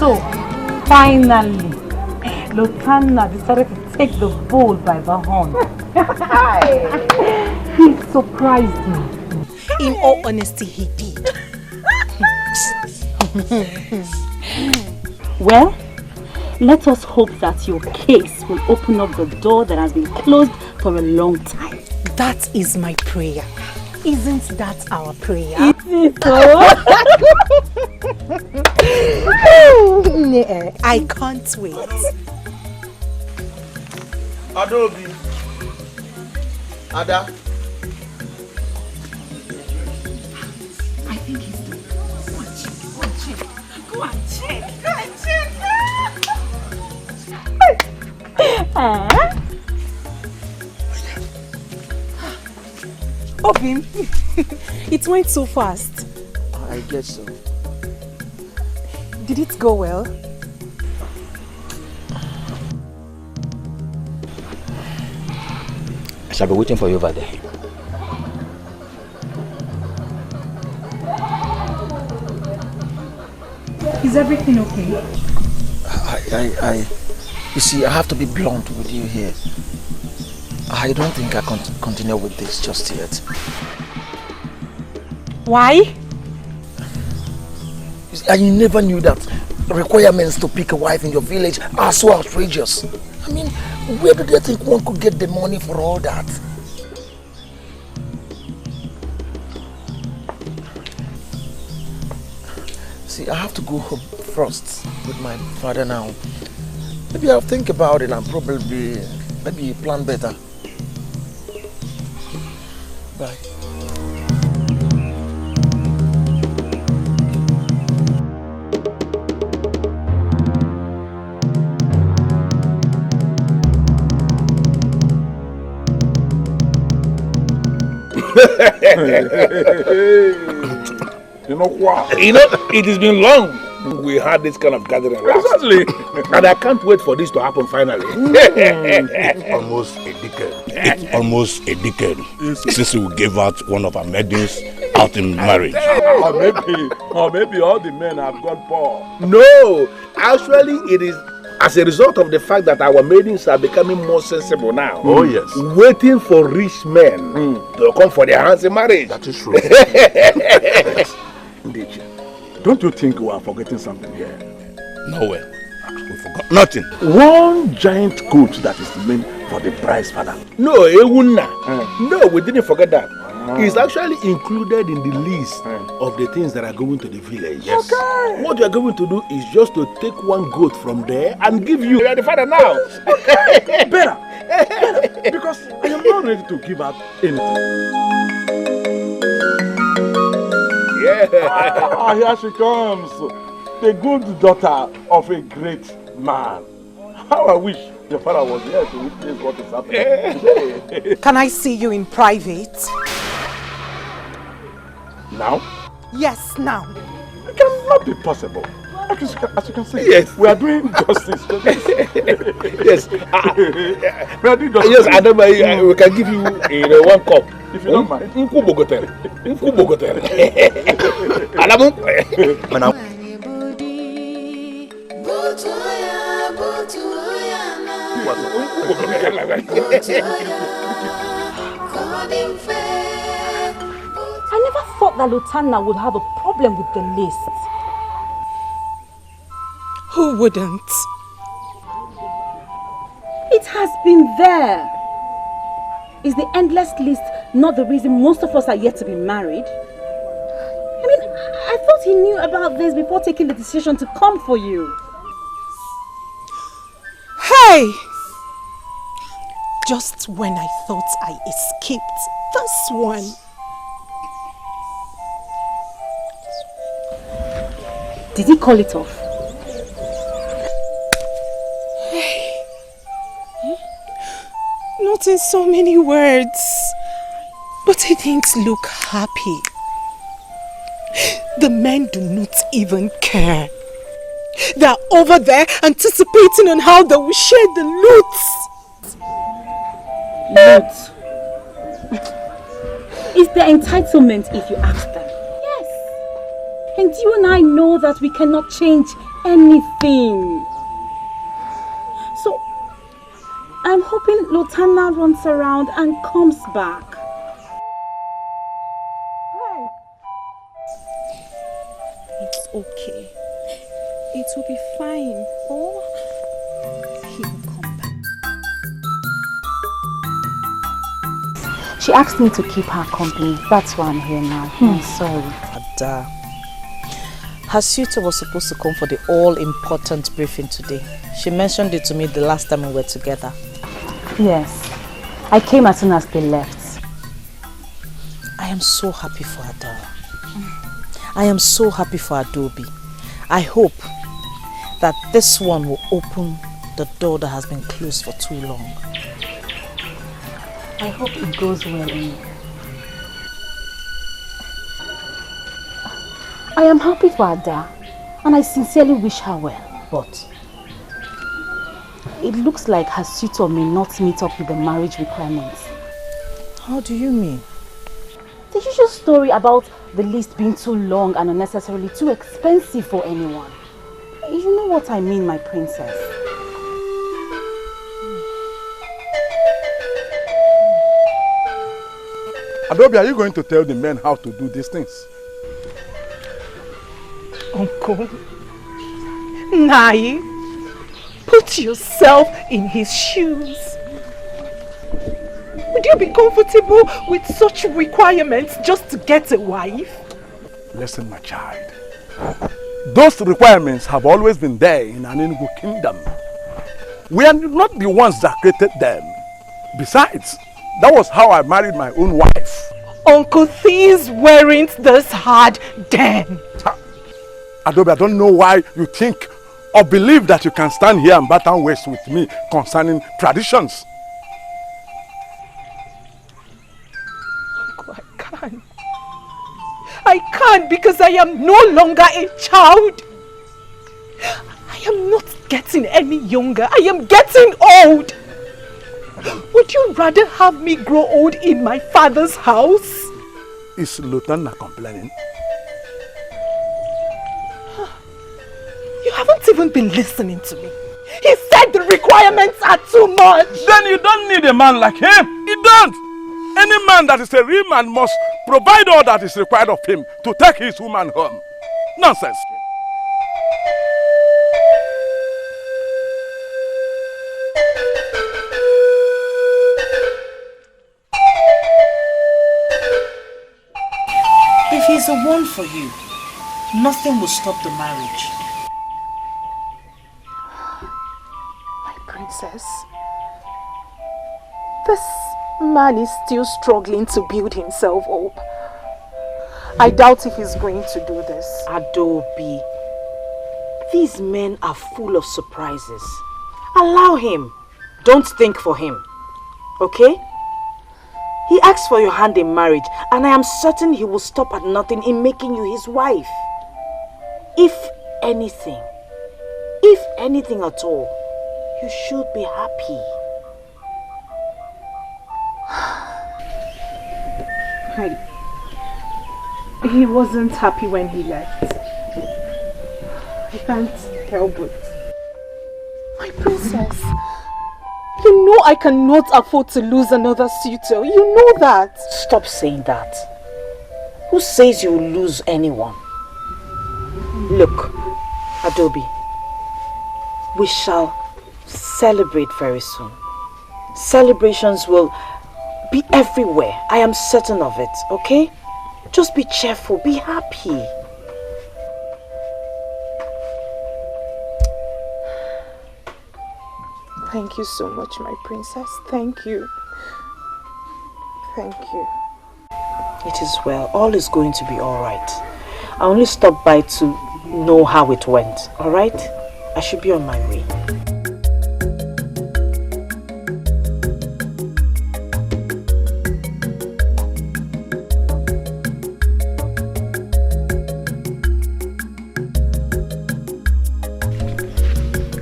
So, finally, Lana decided to take the bull by the horn. He surprised me. In all honesty, he did. Well, let us hope that your case will open up the door that has been closed for a long time. That is my prayer. Isn't that our prayer? It is so. I can't wait. Adobe. Ada. I think he's doing it. Go and check. Obin, it went so fast. I guess so. Did it go well? I shall be waiting for you over there. Is everything okay? You see, I have to be blunt with you here. I don't think I can continue with this just yet. Why? I never knew that requirements to pick a wife in your village are so outrageous. I mean, where do they think one could get the money for all that? See, I have to go home first with my father now. Maybe I'll think about it and probably maybe plan better. Bye. You know what? You know, it has been long we had this kind of gathering last. Exactly. And I can't wait for this to happen finally. Almost a decade. It's almost a decade since we gave out one of our maidens out in marriage. Or maybe all the men have gone poor. No, actually it is as a result of the fact that our maidens are becoming more sensible now. Oh yes. Waiting for rich men to come for their hands in marriage. That is true. Indeed. Don't you think we are forgetting something here? No way. We forgot nothing. One giant goat that is meant for the bride's father. No, Ewuna. No, we didn't forget that. It's actually included in the list of the things that are going to the village. Yes. Okay. What you are going to do is just to take one goat from there and give you. You are the father now. Better. Because I am not ready to give up anything. Yeah. Here she comes. The good daughter of a great man. How I wish your father was here to witness what is happening today. Can I see you in private? Now? Yes, now. It cannot be possible. As you can see, yes. We are doing justice to this. Yes. We are doing justice. Yes, Adobe, we can give you one cup. If you don't mind. Nkubogotere. I never thought that Lutana would have a problem with the list. Who wouldn't? It has been there. Is the endless list not the reason most of us are yet to be married? I mean, I thought he knew about this before taking the decision to come for you. Hey! Just when I thought I escaped this one. Did he call it off? Not in so many words, but he didn't look happy. The men do not even care. They are over there anticipating on how they will share the loot. Loot? It's their entitlement if you ask them. Yes. And you and I know that we cannot change anything. So, I'm hoping Lutana runs around and comes back. It's okay. It will be fine. Oh, he will come back. She asked me to keep her company. That's why I'm here now. I'm sorry. Ada, her suitor was supposed to come for the all-important briefing today. She mentioned it to me the last time we were together. Yes. I came as soon as they left. I am so happy for Ada. I am so happy for Adobe. I hope that this one will open the door that has been closed for too long. I hope it goes well. I am happy for Ada and I sincerely wish her well, but it looks like her suitor may not meet up with the marriage requirements. How do you mean? The usual story about the list being too long and unnecessarily too expensive for anyone. You know what I mean, my princess. Adobe, are you going to tell the men how to do these things? Uncle, Nai, put yourself in his shoes. Would you be comfortable with such requirements just to get a wife? Listen, my child. Those requirements have always been there in an Enugu kingdom. We are not the ones that created them. Besides, that was how I married my own wife. Uncle, things weren't this hard then. Adobe, I don't know why you think or believe that you can stand here and batten waste with me concerning traditions. Uncle, I can't. I can't because I am no longer a child. I am not getting any younger. I am getting old. Would you rather have me grow old in my father's house? Is Lutana complaining? You haven't even been listening to me. He said the requirements are too much. Then you don't need a man like him. You don't. Any man that is a real man must provide all that is required of him to take his woman home. Nonsense. If he's the one for you, nothing will stop the marriage. My princess, this man is still struggling to build himself up. I doubt if he's going to do this. Adobe, these men are full of surprises. Allow him. Don't think for him. Okay? He asked for your hand in marriage, and I am certain he will stop at nothing in making you his wife. If anything at all, you should be happy. He wasn't happy when he left. I can't help it. My princess, you know I cannot afford to lose another suitor. You know that. Stop saying that. Who says you will lose anyone? Look, Adobe, we shall celebrate very soon. Celebrations will be everywhere. I am certain of it, okay? Just be cheerful, be happy. Thank you so much, my princess. Thank you. Thank you. It is well. All is going to be alright. I only stopped by to know how it went, alright? I should be on my way.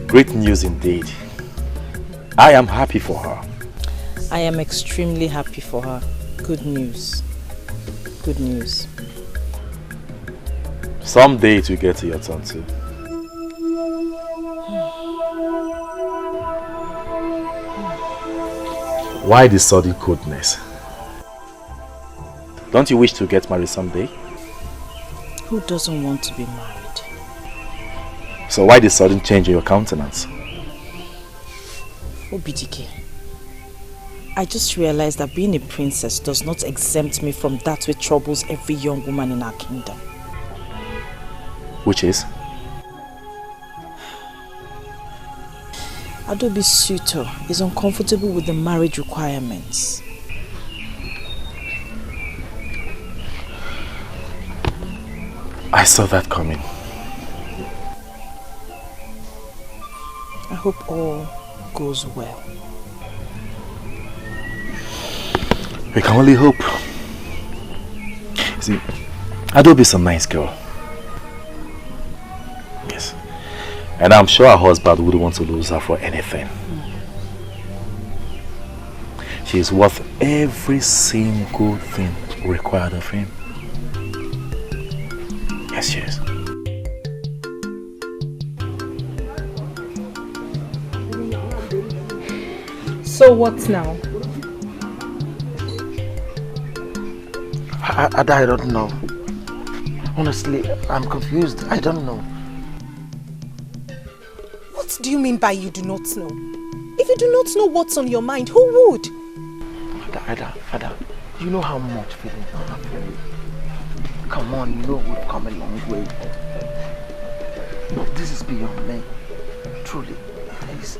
Great news indeed. I am happy for her. I am extremely happy for her. Good news. Good news. Someday it will get to your turn too. Why the sudden coldness? Don't you wish to get married someday? Who doesn't want to be married? So why the sudden change in your countenance? Obidike, I just realized that being a princess does not exempt me from that which troubles every young woman in our kingdom. Which is? Adobe's suitor is uncomfortable with the marriage requirements. I saw that coming. I hope all goes well. We can only hope. See, Adobe's a nice girl. Yes. And I'm sure her husband wouldn't want to lose her for anything. She is worth every single thing required of him. Yes, she is. So what now? I don't know. Honestly, I'm confused. I don't know. What do you mean by you do not know? If you do not know what's on your mind, who would? Ada, you know how much feeling I have for you. Come on, you know we've come a long way. But this is beyond me. Truly, please.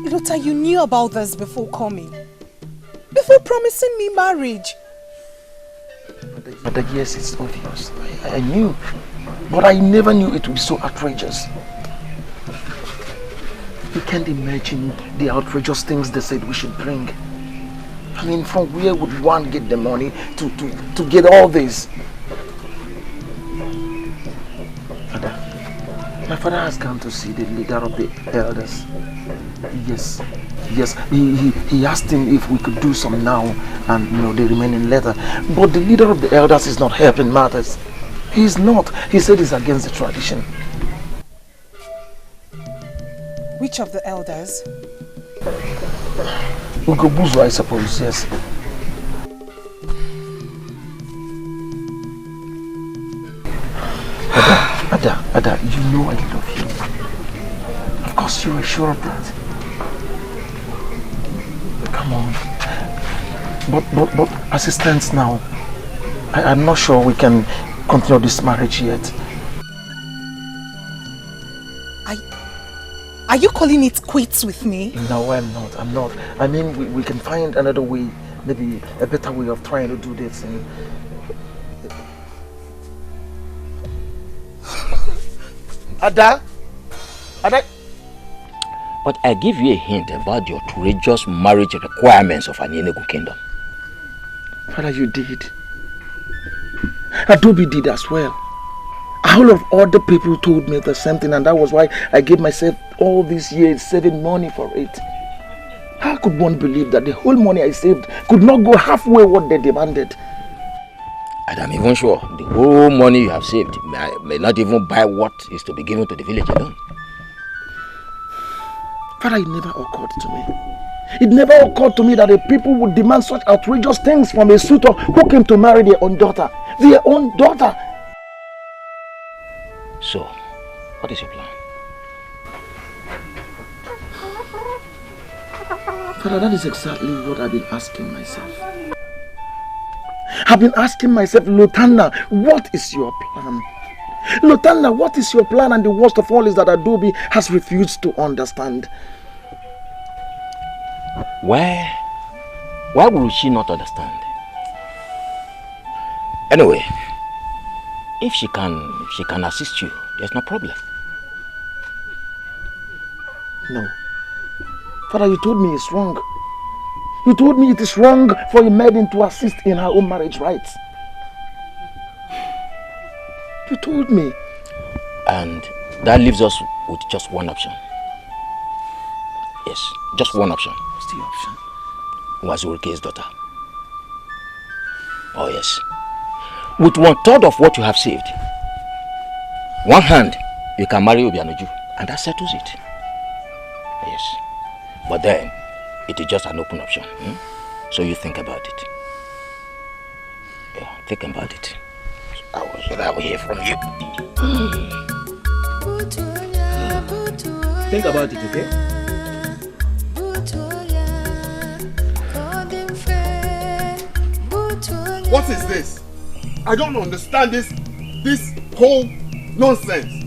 Luther, you knew about this before coming. Before promising me marriage. But yes, it's obvious. I knew. But I never knew it would be so outrageous. You can't imagine the outrageous things they said we should bring. I mean, from where would one get the money to get all this? My father has come to see the leader of the elders. Yes. He asked him if we could do some now and the remaining later. But the leader of the elders is not helping matters. He's not. He said he's against the tradition. Which of the elders? Ugobuzu, I suppose, yes. Ada, you know I love you. Of course you are sure of that. Come on. But as it stands now, I'm not sure we can continue this marriage yet. Are you calling it quits with me? No, I'm not. I mean, we can find another way, maybe a better way of trying to do this. And Ada? But I give you a hint about the outrageous marriage requirements of an Enugu kingdom. Father, you did. Adobe did as well. A whole of other people told me the same thing, and that was why I gave myself all these years saving money for it. How could one believe that the whole money I saved could not go halfway what they demanded? And I'm even sure the whole money you have saved may not even buy what is to be given to the village alone. Father, it never occurred to me. It never occurred to me that the people would demand such outrageous things from a suitor who came to marry their own daughter. Their own daughter! So, what is your plan? Father, that is exactly what I've been asking myself. I've been asking myself, Lutana, what is your plan? Lutana, what is your plan? And the worst of all is that Adobe has refused to understand. Why would she not understand? Anyway, if she can assist you, there's no problem. No. Father, you told me it's wrong. You told me it is wrong for a maiden to assist in her own marriage rights. You told me. And that leaves us with just one option. Yes, just one option. What's the option? Wazurike's daughter. Oh yes. With 1/3 of what you have saved, one hand, you can marry Obianuju, and that settles it. Yes. But then, it is just an open option. So you think about it. Yeah, think about it. I will hear from you. Think about it, okay? What is this? I don't understand this whole nonsense.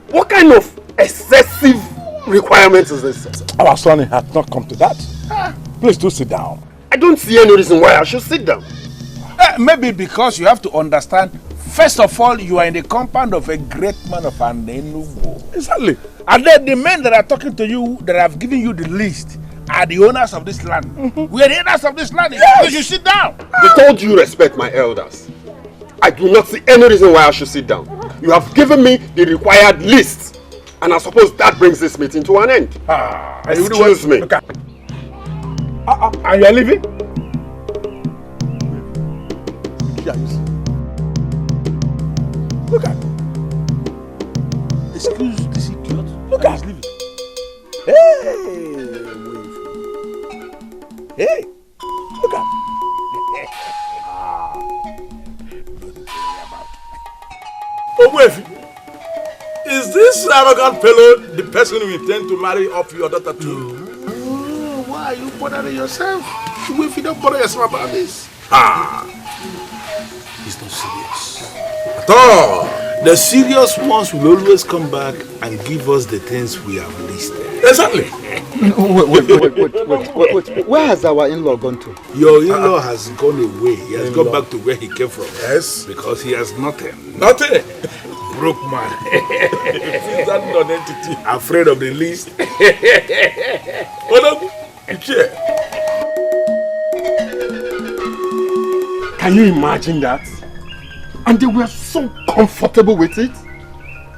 What kind of excessive requirements is this? Our son has not come to that. Please do sit down. I don't see any reason why I should sit down. Maybe because you have to understand, first of all, you are in the compound of a great man of Enugu. Exactly. And then the men that are talking to you, that have given you the list, are the owners of this land. We are the owners of this land. Yes. You should sit down. With all due respect, my elders, I do not see any reason why I should sit down. You have given me the required list, and I suppose that brings this meeting to an end. Excuse me. Okay. And you are leaving? Yes. Look at. Excuse this idiot. Look at. He's leaving. Hey, look at. Ogbuefi, is this arrogant fellow the person you intend to marry off your daughter to? Why are you bothering yourself? If you don't bother yourself about this. He's not serious at all. The serious ones will always come back and give us the things we have listed. Exactly. Wait. Where has our in-law gone to? Your in-law has gone away. He has gone back to where he came from. Yes. Because he has nothing. Nothing. Broke man. He's that non-entity. Afraid of the least. Hold on. Can you imagine that? And they were so comfortable with it.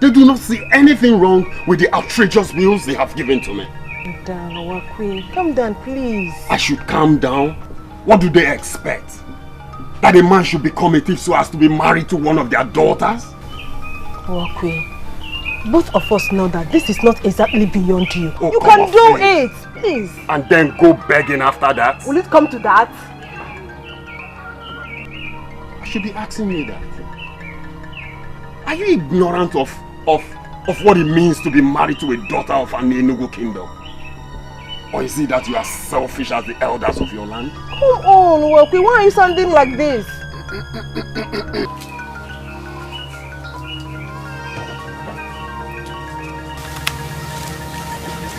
They do not see anything wrong with the outrageous bills they have given to me. Calm down, Queen. Calm down, please. I should calm down? What do they expect? That a man should become a thief so as to be married to one of their daughters? Queen, both of us know that this is not exactly beyond you. Oh, you can do it, please. And then go begging after that? Will it come to that? I should be asking me that. Are you ignorant of what it means to be married to a daughter of an Enugu kingdom? Or is it that you are selfish as the elders of your land? Come on, Wakwe, why are you sounding like this?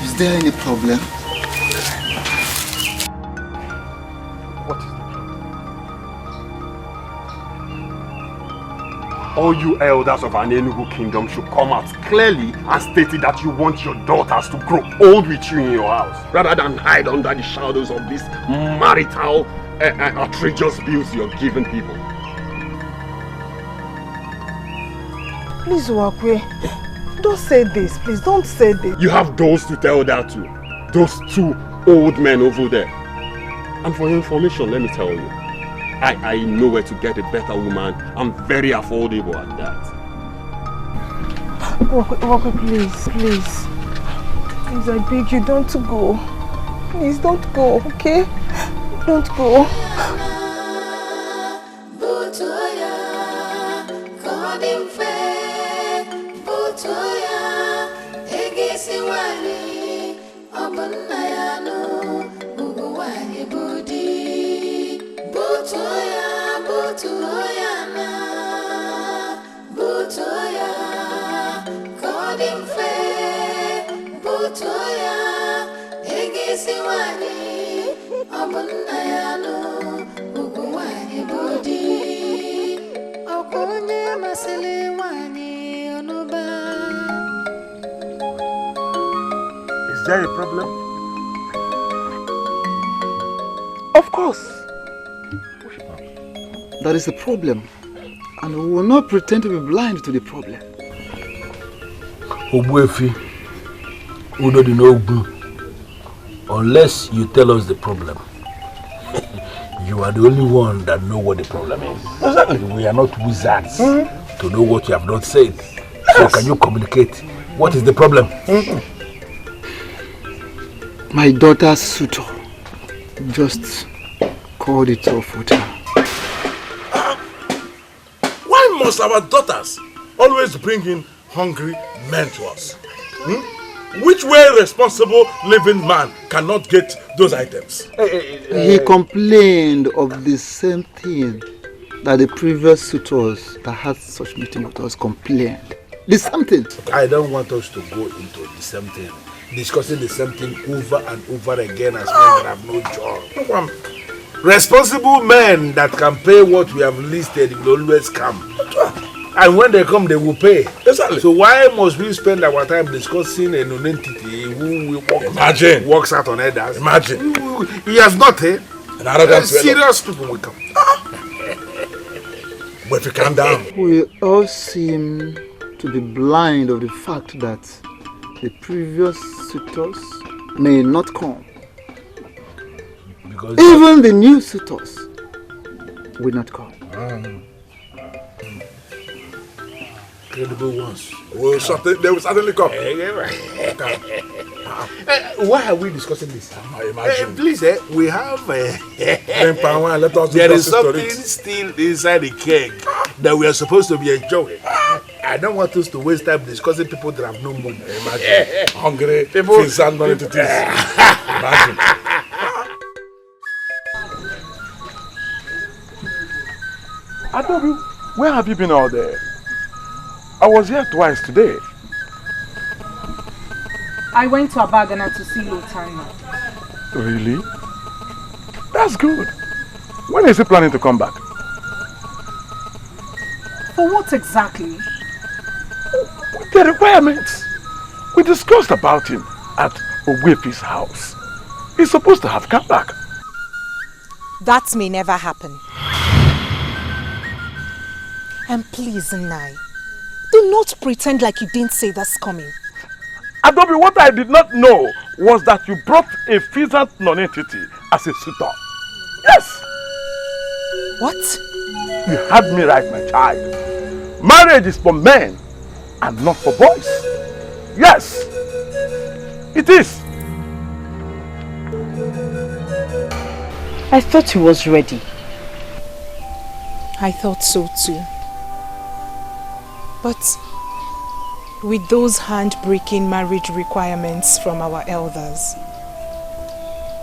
Is there any problem? What is the problem? All you elders of an Enugu kingdom should come out clearly and state it that you want your daughters to grow old with you in your house, rather than hide under the shadows of these marital outrageous bills you're giving people. Please, Wakwe, don't say this, please, don't say this. You have those to tell that to. Those two old men over there. And for your information, let me tell you, I know where to get a better woman. I'm very affordable at that. Wakwe, please. Please, I beg you, don't go. Please, don't go, okay? Don't go. Is there a problem? Of course. That is a problem. And we will not pretend to be blind to the problem. Ogbuefi, Udo di Nogu, unless you tell us the problem, you are the only one that know what the problem is. Exactly. We are not wizards to know what you have not said. Yes. So can you communicate? What is the problem? My daughter's suitor just called it off with her. Why must our daughters always bring in hungry men to us? Which way responsible living man cannot get those items? He complained of the same thing that the previous suitors that had such meeting with us complained. The same thing. I don't want us to go into the same thing, discussing the same thing over and over again as men that have no job. Responsible men that can pay what we have listed will always come. And when they come, they will pay. Exactly. So why must we spend our time discussing a non-entity who works out on others? Imagine. He has not, serious people will come. But if you calm down. We all seem to be blind of the fact that the previous suitors may not come. Because even the new suitors will not come. Credible ones. They will certainly come. Why are we discussing this? Please, we have let us there is something still inside the keg that we are supposed to be enjoying. I don't want us to waste time discussing people that have no money. Imagine. Hungry people send money to this. Imagine. Adobe, where have you been all day? I was here twice today. I went to Abagana to see Lana. Really? That's good. When is he planning to come back? For what exactly? The requirements. We discussed about him at Owefi's house. He's supposed to have come back. That may never happen. And please, Nai, do not pretend like you didn't say that's coming. Adobe, what I did not know was that you brought a pheasant non-entity as a suitor. Yes! What? You had me right, my child. Marriage is for men and not for boys. Yes, it is. I thought he was ready. I thought so too. But with those hand-breaking marriage requirements from our elders,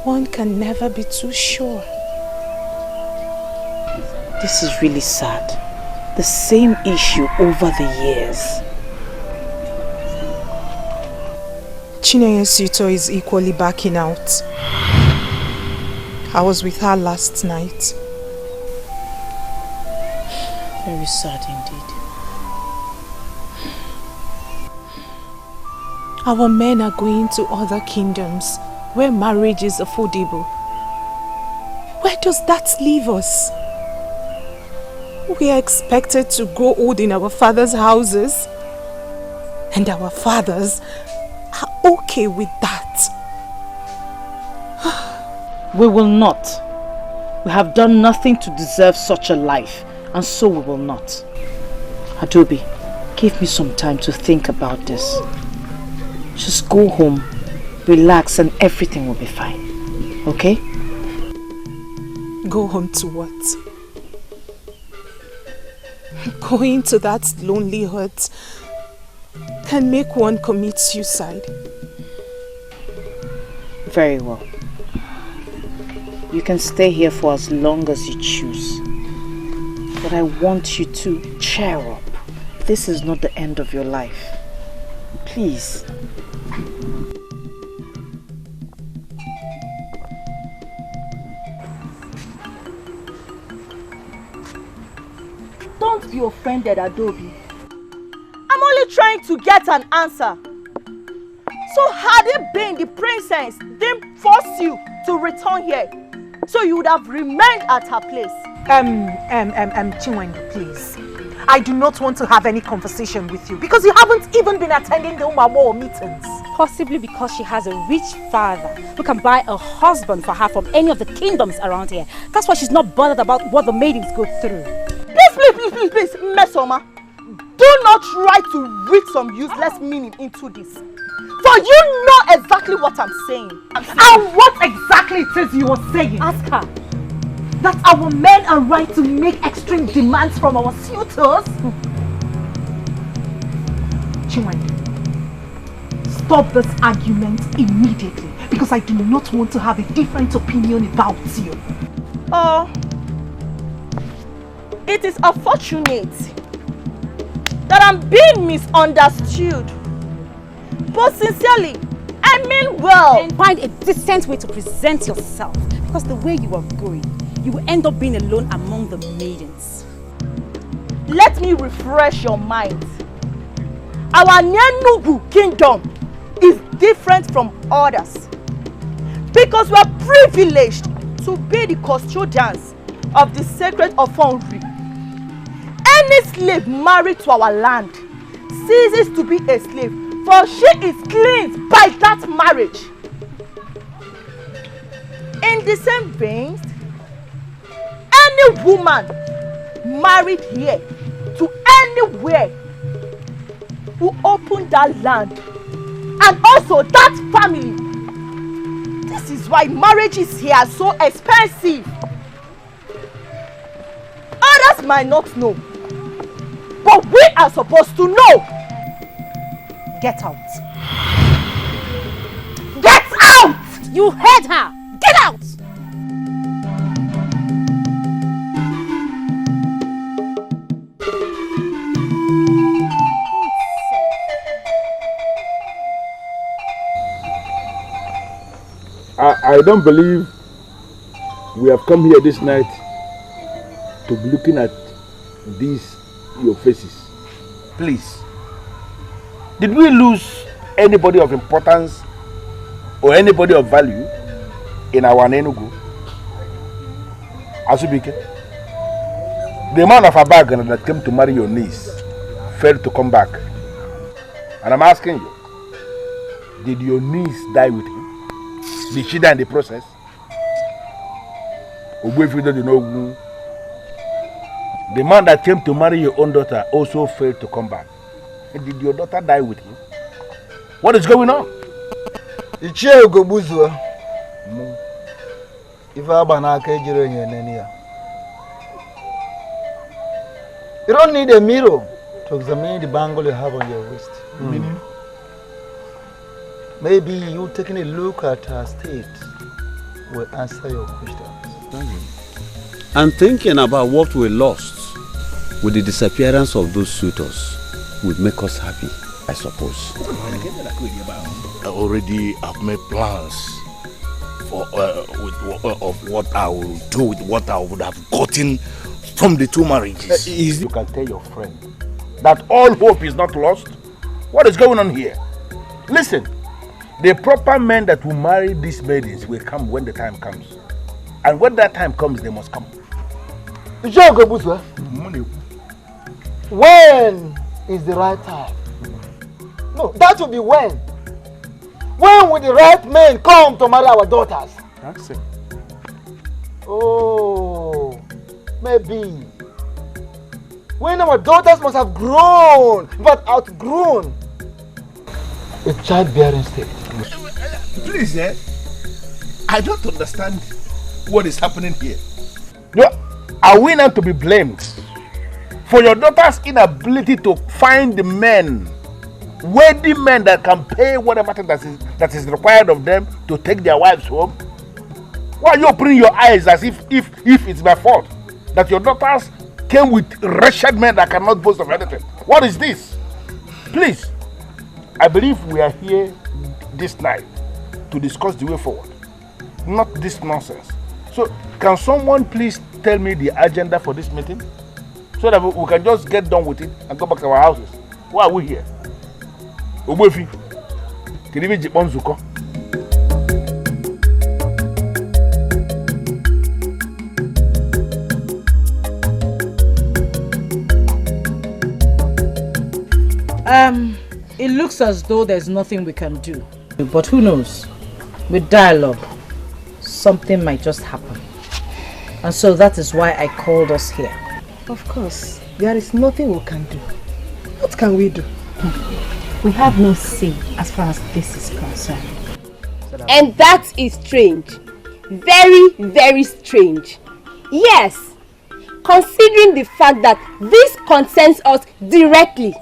one can never be too sure. This is really sad. The same issue over the years. Chinenye's suitor is equally backing out. I was with her last night. Very sad indeed. Our men are going to other kingdoms where marriage is affordable. Where does that leave us? We are expected to grow old in our father's houses, and our fathers are okay with that. We will not. We have done nothing to deserve such a life, and so we will not. Adobe, give me some time to think about this. Just go home, relax, and everything will be fine. Okay? Go home to what? Going to that lonely hut can make one commit suicide. Very well. You can stay here for as long as you choose. But I want you to cheer up. This is not the end of your life. Please. Don't be offended, Adobe. I'm only trying to get an answer. So had it been the princess didn't force you to return here, so you would have remained at her place. Chinenye, please. I do not want to have any conversation with you because you haven't even been attending the Umamo meetings. Possibly because she has a rich father who can buy a husband for her from any of the kingdoms around here. That's why she's not bothered about what the maidens go through. Please, Mesoma, do not not try to read some useless meaning into this. For you know exactly what I'm saying. And what exactly it is you are saying? Ask her. That our men are right to make extreme demands from our suitors? Chinenye, stop this argument immediately, because I do not want to have a different opinion about you. Oh, it is unfortunate that I'm being misunderstood. But sincerely, I mean well. And find a decent way to present yourself, because the way you are going, you will end up being alone among the maidens. Let me refresh your mind. Our Nyenugu kingdom is different from others, because we are privileged to be the custodians of the sacred offering. Any slave married to our land ceases to be a slave, for she is cleansed by that marriage. In the same vein, any woman married here to anywhere who open that land and also that family. This is why marriages here are so expensive. Others might not know, but we are supposed to know. Get out. Get out! You heard her. Get out! I don't believe we have come here this night to be looking at these your faces. Please, did we lose anybody of importance or anybody of value in our Nenugu? Asubike, the man of Abagan that came to marry your niece failed to come back. And I'm asking you, did your niece die with him? Did she die in the process? The man that came to marry your own daughter also failed to come back. And did your daughter die with him? What is going on? You don't need a mirror to examine the bangle you have on your wrist. Meaning? Maybe you taking a look at her state will answer your questions. I'm thinking about what we lost with the disappearance of those suitors would make us happy, I suppose. I already have made plans for of what I will do with what I would have gotten from the two marriages. You can tell your friend that all hope is not lost. What is going on here? Listen, the proper men that will marry these maidens will come when the time comes. And when that time comes, they must come. When is the right time? No, that will be when. When will the right men come to marry our daughters? That's it. Oh, maybe. When our daughters must have grown, but outgrown a childbearing state. Please, I don't understand what is happening here. Are we not to be blamed for your daughter's inability to find the men, worthy men that can pay whatever thing that is required of them to take their wives home? Why are you opening your eyes as if it's my fault that your daughters came with wretched men that cannot boast of anything? What is this? Please, I believe we are here this night to discuss the way forward, not this nonsense. So, can someone please tell me the agenda for this meeting so that we can just get done with it and go back to our houses? Why are we here? Ogbefi, Kiribi Jiponzuko. It looks as though there's nothing we can do. But who knows? With dialogue, something might just happen. And so that is why I called us here. Of course, there is nothing we can do. What what can we do? We have no say as far as this is concerned. And that is strange. Very, very strange. Yes, considering the fact that this concerns us directly.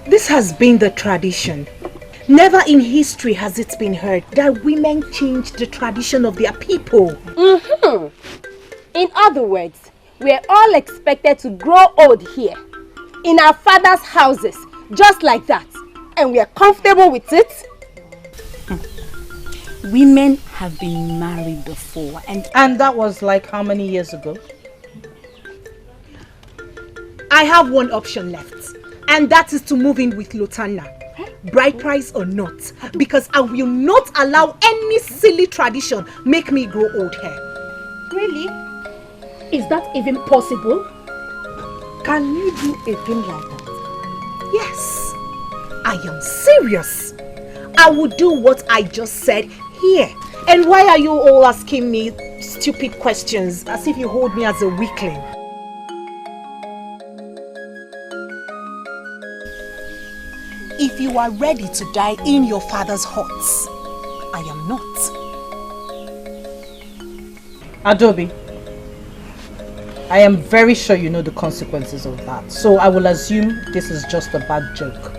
This has been the tradition. Never in history has it been heard that women change the tradition of their people. In other words, we are all expected to grow old here, in our father's houses, just like that. And we are comfortable with it. Women have been married before, and that was like how many years ago? I have one option left, and that is to move in with Lotana, bride price or not, because I will not allow any silly tradition make me grow old hair. Really? Is that even possible? Can you do a thing like that? Yes, I am serious. I will do what I just said here. And why are you all asking me stupid questions as if you hold me as a weakling? If you are ready to die in your father's huts, I am not. Adobe, I am very sure you know the consequences of that, so I will assume this is just a bad joke.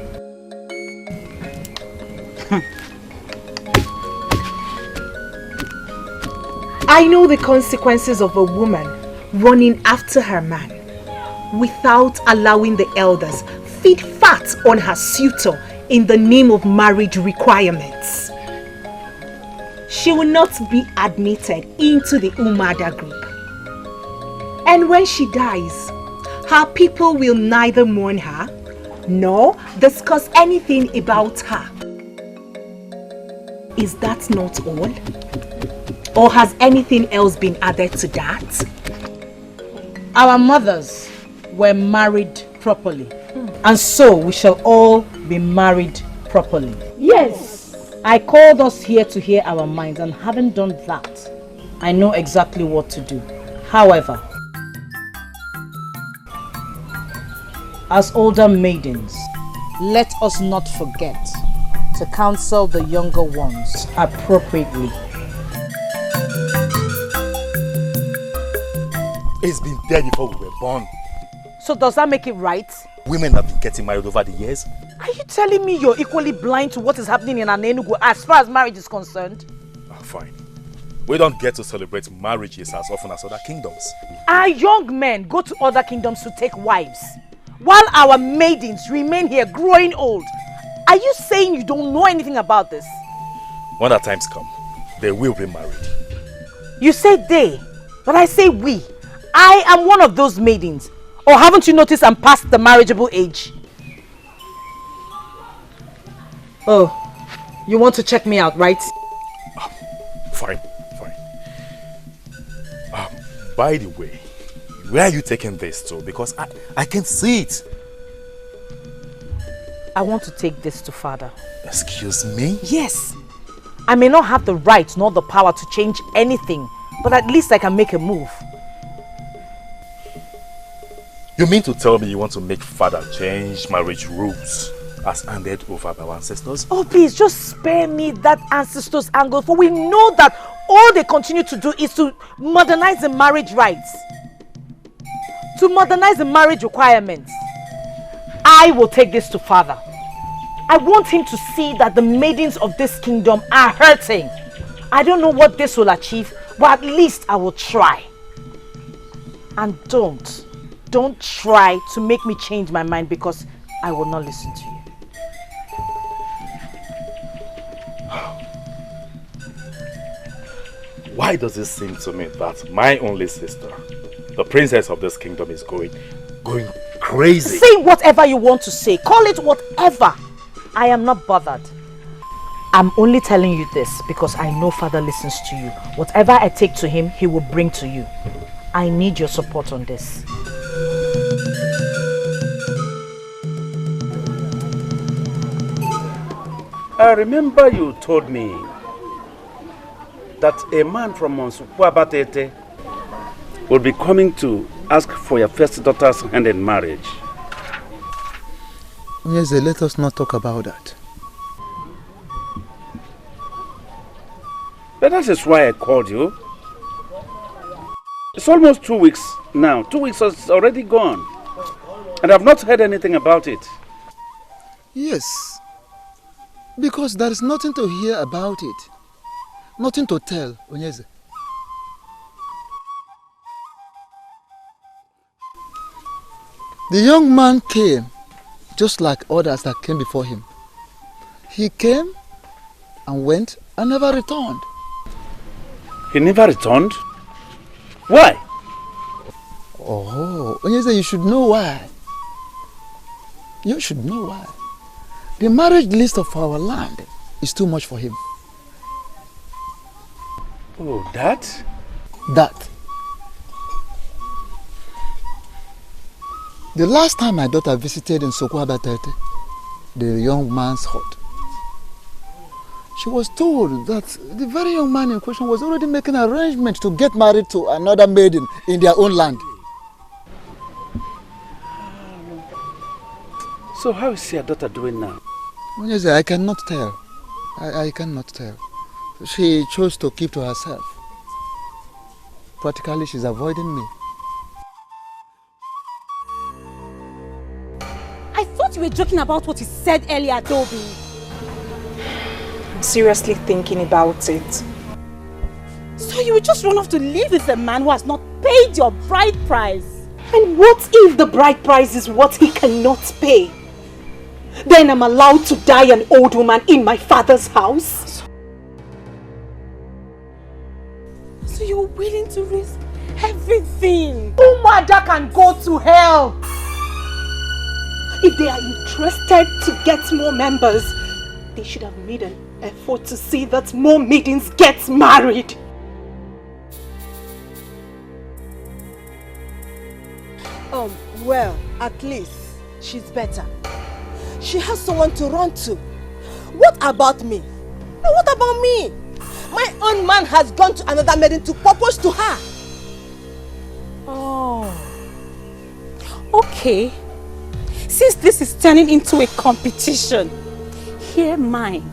I know the consequences of a woman running after her man without allowing the elders feed fat on her suitor in the name of marriage requirements. She will not be admitted into the Umada group. And when she dies, her people will neither mourn her nor discuss anything about her. Is that not all? Or has anything else been added to that? Our mothers were married properly. And so we shall all be married properly. Yes. I called us here to hear our minds, and having done that, I know exactly what to do. However, as older maidens, let us not forget to counsel the younger ones appropriately. It's been there before we were born. So does that make it right? Women have been getting married over the years. Are you telling me you're equally blind to what is happening in Anenugu as far as marriage is concerned? Fine. We don't get to celebrate marriages as often as other kingdoms. Our young men go to other kingdoms to take wives, while our maidens remain here growing old. Are you saying you don't know anything about this? When that times come, they will be married. You say they, but I say we. I am one of those maidens. Or haven't you noticed I'm past the marriageable age? Oh, you want to check me out, right? Fine. By the way, where are you taking this to? Because I can see it. I want to take this to Father. Excuse me? Yes. I may not have the right nor the power to change anything, but at least I can make a move. You mean to tell me you want to make Father change marriage rules as handed over by our ancestors? Oh please, just spare me that ancestors angle, for we know that all they continue to do is to modernize the marriage rights, to modernize the marriage requirements. I will take this to Father. I want him to see that the maidens of this kingdom are hurting. I don't know what this will achieve, but at least I will try. And don't try to make me change my mind, because I will not listen to you. Why does it seem to me that my only sister, the princess of this kingdom, is going crazy? Say whatever you want to say. Call it whatever. I am not bothered. I'm only telling you this because I know Father listens to you. Whatever I take to him, he will bring to you. I need your support on this. I remember you told me that a man from Monsuku Abatete will be coming to ask for your first daughter's hand in marriage. Yes, let us not talk about that. But that is why I called you. It's almost 2 weeks now. 2 weeks is already gone. And I've not heard anything about it. Yes, because there is nothing to hear about it. Nothing to tell, Onyeze. The young man came just like others that came before him. He came and went and never returned. He never returned? Why? Oh, Onyeze, you should know why. You should know why. The marriage list of our land is too much for him. Oh, that? That. The last time my daughter visited in Sokoabatete, the young man's hut, she was told that the very young man in question was already making arrangements to get married to another maiden in their own land. So how is your daughter doing now? Yes, I cannot tell. I cannot tell. She chose to keep to herself. Practically, she's avoiding me. I thought you were joking about what you said earlier, Adobe. I'm seriously thinking about it. So you would just run off to live with a man who has not paid your bride price? And what if the bride price is what he cannot pay? Then I'm allowed to die an old woman in my father's house? So you're willing to risk everything? Umada can go to hell! If they are interested to get more members, they should have made an effort to see that more maidens get married. Well, at least she's better. She has someone to run to. What about me? No, what about me? My own man has gone to another maiden to propose to her. Oh. Okay. Since this is turning into a competition, hear mine.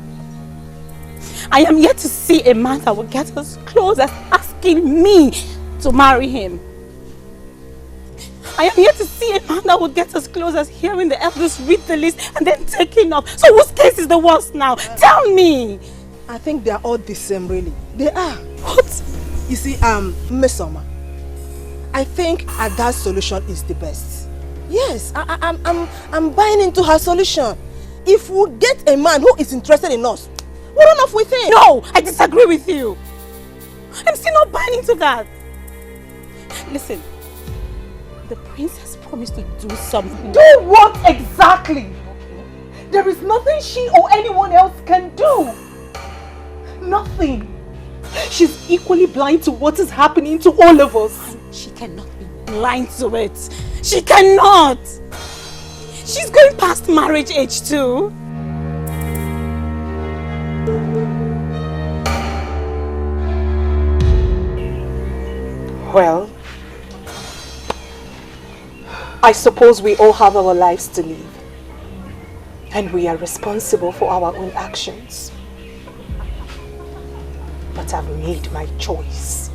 I am yet to see a man that will get as close as asking me to marry him. I am yet to see a man that will get as close as hearing the elders read the list and then taking off. So whose case is the worst now? Tell me! I think they are all the same, really. They are. What? You see, Miss Oma, I think Ada's solution is the best. Yes, I'm buying into her solution. If we get a man who is interested in us, we'll run off with him. No, I disagree with you. I'm still not buying into that. Listen, the princess promised to do something. Do what exactly? There is nothing she or anyone else can do. Nothing. She's equally blind to what is happening to all of us. She cannot be blind to it. She cannot. She's going past marriage age too. Well, I suppose we all have our lives to live. And we are responsible for our own actions. But I've made my choice.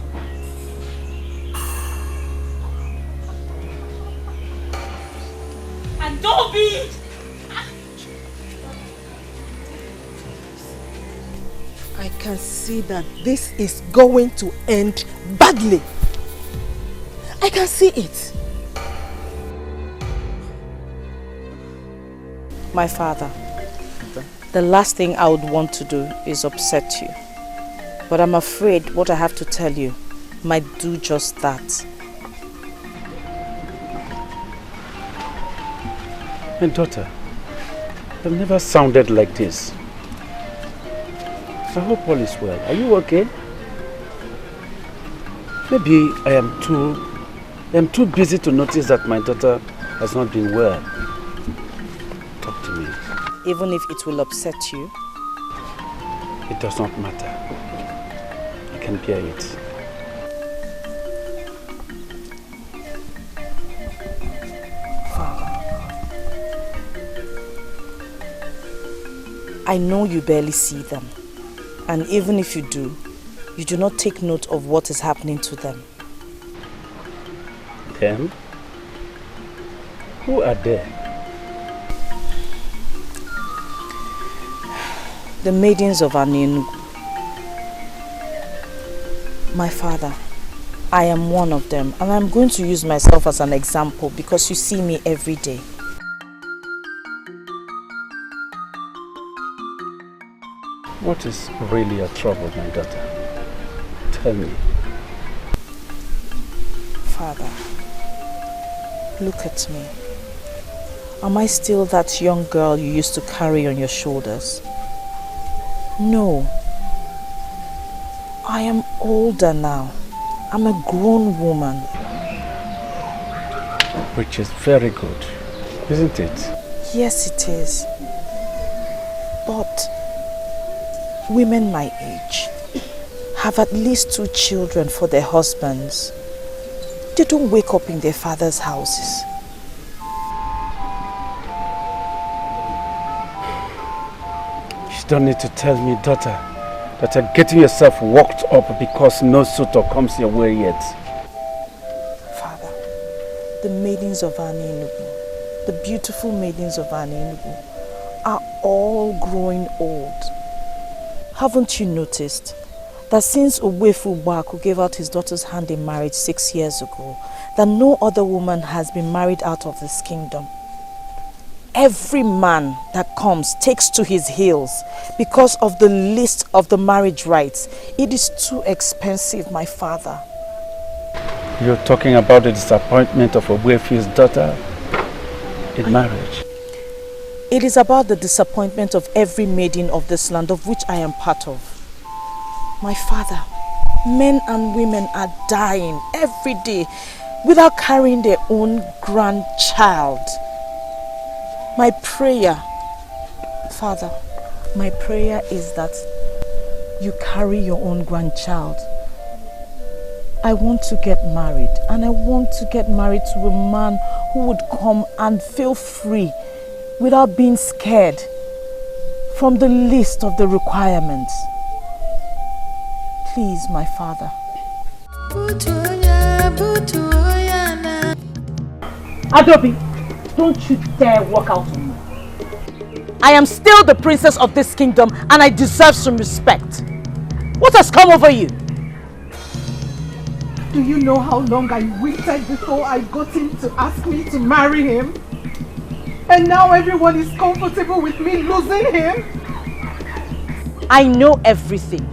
Adobe! I can see that this is going to end badly. I can see it. My father, the last thing I would want to do is upset you. But I'm afraid what I have to tell you might do just that. My daughter, I've never sounded like this. I hope all is well. Are you okay? Maybe I am too busy to notice that my daughter has not been well. Talk to me. Even if it will upset you? It does not matter. I can bear it. I know you barely see them. And even if you do not take note of what is happening to them. Them? Who are they? The maidens of Anin. My father, I am one of them, and I'm going to use myself as an example because you see me every day. What is really your trouble, my daughter? Tell me. Father, look at me. Am I still that young girl you used to carry on your shoulders? No. I am older now. I'm a grown woman. Which is very good, isn't it? Yes, it is. But women my age have at least 2 children for their husbands. They don't wake up in their father's houses. You don't need to tell me, daughter, that you're getting yourself worked up because no suitor comes your way yet. Father, the maidens of Aninugu, the beautiful maidens of Aninugu, are all growing old. Haven't you noticed that since Uwefu Baku gave out his daughter's hand in marriage 6 years ago, that no other woman has been married out of this kingdom? Every man that comes takes to his heels because of the list of the marriage rites. It is too expensive, my father. You're talking about the disappointment of Uwefu's daughter in marriage. It is about the disappointment of every maiden of this land of which I am part of. My father, men and women are dying every day without carrying their own grandchild. My prayer, Father, my prayer is that you carry your own grandchild. I want to get married, and I want to get married to a man who would come and feel free without being scared from the list of the requirements. Please, my father. Adobe, don't you dare walk out on me. I am still the princess of this kingdom and I deserve some respect. What has come over you? Do you know how long I waited before I got him to ask me to marry him? And now everyone is comfortable with me losing him? I know everything.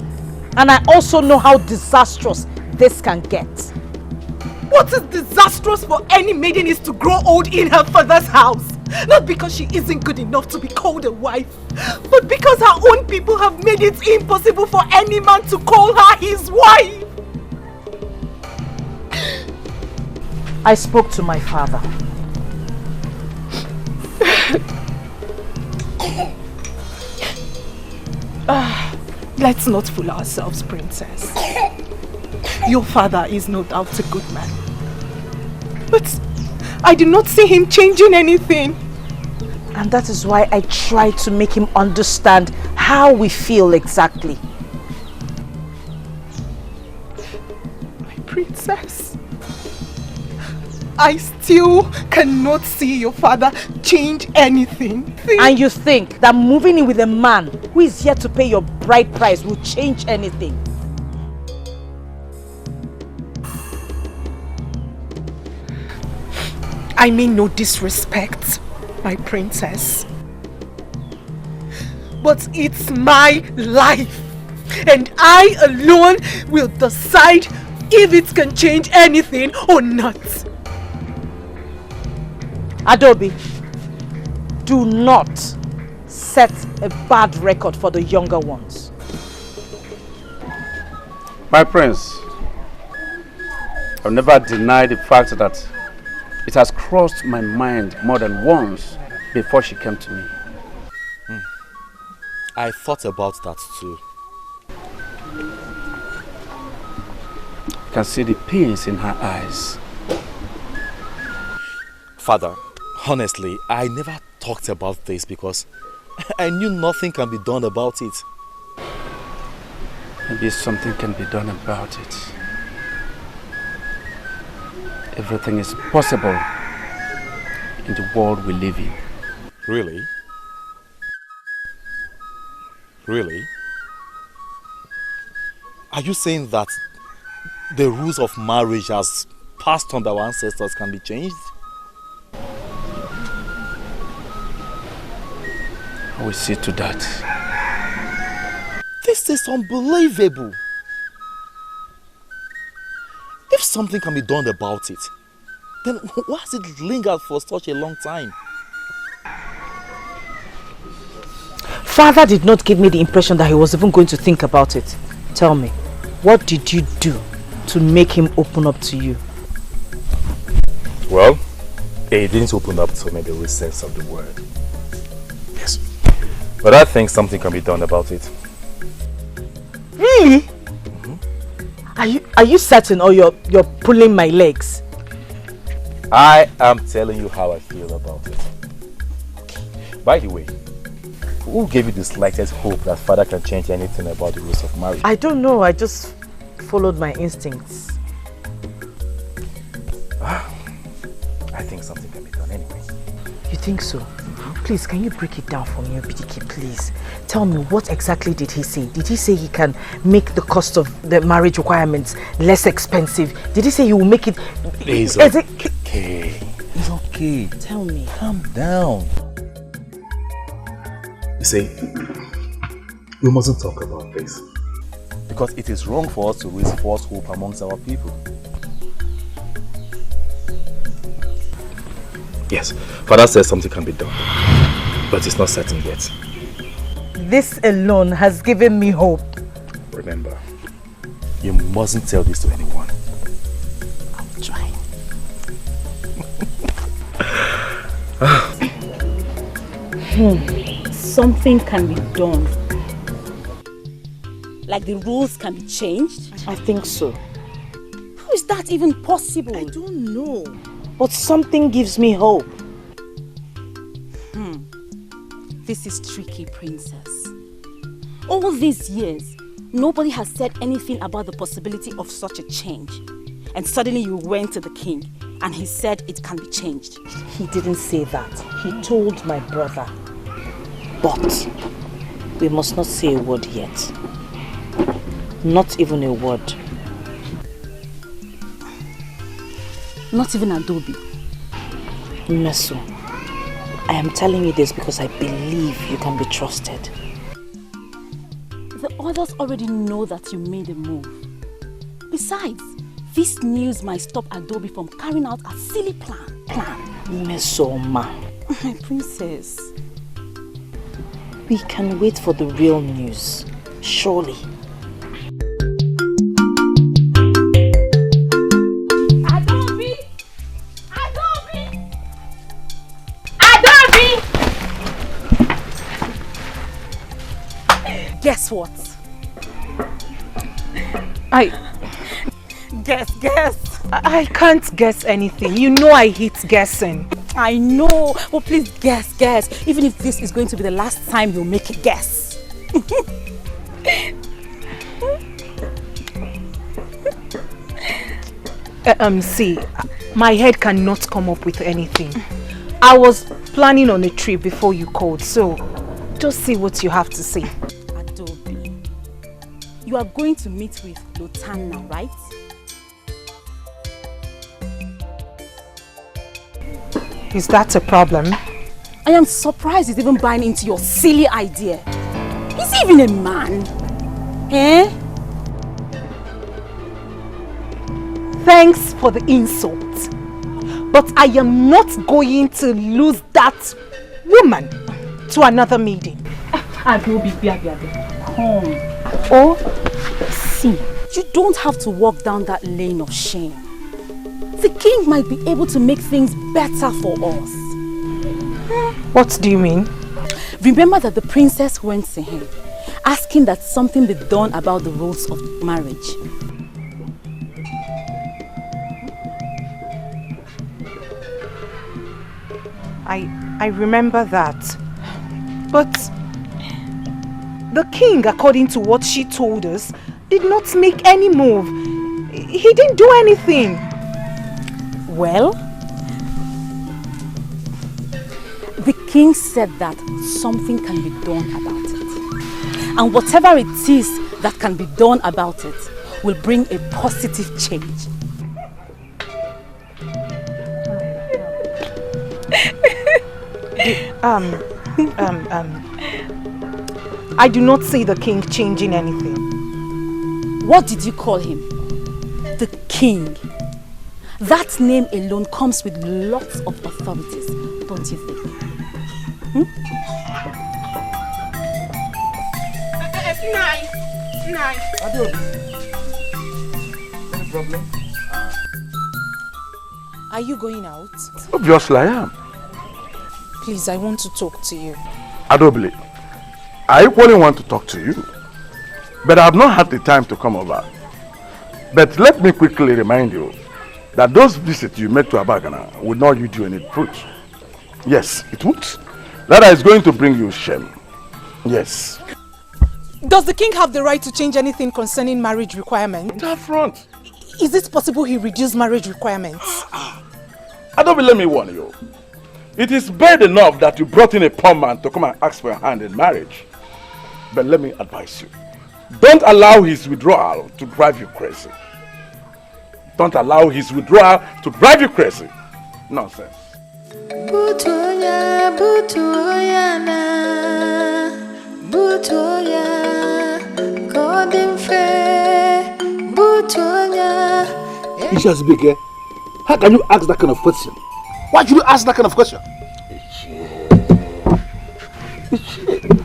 And I also know how disastrous this can get. What is disastrous for any maiden is to grow old in her father's house. Not because she isn't good enough to be called a wife, but because her own people have made it impossible for any man to call her his wife. I spoke to my father. Let's not fool ourselves, princess. Your father is no doubt a good man. But I do not see him changing anything. And that is why I try to make him understand how we feel exactly. My princess, I still cannot see your father change anything. And you think that moving in with a man who is here to pay your bride price will change anything? I mean no disrespect, my princess. But it's my life. And I alone will decide if it can change anything or not. Adobe, do not set a bad record for the younger ones. My prince, I'll never deny the fact that it has crossed my mind more than once before she came to me. I thought about that too. I can see the pains in her eyes. Father, honestly, I never talked about this because I knew nothing can be done about it. Maybe something can be done about it. Everything is possible in the world we live in. Really? Really? Are you saying that the rules of marriage as passed on by our ancestors can be changed? I will see to that. This is unbelievable. If something can be done about it, then why has it lingered for such a long time? Father did not give me the impression that he was even going to think about it. Tell me, what did you do to make him open up to you? Well, he didn't open up to me the real sense of the word. Yes. But I think something can be done about it. Really? Are you certain, or you're pulling my legs? I am telling you how I feel about it. By the way, who gave you the slightest hope that father can change anything about the rules of marriage? I don't know, I just followed my instincts. I think something can be done anyway. You think so? Please, can you break it down for me, Obidike, please? Tell me, what exactly did he say? Did he say he can make the cost of the marriage requirements less expensive? Did he say he will make it... It's okay. It's okay. Tell me. Calm down. You see, we mustn't talk about this. Because it is wrong for us to raise false hope amongst our people. Yes, father says something can be done, but it's not certain yet. This alone has given me hope. Remember, you mustn't tell this to anyone. I'll try. Something can be done. Like the rules can be changed? I think so. How is that even possible? I don't know. But something gives me hope. This is tricky, princess. All these years, nobody has said anything about the possibility of such a change. And suddenly you went to the king and he said it can be changed. He didn't say that. He told my brother. But we must not say a word yet. Not even a word. Not even Adobe. Meso, I am telling you this because I believe you can be trusted. The others already know that you made a move. Besides, this news might stop Adobe from carrying out a silly plan. Meso, ma. My princess. We can wait for the real news. Surely. Guess what? Guess. I can't guess anything. You know I hate guessing. I know. But please guess. Even if this is going to be the last time you'll make a guess. See, my head cannot come up with anything. I was planning on a trip before you called, so just see what you have to say. Adobe, you are going to meet with Lana, right? Is that a problem? I am surprised he's even buying into your silly idea. Is he even a man? Eh? Thanks for the insult. But I am not going to lose that woman to another maiden. Adobe, come. Oh, see, you don't have to walk down that lane of shame. The king might be able to make things better for us. What do you mean? Remember that the princess went to him, asking that something be done about the rules of marriage. I remember that. But the king, according to what she told us, did not make any move. He didn't do anything. Well, the king said that something can be done about it. And whatever it is that can be done about it will bring a positive change. I do not see the king changing anything. What did you call him? The king. That name alone comes with lots of authorities, don't you think? Any problem? Are you going out? Obviously I am. Please, I want to talk to you. Adobe, I equally want to talk to you, but I have not had the time to come over. But let me quickly remind you that those visits you made to Abagana will not yield you any fruit. Yes, it won't. That is going to bring you shame. Yes. Does the king have the right to change anything concerning marriage requirements? That front. Is it possible he reduced marriage requirements? Adobe, let me warn you. It is bad enough that you brought in a poor man to come and ask for your hand in marriage. But let me advise you. Don't allow his withdrawal to drive you crazy. Don't allow his withdrawal to drive you crazy. Nonsense. Butoya, butoya na, butoya, godin fe, butoya. Ishazibike, how can you ask that kind of question? Why should you ask that kind of question?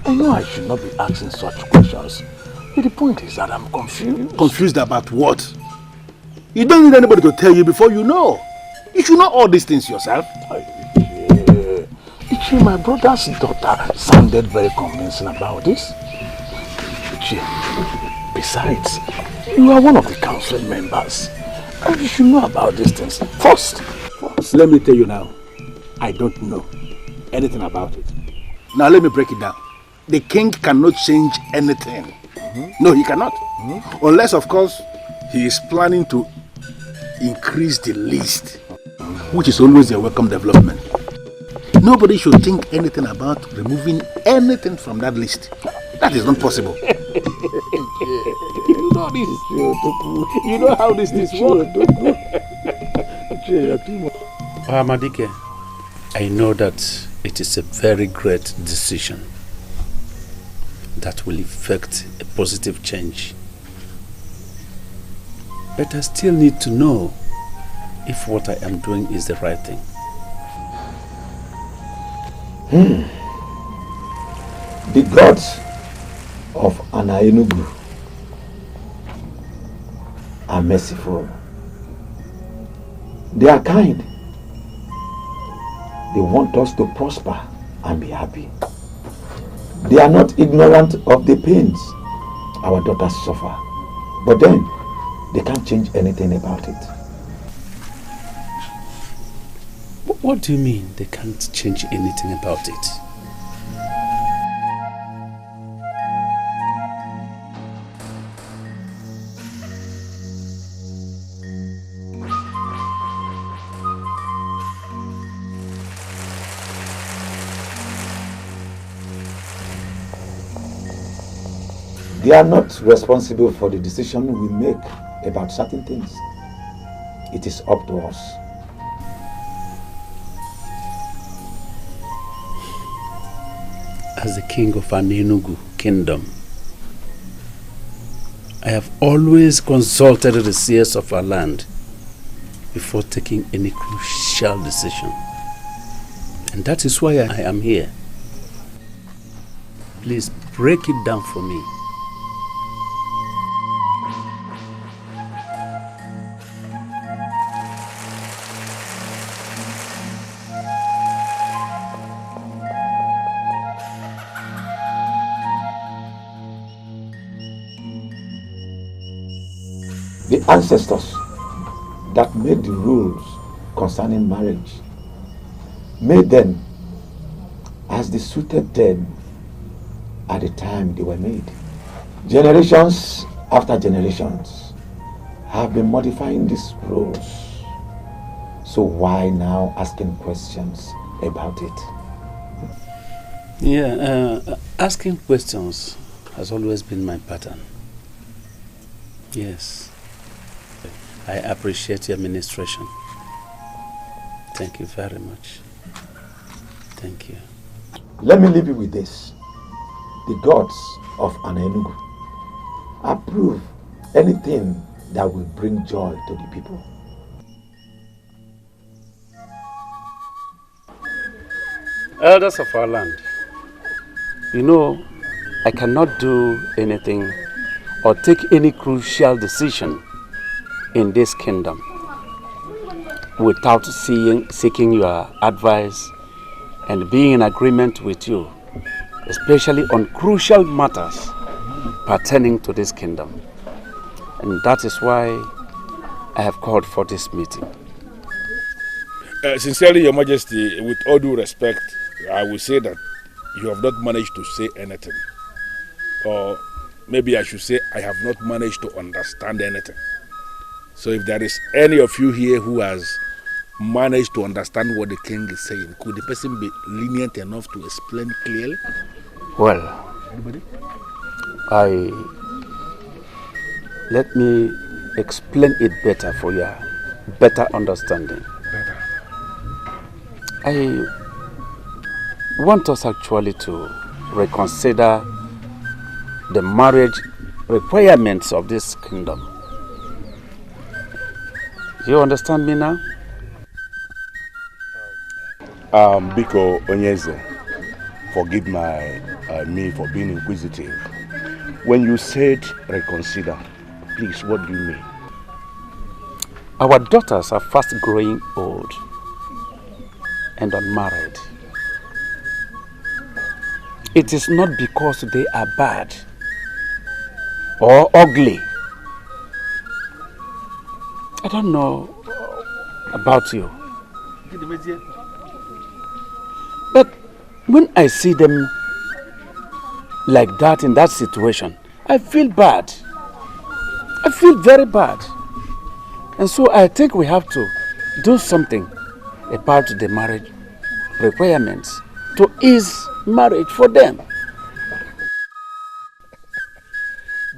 I know I should not be asking such questions. But the point is that I'm confused. Confused about what? You don't need anybody to tell you before you know. You should know all these things yourself. Ichi, my brother's daughter sounded very convincing about this. Ichi, besides, you are one of the council members. And you should know about these things first. Let me tell you now, I don't know anything about it. Now let me break it down. The king cannot change anything. No, he cannot. Unless, of course, he is planning to increase the list, which is always a welcome development. Nobody should think anything about removing anything from that list. That is not possible. You know this is true. You know how this works. Amadike, I know that it is a very great decision that will effect a positive change. But I still need to know if what I am doing is the right thing. The gods of Anainugu are merciful. They are kind. They want us to prosper and be happy. They are not ignorant of the pains our daughters suffer. But then, they can't change anything about it. What do you mean they can't change anything about it? They are not responsible for the decision we make about certain things. It is up to us. As the king of Anenugu kingdom, I have always consulted the seers of our land before taking any crucial decision. And that is why I am here. Please break it down for me. The ancestors that made the rules concerning marriage made them as they suited them at the time they were made. Generations after generations have been modifying these rules. So why now asking questions about it? Yeah, asking questions has always been my pattern. Yes. I appreciate your administration. Thank you very much. Thank you. Let me leave you with this. The gods of Enugu approve anything that will bring joy to the people. Elders of our land, you know, I cannot do anything or take any crucial decision in this kingdom without seeking your advice and being in agreement with you, especially on crucial matters pertaining to this kingdom. And that is why I have called for this meeting. Sincerely, Your Majesty, with all due respect, I will say that you have not managed to say anything. Or maybe I should say I have not managed to understand anything. So if there is any of you here who has managed to understand what the king is saying, could the person be lenient enough to explain clearly? Well, anybody? Let me explain it better for your better understanding. Better. I want us actually to reconsider the marriage requirements of this kingdom. Do you understand me now? Biko Onyeze, forgive me for being inquisitive. When you said reconsider, please, what do you mean? Our daughters are fast growing old and unmarried. It is not because they are bad or ugly. I don't know about you, but when I see them like that in that situation, I feel bad. I feel very bad. And so I think we have to do something about the marriage requirements to ease marriage for them.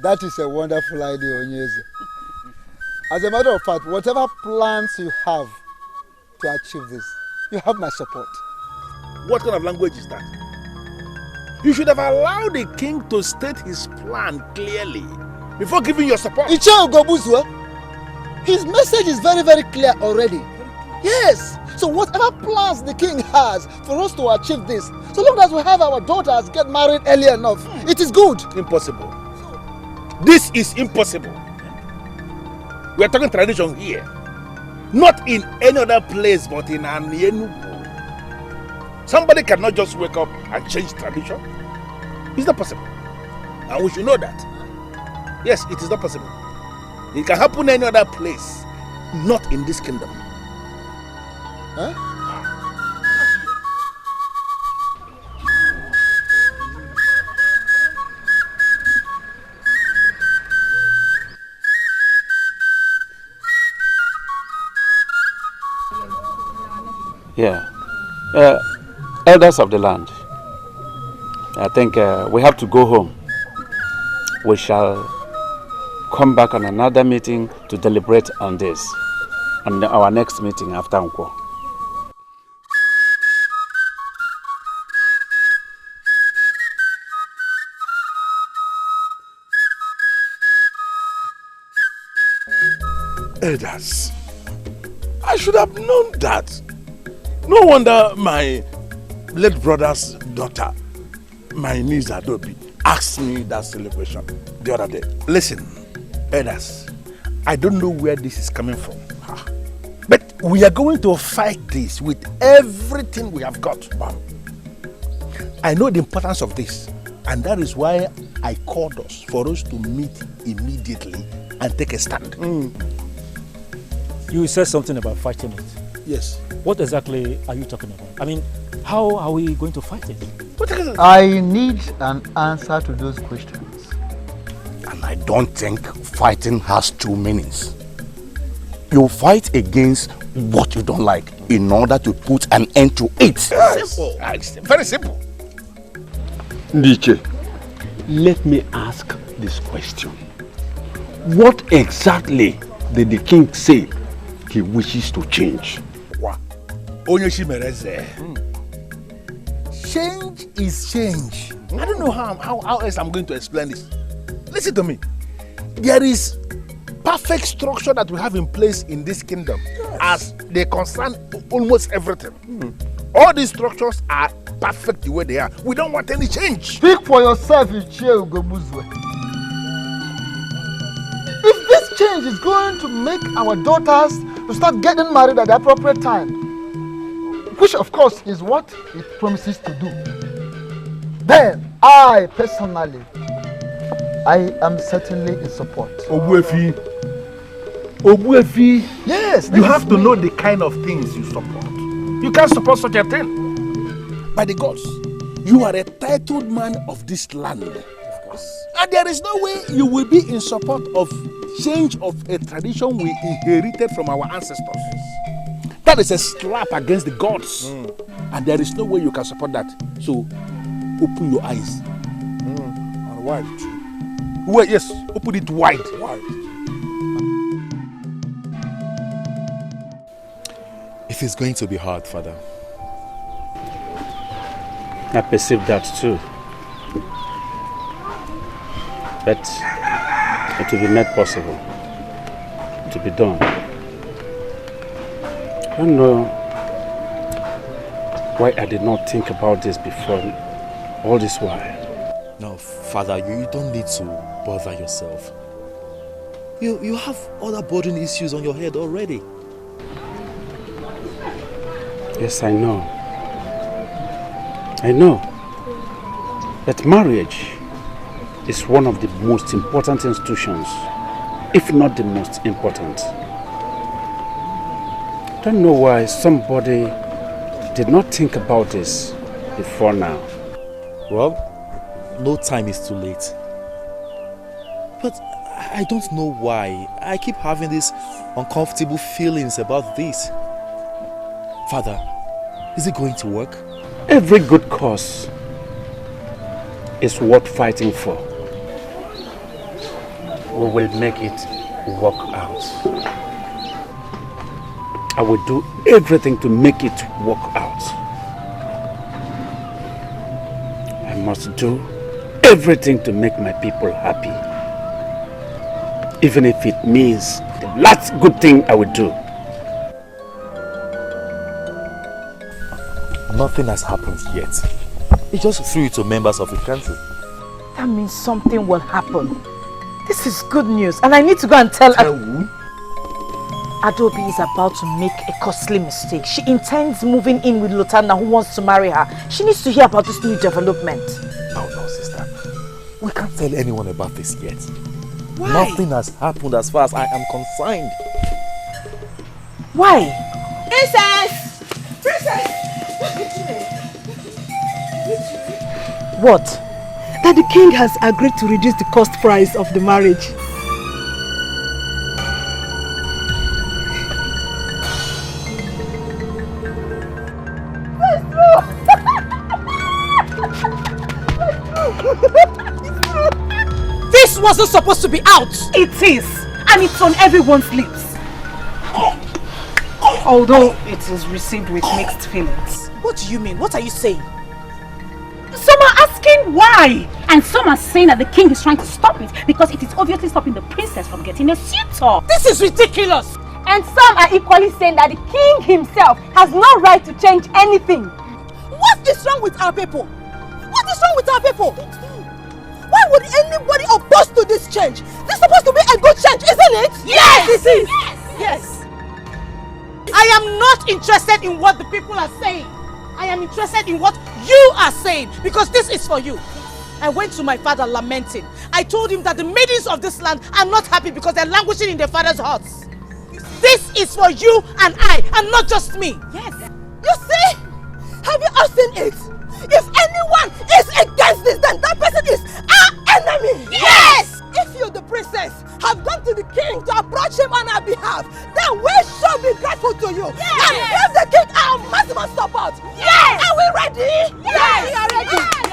That is a wonderful idea, Onyeze. As a matter of fact, whatever plans you have to achieve this, you have my support. What kind of language is that? You should have allowed the king to state his plan clearly before giving your support. His message is very, very clear already. Yes. So whatever plans the king has for us to achieve this, so long as we have our daughters get married early enough, it is good. Impossible. This is impossible. We are talking tradition here. Not in any other place but in Enugu. Somebody cannot just wake up and change tradition. It's not possible. And we should know that. Yes, it is not possible. It can happen any other place, not in this kingdom. Huh? Yeah. Elders of the land, I think we have to go home. We shall come back on another meeting to deliberate on this, on our next meeting after Unko. Elders, I should have known that. No wonder my late brother's daughter, my niece Adobe, asked me that silly question the other day. Listen, elders, I don't know where this is coming from, but we are going to fight this with everything we have got. I know the importance of this, and that is why I called us for us to meet immediately and take a stand. You said something about fighting it. Yes. What exactly are you talking about? I mean, how are we going to fight it? I need an answer to those questions. And I don't think fighting has two meanings. You fight against what you don't like in order to put an end to it. Simple. Very simple. Ndiche, let me ask this question. What exactly did the king say he wishes to change? Change is change. I don't know how else I'm going to explain this. Listen to me. There is perfect structure that we have in place in this kingdom as they concern almost everything. All these structures are perfect the way they are. We don't want any change. Speak for yourself, Ichie Ugobuzwe. If this change is going to make our daughters to start getting married at the appropriate time, which of course is what it promises to do, then I personally, I am certainly in support. Obuefi, yes, you have to know the kind of things you support. You can't support such a thing. By the gods, you are a titled man of this land. Of course. And there is no way you will be in support of change of a tradition we inherited from our ancestors. That is a slap against the gods. And there is no way you can support that. So, open your eyes. And wide. Well, yes, open it wide. It is going to be hard, Father. I perceive that too. But it will be made possible to be done. I don't know why I did not think about this before all this while. No, Father, you don't need to bother yourself. You have other burden issues on your head already. Yes, I know. I know that marriage is one of the most important institutions, if not the most important. I don't know why somebody did not think about this before now. Well, no time is too late. But I don't know why I keep having these uncomfortable feelings about this. Father, is it going to work? Every good cause is worth fighting for. We will make it work out. I will do everything to make it work out. I must do everything to make my people happy. Even if it means the last good thing I will do. Nothing has happened yet. He just threw it to members of the council. That means something will happen. This is good news, and I need to go and tell who? Adobe is about to make a costly mistake. She intends moving in with Lutana, who wants to marry her. She needs to hear about this new development. No, sister. We can't tell anyone about this yet. Why? Nothing has happened as far as I am concerned. Why? Princess! Princess! What? That the king has agreed to reduce the cost price of the marriage. This wasn't supposed to be out. It is, and it's on everyone's lips. Although it is received with mixed feelings. What do you mean? What are you saying? Some are asking why, and some are saying that the king is trying to stop it because it is obviously stopping the princess from getting a suitor. This is ridiculous. And some are equally saying that the king himself has no right to change anything. What is wrong with our people? What is wrong with our people? Why would anybody oppose to this change? This is supposed to be a good change, isn't it? Yes, it is. Yes. I am not interested in what the people are saying. I am interested in what you are saying, because this is for you. I went to my father lamenting. I told him that the maidens of this land are not happy because they're languishing in their father's huts. This is for you and I, and not just me. Yes. You see? Have you all seen it? If anyone is against this, then that person is our enemy. Yes! If you, the princess, have gone to the king to approach him on our behalf, then we shall be grateful to you. Yes! And give the king our maximum support. Yes! Are we ready? Yes! We are ready.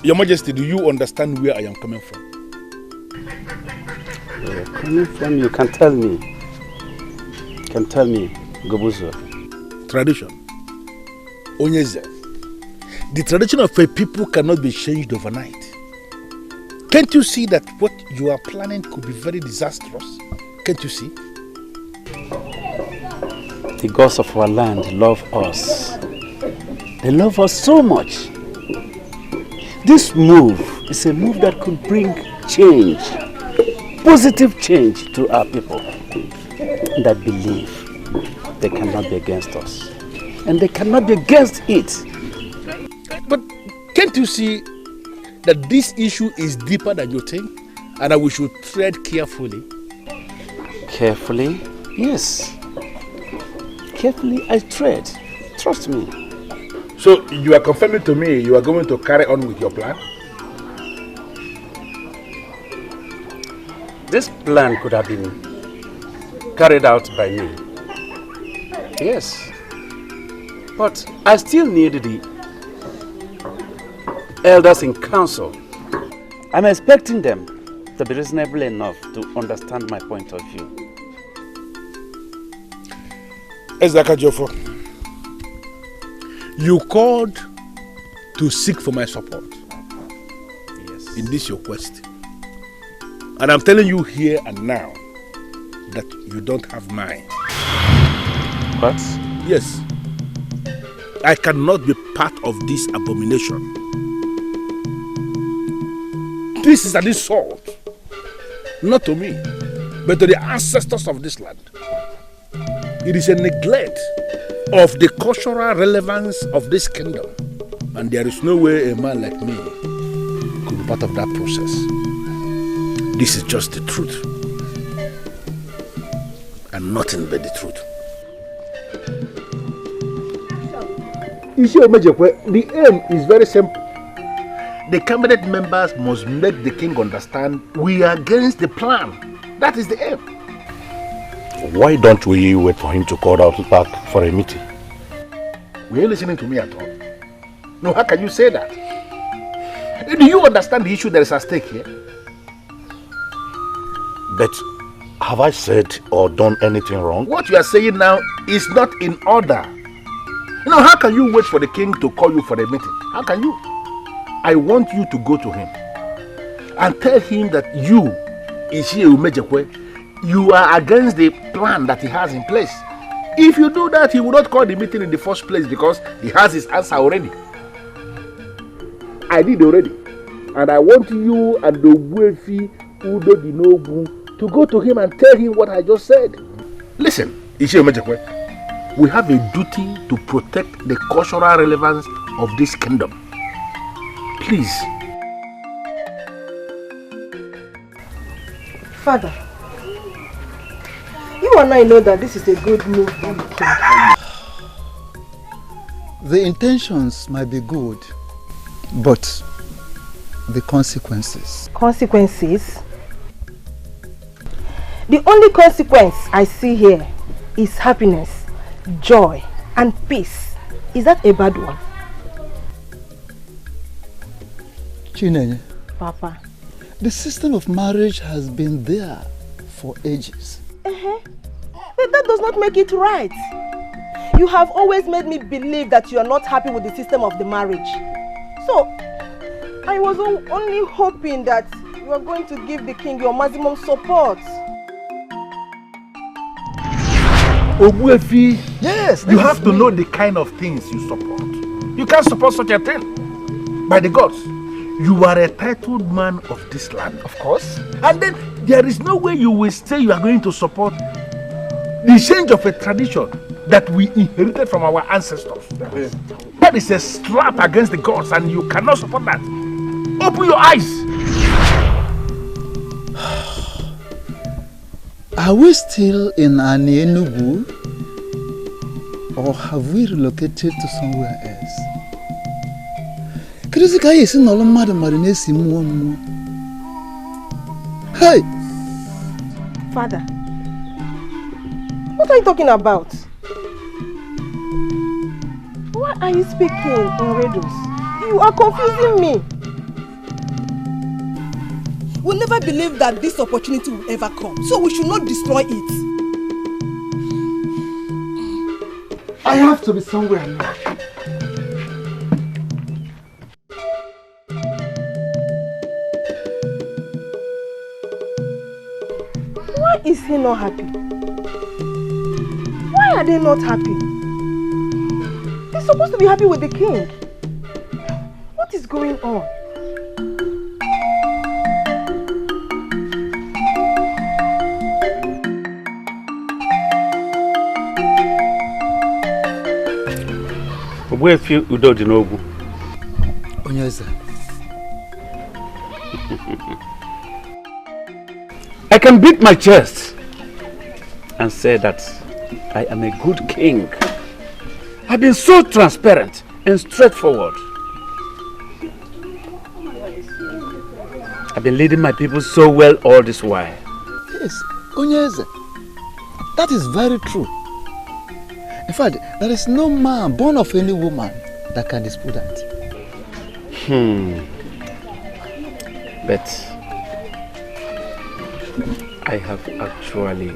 Your Majesty, do you understand where I am coming from? Where you're coming from, you can tell me. You can tell me, Gobuzo. Tradition. Onyeze. The tradition of a people cannot be changed overnight. Can't you see that what you are planning could be very disastrous? Can't you see? The gods of our land love us. They love us so much. This move is a move that could bring change, positive change to our people that believe they cannot be against us and they cannot be against it. But can't you see that this issue is deeper than you think and that we should tread carefully? Carefully? Yes. Carefully I tread. Trust me. So you are confirming to me you are going to carry on with your plan? This plan could have been carried out by me. Yes. But I still need the elders in council. I'm expecting them to be reasonable enough to understand my point of view. Ezaka Jofo, you called to seek for my support. Yes. In this your quest. And I'm telling you here and now that you don't have mine. What? Yes. I cannot be part of this abomination. This is an insult. Not to me, but to the ancestors of this land. It is a neglect of the cultural relevance of this kingdom. And there is no way a man like me could be part of that process. This is just the truth. And nothing but the truth. The aim is very simple. The cabinet members must make the king understand we are against the plan. That is the aim. Why don't we wait for him to call out back for a meeting? Were you listening to me at all? No, how can you say that? Do you understand the issue that is at stake here? But have I said or done anything wrong? What you are saying now is not in order. You know, how can you wait for the king to call you for a meeting? How can you? I want you to go to him and tell him that you, Ishie Umejekwe, you are against the plan that he has in place. If you do that, he will not call the meeting in the first place because he has his answer already. I did already. And I want you and the Wefi Udo Dinobu to go to him and tell him what I just said. Listen, Ishie Umejekwe, we have a duty to protect the cultural relevance of this kingdom. Please. Father, you and I know that this is a good move by the king. The intentions might be good, but the consequences. Consequences? The only consequence I see here is happiness, joy, and peace. Is that a bad one? Chinenye, Papa. the system of marriage has been there for ages. But that does not make it right. You have always made me believe that you are not happy with the system of the marriage. So, I was only hoping that you are going to give the king your maximum support. Obuefi, yes, you have to know the kind of things you support. You can't support such a thing. By the gods, you are a titled man of this land, of course. And then there is no way you will say you are going to support the change of a tradition that we inherited from our ancestors. head is a slap against the gods and you cannot support that. Open your eyes. Are we still in Enugu? Or have we relocated to somewhere else? Hey! Father, what are you talking about? Why are you speaking in riddles? You are confusing me. We'll never believe that this opportunity will ever come, so we should not destroy it. I have to be somewhere now. Why is he not happy? Why are they not happy? They're supposed to be happy with the king. What is going on? Where feel Udo Dinogu? Onyeza. I can beat my chest and say that I am a good king. I've been so transparent and straightforward. I've been leading my people so well all this while. Yes, Onyeza. That is very true. In fact, there is no man born of any woman that can dispute that. But I have actually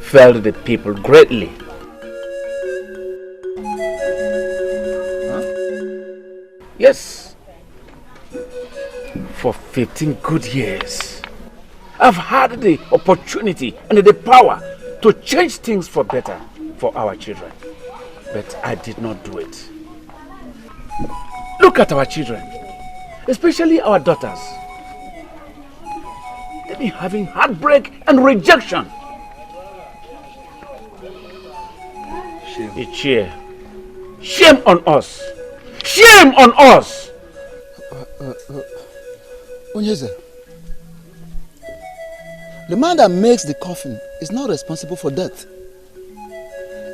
failed the people greatly. Yes. For 15 good years, I've had the opportunity and the power to change things for better for our children. But I did not do it. Look at our children, especially our daughters. They've been having heartbreak and rejection. Shame. Shame on us. Shame on us. Onyeza, the man that makes the coffin is not responsible for death.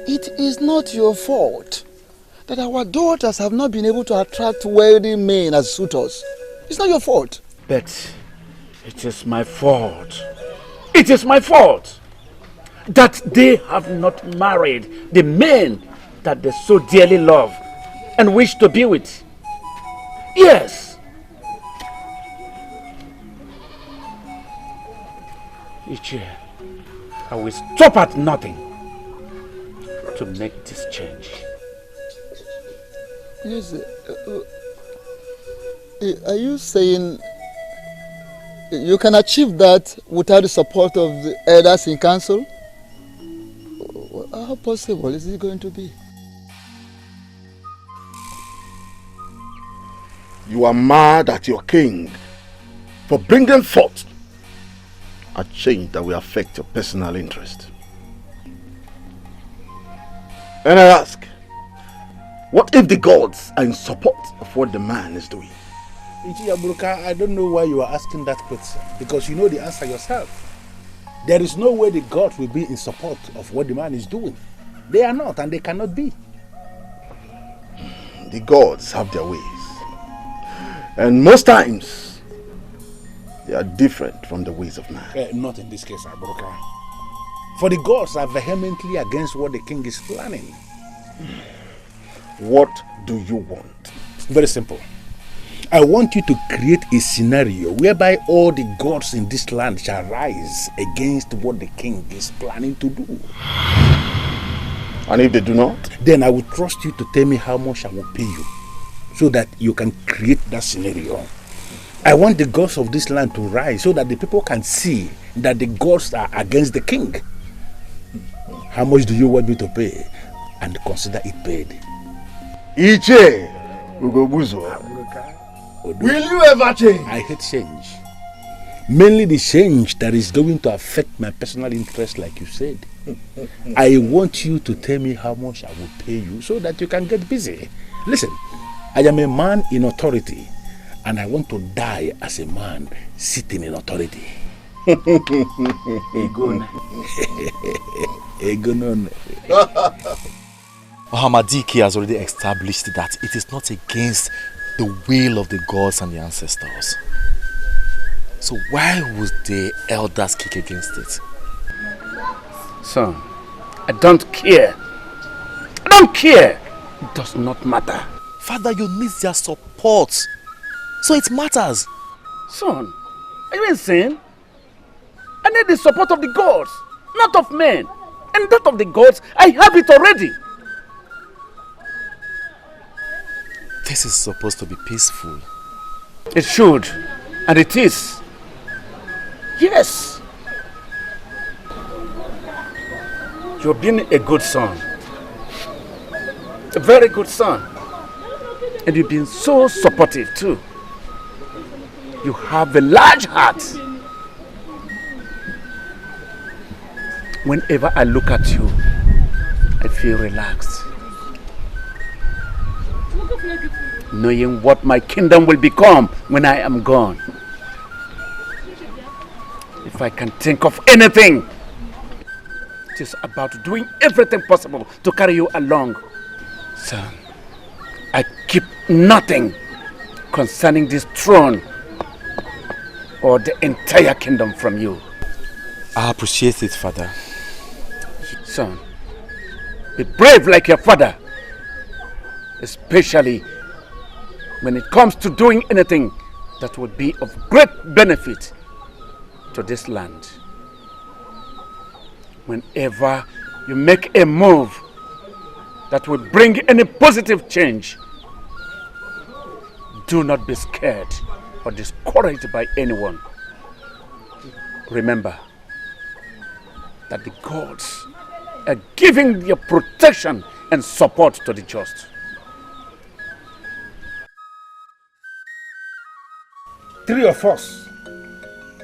It is not your fault that our daughters have not been able to attract wealthy men as suitors. It's not your fault. But it is my fault. It is my fault that they have not married the men that they so dearly love and wish to be with. Yes. Each year, I will stop at nothing to make this change. Yes. Are you saying you can achieve that without the support of the elders in council? How possible is it going to be? You are mad at your king for bringing forth a change that will affect your personal interest. And I ask, what if the gods are in support of what the man is doing? I don't know why you are asking that question, because you know the answer yourself. There is no way the gods will be in support of what the man is doing. They are not, and they cannot be. The gods have their ways. And most times, they are different from the ways of man. Not in this case, Abroka. For the gods are vehemently against what the king is planning. What do you want? Very simple. I want you to create a scenario whereby all the gods in this land shall rise against what the king is planning to do. And if they do not? Then I will trust you to tell me how much I will pay you, so that you can create that scenario. I want the gods of this land to rise so that the people can see that the gods are against the king. How much do you want me to pay? And consider it paid. Iche Ugobuzo. Will you ever change? I hate change. Mainly the change that is going to affect my personal interest, like you said. I want you to tell me how much I will pay you so that you can get busy Listen, I am a man in authority, and I want to die as a man sitting in authority. Egon. Egon. Hamadiki has already established that it is not against the will of the gods and the ancestors. So why would the elders kick against it? Son, I don't care. I don't care. It does not matter. Father, you need their support. So it matters. Son, are you insane? I need the support of the gods, not of men. And that of the gods, I have it already. This is supposed to be peaceful. It should, and it is. Yes. You've been a good son. A very good son. And you've been so supportive too. You have a large heart. Whenever I look at you, I feel relaxed. Knowing what my kingdom will become when I am gone. If I can think of anything, it is about doing everything possible to carry you along. Son, I keep nothing concerning this throne or the entire kingdom from you. I appreciate it, Father. Son, be brave like your father, especially when it comes to doing anything that would be of great benefit to this land. Whenever you make a move that will bring any positive change, do not be scared or discouraged by anyone. Remember that the gods are giving their protection and support to the just. Three of us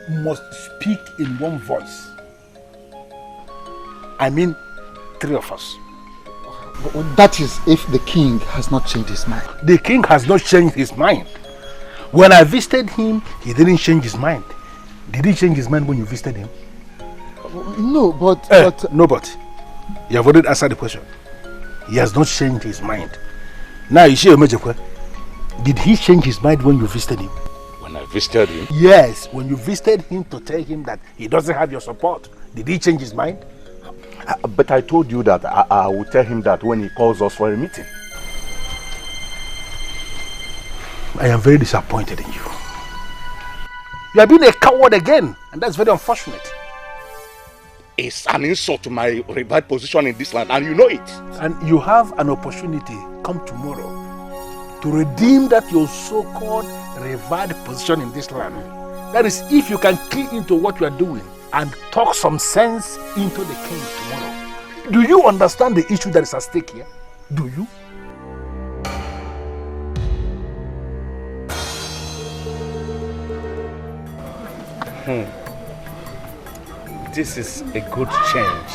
must speak in one voice. I mean, three of us. That is if the king has not changed his mind. The king has not changed his mind. When I visited him, he didn't change his mind. Did he change his mind when you visited him? No, but... No, but. You have already answered the question. He has not changed his mind. Now, you see, did he change his mind when you visited him? When I visited him? Yes, when you visited him to tell him that he doesn't have your support. Did he change his mind? But I told you that I will tell him that when he calls us for a meeting. I am very disappointed in you. You have been a coward again, and that's very unfortunate. It's an insult to my revered position in this land, and you know it. And you have an opportunity come tomorrow to redeem that your so-called revered position in this land. That is, if you can key into what you are doing and talk some sense into the king tomorrow. Do you understand the issue that is at stake here? Do you? This is a good change.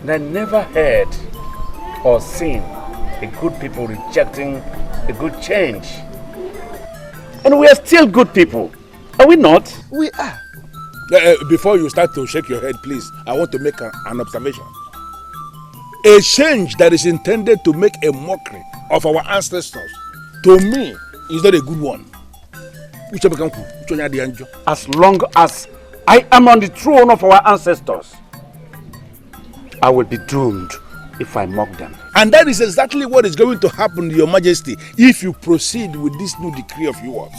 And I never heard or seen a good people rejecting a good change. And we are still good people, are we not? We are. Before you start to shake your head, please, I want to make an observation. A change that is intended to make a mockery of our ancestors, to me, is not a good one. As long as I am on the throne of our ancestors, I will be doomed if I mock them. And that is exactly what is going to happen, Your Majesty, if you proceed with this new decree of yours.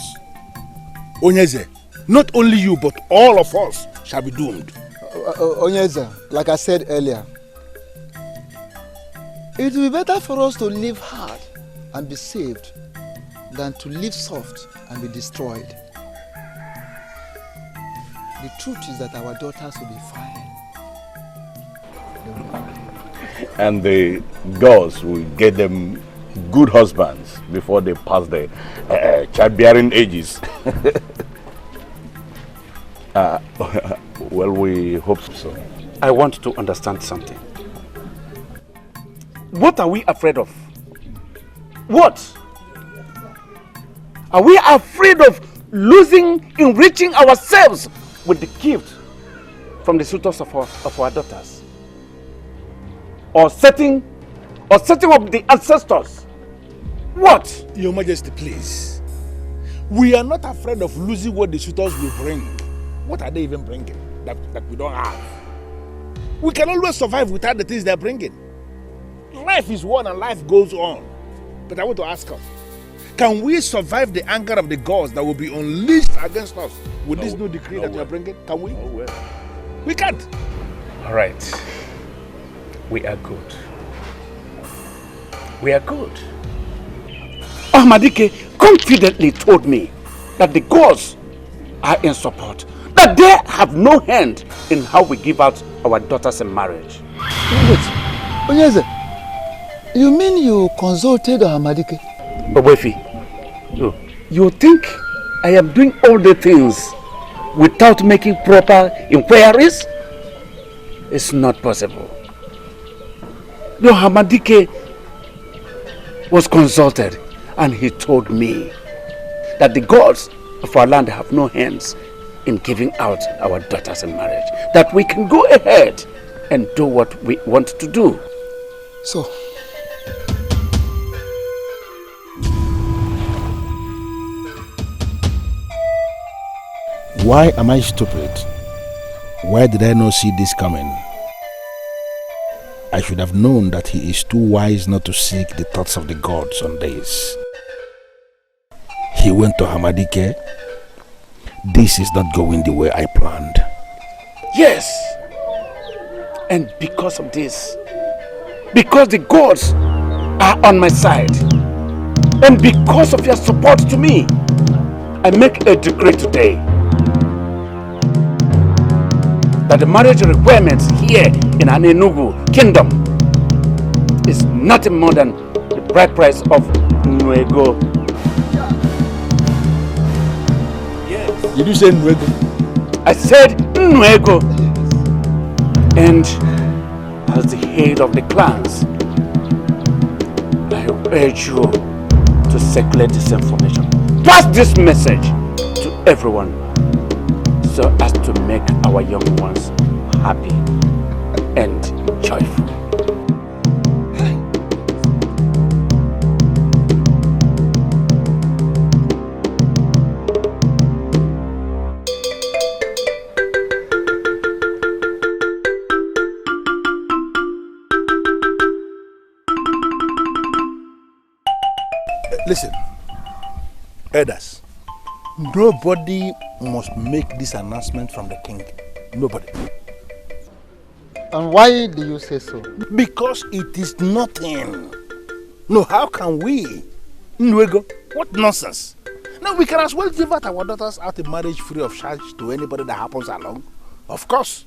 Onyeze, not only you, but all of us shall be doomed. Onyeze, like I said earlier, it will be better for us to live hard and be saved than to live soft and be destroyed. The truth is that our daughters will be fine. And the girls will get them good husbands before they pass the childbearing ages. Well, we hope so. I want to understand something. What are we afraid of? What? Are we afraid of enriching ourselves with the gift from the suitors of our daughters? Or setting up the ancestors? What? Your Majesty, please. We are not afraid of losing what the suitors will bring. What are they even bringing that we don't have? We can always survive without the things they're bringing. Life is one and life goes on. But I want to ask us, can we survive the anger of the gods that will be unleashed against us with this new decree that we are bringing? Can we? No way. We can't. All right. We are good. We are good. Ahmadike confidently told me that the gods are in support, that they have no hand in how we give out our daughters in marriage. Wait, Onyeze, you mean you consulted Ahmadike? Obefi, you think I am doing all the things without making proper inquiries? It's not possible. No, Ahmadike was consulted and he told me that the gods of our land have no hands in giving out our daughters in marriage. That we can go ahead and do what we want to do. So, why am I stupid? Why did I not see this coming? I should have known that he is too wise not to seek the thoughts of the gods on this. He went to Ahmadike. This is not going the way I planned. Yes. And because of this, because the gods are on my side, and because of your support to me, I make a decree today that the marriage requirements here in an Enugu kingdom is nothing more than the bride price of Nuego. Yes. Did you say Nuego? I said Nuego. And as the head of the clans, I urge you to circulate this information. Pass this message to everyone so as to make our young ones happy and joyful. Listen, elders, nobody must make this announcement from the king. Nobody. And why do you say so? Because it is nothing. No, how can we? Nuego, what nonsense. No, we can as well give out our daughters out in marriage free of charge to anybody that happens along. Of course.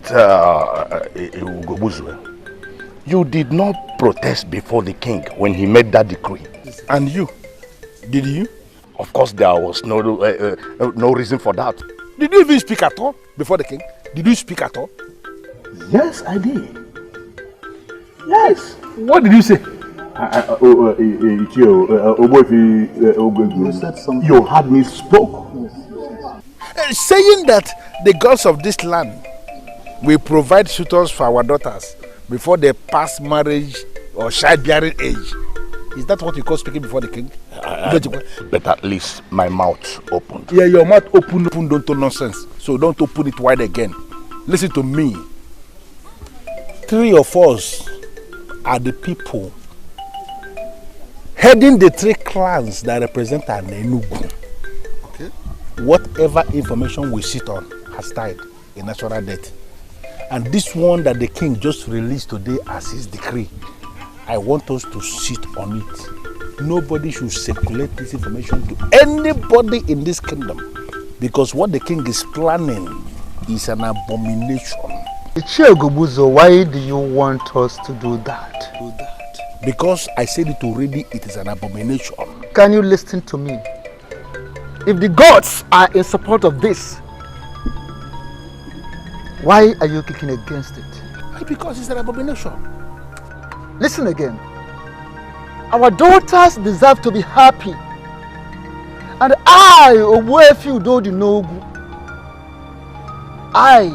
You did not protest before the king when he made that decree. And you? Did you? Of course, there was no reason for that. Did you even speak at all before the king? Did you speak at all? Yes, I did. Yes. What did you say? You had me spoke. Saying that the gods of this land will provide suitors for our daughters before they pass marriage or childbearing age. Is that what you call speaking before the king? But at least my mouth opened. Yeah, your mouth open, don't do nonsense. So don't open it wide again. Listen to me. 3 of us are the people heading the 3 clans that represent an Enugu. Okay. Whatever information we sit on has died a natural death. And this one that the king just released today as his decree, I want us to sit on it. Nobody should circulate this information to anybody in this kingdom, because what the king is planning is an abomination. Why do you want us to do that? Because I said it already, it is an abomination. Can you listen to me? If the gods are in support of this, why are you kicking against it? Because it's an abomination. Listen again. Our daughters deserve to be happy. And I, Owefi Udodinogu, I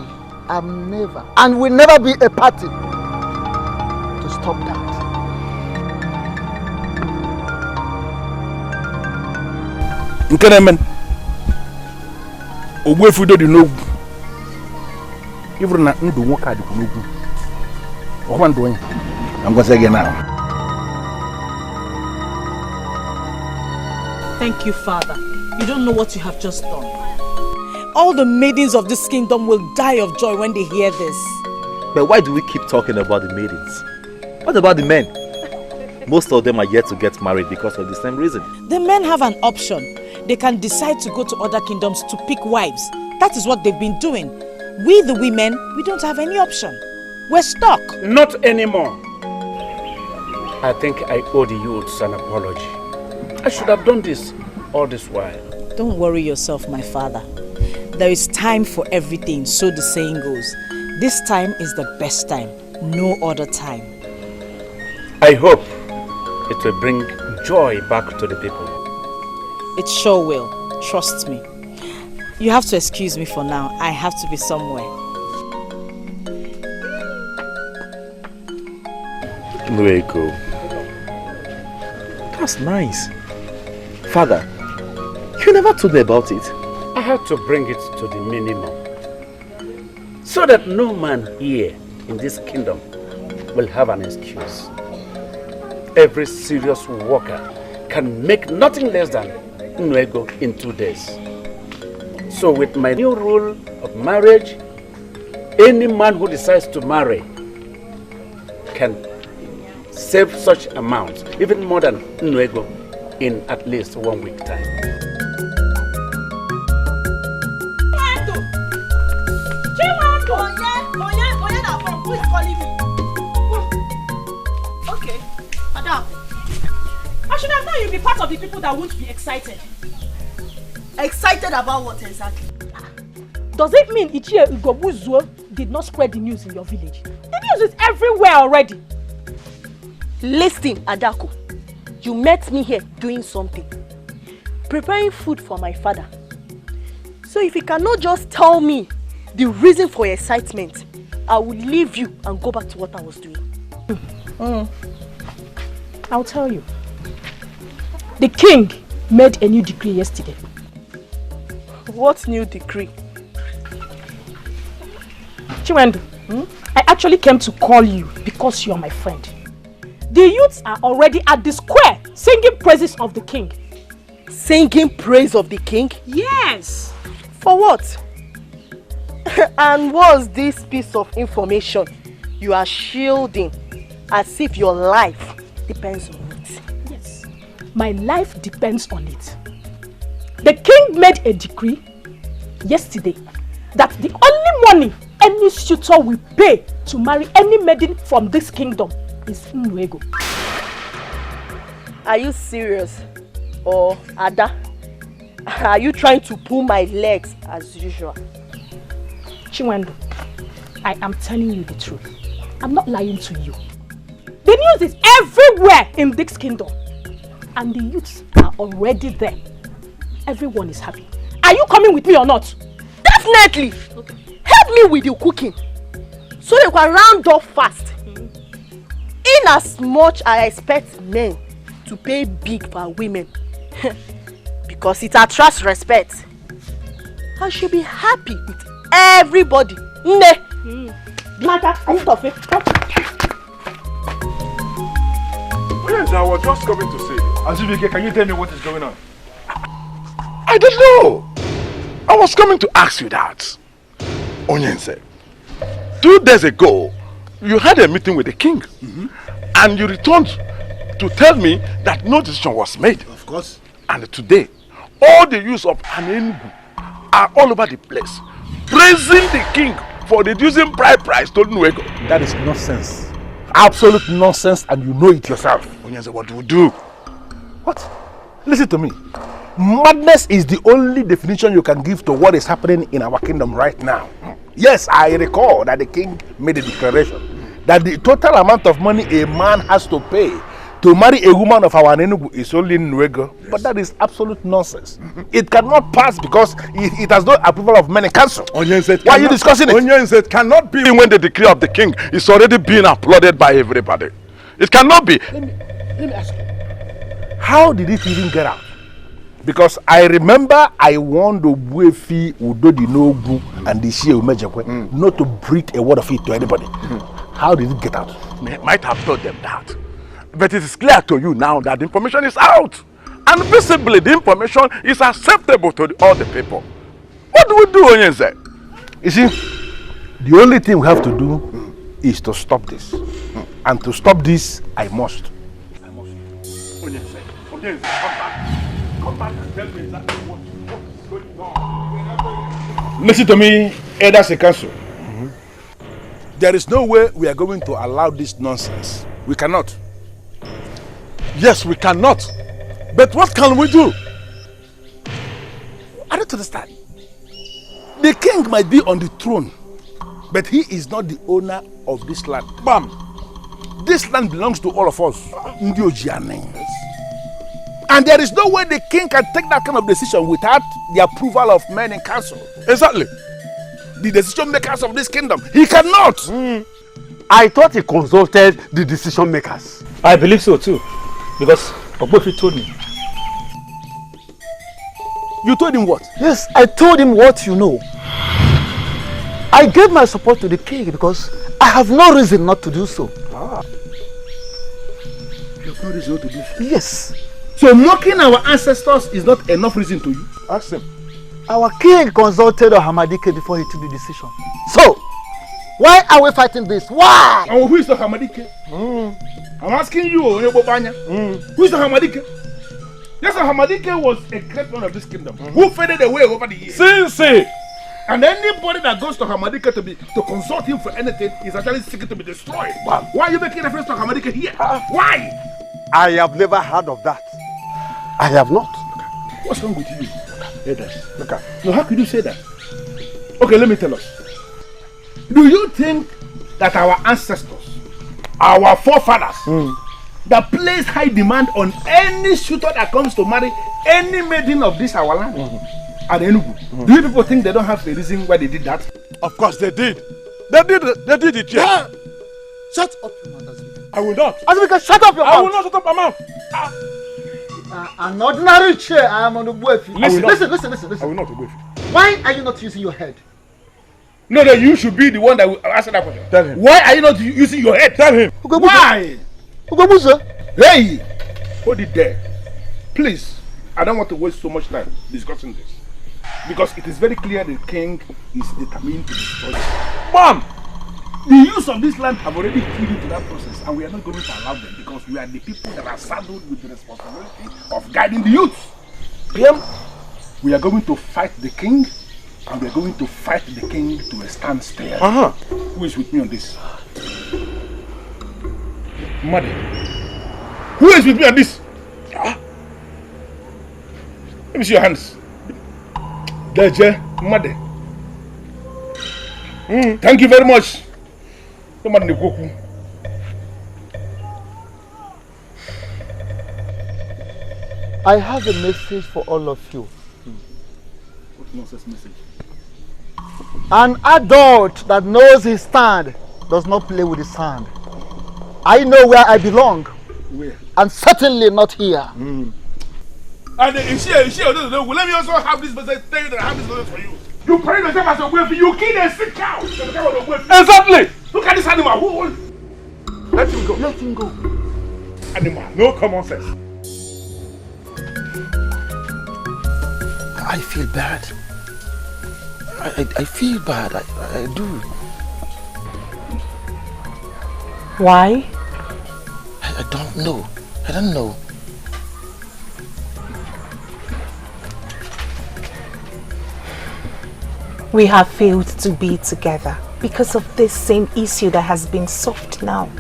am never and will never be a party to stop that. Nkenemen, Owefi Udodinogu, even na ndu nwoke adịkwu n'ugwu. Ọkwa ndu onye. I'm going to say again now. Thank you, Father. You don't know what you have just done. All the maidens of this kingdom will die of joy when they hear this. But why do we keep talking about the maidens? What about the men? Most of them are yet to get married because of the same reason. The men have an option. They can decide to go to other kingdoms to pick wives. That is what they've been doing. We, the women, we don't have any option. We're stuck. Not anymore. I think I owe the youths an apology. I should have done this all this while. Don't worry yourself, my father. There is time for everything, so the saying goes. This time is the best time, no other time. I hope it will bring joy back to the people. It sure will, trust me. You have to excuse me for now. I have to be somewhere. There you go. That's nice. Father, you never told me about it. I had to bring it to the minimum, so that no man here in this kingdom will have an excuse. Every serious worker can make nothing less than Nwego in 2 days. So with my new rule of marriage, any man who decides to marry can save such amounts, even more than Nwego, in at least 1 week time. Who is calling me? Okay, Madam. I should have known you'd be part of the people that won't be excited. Excited about what exactly? Does it mean Ichie Ugobuzuo did not spread the news in your village? The news is everywhere already. Listen, Adako. You met me here doing something. Preparing food for my father. So if you cannot just tell me the reason for your excitement, I will leave you and go back to what I was doing. I'll tell you. The king made a new decree yesterday. What new decree? Chiwendu, I actually came to call you because you're my friend. The youths are already at the square singing praises of the king. Singing praise of the king? Yes. For what? And what's this piece of information you are shielding as if your life depends on it? Yes, my life depends on it. The king made a decree yesterday that the only money any suitor will pay to marry any maiden from this kingdom is Nwego. Are you serious? Or Ada? Are you trying to pull my legs as usual? Chinwendu, I am telling you the truth. I'm not lying to you. The news is everywhere in this kingdom. And the youths are already there. Everyone is happy. Are you coming with me or not? Definitely! Okay. Help me with your cooking. So they can round up fast. In as much I expect men to pay big for women. Because it attracts respect. I should be happy with everybody. Blanca, are you tough? Yes, I was just coming to say, Azubike, can you tell me what is going on? I don't know. I was coming to ask you that. Onyense, 2 days ago, you had a meeting with the king. And you returned to tell me that no decision was made. Of course. And today, all the youths of Anengu are all over the place, praising the king for reducing price to Nwego. That is nonsense. Absolute nonsense, and you know it yourself. Onyense, what do we do? What? Listen to me. Madness is the only definition you can give to what is happening in our kingdom right now. Yes, I recall that the king made a declaration that the total amount of money a man has to pay to marry a woman of our Enugu is only Nwego. Yes. But that is absolute nonsense. It cannot pass because it has no approval of many council. Why are you discussing it? Onyense cannot be when the decree of the king is already being applauded by everybody. It cannot be. Let me ask you. How did it even get out? Because I remember I warned Obuefi, Udodi Nogu, and the Shia Umejekwe not to breathe a word of it to anybody. How did it get out? They might have told them that. But it is clear to you now that the information is out. And visibly the information is acceptable to all the people. What do we do, Onyense? You see, the only thing we have to do is to stop this. And to stop this, I must. Onyense, come back. Come back and tell me exactly what is going on. Listen to me, Elders in Council. There is no way we are going to allow this nonsense. We cannot. Yes, we cannot. But what can we do? I don't understand. The king might be on the throne, but he is not the owner of this land. Bam! This land belongs to all of us. And there is no way the king can take that kind of decision without the approval of men in council. Exactly. The decision makers of this kingdom. He cannot. I thought he consulted the decision makers. I believe so too. Because Ogbofi told me. You told him what? Yes, I told him what you know. I gave my support to the king because I have no reason not to do so. You have no reason not to do so? Yes. So mocking our ancestors is not enough reason to you? Ask him. Our king consulted Hamadike before he took the decision. So, why are we fighting this? Why? And who is the Hamadike? I'm asking you, Onyebobanya. Who is the Hamadike? Yes, the Hamadike was a great one of this kingdom. Who faded away over the years. Since and anybody that goes to Hamadike to consult him for anything is actually seeking to be destroyed. Wow. Why are you making reference to Hamadike here? Why? I have never heard of that. I have not. What's wrong with you? Look at. No, how could you say that? Okay, let me tell us. Do you think that our ancestors, our forefathers, that place high demand on any suitor that comes to marry any maiden of this our land at Enugu? Do you people think they don't have a reason why they did that? Of course they did. They did it, yeah. Shut up your mouth, Azubika. I will not. Azubika, shut up your mouth. I will not shut up my mouth. An ordinary chair, I am on the Obuefi. Listen. I will not Obuefi. Why are you not using your head? No, you should be the one that will answer that question. Tell him. Why are you not using your head? Tell him. Why? Ugobuza. Hey! Hold it there. Please, I don't want to waste so much time discussing this. Because it is very clear the king is determined to destroy it. Mom! The use of this land have already killed into that process, and we are not going to allow them because we are the people that are saddled with the responsibility of guiding the youth. We are going to fight the king, and we are going to fight the king to a standstill. Who is with me on this? Mother. Who is with me on this? Let me see your hands. Deje, Mother. Thank you very much. I have a message for all of you. What nonsense message? An adult that knows his stand does not play with his sand. I know where I belong. Where? And certainly not here. And let me also have this message. Tell you that I have this message for you. You pray yourself as a wealthy. You kill a sick cow. Exactly. Look at this animal. Let him go. Let him go. Animal. No common sense. I feel bad. I feel bad. I do. Why? I don't know. I don't know. We have failed to be together because of this same issue that has been solved now.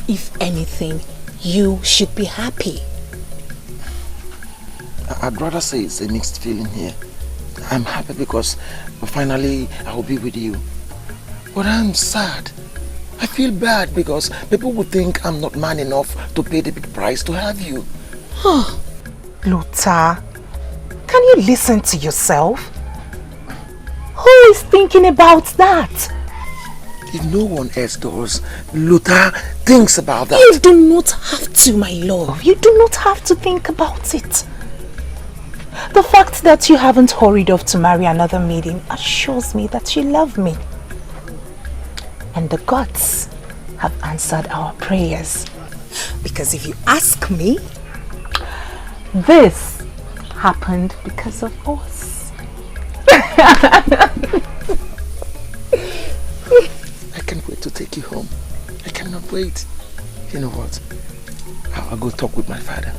If anything, you should be happy. I'd rather say it's a mixed feeling here. I'm happy because finally I will be with you. But I'm sad. I feel bad because people would think I'm not man enough to pay the big price to have you. Luther, can you listen to yourself? Who is thinking about that? If no one else does, Luther thinks about that. You do not have to, my love. You do not have to think about it. The fact that you haven't hurried off to marry another maiden assures me that you love me. And the gods have answered our prayers. Because if you ask me, this happened because of us. I can't wait to take you home. I cannot wait. You know what? I'll go talk with my father.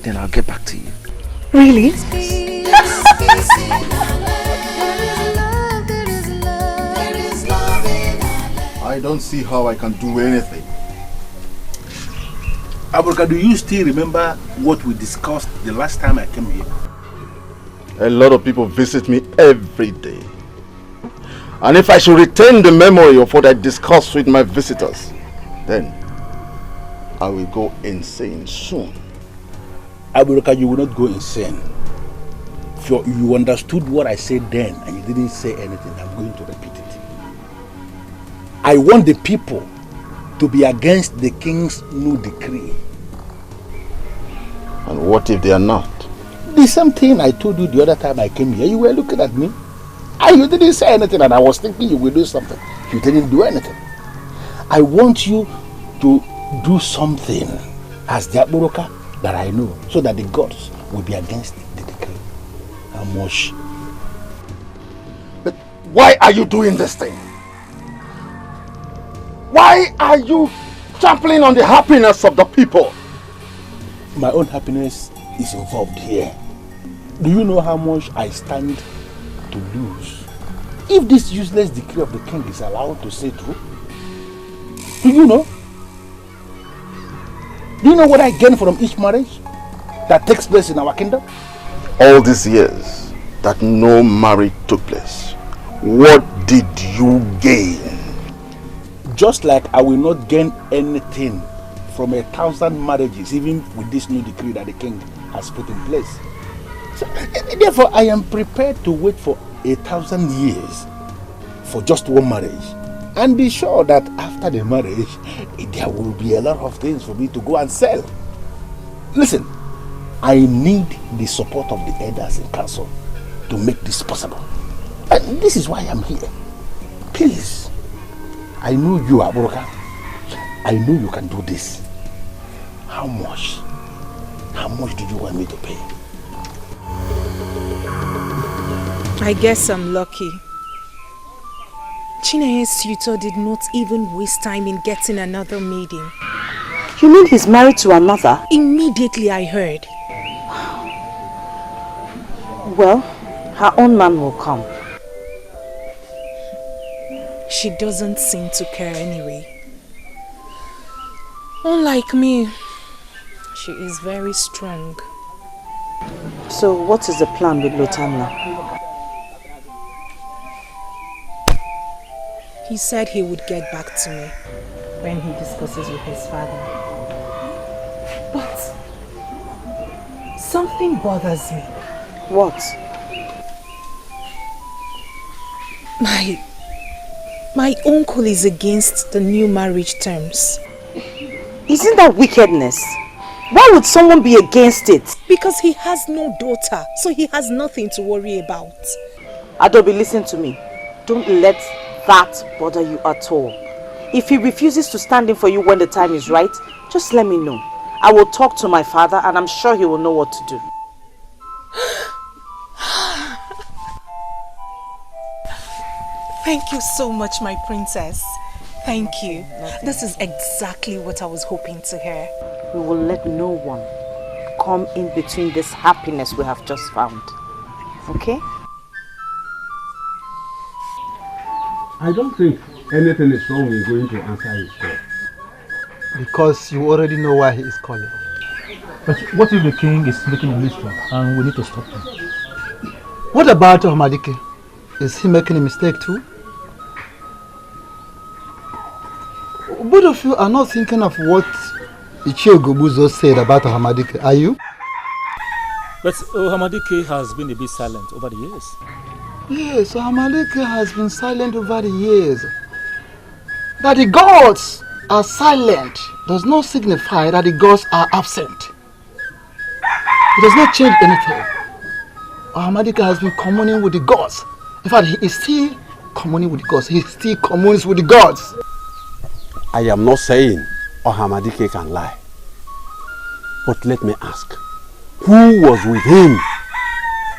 Then I'll get back to you. Really? I don't see how I can do anything. Abuka, do you still remember what we discussed the last time I came here? A lot of people visit me every day. And if I should retain the memory of what I discussed with my visitors, then I will go insane soon. Abuka, you will not go insane. If you understood what I said then and you didn't say anything, I'm going to repeat it. I want the people to be against the king's new decree. And what if they are not? The same thing I told you the other time I came here. You were looking at me and you didn't say anything, and I was thinking you will do something. You didn't do anything. I want you to do something as the Aburoka that I know, so that the gods will be against the decree. How much? But why are you doing this thing? Why are you trampling on the happiness of the people? My own happiness is involved here. Do you know how much I stand to lose if this useless decree of the king is allowed to stay through? Do you know? Do you know what I gain from each marriage that takes place in our kingdom? All these years that no marriage took place, what did you gain? Just like I will not gain anything from 1,000 marriages, even with this new decree that the king has put in place. So, therefore, I am prepared to wait for 1,000 years for just one marriage, and be sure that after the marriage, there will be a lot of things for me to go and sell. Listen, I need the support of the elders in council to make this possible. And this is why I'm here. Please, I know you, Aburoka. I know you can do this. How much? How much do you want me to pay? I guess I'm lucky. Chinenye's suitor did not even waste time in getting another maiden. You mean he's married to another? Immediately I heard. Well, her own man will come. She doesn't seem to care anyway. Unlike me, she is very strong. So what is the plan with Luther? He said he would get back to me when he discusses with his father. But something bothers me. What? My uncle is against the new marriage terms. Isn't that wickedness? Why would someone be against it? Because he has no daughter, so he has nothing to worry about. Adobe, listen to me. Don't let that bother you at all. If he refuses to stand in for you when the time is right, just let me know. I will talk to my father and I'm sure he will know what to do. Thank you so much, my princess. Thank you. This is exactly what I was hoping to hear. We will let no one come in between this happiness we have just found. Okay? I don't think anything is wrong with going to answer his call. Because you already know why he is calling. But what if the king is making a mistake and we need to stop him? What about Ahmadike? Is he making a mistake too? both of you are not thinking of what Ichie Gobuzo said about Hamadike, are you? But Hamadike has been a bit silent over the years. Yes, Hamadike has been silent over the years. That the gods are silent does not signify that the gods are absent. It does not change anything. Hamadike has been communing with the gods. In fact, he is still communing with the gods. He still communes with the gods. I am not saying Hamadike can lie. But let me ask, who was with him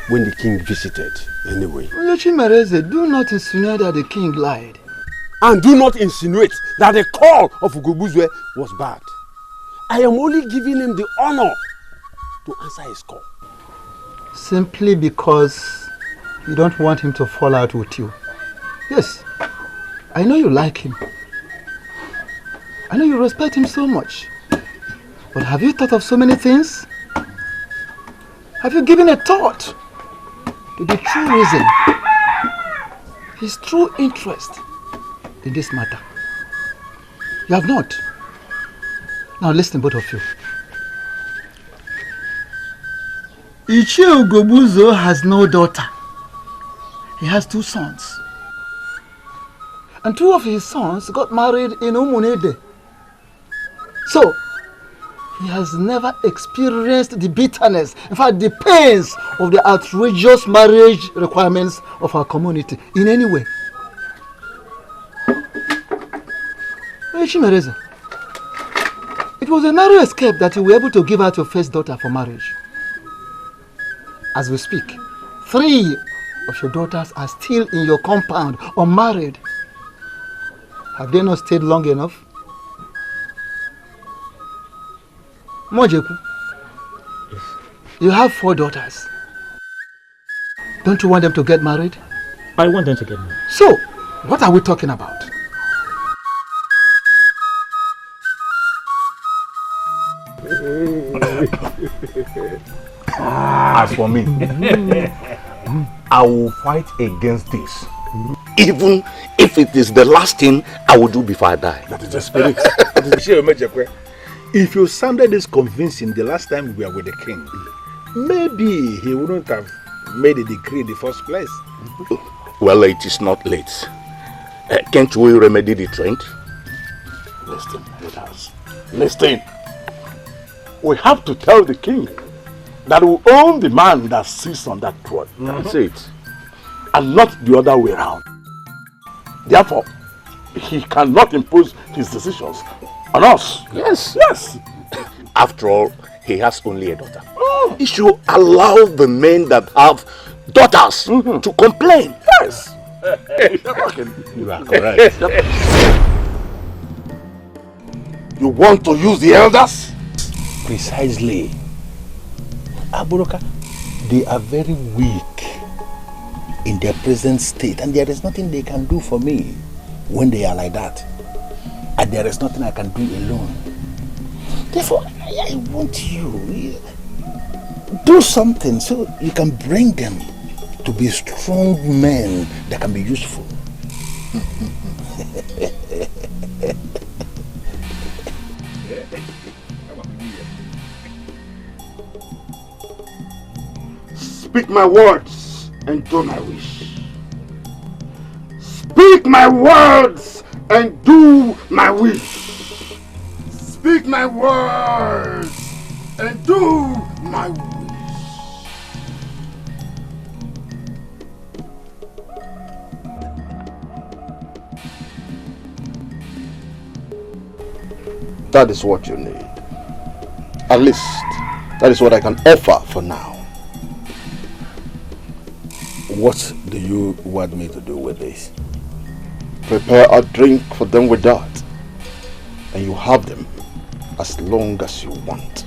when the king visited anyway? Chimereze, do not insinuate that the king lied. And do not insinuate that the call of Ugobuzwe was bad. I am only giving him the honor to answer his call. Simply because you don't want him to fall out with you. Yes, I know you like him. I know you respect him so much. But have you thought of so many things? Have you given a thought to the true reason, his true interest in this matter? You have not. Now listen, both of you. Ichie Ugobuzo has no daughter. He has 2 sons. And 2 of his sons got married in Umunede. So, he has never experienced the bitterness, in fact the pains of the outrageous marriage requirements of our community in any way. Chimereze, it was a narrow escape that you were able to give out your first daughter for marriage. As we speak, 3 of your daughters are still in your compound, unmarried. Have they not stayed long enough? Mojeku, you have 4 daughters. Don't you want them to get married? I want them to get married. So, what are we talking about? As for me, I will fight against this. Even if it is the last thing I will do before I die. That is the spirit. If you sounded this convincing the last time we were with the king, maybe he wouldn't have made a decree in the first place. Well, it is not late. Can't we remedy the trend? Listen, leaders. Listen. We have to tell the king that we own the man that sits on that throne. That's it. And not the other way around. Therefore, he cannot impose his decisions on us. Yes. Yes. After all, he has only a daughter. He should allow the men that have daughters to complain. Yes. You are correct. You want to use the elders? Precisely. Aburoka, they are very weak in their present state, and there is nothing they can do for me when they are like that. And there is nothing I can do alone. Therefore, I want you do something so you can bring them to be strong men that can be useful. Speak my words and do my wish. Speak my words and do my wish. Speak my words and do my wish. That is what you need. At least, that is what I can offer for now. What do you want me to do with this? Prepare a drink for them with that, and you have them as long as you want.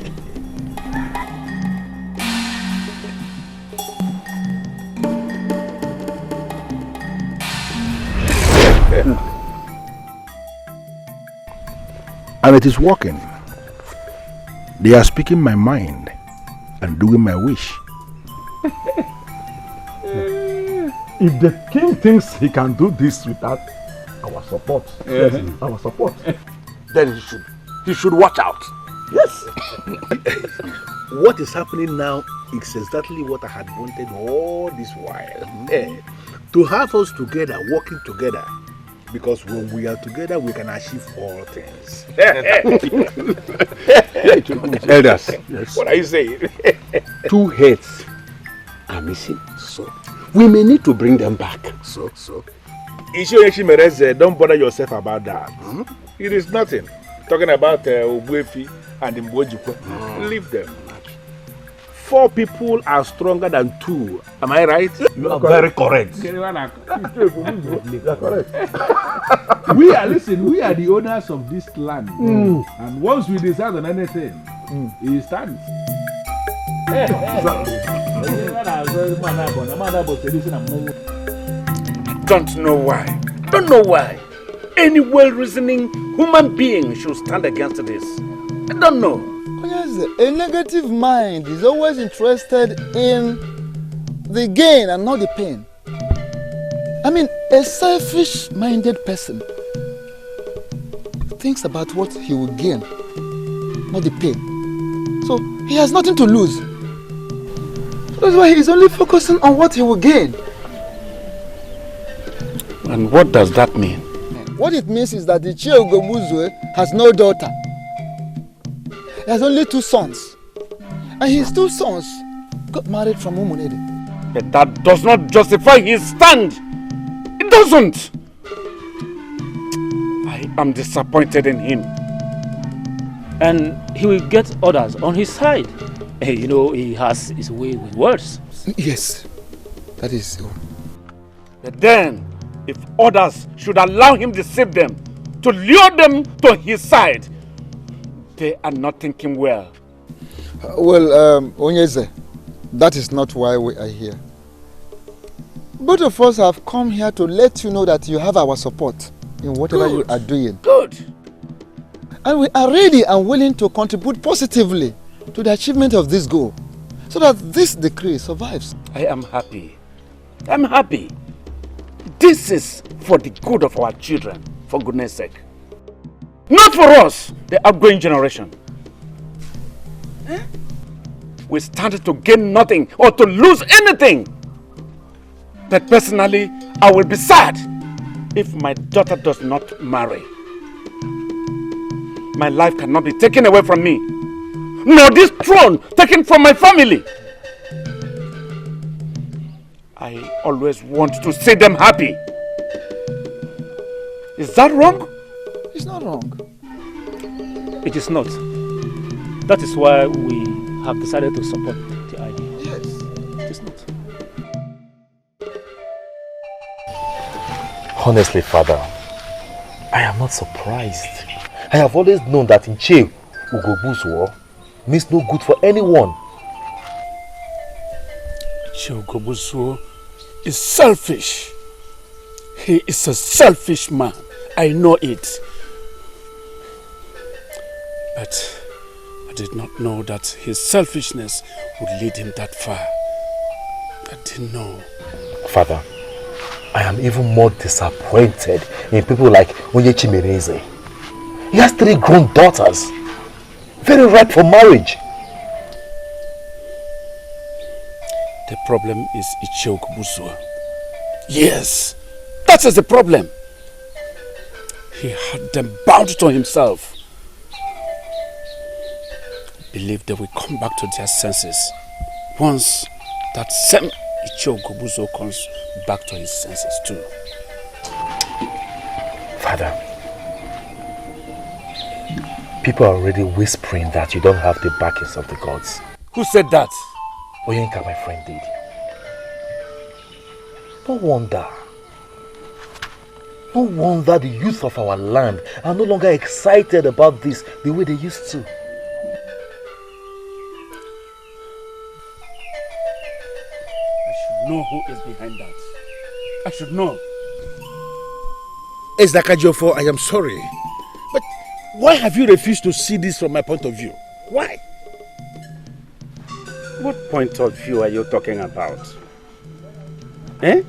And it is working. They are speaking my mind and doing my wish. If the king thinks he can do this without our support, yes, our support, then he should watch out. Yes. What is happening now is exactly what I had wanted all this while. To have us together, working together. Because when we are together, we can achieve all things. Elders, yes. What are you saying? 2 heads are missing. So we may need to bring them back. So. Ishoyeshi Mereze, don't bother yourself about that. It is nothing. Talking about Ogwefi and Mbojikwe. Leave them. 4 people are stronger than 2. Am I right? You are very correct. You are correct. We are the owners of this land. And once we decide on anything, it stands. Don't know why any well-reasoning human being should stand against this. I don't know. A negative mind is always interested in the gain and not the pain. I mean, a selfish-minded person thinks about what he will gain, not the pain. So he has nothing to lose. That's why he is only focusing on what he will gain. And what does that mean? What it means is that the Chiogobuzwe has no daughter. He has only 2 sons. And his 2 sons got married from Umunede. But that does not justify his stand. It doesn't. I am disappointed in him. And he will get others on his side. You know, he has his way with words. Yes, that is so. But then, if others should allow him to deceive them, to lure them to his side, they are not thinking well. Onyeze, that is not why we are here. Both of us have come here to let you know that you have our support in whatever you are doing. Good. And we are ready and willing to contribute positively to the achievement of this goal, so that this decree survives. I am happy. I'm happy. This is for the good of our children, for goodness sake. Not for us, the outgoing generation. We stand to gain nothing or to lose anything. But personally, I will be sad if my daughter does not marry. My life cannot be taken away from me, nor this throne taken from my family. I always want to see them happy. Is that wrong? It's not wrong. It is not. That is why we have decided to support the idea. Yes. It is not. Honestly, Father, I am not surprised. I have always known that Nche Ugobuzwo means no good for anyone. Nche Ugobuzwo is selfish. He is a selfish man. I know it. But I did not know that his selfishness would lead him that far. I didn't know. Father, I am even more disappointed in people like Onyechi Mereze. He has 3 grown daughters, very ripe for marriage. The problem is Nche Ugobuzwo. Yes, that is the problem. He had them bound to himself. Believe they will come back to their senses once that same Nche Ugobuzwo comes back to his senses too. Father, people are already whispering that you don't have the backings of the gods. Who said that? Oyenka, my friend, did. No wonder the youth of our land are no longer excited about this the way they used to. I should know who is behind that. I should know. Ezakajofo, I am sorry. But why have you refused to see this from my point of view? Why? What point of view are you talking about? Eh?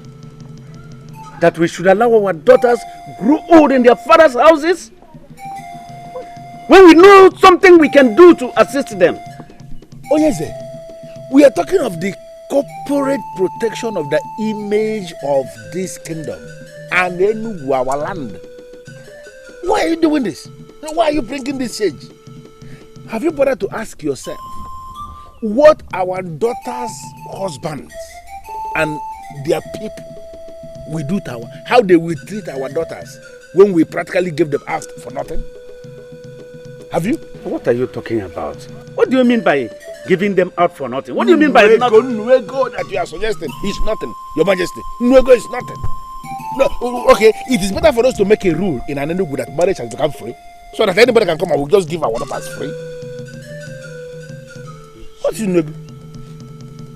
That we should allow our daughters grow old in their father's houses? when we know something we can do to assist them? Onyeze, we are talking of the corporate protection of the image of this kingdom and then our land. Why are you doing this? Why are you bringing this change? Have you bothered to ask yourself what our daughters' husbands and their people will do to how they will treat our daughters when we practically give them out for nothing? Have you? What are you talking about? What do you mean by giving them out for nothing? What do you mean by nothing? Nwego that you are suggesting is nothing, Your Majesty. Nwego is nothing. No, okay, it is better for us to make a rule in an Enugu that marriage has become free, so that anybody can come and we'll just give our daughters free. What is Nwego?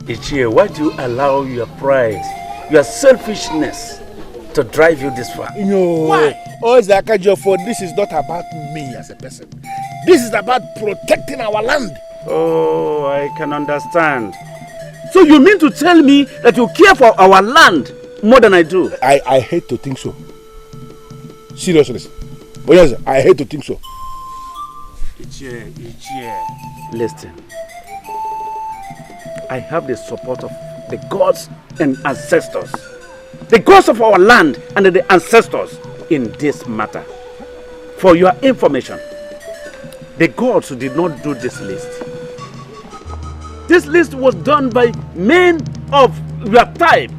Ichie, why do you allow your pride, your selfishness to drive you this far? No. Why? Oh, Zakajo, for this is not about me as a person. This is about protecting our land. Oh, I can understand. So you mean to tell me that you care for our land more than I do? I hate to think so. Seriously. But yes, I hate to think so. Ichie. Listen. I have the support of the gods and ancestors. The gods of our land and the ancestors in this matter. For your information, the gods did not do this list. This list was done by men of your type.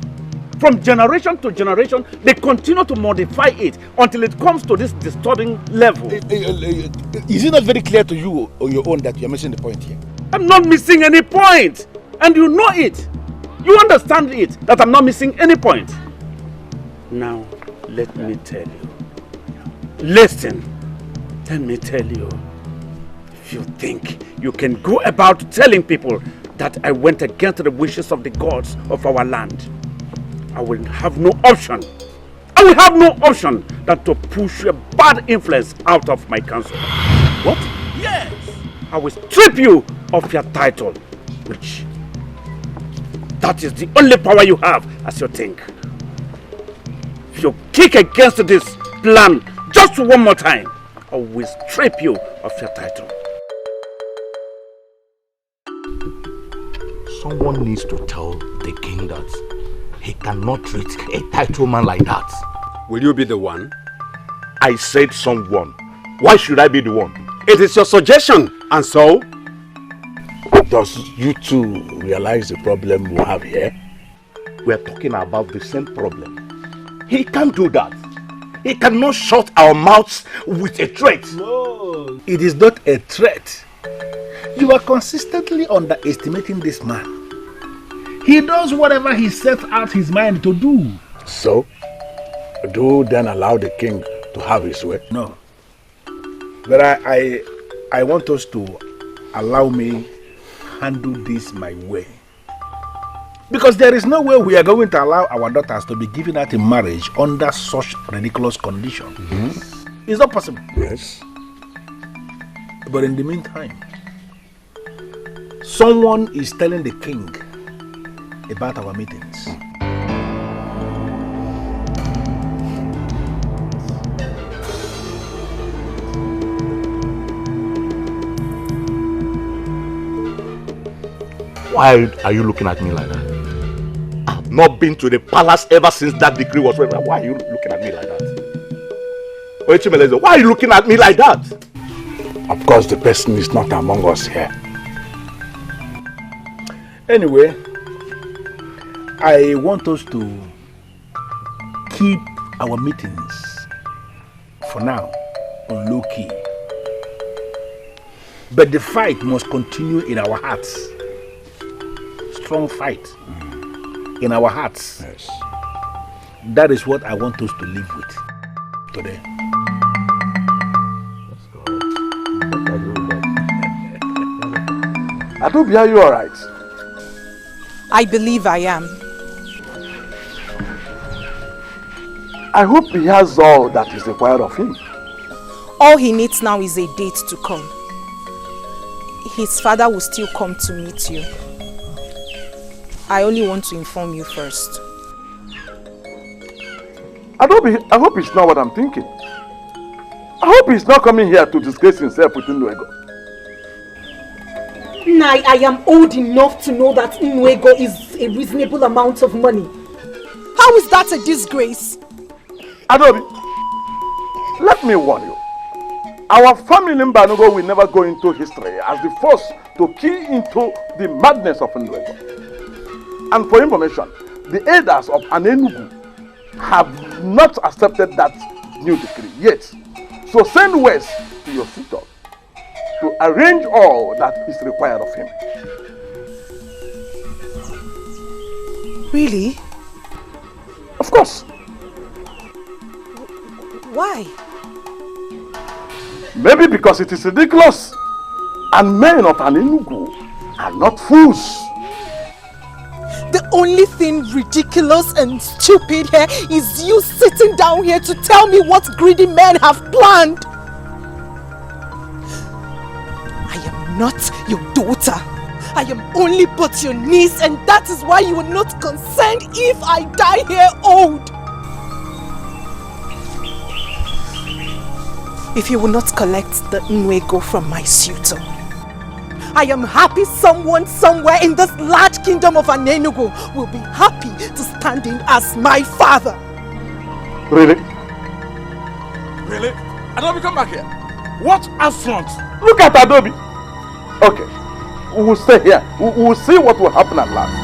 From generation to generation, they continue to modify it until it comes to this disturbing level. Is it not very clear to you on your own that you are missing the point here? I'm not missing any point. And you know it. You understand it, that I'm not missing any point. Now, let me tell you. Listen, let me tell you. If you think you can go about telling people that I went against the wishes of the gods of our land, I will have no option. I will have no option than to push a bad influence out of my council. What? Yes! I will strip you of your title, which that is the only power you have as you think. If you kick against this plan just one more time, I will strip you of your title. Someone needs to tell the king that he cannot treat a title man like that. Will you be the one? I said someone. Why should I be the one? It is your suggestion, and so? Does you two realize the problem we have here? We are talking about the same problem. He can't do that. He cannot shut our mouths with a threat. No, it is not a threat. You are consistently underestimating this man. He does whatever he sets out his mind to do. So, do then allow the king to have his way? No. But I want us to allow me handle this my way. Because there is no way we are going to allow our daughters to be given out in marriage under such ridiculous conditions. Mm-hmm. It's not possible. Yes. But in the meantime, someone is telling the king about our meetings. Why are you looking at me like that? I've not been to the palace ever since that decree was read. Why are you looking at me like that? Why are you looking at me like that? Of course, the person is not among us here. Anyway, I want us to keep our meetings, for now, on low key. But the fight must continue in our hearts. Strong fight in our hearts. Yes. That is what I want us to live with today. Adobe, are you alright? I believe I am. I hope he has all that is required of him. All he needs now is a date to come. His father will still come to meet you. I only want to inform you first. Adobe, I hope it's not what I'm thinking. I hope he's not coming here to disgrace himself with Nwego. I am old enough to know that Nwego is a reasonable amount of money. How is that a disgrace? Adobe, let me warn you. Our family in Banugo will never go into history as the first to key into the madness of Nwego. And for information, the elders of Anenugu have not accepted that new decree yet. So send west to your suitor to arrange all that is required of him. Really? Of course. Why? Maybe because it is ridiculous and men of Anenugu are not fools. The only thing ridiculous and stupid here is you sitting down here to tell me what greedy men have planned. I am not your daughter. I am only but your niece, and that is why you are not concerned if I die here old. If you will not collect the Nwego from my suitor, I am happy someone somewhere in this large kingdom of Anenugu will be happy to stand in as my father. Really? Really? Adobe, come back here. What affront? Look at Adobe. Okay, we will stay here. We will see what will happen at last.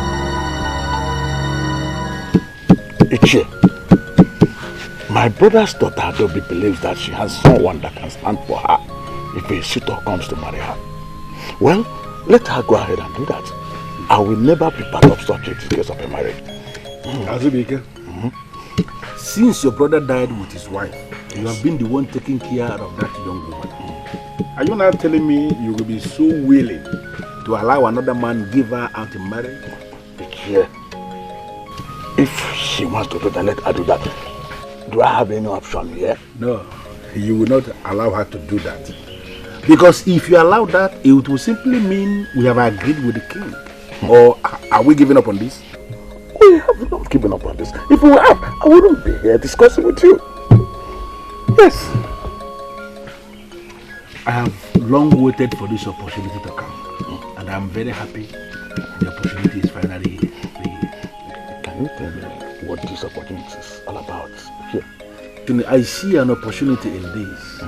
Ichie, my brother's daughter Adobe believes that she has someone that can stand for her if a suitor comes to marry her. Well, let her go ahead and do that. I will never be part of such a case of a marriage. Azubike, since your brother died with his wife, you have been the one taking care of that young woman. Are you now telling me you will be so willing to allow another man give her out in marriage? Yeah. If she wants to do that, let her do that. Do I have any option here? No, you will not allow her to do that. Because if you allow that, it will simply mean we have agreed with the king. Or are we giving up on this? We have not given up on this. If we have, I wouldn't be here discussing with you. Yes. I have long waited for this opportunity to come. And I'm very happy the opportunity is finally here. Can you tell me what this opportunity is all about? Here. I see an opportunity in this.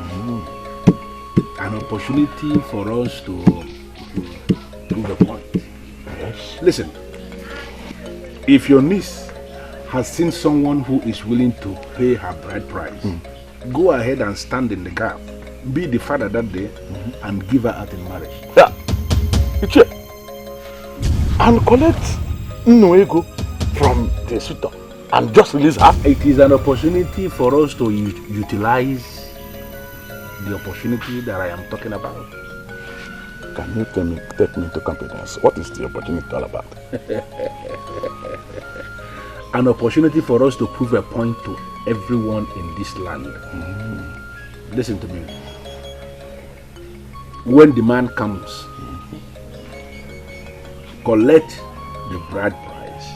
An opportunity for us to prove a point. Yes. Listen, if your niece has seen someone who is willing to pay her bride price, go ahead and stand in the gap, be the father that day, and give her out in marriage. Yeah. And collect Nwego from the suitor and just release her. It is an opportunity for us to utilize the opportunity that I am talking about. Can you take me into confidence? What is the opportunity all about? An opportunity for us to prove a point to everyone in this land. Listen to me. When the man comes, collect the bride price,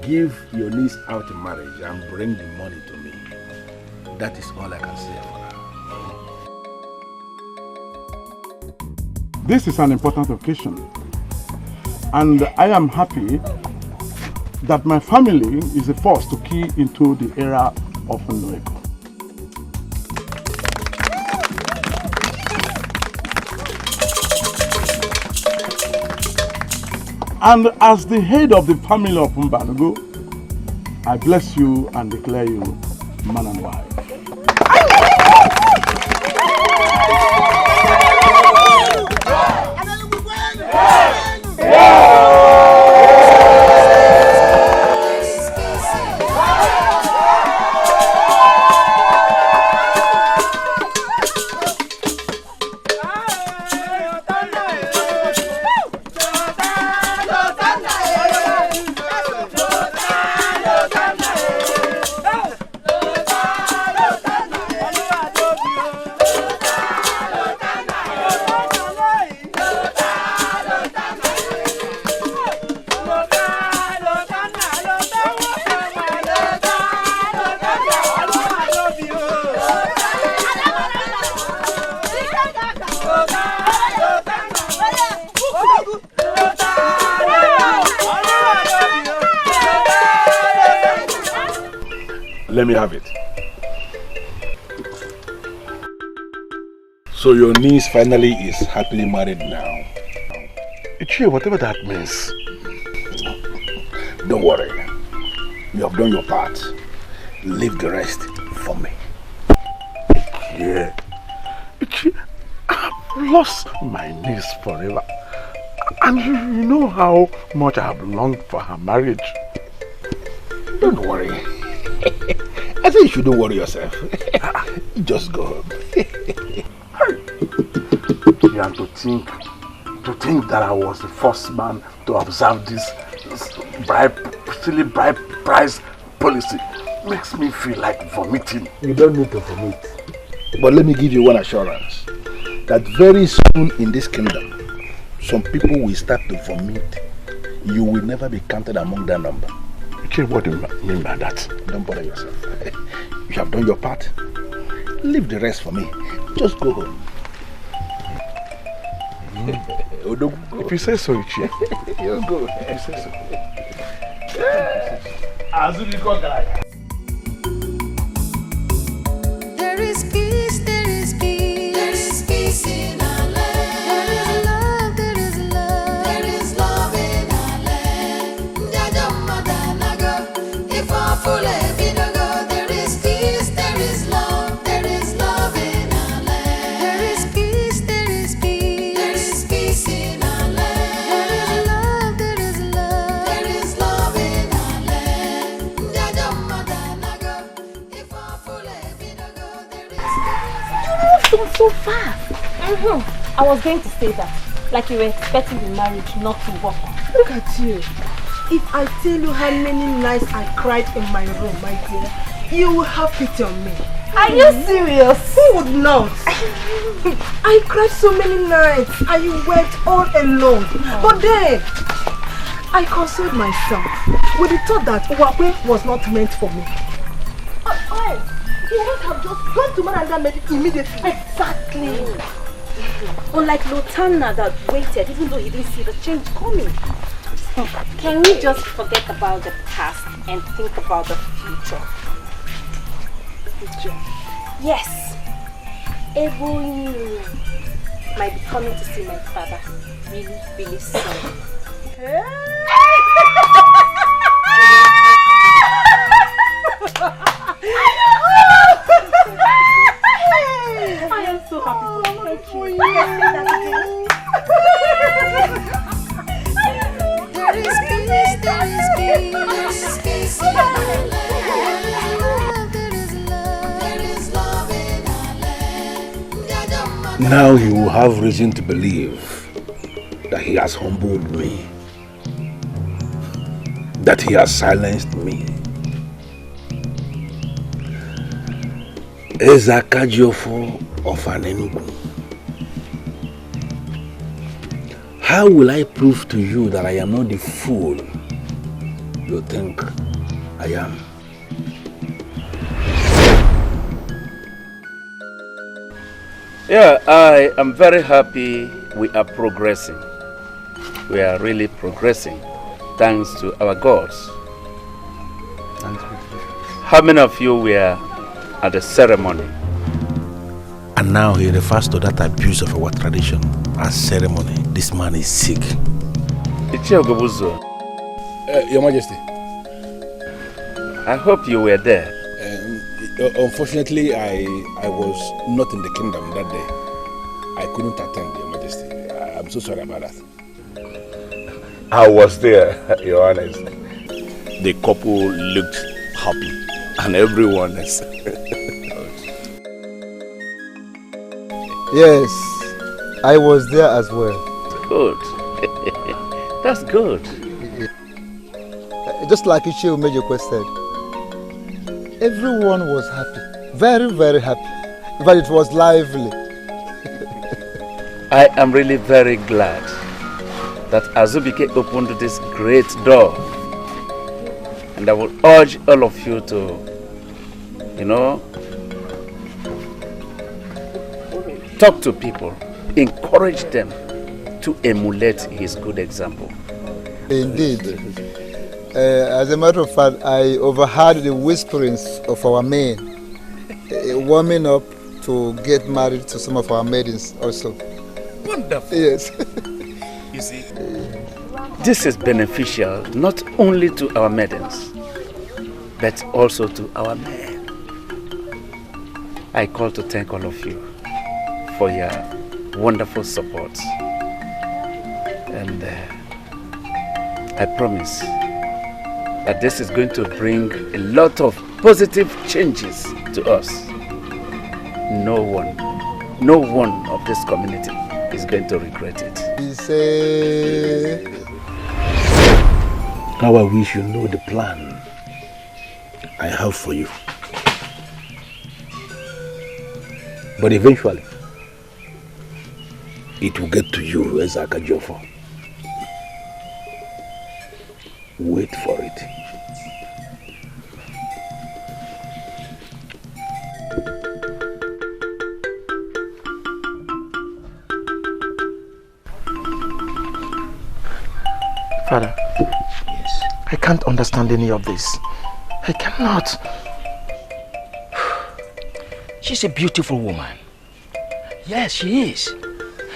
give your niece out in marriage, and bring the money to me. That is all I can say for now. This is an important occasion, and I am happy that my family is the first to key into the era of Nwego. And as the head of the family of Mbanugo, I bless you and declare you man and wife. Let me have it. So your niece finally is happily married now. Ichie, whatever that means. Don't worry. You have done your part. Leave the rest for me. Yeah. Ichie, I've lost my niece forever. And you know how much I have longed for her marriage. Don't worry. I think you shouldn't worry yourself. Just go home. And to think that I was the first man to observe this silly bribe price policy makes me feel like vomiting. You don't need to vomit. But let me give you one assurance. That very soon in this kingdom, some people will start to vomit. You will never be counted among that number. Okay, what do you mean by that? Don't bother yourself. You have done your part. Leave the rest for me. Just go home. If you say so, Ichie. You go. If you say so. There is peace, there is peace. There is peace in our land. There is love, there is love. There is love in our land. Jaja madanago, if I full evidago. There is peace, there is love. There is love in our land. There is peace, there is peace. There is peace in our land. There is love, there is love. There is love in our land. Jaja madanago, if I full evidago. You moved on so fast. I was going to say that. Like you were expecting the marriage not to work. Look at you. If I tell you how many nights I cried in my room, my dear, you will have pity on me. Are you serious? Who would not? I cried so many nights and you wept all alone. But then, I consoled myself with the thought that Uwakwe was not meant for me. You would have just gone to man and met immediately. Exactly. Unlike Lotana that waited even though he didn't see the change coming. Can we just forget about the past and think about the future? Yes. Everyone might be coming to see my father really, really soon. I am so happy. Thank you. There is peace, there is peace, there is peace in our land. There is love, there is love in our land. Now he will have reason to believe that he has humbled me, that he has silenced me. Ezakajiofo of Anenugu. How will I prove to you that I am not the fool you think I am? Yeah, I am very happy we are progressing. We are really progressing, thanks to our gods. How many of you were at the ceremony? And now he refers to that abuse of our tradition as ceremony. This man is sick. Your Majesty. I hope you were there. Unfortunately, I was not in the kingdom that day. I couldn't attend, Your Majesty. I'm so sorry about that. I was there, Your Honor. The couple looked happy, and everyone is. Yes, I was there as well. Good. That's good. Just like Ichie Umejokwe said, everyone was happy. Very, very happy. In fact, it was lively. I am really very glad that Azubike opened this great door. And I will urge all of you to, talk to people, encourage them to emulate his good example. Indeed. As a matter of fact, I overheard the whisperings of our men warming up to get married to some of our maidens also. Wonderful. Yes. You see, this is beneficial not only to our maidens, but also to our men. I call to thank all of you for your wonderful support. And I promise that this is going to bring a lot of positive changes to us. No one of this community is going to regret it. How I wish you know the plan I have for you. But eventually, it will get to you as Akajofo. Wait for it. Father, yes. I can't understand any of this. I cannot. She's a beautiful woman. Yes, she is.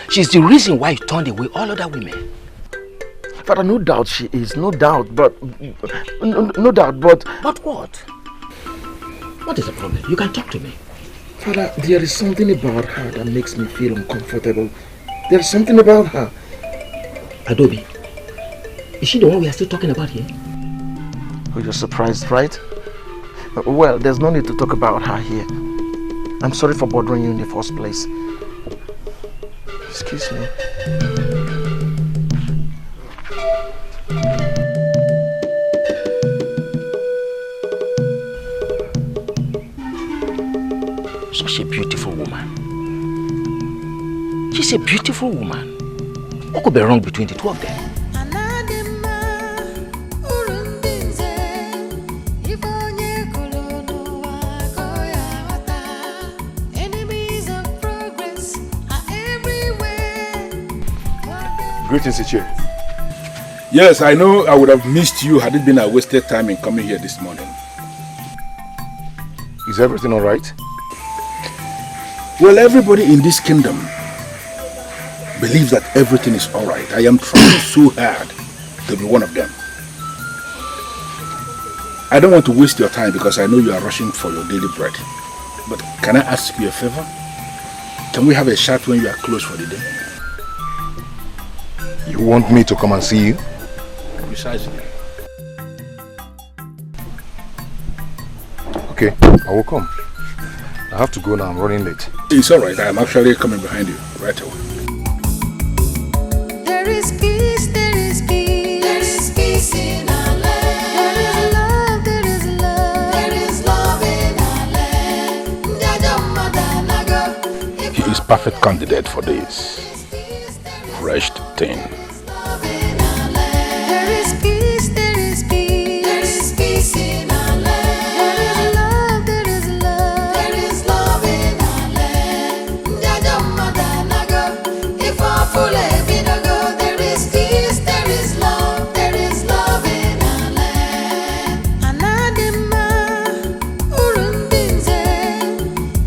She's the reason why you turned away all other women. Father, no doubt she is, no doubt, but... No doubt, but... But what? What is the problem? You can talk to me. Father, there is something about her that makes me feel uncomfortable. There is something about her. Adobe, is she the one we are still talking about here? Oh, you're surprised, right? Well, there's no need to talk about her here. I'm sorry for bothering you in the first place. Excuse me. Such a beautiful woman. She's a beautiful woman. What could be wrong between the two of them? Greetings, Ichie. Yes, I know I would have missed you had it been a wasted time in coming here this morning. Is everything all right? Well, everybody in this kingdom believes that everything is all right. I am trying so hard to be one of them. I don't want to waste your time because I know you are rushing for your daily bread. But can I ask you a favor? Can we have a chat when you are closed for the day? You want me to come and see you? Precisely. Okay, I will come. I have to go now, I'm running late. It's alright, I am actually coming behind you right away. There is peace, there is peace. There is peace in our land. There is love, there is love in our land. He is perfect candidate for this. Fresh thing. There is peace, there is peace. There is peace in our land. There is love, there is love in our land. If I full go, there is peace, there is love in our land. Anadima, urundinze,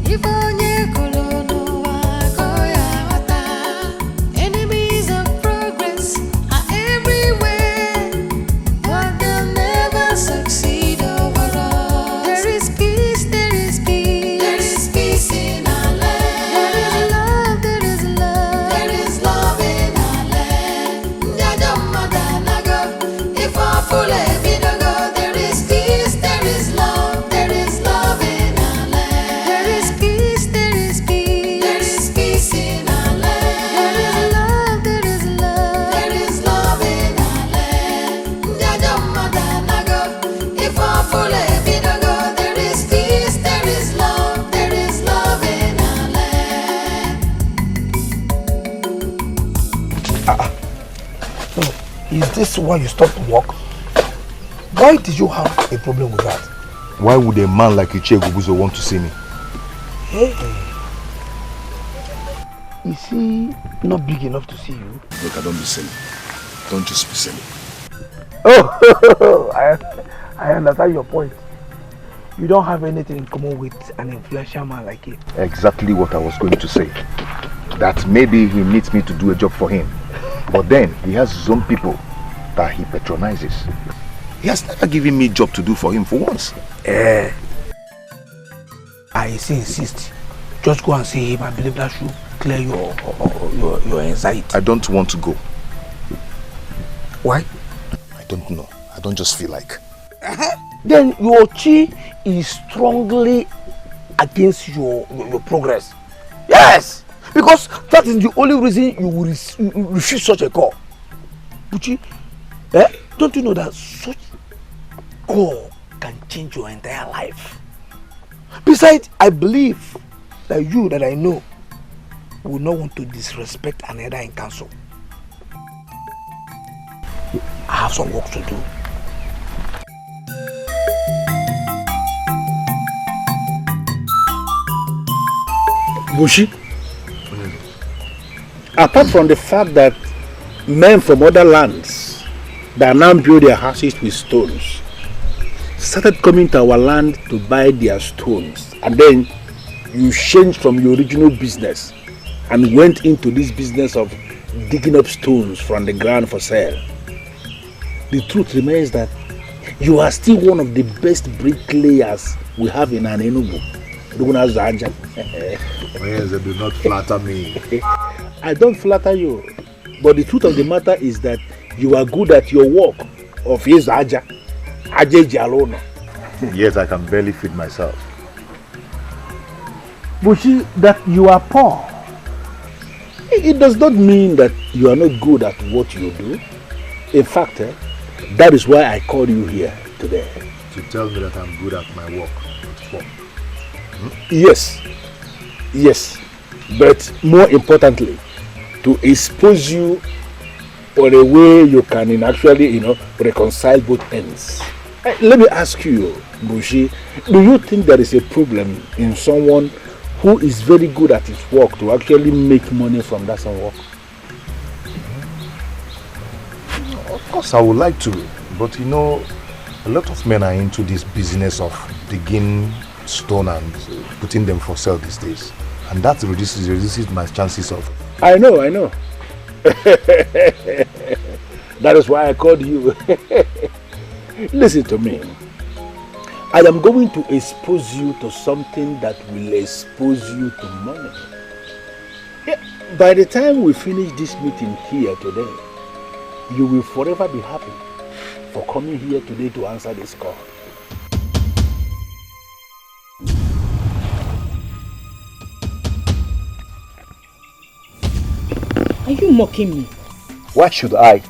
ifonye kolono wakoya wata. Enemies of progress are everywhere, but they'll never succeed overall. There is peace, there is peace. There is peace in our land. There is love, there is love in our land. If I full go, there is peace, there is love in our land. There is peace, there is peace. There is peace in our land. There is love in our land. If I full go, there is peace, there is love in our land. Is this why you stopped work? Why did you have a problem with that? Why would a man like Ichie Gubuzo want to see me? Hey, is he not big enough to see you? Look, don't be silly. Don't just be silly. Oh, I understand your point. You don't have anything in common with an influential man like him. Exactly what I was going to say. That maybe he needs me to do a job for him. But then he has his own people that he patronizes. He has never given me a job to do for him for once. I insist. Just go and see him. I believe that should clear your anxiety. I don't want to go. Why? I don't know. I don't just feel like. Then your chi is strongly against your progress. Yes! Because that is the only reason you will refuse such a call. Buchi, don't you know that such call can change your entire life? Besides, I believe that you that I know will not want to disrespect another in council. I have some work to do. Bushi, apart from the fact that men from other lands that now build their houses with stones started coming to our land to buy their stones, and then you changed from your original business and went into this business of digging up stones from the ground for sale. The truth remains that you are still one of the best bricklayers we have in Enugu. Do not flatter me. I don't flatter you, but the truth of the matter is that you are good at your work of his Aja Jalono. Yet I can barely feed myself. Bushi, that you are poor, it does not mean that you are not good at what you do. In fact, that is why I called you here today. To tell me that I'm good at my work. Yes, but more importantly, to expose you for a way you can actually, reconcile both ends. Let me ask you, Bushi, do you think there is a problem in someone who is very good at his work to actually make money from that same work? Of course I would like to, but a lot of men are into this business of digging stone and putting them for sale these days, and that reduces my chances of. I know. That is why I called you. Listen to me. I am going to expose you to something that will expose you to money. By the time we finish this meeting here today, you will forever be happy for coming here today to answer this call. Are you mocking me? Why should I?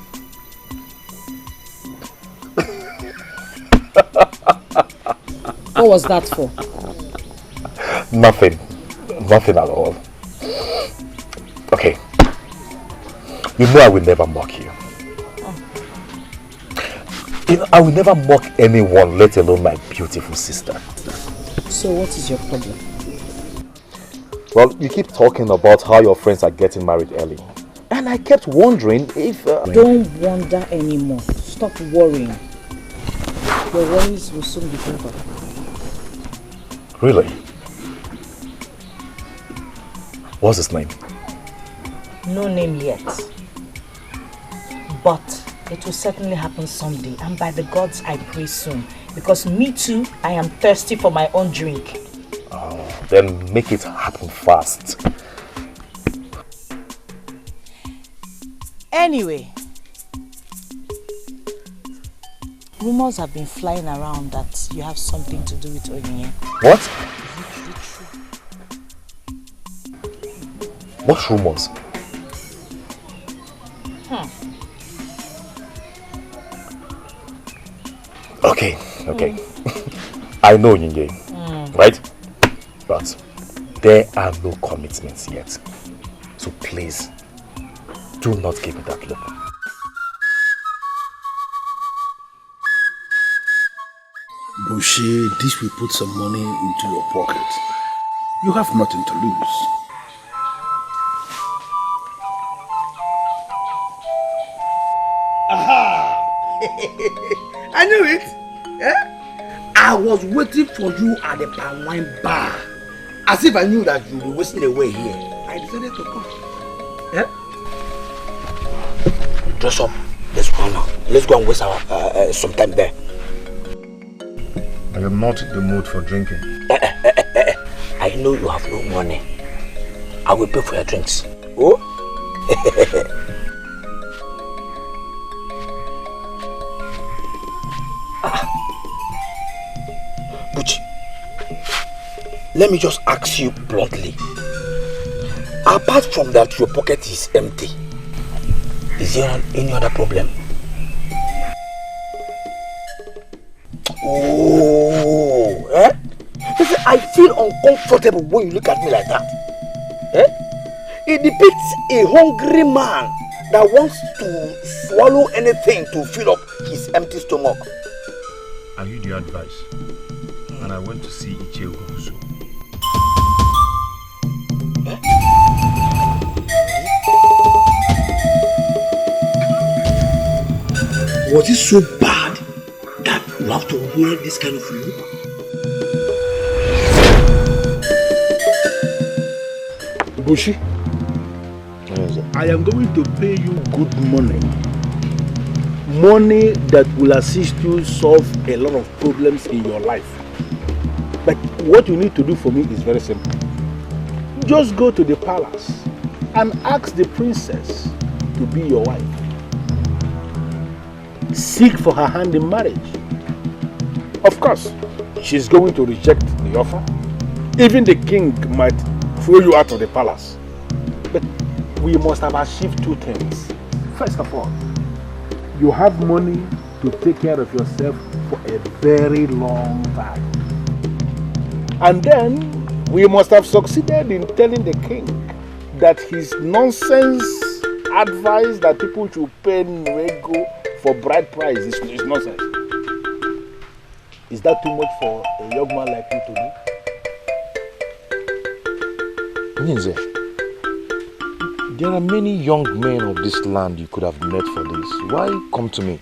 What was that for? Nothing at all. Okay. You know I will never mock you. I will never mock anyone, let alone my beautiful sister. So what is your problem? Well, you keep talking about how your friends are getting married early. And I kept wondering if... Don't wonder anymore. Stop worrying. Your worries will soon be over. Really? What's his name? No name yet. But it will certainly happen someday. And by the gods, I pray soon. Because me too, I am thirsty for my own drink. Oh, then make it happen fast. Anyway, rumors have been flying around that you have something to do with Chinenye. What? What rumors? Okay. I know Chinenye, right? But there are no commitments yet. So please, do not give me that look. Bushi, this will put some money into your pocket. You have nothing to lose. Aha! I was waiting for you at the palm wine bar. As if I knew that you were wasting away here. I decided to come. Yeah? Dress up. Let's go now. Let's go and waste our some time there. I am not in the mood for drinking. I know you have no money. I will pay for your drinks. Oh? Buchi, let me just ask you bluntly. Apart from that, your pocket is empty. Is there any other problem? Oh, eh? Listen, I feel uncomfortable when you look at me like that. Eh? It depicts a hungry man that wants to swallow anything to fill up his empty stomach. Are you the advice? And I went to see Ichie also. Was it so bad that you have to wear this kind of look? Bushi, I am going to pay you good money. Money that will assist you solve a lot of problems in your life. But what you need to do for me is very simple. Just go to the palace and ask the princess to be your wife. Seek for her hand in marriage. Of course, she's going to reject the offer. Even the king might throw you out of the palace. But we must have achieved two things. First of all, you have money to take care of yourself for a very long time. And then we must have succeeded in telling the king that his nonsense advice that people should pay Nwego for bride price is nonsense. Is that too much for a young man like you to do? Ninze, there are many young men of this land you could have met for this. Why come to me?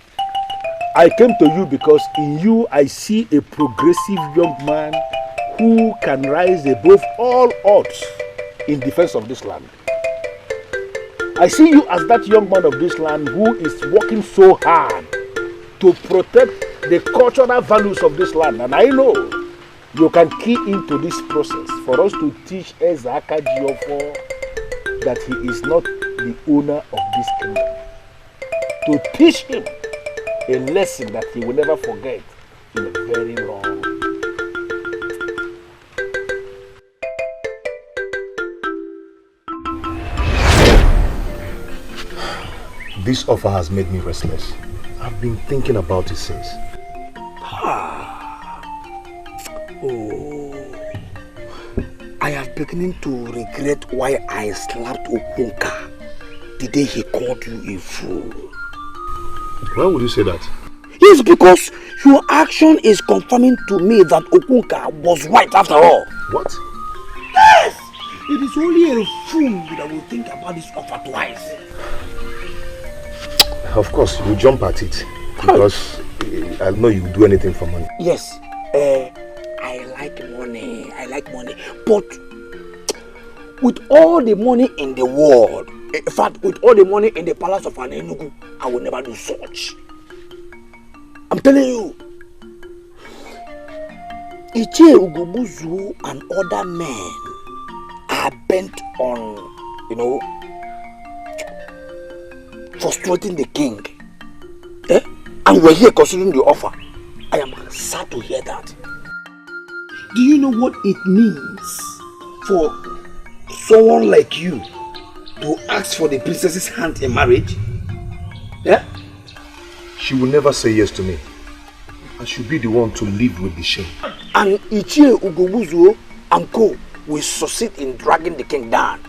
I came to you because in you I see a progressive young man who can rise above all odds in defense of this land. I see you as that young man of this land who is working so hard to protect the cultural values of this land. And I know you can key into this process for us to teach Ezaka Jiofo that he is not the owner of this kingdom. To teach him a lesson that he will never forget in a very long time. This offer has made me restless. I've been thinking about it since. Oh, I am beginning to regret why I slapped Okunka the day he called you a fool. Why would you say that? Yes, because your action is confirming to me that Okunka was right after all. What? Yes! It is only a fool that will think about this offer twice. Of course, you jump at it because I know you do anything for money. Yes, I like money. I like money. But with all the money in the world, in fact, with all the money in the palace of Anenugu, I will never do such. I'm telling you. Ichie Ugobuzu and other men are bent on, frustrating the king. And we're here considering the offer. I am sad to hear that. Do you know what it means for someone like you to ask for the princess's hand in marriage? Yeah? She will never say yes to me. I should be the one to live with the shame. And Ichie Ugobuzu and co will succeed in dragging the king down.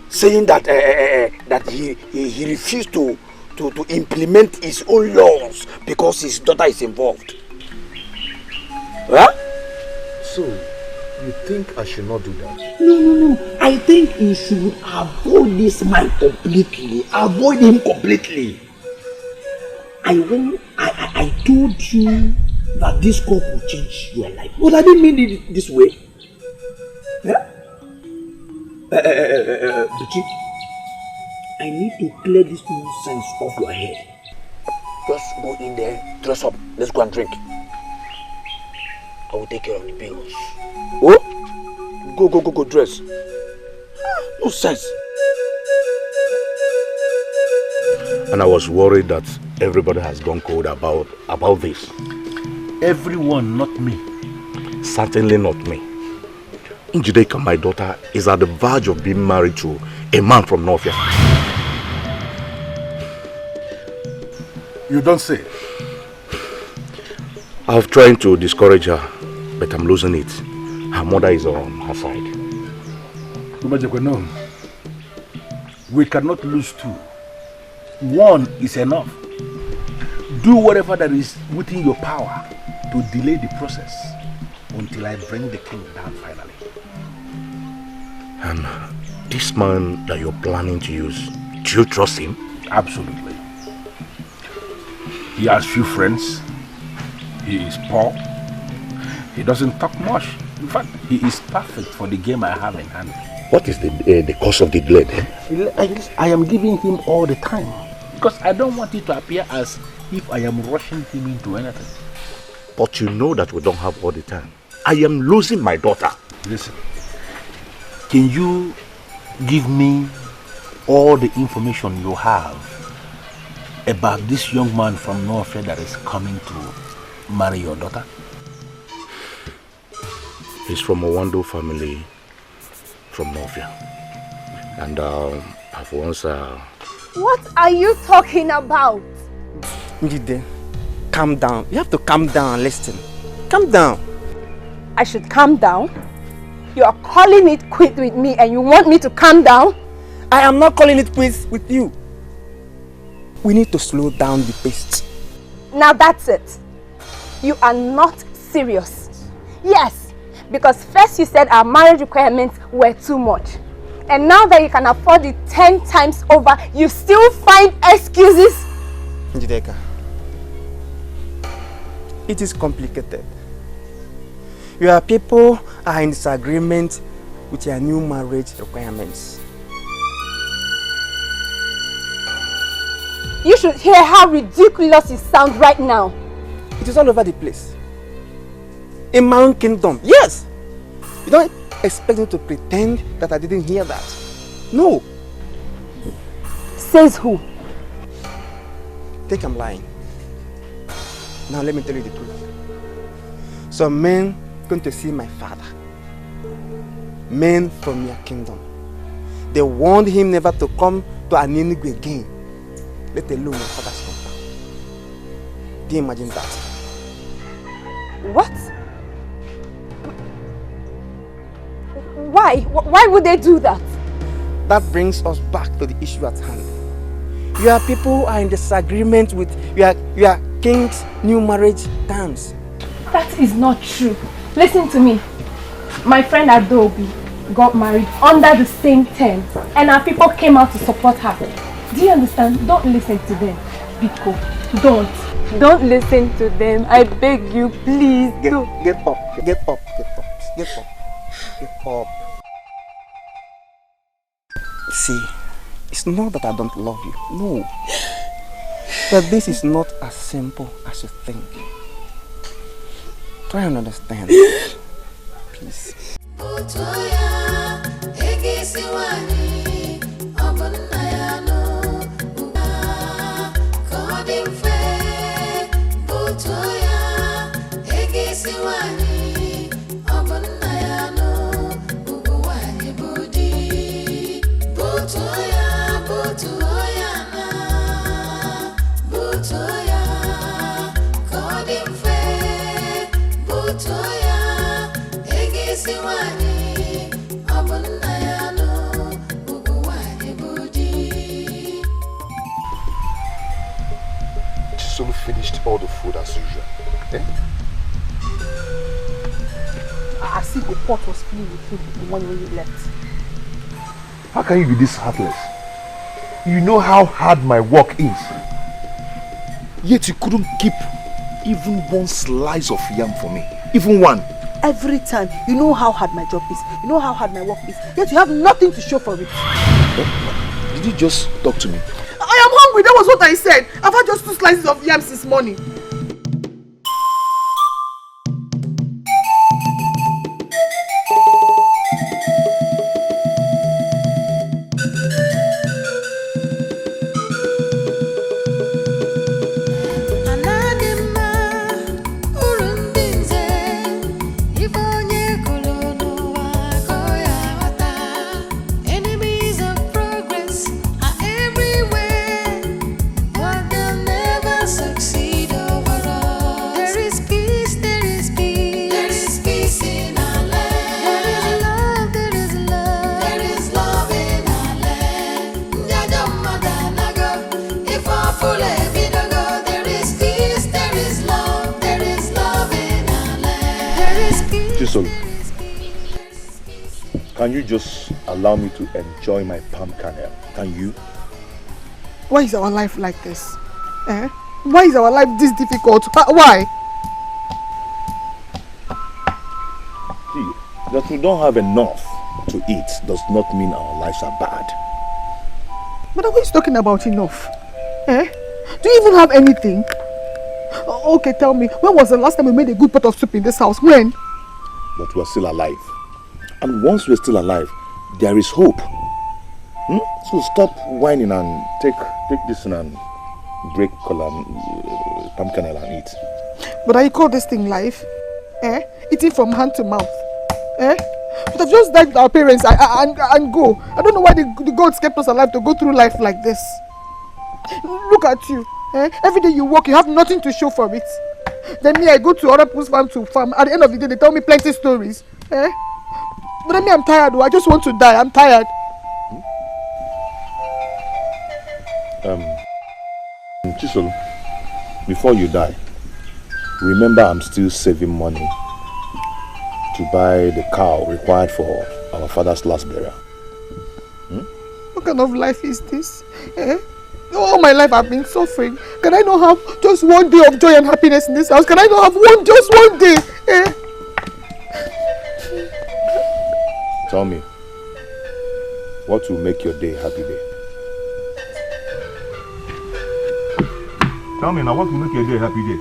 Saying that that he refused to implement his own laws because his daughter is involved. Huh? So, you think I should not do that? No. I think you should avoid this man completely. Avoid him completely. I told you that this call could change your life. But I didn't mean it this way. Yeah? Buchi, I need to clear this nonsense off your head. Just go in there, dress up, let's go and drink. I will take care of the bills. Oh? Go, dress. No sense. And I was worried that everybody has gone cold about this. Everyone, not me. Certainly not me. Njideka, my daughter, is at the verge of being married to a man from Northia. You don't say. I've tried to discourage her, but I'm losing it. Her mother is on her side. No. We cannot lose two. One is enough. Do whatever that is within your power to delay the process until I bring the king down finally. And this man that you're planning to use, do you trust him? Absolutely. He has few friends. He is poor. He doesn't talk much. In fact, he is perfect for the game I have in hand. What is the cause of the delay then? I am giving him all the time because I don't want it to appear as if I am rushing him into anything. But you know that we don't have all the time. I am losing my daughter. Listen, can you give me all the information you have about this young man from Northia that is coming to marry your daughter? He's from a Wando family from Northia. And I've once... What are you talking about? Njide, calm down. You have to calm down and listen. Calm down. I should calm down? You are calling it quit with me and you want me to calm down? I am not calling it quits with you. We need to slow down the pace. Now that's it. You are not serious. Yes, because first you said our marriage requirements were too much. And now that you can afford it 10 times over, you still find excuses? Njideka, it is complicated. Your people are in disagreement with your new marriage requirements. You should hear how ridiculous it sounds right now. It is all over the place. In my own kingdom, yes. You don't expect me to pretend that I didn't hear that. No. Says who? Think I'm lying. Now let me tell you the truth. Some men going to see my father. Men from your kingdom. They warned him never to come to Aninigwe again. Let alone my father's compound. Do you imagine that? What? Why? Why would they do that? That brings us back to the issue at hand. Your people are in disagreement with your king's new marriage terms. That is not true. Listen to me. My friend Adobe got married under the same terms and our people came out to support her. Do you understand? Don't listen to them. Biko, don't. Don't listen to them. I beg you, please. Get up. Get up. Get up. Get up. See, it's not that I don't love you. No. But this is not as simple as you think. Try and understand. Please. Chisolu finished all the food as usual. Eh? I see the pot was filled with food the one when you left. How can you be this heartless? You know how hard my work is. Yet you couldn't keep even one slice of yam for me. Even one. Every time, you know how hard my job is, you know how hard my work is, yet you have nothing to show for it. Did you just talk to me? I am hungry, that was what I said. I've had just 2 slices of yams this morning. Can you just allow me to enjoy my palm kernel? Can you? Why is our life like this? Eh? Why is our life this difficult? Why? See, that we don't have enough to eat does not mean our lives are bad. But what is talking about enough? Eh? Do you even have anything? Okay, tell me, when was the last time we made a good pot of soup in this house? When? But we're still alive. And once we're still alive, there is hope. So stop whining and take this and break palm kernel and eat. But you call this thing life? Eh? Eating from hand to mouth. Eh? But I've just died with our parents and go. I don't know why the gods kept us alive to go through life like this. Look at you. Eh? Every day you work, you have nothing to show for it. Then me, I go to other people's farm to farm. At the end of the day, they tell me plenty stories. Eh? But I'm tired though. I just want to die. I'm tired. Chisel, before you die, remember I'm still saving money to buy the cow required for our father's last burial. What kind of life is this? Eh? All my life I've been suffering. Can I not have just one day of joy and happiness in this house? Can I not have just one day? Eh? Tell me, what will make your day a happy day? Tell me now, what will make your day a happy day?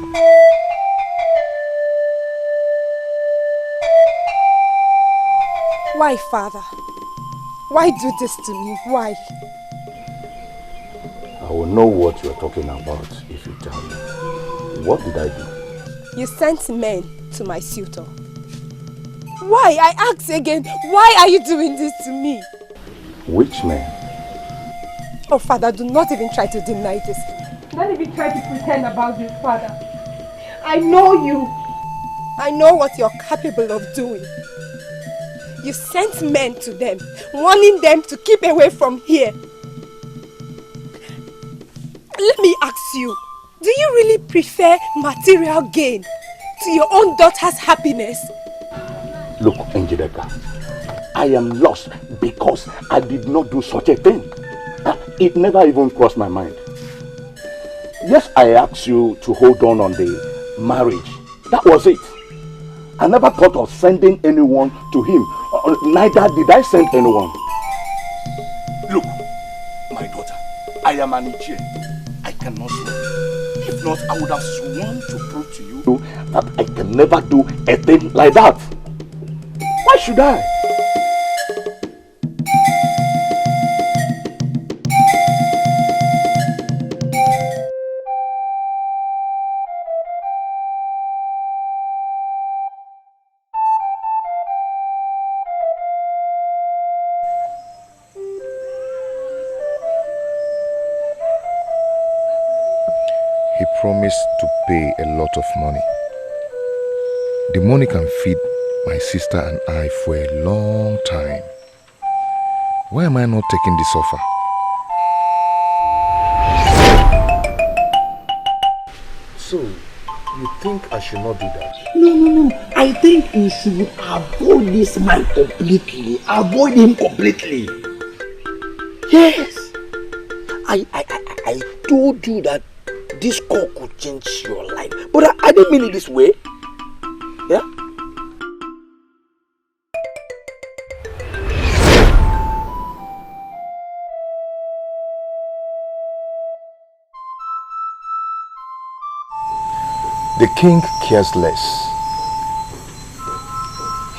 Why, Father? Why do this to me? Why? I will know what you are talking about if you tell me. What did I do? You sent men to my suitor. Why? I ask again, why are you doing this to me? Which man? Oh, Father, do not even try to deny this. Don't even try to pretend about this, Father. I know you. I know what you're capable of doing. You sent men to them, warning them to keep away from here. Let me ask you, do you really prefer material gain to your own daughter's happiness? Look, Njideka, I am lost because I did not do such a thing. It never even crossed my mind. Yes, I asked you to hold on the marriage. That was it. I never thought of sending anyone to him. Neither did I send anyone. Look, my daughter, I am an Nigerian. I cannot swear. If not, I would have sworn to prove to you that I can never do a thing like that. Why should I? He promised to pay a lot of money. The money can feed my sister and I for a long time. Why am I not taking this offer? So, you think I should not do that? No. I think you should avoid this man completely. Avoid him completely. Yes. I told you that this call could change your life. But I didn't mean it this way. Yeah? The king cares less.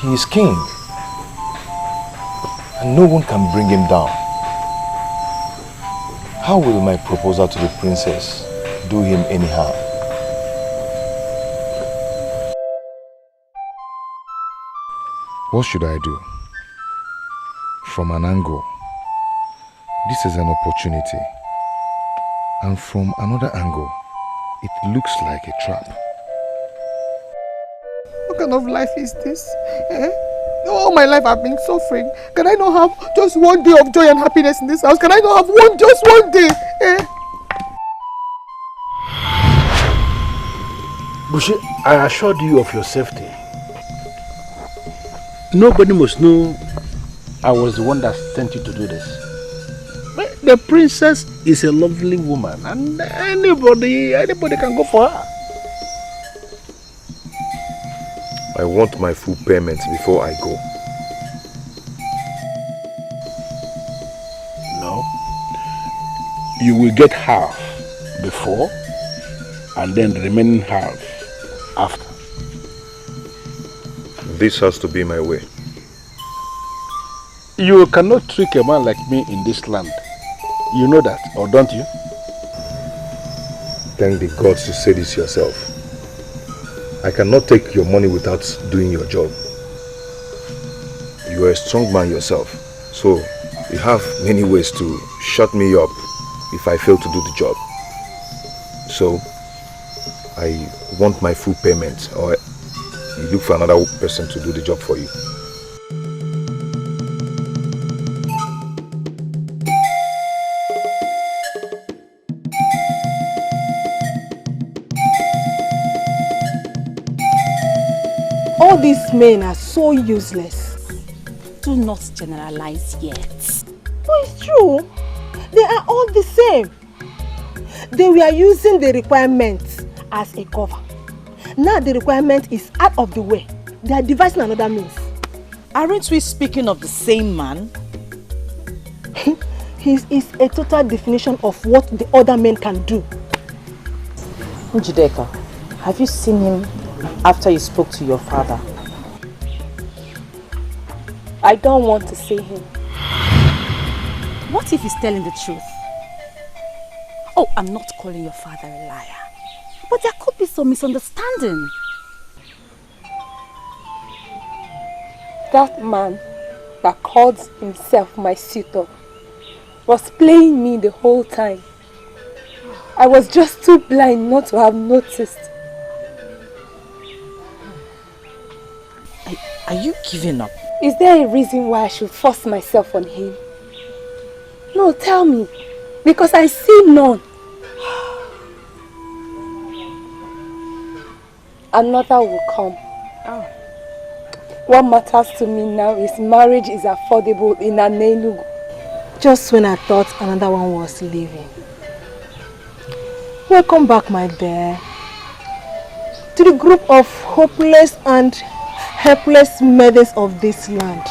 He is king, and no one can bring him down. How will my proposal to the princess do him any harm? What should I do? From an angle, this is an opportunity, and from another angle, it looks like a trap. What kind of life is this? All my life I've been suffering. Can I not have just one day of joy and happiness in this house? Can I not have just one day? Bushi, I assured you of your safety. Nobody must know I was the one that sent you to do this. But the princess is a lovely woman, and anybody can go for her. I want my full payment before I go. No. You will get half before, and then the remaining half after. This has to be my way. You cannot trick a man like me in this land. You know that, or don't you? Thank the gods you say this yourself. I cannot take your money without doing your job. You are a strong man yourself, so you have many ways to shut me up if I fail to do the job. So, I want my full payment, or you look for another person to do the job for you. All these men are so useless. Do not generalize yet. But it's true. They are all the same. They were using the requirements as a cover. Now the requirement is out of the way. They are devising another means. Aren't we speaking of the same man? He is a total definition of what the other men can do. Njideka, have you seen him after you spoke to your father? I don't want to see him. What if he's telling the truth? Oh, I'm not calling your father a liar. But there could be some misunderstanding. That man that called himself my suitor was playing me the whole time. I was just too blind not to have noticed. Are you giving up? Is there a reason why I should force myself on him? No, tell me. Because I see none. Another will come. Oh. What matters to me now is marriage is affordable in Anenugu. Just when I thought another one was leaving. Welcome back, my bear, to the group of hopeless and helpless maidens of this land.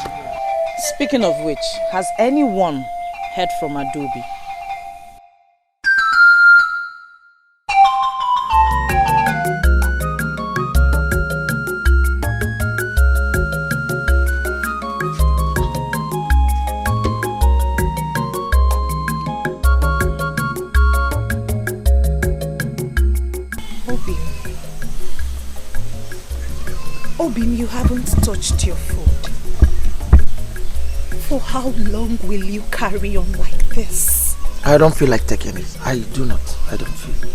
Speaking of which, has anyone heard from Adobe? Obim, you haven't touched your food. For how long will you carry on like this? I don't feel like taking it. I do not. I don't feel.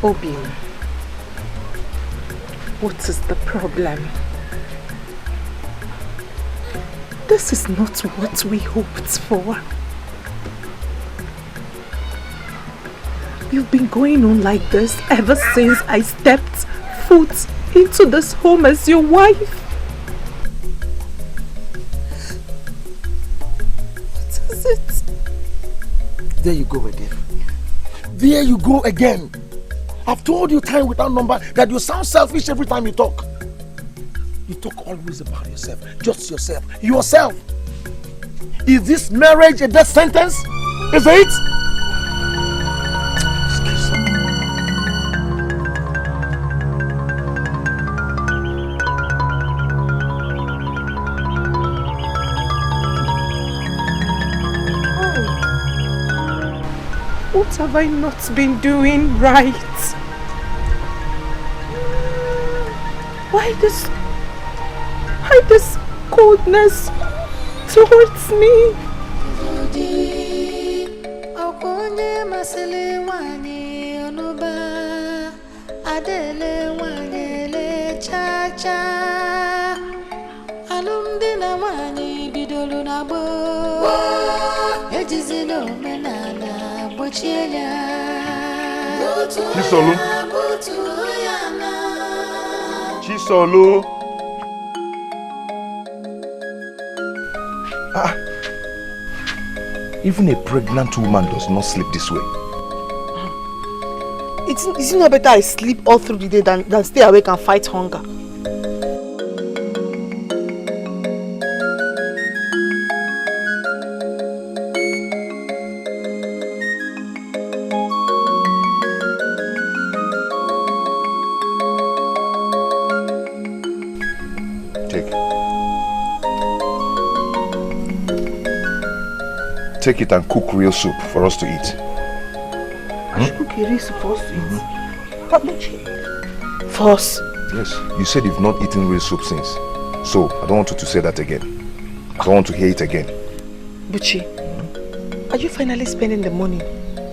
Obim, what is the problem? This is not what we hoped for. You've been going on like this ever since I stepped foot into this home as your wife. What is it? There you go again. There you go again. I've told you time without number that you sound selfish every time you talk. You talk always about yourself. Just yourself. Yourself. Is this marriage a death sentence? Is it? What have I not been doing right? Why this coldness towards me? Chisolu. Chisolu. Even a pregnant woman does not sleep this way. It's not better I sleep all through the day than stay awake and fight hunger. Take it and cook real soup for us to eat. I should cook a real soup for us to eat? But Buchi. For us? Yes, you said you've not eaten real soup since. So, I don't want you to say that again. I don't want to hear it again. Buchi, are you finally spending the money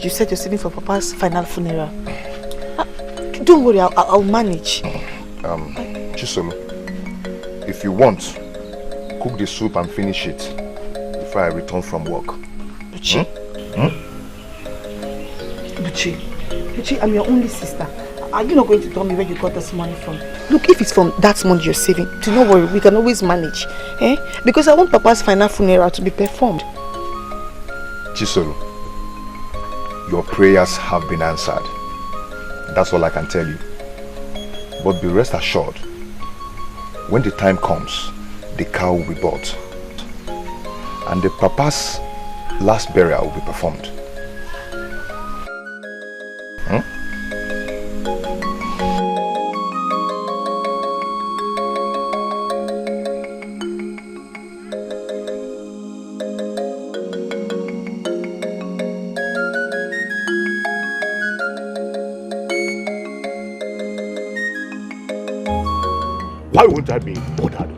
you said you're saving for Papa's final funeral? Don't worry, I'll manage. Chisolu, if you want, cook the soup and finish it before I return from work. Buchi. Buchi, I'm your only sister. Are you not going to tell me where you got this money from? Look, if it's from that money you're saving, do not worry, we can always manage. Because I want Papa's final funeral to be performed. Chisolu, your prayers have been answered. That's all I can tell you. But be rest assured, when the time comes, the cow will be bought. And the Papa's last burial will be performed. Why won't I be bothered,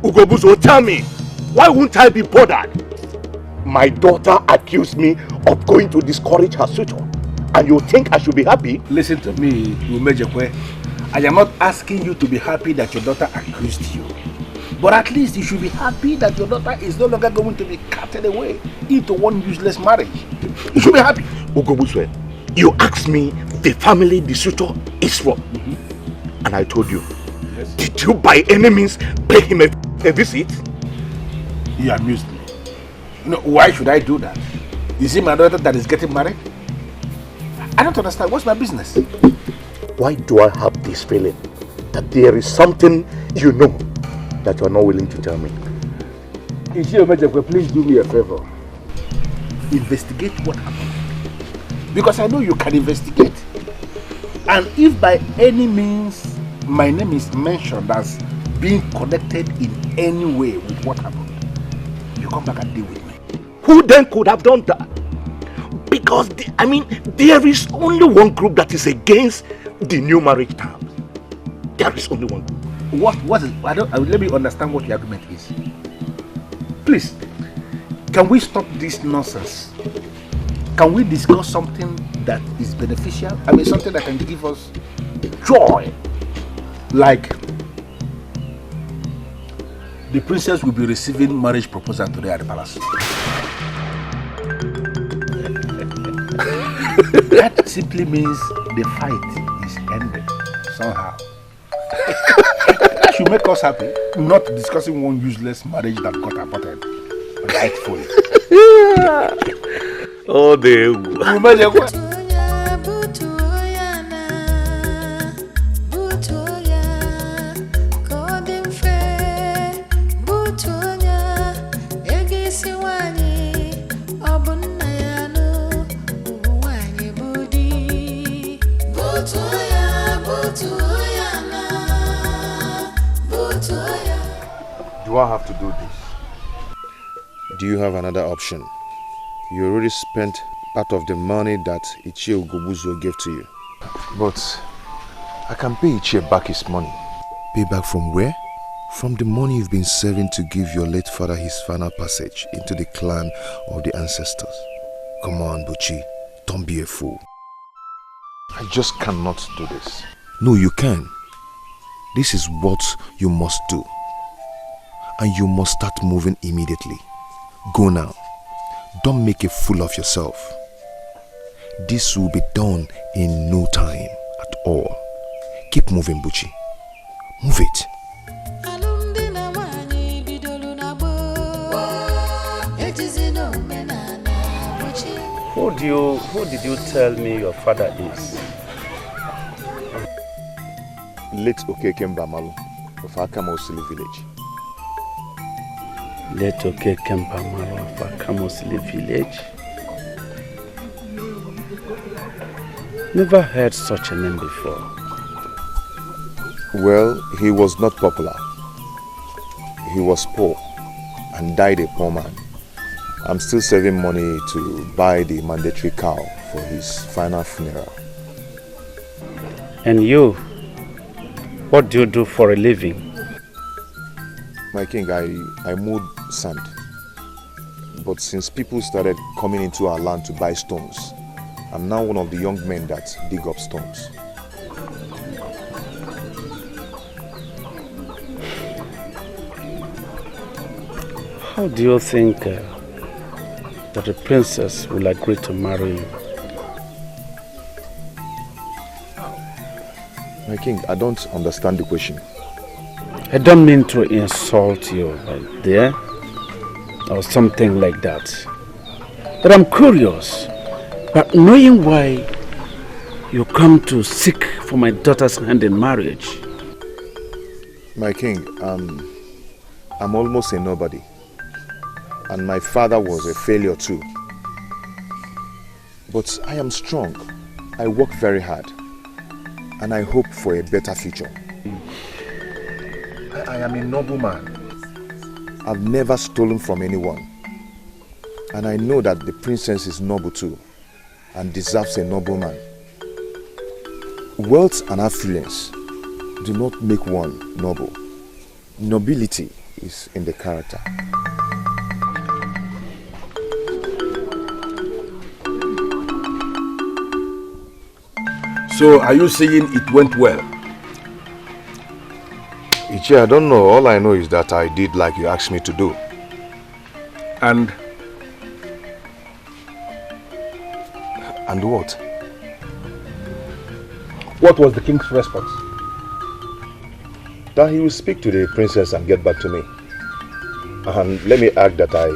Ugobuzo? Tell me, why won't I be bothered? My daughter accused me of going to discourage her suitor, and you think I should be happy? Listen to me, Umejekwe. I am not asking you to be happy that your daughter accused you. But at least you should be happy that your daughter is no longer going to be carted away into one useless marriage. You should be happy. Ugobuswe, you asked me the family the suitor is from. And I told you, yes. Did you by any means pay him a visit? You amused me. You know, why should I do that? Is it my daughter that is getting married? I don't understand. What's my business? Why do I have this feeling that there is something you know that you are not willing to tell me? Please do me a favor. Investigate what happened. Because I know you can investigate. And if by any means my name is mentioned as being connected in any way with what happened, you come back and deal with me. Who then could have done that? Because, there is only one group that is against the new marriage terms. There is only one group. What is, let me understand what your argument is. Please, can we stop this nonsense? Can we discuss something that is beneficial? Something that can give us joy. Like, the princess will be receiving marriage proposal today at the palace. That simply means the fight is ended somehow. That should make us happy, not discussing one useless marriage that got aborted rightfully. Oh, the Do I have to do this? Do you have another option? You already spent part of the money that Ichie Ugobuzo gave to you. But I can pay Ichie back his money. Pay back from where? From the money you've been saving to give your late father his final passage into the clan of the ancestors. Come on, Buchi. Don't be a fool. I just cannot do this. No, you can. This is what you must do. And you must start moving immediately. Go now. Don't make a fool of yourself. This will be done in no time at all. Keep moving, Buchi. Move it. Who did you tell me your father is? Late Okeke Mbamalu of Akamosili village. Late Okeke Mbamalu of Akamosili village? Never heard such a name before. Well, he was not popular. He was poor and died a poor man. I'm still saving money to buy the mandatory cow for his final funeral. And you? What do you do for a living? My king, I mowed sand. But since people started coming into our land to buy stones, I'm now one of the young men that dig up stones. How do you think that the princess will agree to marry you? My king, I don't understand the question. I don't mean to insult you right there, or something like that. But I'm curious, but knowing why you come to seek for my daughter's hand in marriage. My king, I'm almost a nobody. And my father was a failure too. But I am strong. I work very hard. And I hope for a better future. I am a noble man. I've never stolen from anyone. And I know that the princess is noble too. And deserves a noble man. Wealth and affluence do not make one noble. Nobility is in the character. So, are you saying it went well? Ichie, I don't know. All I know is that I did like you asked me to do. And what? What was the king's response? That he will speak to the princess and get back to me. And let me add that I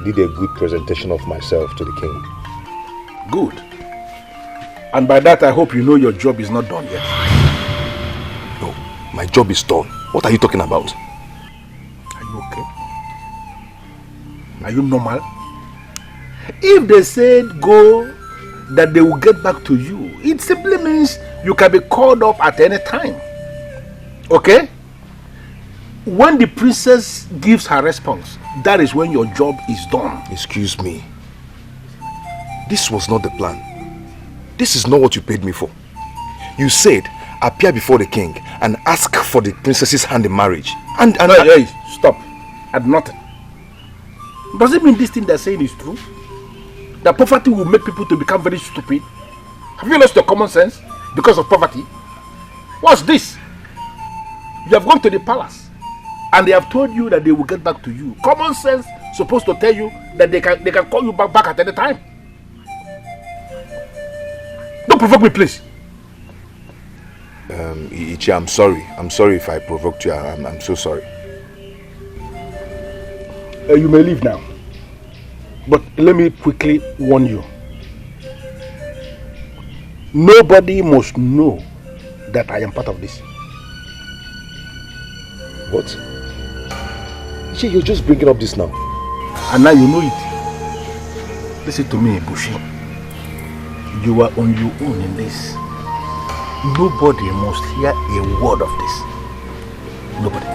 did a good presentation of myself to the king. Good. And by that, I hope you know your job is not done yet. No, my job is done. What are you talking about? Are you okay? Are you normal? If they said go, that they will get back to you, it simply means you can be called up at any time. Okay? When the princess gives her response, that is when your job is done. Excuse me. This was not the plan. This is not what you paid me for. You said, appear before the king and ask for the princess's hand in marriage. Hey, stop. At nothing. Does it mean this thing they're saying is true? That poverty will make people to become very stupid? Have you lost your common sense because of poverty? What's this? You have gone to the palace and they have told you that they will get back to you. Common sense supposed to tell you that they can call you back at any time. Don't provoke me, please. Ichi, I'm sorry. I'm sorry if I provoked you. I'm so sorry. You may leave now. But let me quickly warn you. Nobody must know that I am part of this. What? Yeah, you're just bringing up this now. And now you know it. Listen to me, Bushi. You are on your own in this. Nobody must hear a word of this. Nobody.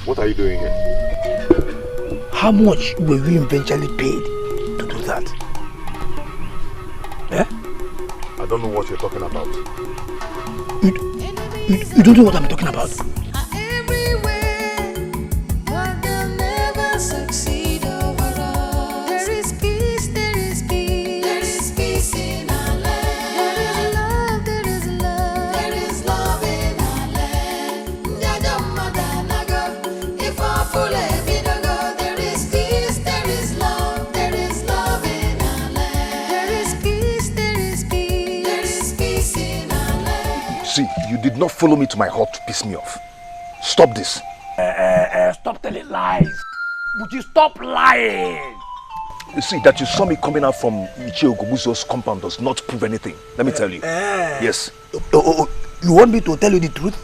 What are you doing here? How much were we eventually paid to do that? Eh? I don't know what you're talking about. You don't know what I'm talking about? But they'll never succeed over us. There is peace, there is peace. There is peace in our land. There is love, there is love. There is love in our land. If our full there is peace, there is love. There is love in our land. There is peace, there is peace. There is peace in our land. See, you did not follow me to my hut to piss me off. Stop this. Stop telling lies. Would you stop lying? You see, that you saw me coming out from Ichie Ogobuzo's compound does not prove anything. Let me tell you. Yes. You want me to tell you the truth?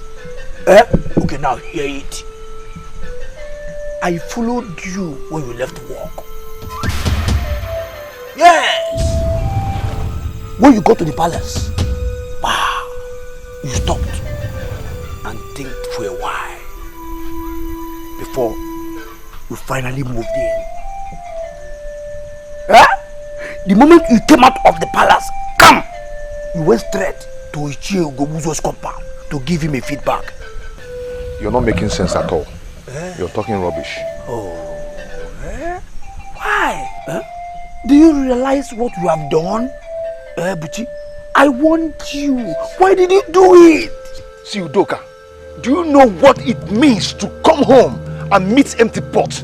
Okay, now hear it. I followed you when you left work. Yes! When you got to the palace, wow, you stopped and think for a while before you finally moved in. The moment you came out of the palace, you went straight to Ichie Ogobuzo's compound to give him a feedback. You're not making sense at all. You're talking rubbish. Why? Do you realize what you have done? Buchi, I want you. Why did you do it? See, Udoka, do you know what it means to come home and meet empty pots?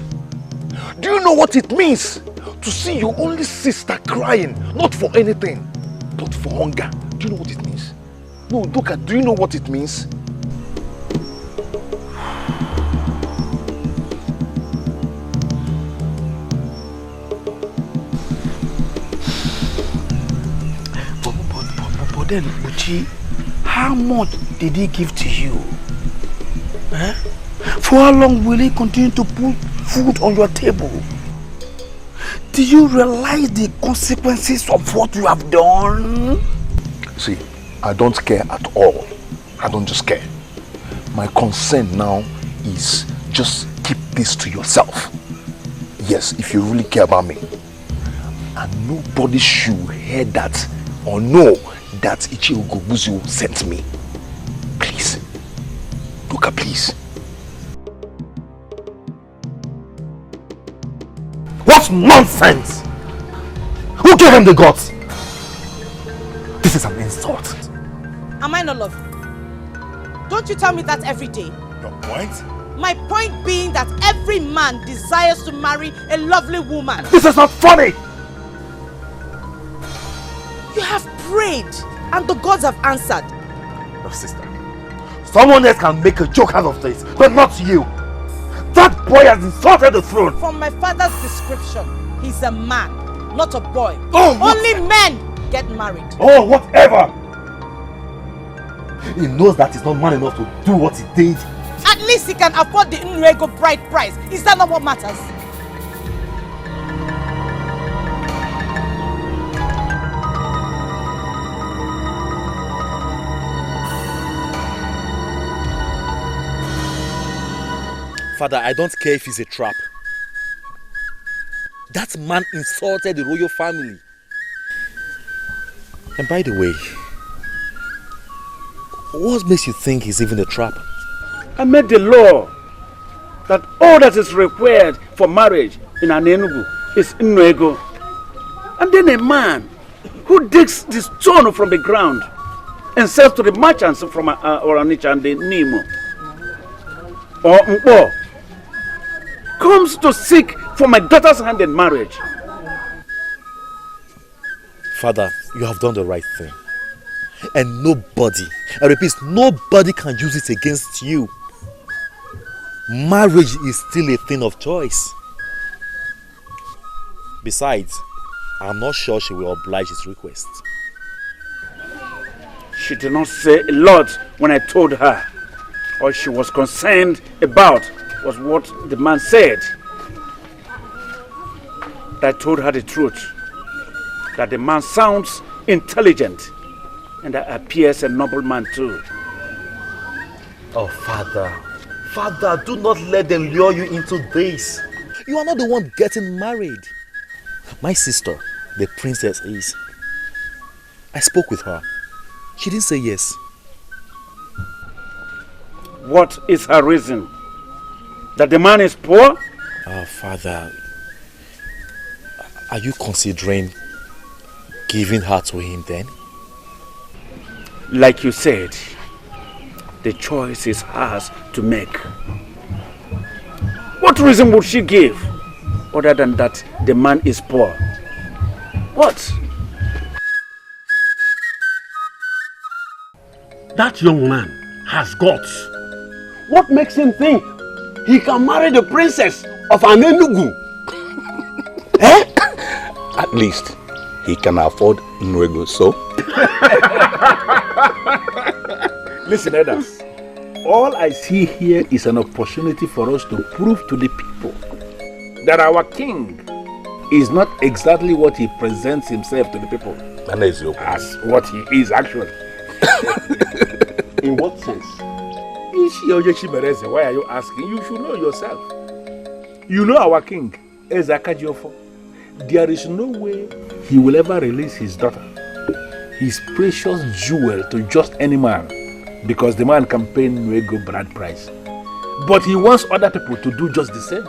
Do you know what it means to see your only sister crying, not for anything, but for hunger? Do you know what it means? No, Udoka, do you know what it means? But then, Uchi, how much did he give to you? For how long will he continue to put food on your table? Do you realize the consequences of what you have done? See, I don't care at all. I don't just care. My concern now is just keep this to yourself. Yes, if you really care about me. And nobody should hear that or know that Ichie Ogobuzo sent me. Please. Doka, please. What nonsense! Who gave him the guts? This is an insult. Am I not loving? Don't you tell me that every day? Your point? My point being that every man desires to marry a lovely woman. This is not funny! You have prayed and the gods have answered. No, sister. Someone else can make a joke out of this, but not you. That boy has insulted the throne. From my father's description, he's a man, not a boy. Oh, only men get married. Oh, whatever. He knows that he's not man enough to do what he did. At least he can afford the Nrego bride price. Is that not what matters? Father, I don't care if it's a trap. That man insulted the royal family. And by the way, what makes you think he's even a trap? I made the law that all that is required for marriage in Anenugu is Nrego. And then a man who digs the stone from the ground and sells to the merchants from Oranicha and the Nemo. or Mpo comes to seek for my daughter's hand in marriage. Father, you have done the right thing. And nobody, I repeat, nobody can use it against you. Marriage is still a thing of choice. Besides, I'm not sure she will oblige his request. She did not say a lot when I told her. All she was concerned about was what the man said. I told her the truth, that the man sounds intelligent and that appears a noble man too. Oh, Father, do not let them lure you into this. You are not the one getting married. My sister, the princess, is. I spoke with her. She didn't say yes. What is her reason? That the man is poor? Father, are you considering giving her to him then? Like you said, the choice is hers to make. What reason would she give other than that the man is poor? What? That young man has guts. What makes him think he can marry the princess of an Enugu? Eh? At least he can afford Nwego, so? Listen, elders. All I see here is an opportunity for us to prove to the people that our king is not exactly what he presents himself to the people. As what he is actually. In what sense? Why are you asking? You should know yourself. You know our king, Ezakajiofo. There is no way he will ever release his daughter, his precious jewel, to just any man, because the man can pay Nwego bride price. But he wants other people to do just the same.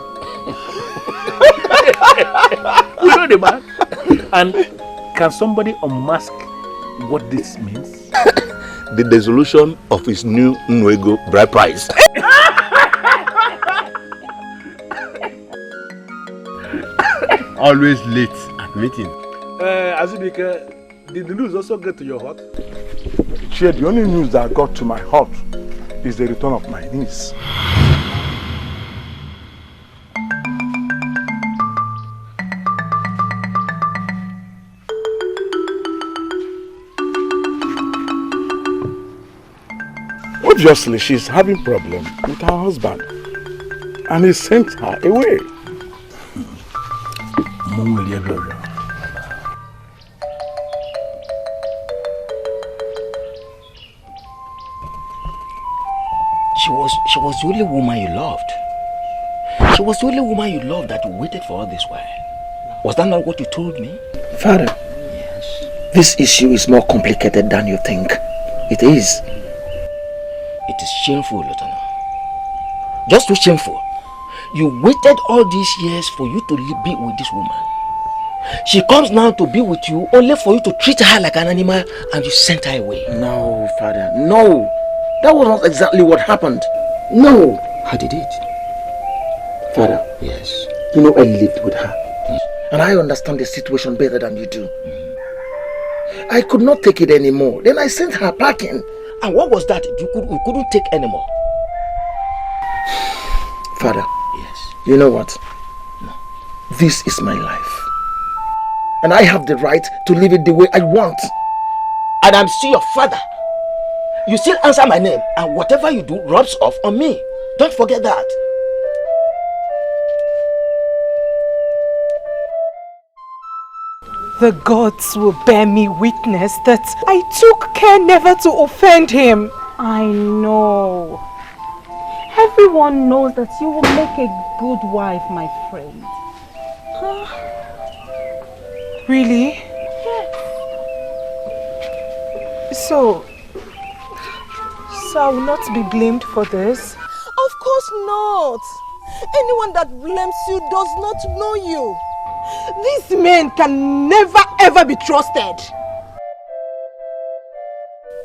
You know the man? And can somebody unmask what this means? The dissolution of his new Nwego bride price. Always late at meeting. Azubike, did the news also get to your heart? Chair, the only news that got to my heart is the return of my niece. Obviously, she's having problem with her husband, and he sent her away. She was the only woman you loved. She was the only woman you loved that you waited for all this while. Was that not what you told me? Father, yes. This issue is more complicated than you think. It is. It is shameful, Lieutenant. Just too shameful. You waited all these years for you to be with this woman. She comes now to be with you only for you to treat her like an animal and you sent her away. No, Father, no. That was not exactly what happened. No. How did it? Father. Yes. You know I lived with her. Yes. And I understand the situation better than you do. I could not take it anymore. Then I sent her packing. And what was that you couldn't take anymore? Father. Yes. You know what? No. This is my life. And I have the right to live it the way I want. And I'm still your father. You still answer my name, and whatever you do rubs off on me. Don't forget that. The gods will bear me witness that I took care never to offend him. I know. Everyone knows that you will make a good wife, my friend. Really? Yes. So I will not be blamed for this? Of course not. Anyone that blames you does not know you. These men can never ever be trusted.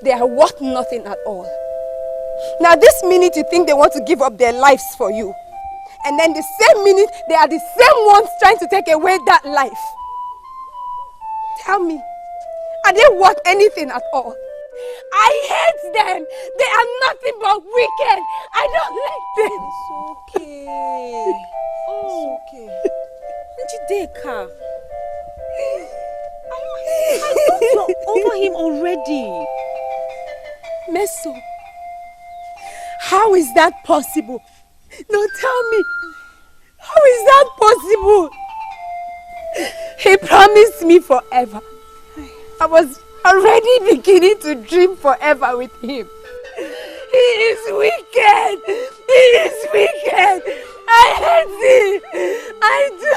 They are worth nothing at all. Now this minute you think they want to give up their lives for you. And then the same minute they are the same ones trying to take away that life. Tell me, are they worth anything at all? I hate them. They are nothing but wicked. I don't like them. It's okay. Oh, it's okay. Njideka. I thought you're over him already. Meso, how is that possible? No, tell me, how is that possible? He promised me forever. I was already beginning to dream forever with him. He is wicked. He is wicked. I hate him. I do.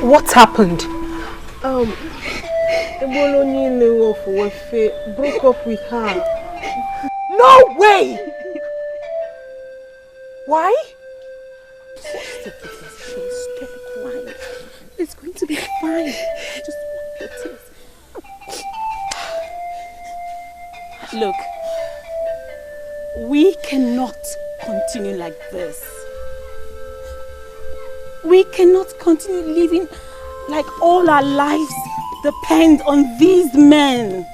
What happened? Broke up with her. No way! Why? Stop crying. It's going to be fine. Just wipe your tears. Look, we cannot continue like this. We cannot continue living like all our lives depend on these men.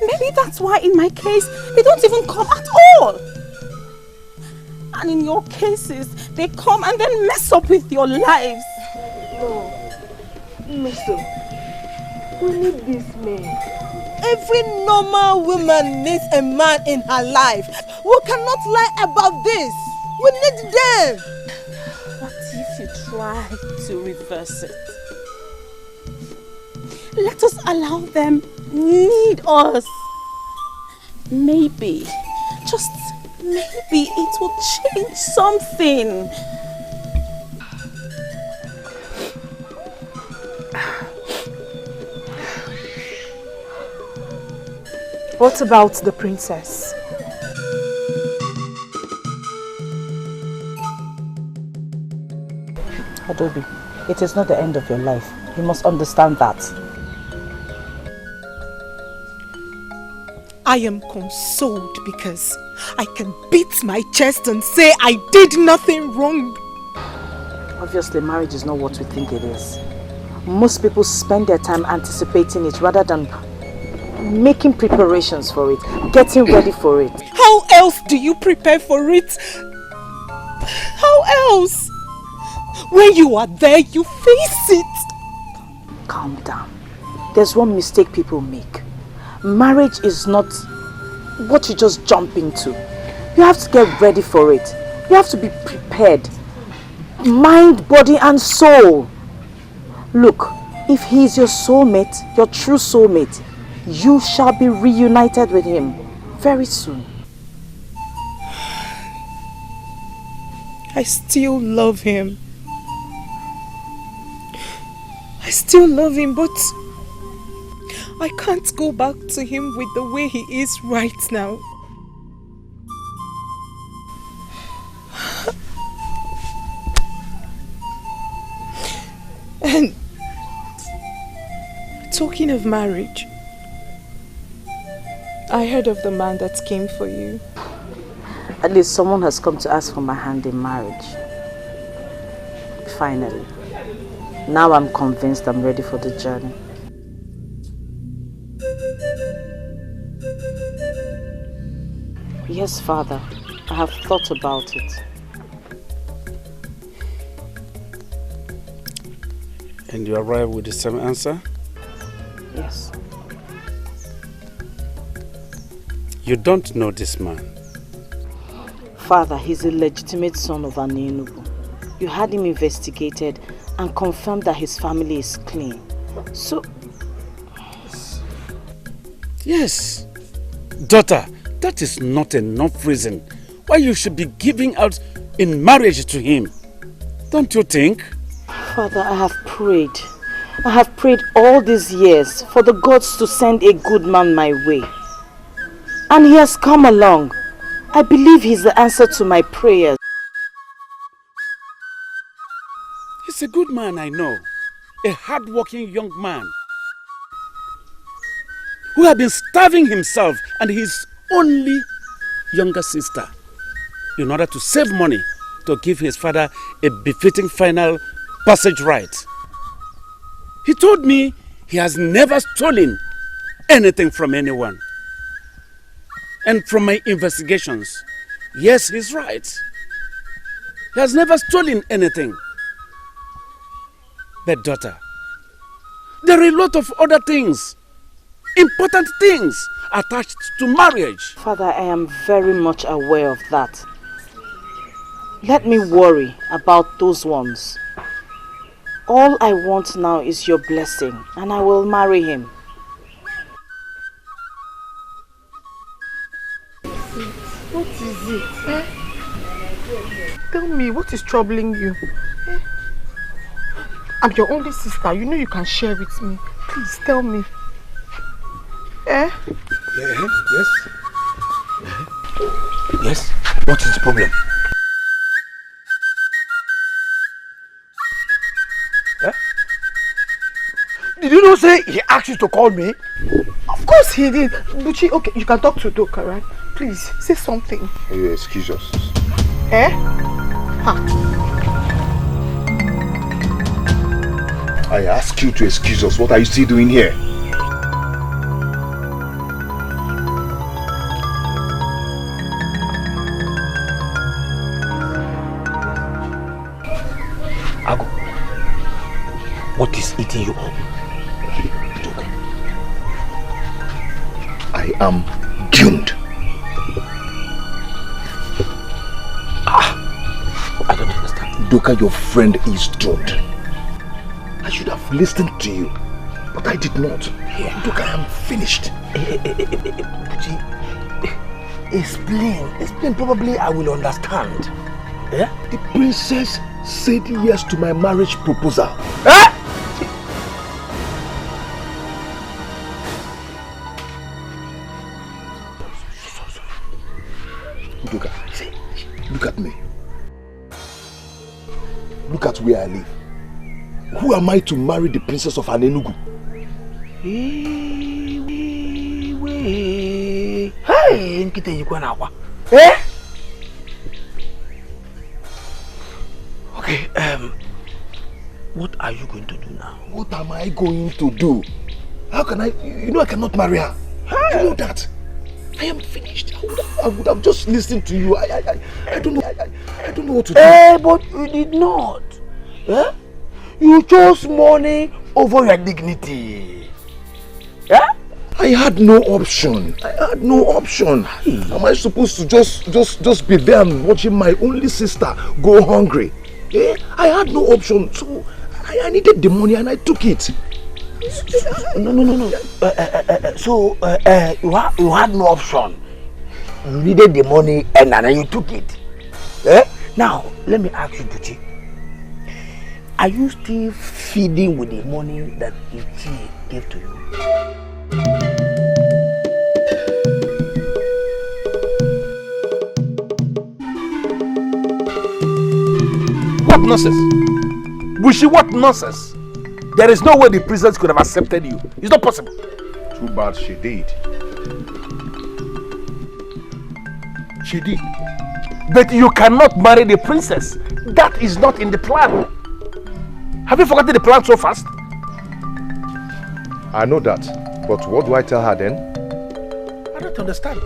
Maybe that's why in my case, they don't even come at all. And in your cases, they come and then mess up with your lives. No. Mister, we need these men. Every normal woman needs a man in her life. We cannot lie about this. We need them. What if you try to reverse it? Let us allow them need us. Maybe, just maybe it will change something. What about the princess? Adobe, it is not the end of your life. You must understand that. I am consoled because I can beat my chest and say I did nothing wrong. Obviously, marriage is not what we think it is. Most people spend their time anticipating it rather than making preparations for it, getting ready for it. How else do you prepare for it? How else? When you are there, you face it. Calm down. There's one mistake people make. Marriage is not what you just jump into. You have to get ready for it. You have to be prepared. Mind, body and soul. Look, if he is your soulmate, your true soulmate, you shall be reunited with him very soon. I still love him. I still love him, but I can't go back to him with the way he is right now. And talking of marriage, I heard of the man that came for you. At least someone has come to ask for my hand in marriage. Finally. Now I'm convinced I'm ready for the journey. Yes, Father. I have thought about it. And you arrive with the same answer? Yes. You don't know this man? Father, he's a legitimate son of Anenubu. You had him investigated and confirmed that his family is clean. So... Yes. Daughter, that is not enough reason why you should be giving out in marriage to him. Don't you think? Father, I have prayed. I have prayed all these years for the gods to send a good man my way. And he has come along. I believe he's the answer to my prayers. He's a good man, I know. A hard-working young man who had been starving himself and his only younger sister in order to save money to give his father a befitting final passage right. He told me he has never stolen anything from anyone. And from my investigations, yes, he's right. He has never stolen anything. But daughter, there are a lot of other things, important things attached to marriage. Father, I am very much aware of that. Let me worry about those ones. All I want now is your blessing, and I will marry him. What is it? Eh? Tell me, what is troubling you? Eh? I'm your only sister. You know you can share with me. Please tell me. Eh? Yes? Yes? What is the problem? Eh? Did you not say he asked you to call me? Of course he did. Buchi, okay, you can talk to Doka, right? Please, say something. Excuse us. Eh? Ha. I ask you to excuse us. What are you still doing here? Ago, what is eating you up? I am doomed. I don't understand. Doka, your friend is doomed. I should have listened to you, but I did not. Yeah. Doka, I am finished. Buchi, explain. Probably I will understand. Eh? The princess said yes to my marriage proposal. Eh? Doka, look at me. Look at where I live. Who am I to marry the princess of Anenugu? Hey, nkite yikwa na akwa. Eh? Okay, what are you going to do now? What am I going to do? How can I? You know I cannot marry her. You know that. I am finished. I would have just listened to you. I don't know. I don't know what to do. Eh, but you did not. Eh? You chose money over your dignity. Yeah? I had no option. Am I supposed to just be there and watching my only sister go hungry? Eh? I had no option, so I needed the money and I took it. No. So you had no option. You needed the money and then you took it. Eh? Now let me ask you, Buchi. Are you still feeding with the money that Ichi gave to you? What nonsense? Bushi, what nonsense? There is no way the princess could have accepted you. It's not possible. Too bad she did. She did. But you cannot marry the princess. That is not in the plan. Have you forgotten the plan so fast? I know that. But what do I tell her then? I don't understand.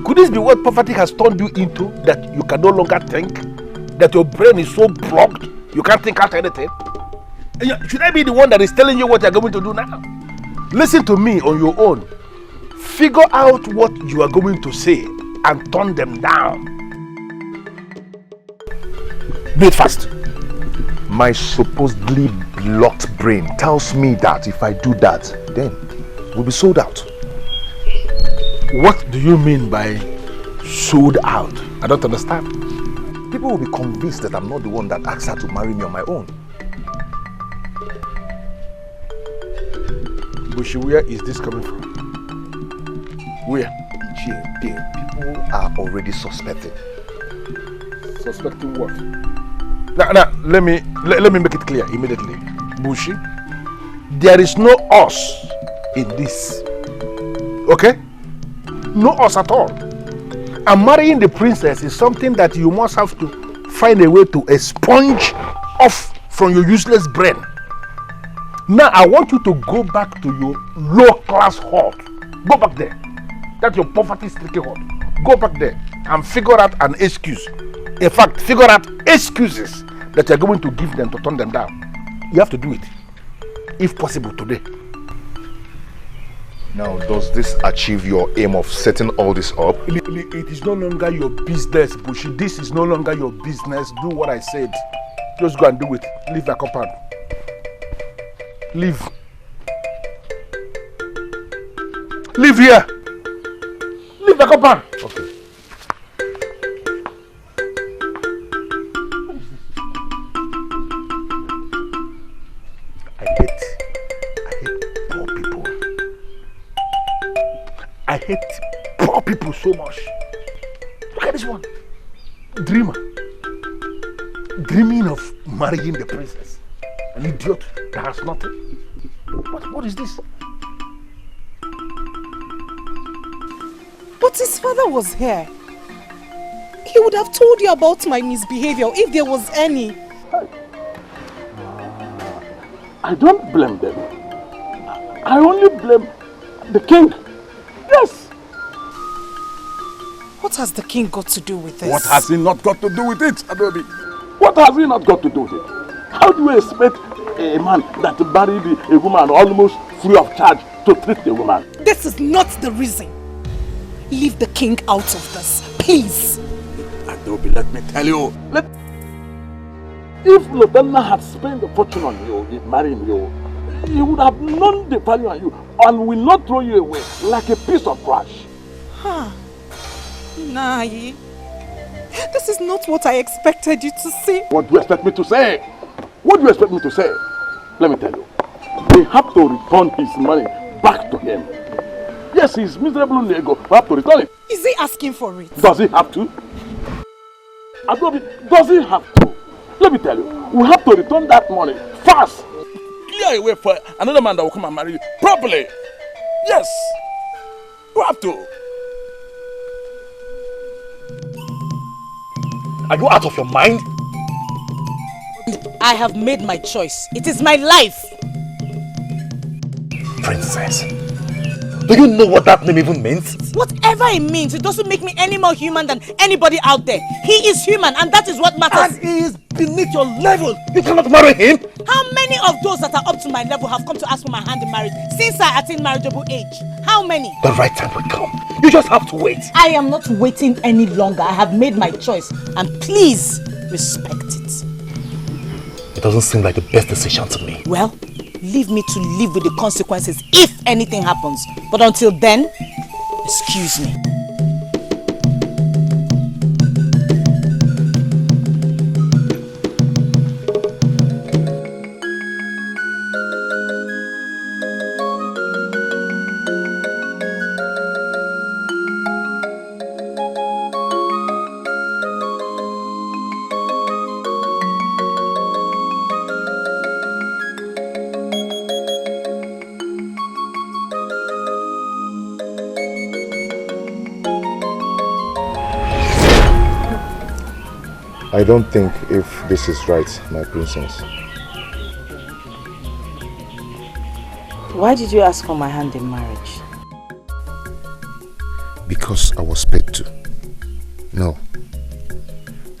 Could this be what poverty has turned you into, that you can no longer think? That your brain is so blocked, you can't think out anything? Should I be the one that is telling you what you're going to do now? Listen to me on your own. Figure out what you are going to say and turn them down. Do it fast. My supposedly blocked brain tells me that if I do that, then we'll be sold out. What do you mean by sold out? I don't understand. People will be convinced that I'm not the one that asked her to marry me on my own. Bushi, where is this coming from? Where? People are already suspecting. Suspecting what? Now, let me make it clear immediately. Bushi, there is no us in this. Okay? No us at all. And marrying the princess is something that you must have to find a way to expunge off from your useless brain. Now I want you to go back to your low-class hut. Go back there. That's your poverty-stricken hut. Go back there and figure out an excuse. In fact, figure out excuses that you're going to give them to turn them down. You have to do it, if possible, today. Now, does this achieve your aim of setting all this up? It is no longer your business, Bushi. This is no longer your business. Do what I said. Just go and do it. Leave the compound. Leave. Leave here. Leave the compound. Okay. I hate poor people. I hate poor people so much. Look at this one. Dreamer. Dreaming of marrying the princess. An idiot that has nothing. What is this? But his father was here. He would have told you about my misbehavior if there was any. I don't blame them. I only blame the king. Yes. What has the king got to do with this? What has he not got to do with it, Adobe? What has he not got to do with it? How do you expect a man that married a woman almost free of charge to treat the woman? This is not the reason. Leave the king out of this, please. Adobe, let me tell you. If Lana had spent a fortune on you in marrying you, he would have known the value on you and will not throw you away like a piece of trash. Huh. Nai, this is not what I expected you to say. What do you expect me to say? What do you expect me to say? Let me tell you. They have to return his money back to him. Yes, his miserable nego will have to return it. Is he asking for it? Does he have to? Adobe, does he have to? Let me tell you, we have to return that money fast. Clear a way for another man that will come and marry you properly. Yes, we have to. Are you out of your mind? I have made my choice. It is my life. Princess, do you know what that name even means? Whatever it means, it doesn't make me any more human than anybody out there. He is human and that is what matters. And he is beneath your level. You cannot marry him. How many of those that are up to my level have come to ask for my hand in marriage since I attained marriageable age? How many? The right time will come. You just have to wait. I am not waiting any longer. I have made my choice and please respect it. It doesn't seem like the best decision to me. Well, leave me to live with the consequences if anything happens. But until then, excuse me. I don't think if this is right, my princess. Why did you ask for my hand in marriage? Because I was paid to. No,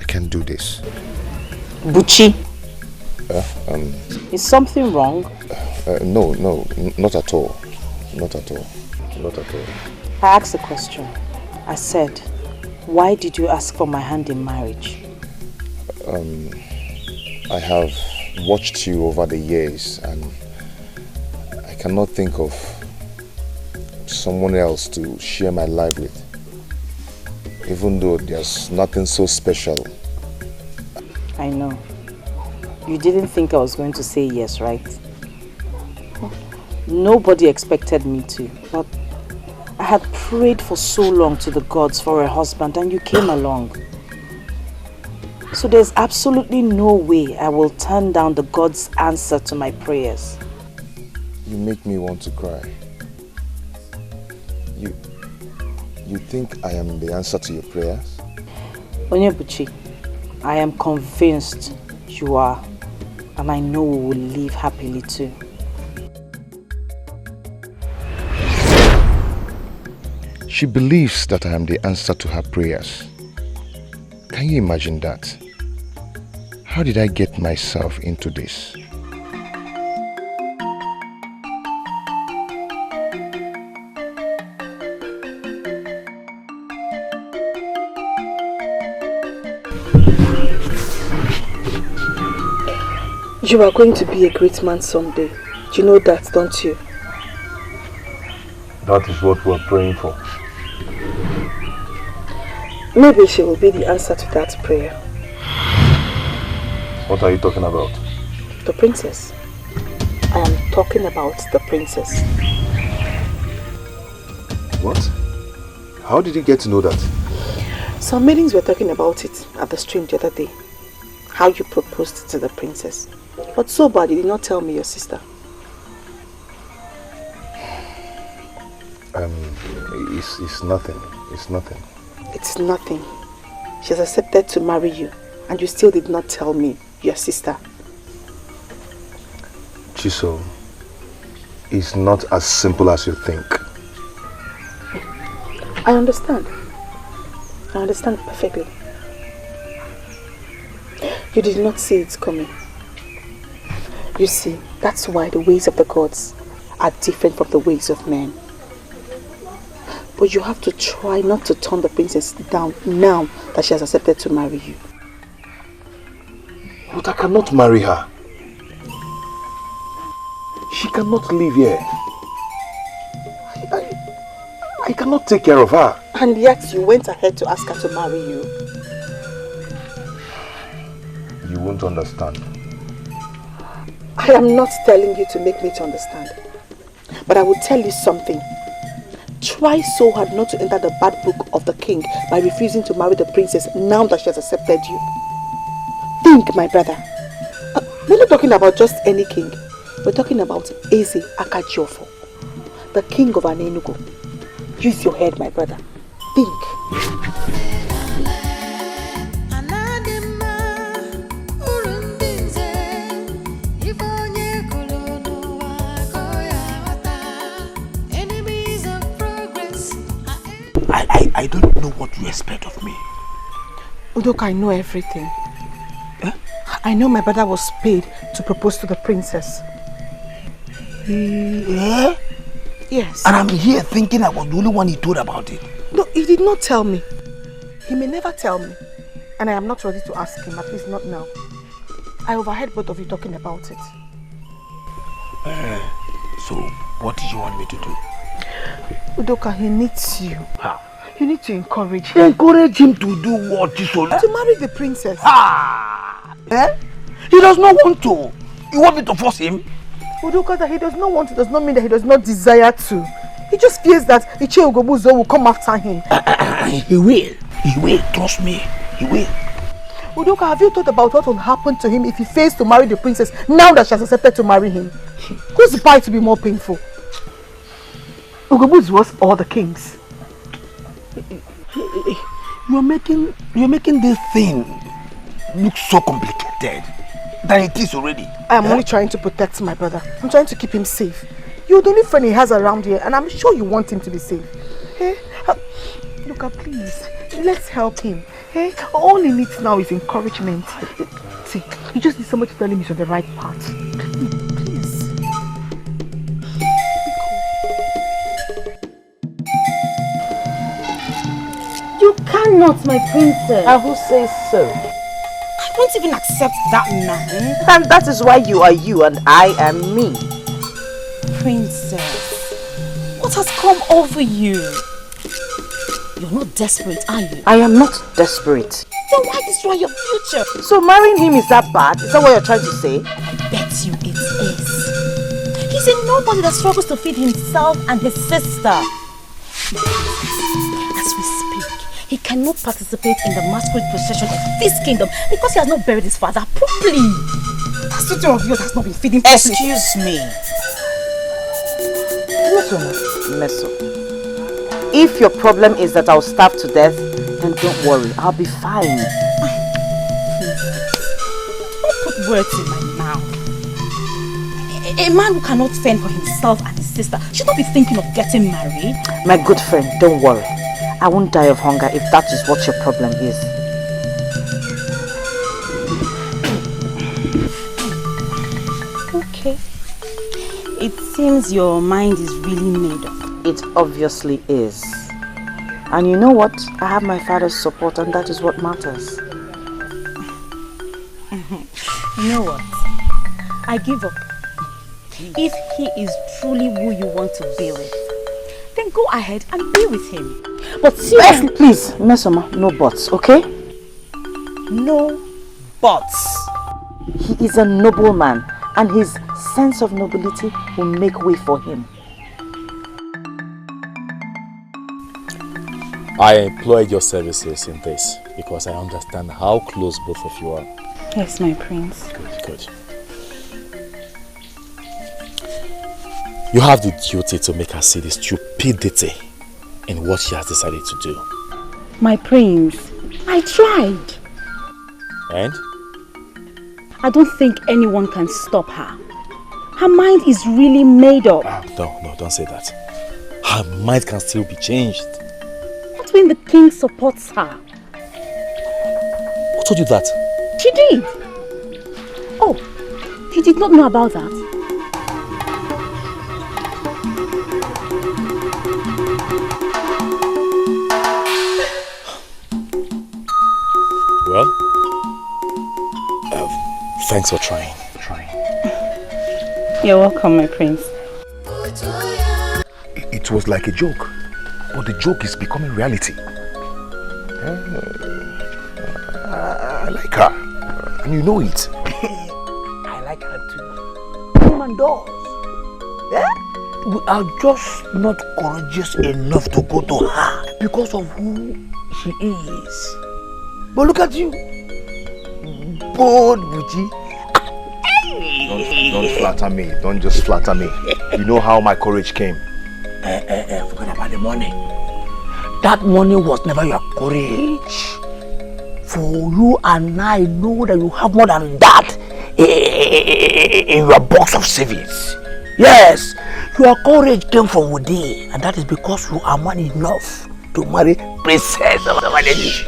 I can't do this. Buchi, Is is something wrong? No, not at all. Not at all. Not at all. I asked a question. I said, why did you ask for my hand in marriage? I have watched you over the years and I cannot think of someone else to share my life with. Even though there's nothing so special. I know. You didn't think I was going to say yes, right? Nobody expected me to, but I had prayed for so long to the gods for a husband and you came along. So there's absolutely no way I will turn down the God's answer to my prayers. You make me want to cry. You think I am the answer to your prayers? Onyebuchi, I am convinced you are, and I know we will live happily too. She believes that I am the answer to her prayers. Can you imagine that? How did I get myself into this? You are going to be a great man someday. You know that, don't you? That is what we're praying for. Maybe she will be the answer to that prayer. What are you talking about? The princess. I am talking about the princess. What? How did you get to know that? Some meetings were talking about it at the stream the other day. How you proposed to the princess. But so bad you did not tell me your sister. It's nothing. It's nothing. It's nothing. She has accepted to marry you, and you still did not tell me, your sister. Chiso, it's not as simple as you think. I understand. I understand perfectly. You did not see it coming. You see, that's why the ways of the gods are different from the ways of men. But you have to try not to turn the princess down now that she has accepted to marry you. But I cannot marry her. She cannot live here. I cannot take care of her. And yet you went ahead to ask her to marry you. You won't understand. I am not telling you to make me to understand. But I will tell you something. Try so hard not to enter the bad book of the king by refusing to marry the princess now that she has accepted you. Think, my brother. We're not talking about just any king. We're talking about Eze Akajiofo, the king of Anenugo. Use your head, my brother. Think. I don't know what you expect of me. Udoka, I know everything. I know my brother was paid to propose to the princess. Yeah? Yes. And I'm here thinking I was the only one he told about it. No, he did not tell me. He may never tell me. And I am not ready to ask him, at least not now. I overheard both of you talking about it. So, what do you want me to do? Udoka, he needs you. How? You need to encourage him. Encourage him to do what, Chisol? To marry the princess. He does not want to. You want me to force him? Udoka, that he does not want to does not mean that he does not desire to. He just fears that Iche Ugobuzo will come after him. He will. He will. Trust me. He will. Udoka, have you thought about what will happen to him if he fails to marry the princess now that she has accepted to marry him? Whose bite will be more painful? Ugobuzo was all the kings. You're making this thing look so complicated than it is already. I am only trying to protect my brother. I'm trying to keep him safe. You're the only friend he has around here, and I'm sure you want him to be safe. Hey, Luca, please, let's help him. Hey, all he needs now is encouragement. See, he just needs somebody to tell him he's on the right path. Please. You cannot, my princess. And who says so? I won't even accept that man. And that is why you are you and I am me. Princess, what has come over you? You're not desperate, are you? I am not desperate. Then why destroy your future? So marrying him is that bad? Is that what you're trying to say? I bet you it is. He's a nobody that struggles to feed himself and his sister. As we speak, he cannot participate in the masquerade procession of this kingdom because he has not buried his father properly. That suitor of yours has not been feeding properly. Excuse me. Meso. If your problem is that I'll starve to death, then don't worry, I'll be fine. Don't put words in my mouth. A man who cannot fend for himself and his sister should not be thinking of getting married. My good friend, don't worry. I won't die of hunger if that is what your problem is. Okay. It seems your mind is really made up. It obviously is. And you know what? I have my father's support and that is what matters. You know what? I give up. If he is truly who you want to be with, then go ahead and be with him. But seriously, please, Mesoma, no buts, okay? No buts. He is a noble man and his sense of nobility will make way for him. I employed your services in this because I understand how close both of you are. Yes, my prince. Good. You have the duty to make her see the stupidity in what she has decided to do. My prince, I tried. And? I don't think anyone can stop her. Her mind is really made up. No, don't say that. Her mind can still be changed. What when the king supports her? Who told you that? She did. Oh, you did not know about that? Well, thanks for trying. You're welcome, my prince. It was like a joke, but the joke is becoming reality. I like her, and you know it. I like her too. Woman does. Yeah? We are just not courageous enough to go to her because of who she is. But look at you. Bold Buji. Don't flatter me. Don't just flatter me. You know how my courage came. Forget about the money. That money was never your courage. For you and I know that you have more than that in your box of savings. Yes, your courage came from within, and that is because you are man enough to marry Princess of the village.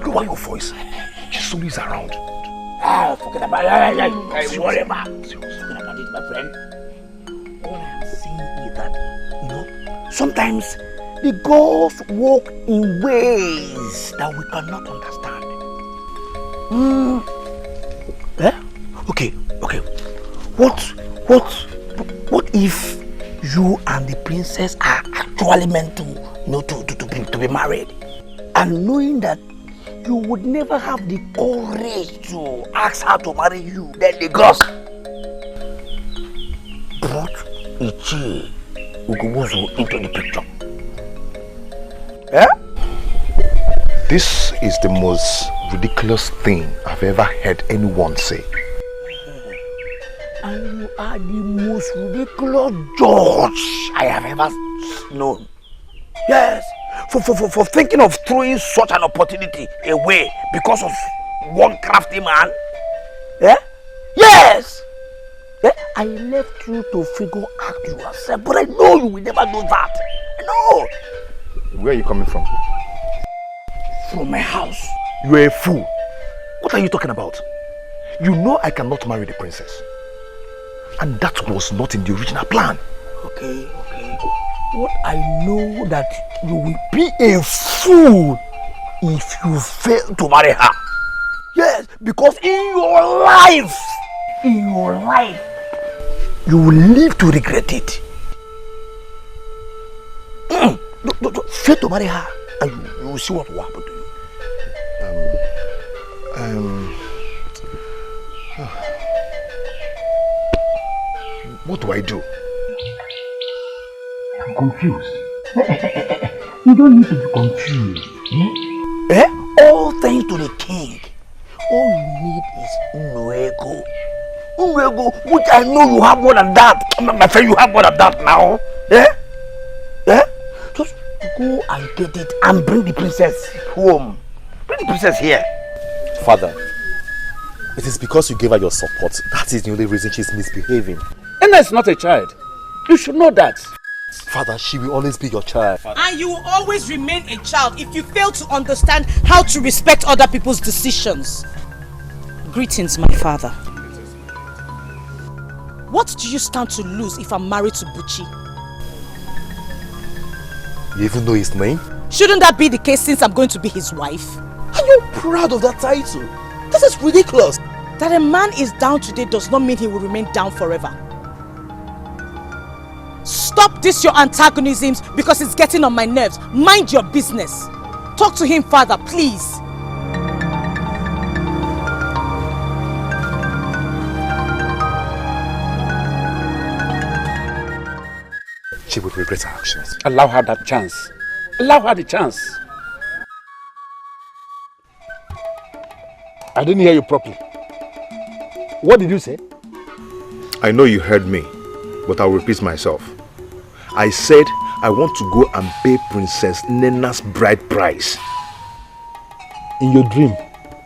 Lower your voice. Chisumi is around. Forget about it. Whatever. Forget about it, my friend. All I am saying is that, sometimes the gods walk in ways that we cannot understand. Okay. What if you and the princess are actually meant to be married, and knowing that you would never have the courage to ask her to marry you, then the gods brought Ichi Ugubuzu into the picture? This is the most ridiculous thing I've ever heard anyone say. And you are the most ridiculous judge I have ever known. Yes, for thinking of throwing such an opportunity away because of one crafty man. Yes. I left you to figure out yourself, but I know you will never do that. I know. Where are you coming from? From my house. You are a fool. What are you talking about? You know I cannot marry the princess. And that was not in the original plan. Okay. What I know that you will be a fool if you fail to marry her. Yes, because in your life, you will live to regret it. Fail to marry her and you will see what will happen to you. What do I do? I'm confused. You don't need to be confused. All thanks to the king. All you need is Nwego. Nwego, which I know you have more than that. My friend, you have more than that now. Just go and get it and bring the princess home. Bring the princess here. Father, it is because you gave her your support. That is the only reason she's misbehaving. Nana is not a child. You should know that. Father, she will always be your child. And you will always remain a child if you fail to understand how to respect other people's decisions. Greetings, my father. What do you stand to lose if I'm married to Buchi? You even know his name? Shouldn't that be the case since I'm going to be his wife? Are you proud of that title? This is ridiculous. That a man is down today does not mean he will remain down forever. Stop this your antagonisms because it's getting on my nerves. Mind your business. Talk to him, father, please. She would regret her actions. Allow her that chance. Allow her the chance. I didn't hear you properly. What did you say? I know you heard me, but I'll repeat myself. I said I want to go and pay Princess Nena's bride price. In your dream,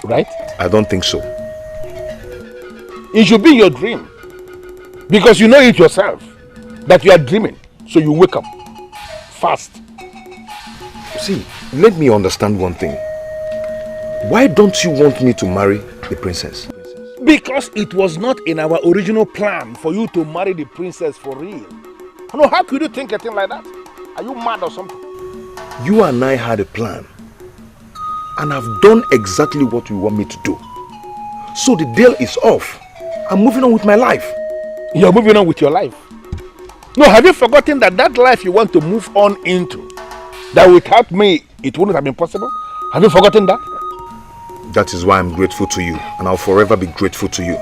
right? I don't think so. It should be your dream. Because you know it yourself that you are dreaming. So you wake up fast. See, let me understand one thing. Why don't you want me to marry the princess? Because it was not in our original plan for you to marry the princess for real. No, how could you think a thing like that? Are you mad or something? You and I had a plan. And I've done exactly what you want me to do. So the deal is off. I'm moving on with my life. You're moving on with your life? No, have you forgotten that that life you want to move on into, that without me, it wouldn't have been possible? Have you forgotten that? That is why I'm grateful to you, and I'll forever be grateful to you.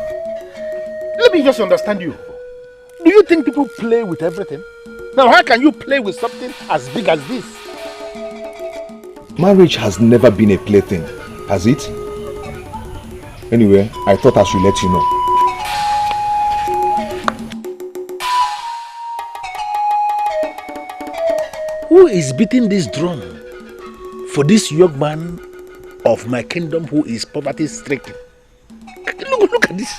Let me just understand you. Do you think people play with everything? Now, how can you play with something as big as this? Marriage has never been a plaything, has it? Anyway, I thought I should let you know. Who is beating this drum for this young man of my kingdom who is poverty-stricken? Look at this.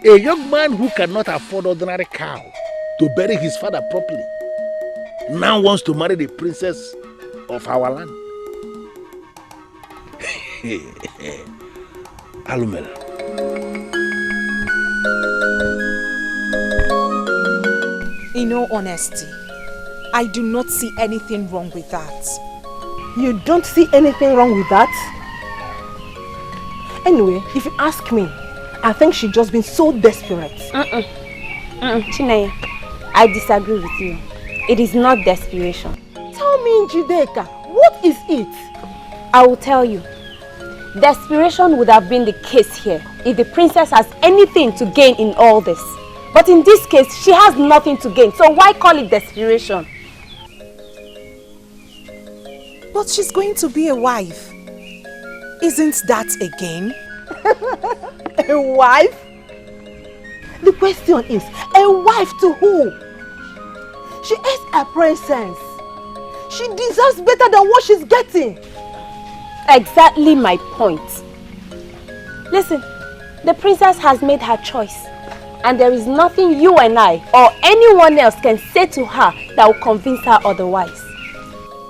A young man who cannot afford ordinary cow to bury his father properly now wants to marry the princess of our land. Alumel. In all honesty, I do not see anything wrong with that. You don't see anything wrong with that? Anyway, if you ask me, I think she's just been so desperate. Chinenye, I disagree with you. It is not desperation. Tell me, Njideka, what is it? I will tell you. Desperation would have been the case here if the princess has anything to gain in all this. But in this case, she has nothing to gain. So why call it desperation? But she's going to be a wife. Isn't that a gain? A wife? The question is, a wife to who? She is a princess. She deserves better than what she's getting. Exactly my point. Listen, the princess has made her choice. And there is nothing you and I or anyone else can say to her that will convince her otherwise.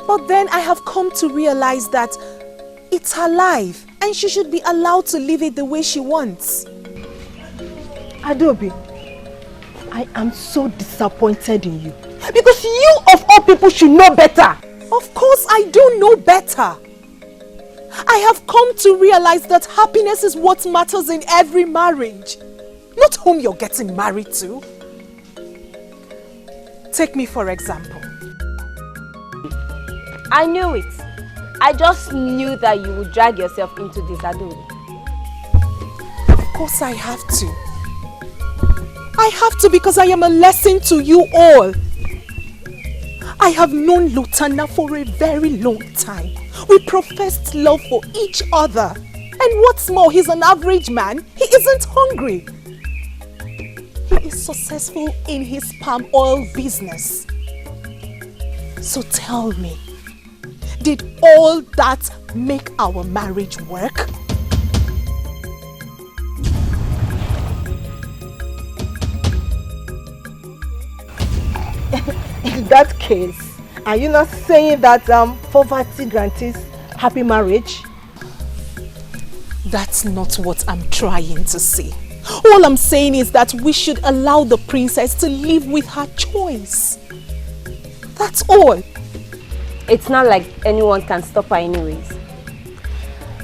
But then I have come to realize that it's her life and she should be allowed to live it the way she wants. Adobe, I am so disappointed in you. Because you of all people should know better. Of course I do know better. I have come to realize that happiness is what matters in every marriage. Not whom you're getting married to. Take me for example. I knew it. I just knew that you would drag yourself into this, Adobe. Of course I have to. I have to because I am a lesson to you all. I have known Lutana for a very long time. We professed love for each other. And what's more, he's an average man. He isn't hungry. He is successful in his palm oil business. So tell me, did all that make our marriage work? In that case, are you not saying that poverty guarantees happy marriage? That's not what I'm trying to say. All I'm saying is that we should allow the princess to live with her choice. That's all. It's not like anyone can stop her anyways.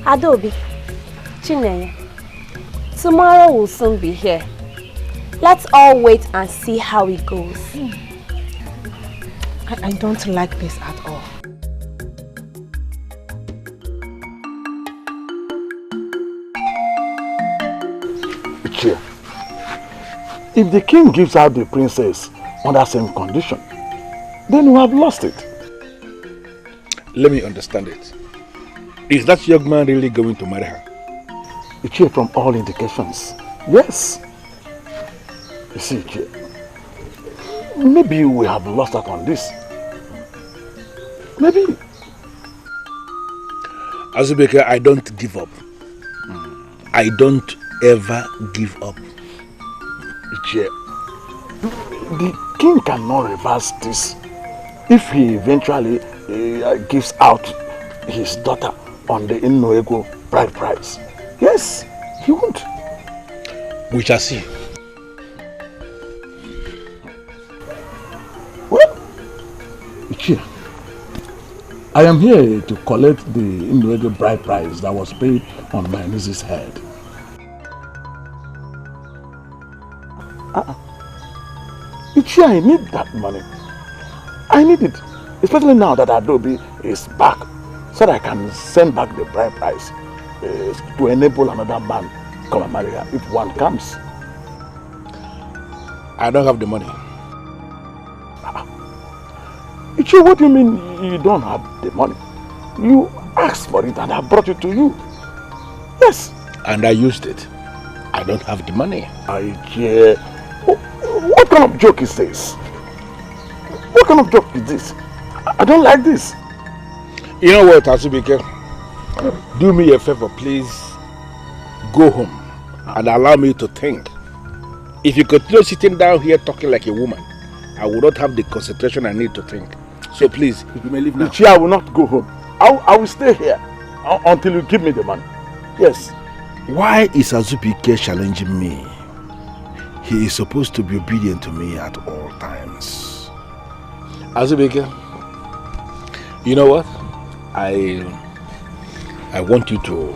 Adobe, Chinenye, tomorrow will soon be here. Let's all wait and see how it goes. I don't like this at all. Ichie, if the king gives out the princess on that same condition, then we have lost it. Let me understand it. Is that young man really going to marry her? Ichie, from all indications, yes. You see, Ichie, maybe we have lost out on this. Maybe. Azubeke, I don't give up. I don't ever give up. Ichie, the king cannot reverse this if he eventually gives out his daughter on the Innoego bride price. Yes, he won't. We shall see. Well, Ichie, I am here to collect the Innoego bride price that was paid on my niece's head. Ichie, I need that money. I need it. Especially now that Adobe is back, so that I can send back the bride price to enable another man to come and marry her if one comes. I don't have the money. Ichie, what do you mean you don't have the money? You asked for it and I brought it to you. Yes. And I used it. I don't have the money. Ichie, what kind of joke is this? What kind of joke is this? I don't like this. You know what, Azubike? Do me a favor, please. Go home and allow me to think. If you continue sitting down here talking like a woman, I will not have the concentration I need to think. So please, you may leave now. Ichie, I will not go home. I will stay here until you give me the money. Yes. Why is Azubike challenging me? He is supposed to be obedient to me at all times. Azubike, you know what? I want you to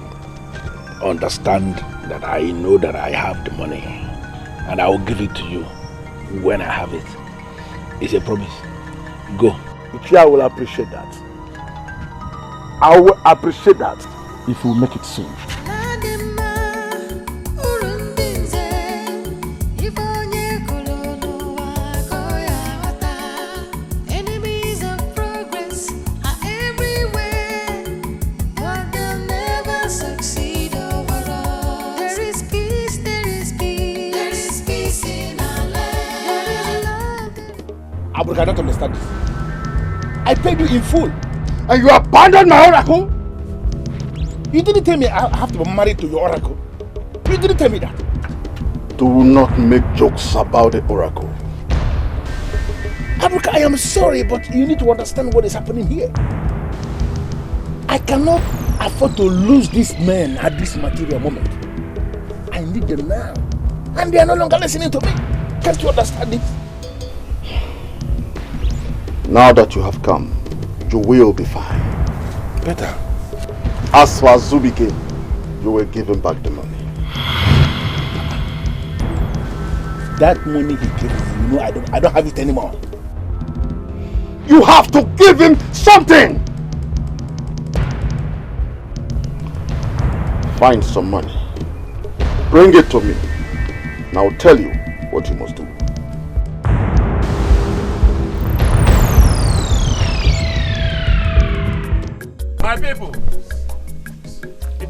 understand that I know that I have the money and I will give it to you when I have it. It's a promise. Go. Ichie, I will appreciate that. I will appreciate that if you make it soon. I cannot understand this. I paid you in full. And you abandoned my oracle? You didn't tell me I have to be married to your oracle. You didn't tell me that. Do not make jokes about the oracle. Abuka, I am sorry, but you need to understand what is happening here. I cannot afford to lose these men at this material moment. I need them now. And they are no longer listening to me. Can't you understand it? Now that you have come, you will be fine. Better. As for Azubike, you will give him back the money. That money he gave me, you know, I don't have it anymore. You have to give him something! Find some money. Bring it to me. And I'll tell you what you must do.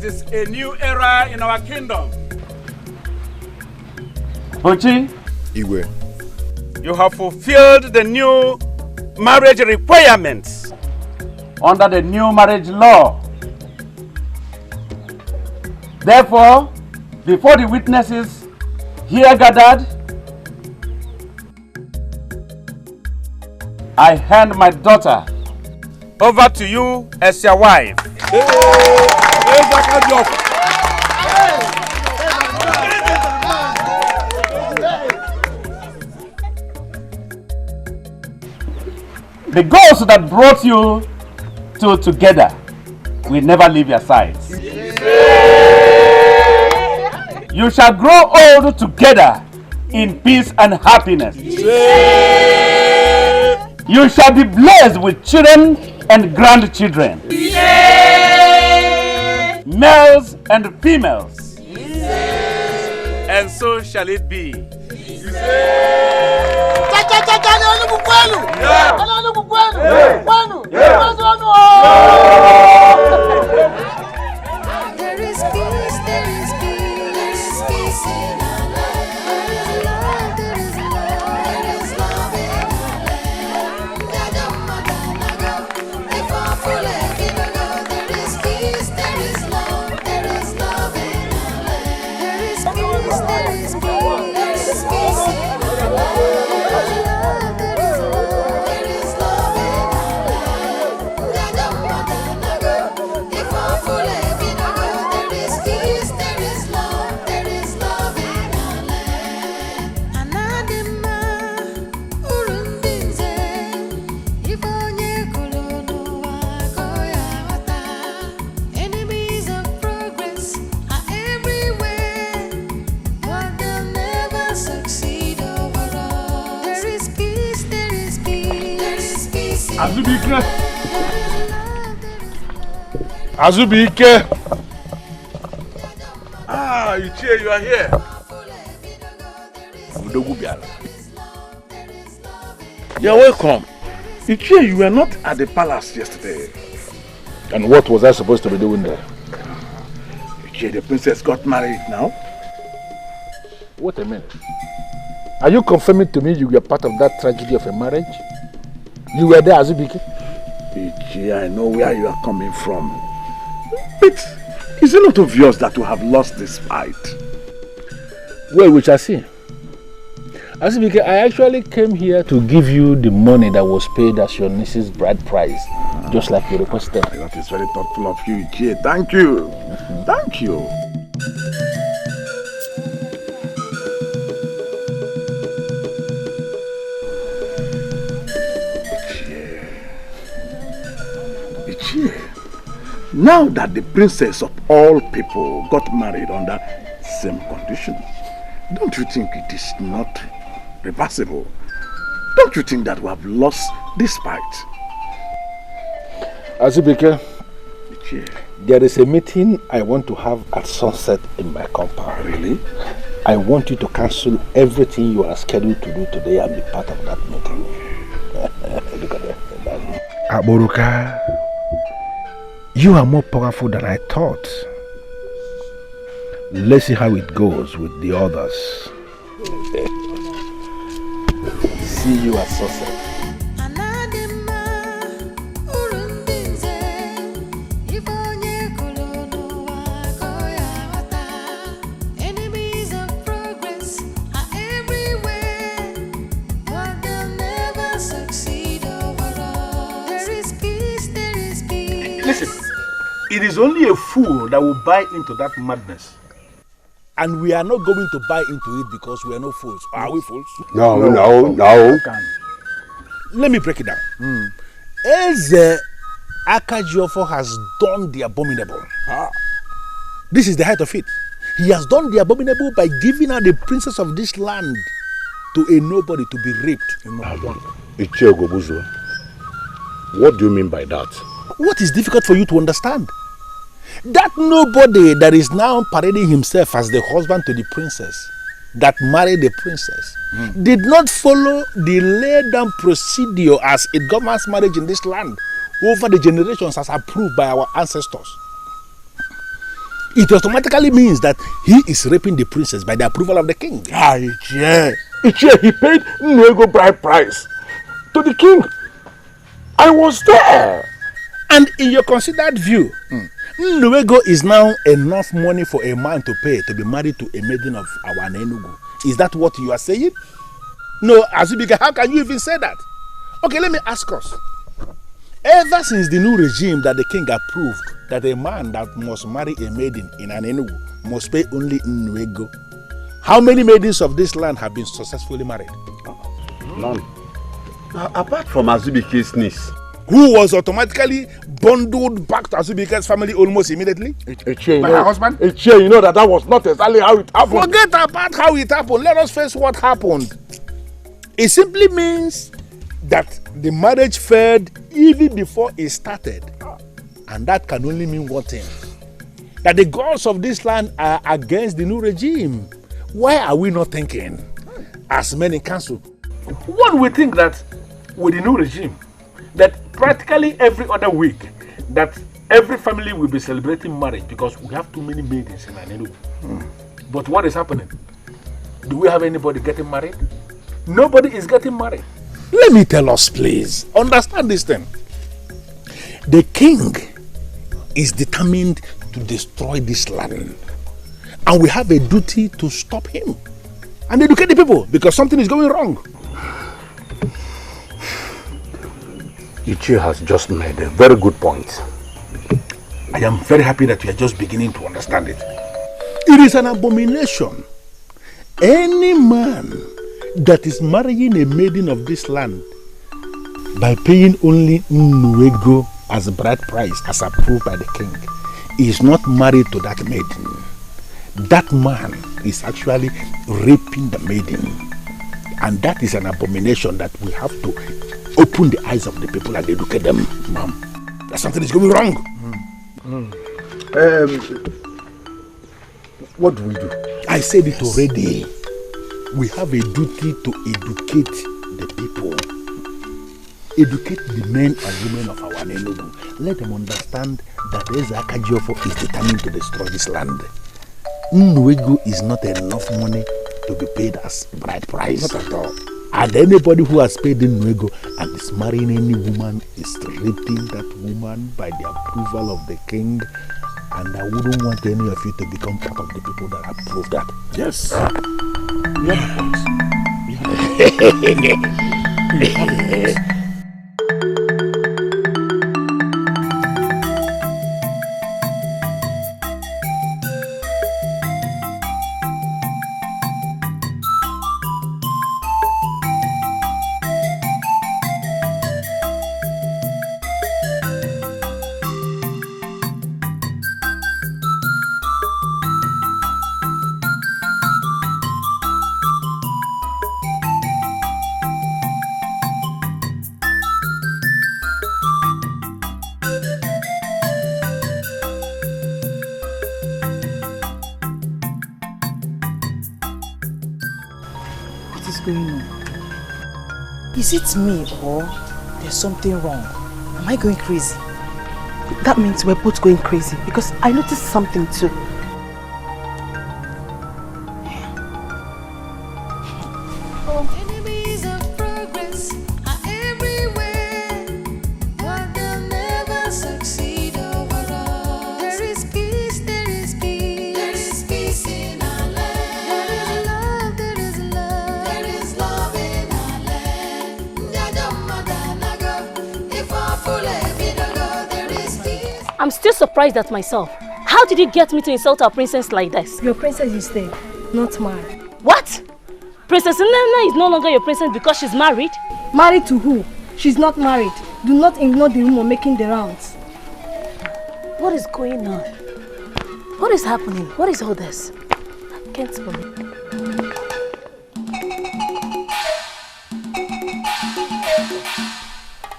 It is a new era in our kingdom. Ochi, Iwe, you have fulfilled the new marriage requirements under the new marriage law. Therefore, before the witnesses here gathered, I hand my daughter over to you as your wife. The ghost that brought you two together will never leave your sides. You shall grow old together in peace and happiness. You shall be blessed with children and grandchildren. Males and females. And so shall it be. There is peace, there is peace in our land. There is love, there is love in our land. If our full there is peace, there is love in our land. There is peace, there is peace in our land. Azubike! Ah, Ichie, you are here. You're welcome. Ichie, you were not at the palace yesterday. And what was I supposed to be doing there? Ichie, the princess got married now. Wait a minute. Are you confirming to me you were part of that tragedy of a marriage? You were there, Azubike? Ichie, I know where you are coming from. But is it not obvious that you have lost this fight? Well, we shall see. Azubike, I actually came here to give you the money that was paid as your niece's bride price, just like you requested. That is very thoughtful of you, Ichie. Thank you. Thank you. Now that the princess of all people got married under same condition, don't you think it is not reversible? Don't you think that we have lost this fight? Azubike, there is a meeting I want to have at sunset in my compound. Really? I want you to cancel everything you are scheduled to do today and be part of that meeting. Look at that. Aboruka, you are more powerful than I thought. Let's see how it goes with the others. See you at sunset. Listen, it is only a fool that will buy into that madness. And we are not going to buy into it because we are no fools. Are we fools? No. Let me break it down. Eze Akajiofo has done the abominable. This is the height of it. He has done the abominable by giving her the princess of this land to a nobody to be raped. What do you mean by that? What is difficult for you to understand? That nobody that is now parading himself as the husband to the princess, that married the princess, did not follow the laid down procedure as it governs marriage in this land over the generations as approved by our ancestors. it automatically means that he is raping the princess by the approval of the king. Ichie, he paid Nego bride price to the king. I was there. And in your considered view, Nwego is now enough money for a man to pay to be married to a maiden of our Enugu. Is that what you are saying? No, Azubike, how can you even say that? Okay, let me ask us. Ever since the new regime that the king approved that a man that must marry a maiden in an Enugu must pay only Nwego, how many maidens of this land have been successfully married? None. Apart from Azubike's niece. Who was automatically bundled back to Azubike's family almost immediately? Ichie, by her husband? Ichie, you know that was not exactly how it happened. Forget about how it happened. Let us face what happened. It simply means that the marriage failed even before it started. And that can only mean one thing. That the gods of this land are against the new regime. Why are we not thinking, as men in council? One would think that with the new regime, that practically every other week, that every family will be celebrating marriage because we have too many maidens in Enugu. But what is happening? Do we have anybody getting married? Nobody is getting married. Let me tell us, please. Understand this thing. The king is determined to destroy this land. And we have a duty to stop him and educate the people because something is going wrong. Ichie has just made a very good point. I am very happy that you are just beginning to understand it. It is an abomination. Any man that is marrying a maiden of this land by paying only Nwego as a bride price as approved by the king is not married to that maiden. That man is actually raping the maiden. And that is an abomination that we have to open the eyes of the people and educate them. That something is going wrong. What do we do? I said it already. We have a duty to educate the people. Educate the men and women of our Enugu. Let them understand that Eze Akajiofo is determined to destroy this land. Nwego is not enough money to be paid as bride price. Not at all. And anybody who has paid in Nwego and is marrying any woman is raping that woman by the approval of the king. And I wouldn't want any of you to become part of the people that approve that. Yes. You have a point. You have a point. Is it me or there's something wrong? Am I going crazy? That means we're both going crazy because I noticed something too. Enemies of progress are everywhere, but they'll never succeed overall. There is peace, there is peace. There is peace in our land. There is love, there is love. There is love in our land. There is peace. I'm still surprised at myself. How did you get me to insult our princess like this? Your princess is there, not mine. What? Princess Nana is no longer your princess because she's married? Married to who? She's not married. Do not ignore the rumor making the rounds. What is going on? What is happening? What is all this? I can't believe it.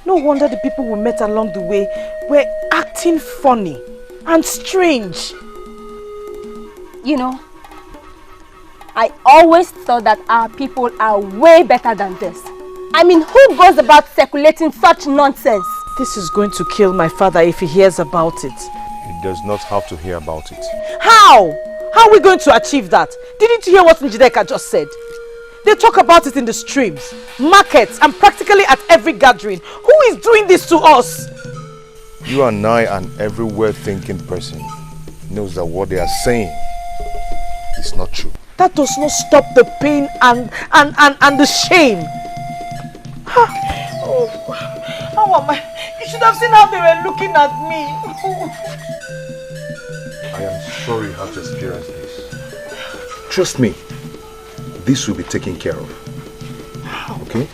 No wonder the people we met along the way were acting funny and strange. You know, I always thought that our people are way better than this. I mean, who goes about circulating such nonsense? This is going to kill my father if he hears about it. He does not have to hear about it. How? How are we going to achieve that? Didn't you hear what Njideka just said? They talk about it in the streams, markets, and practically at every gathering. Who is doing this to us? You and I and every well-thinking person knows that what they are saying is not true. That does not stop the pain and the shame. Oh, how am I? You should have seen how they were looking at me. I am sorry you have to experience this. Trust me, this will be taken care of. Okay?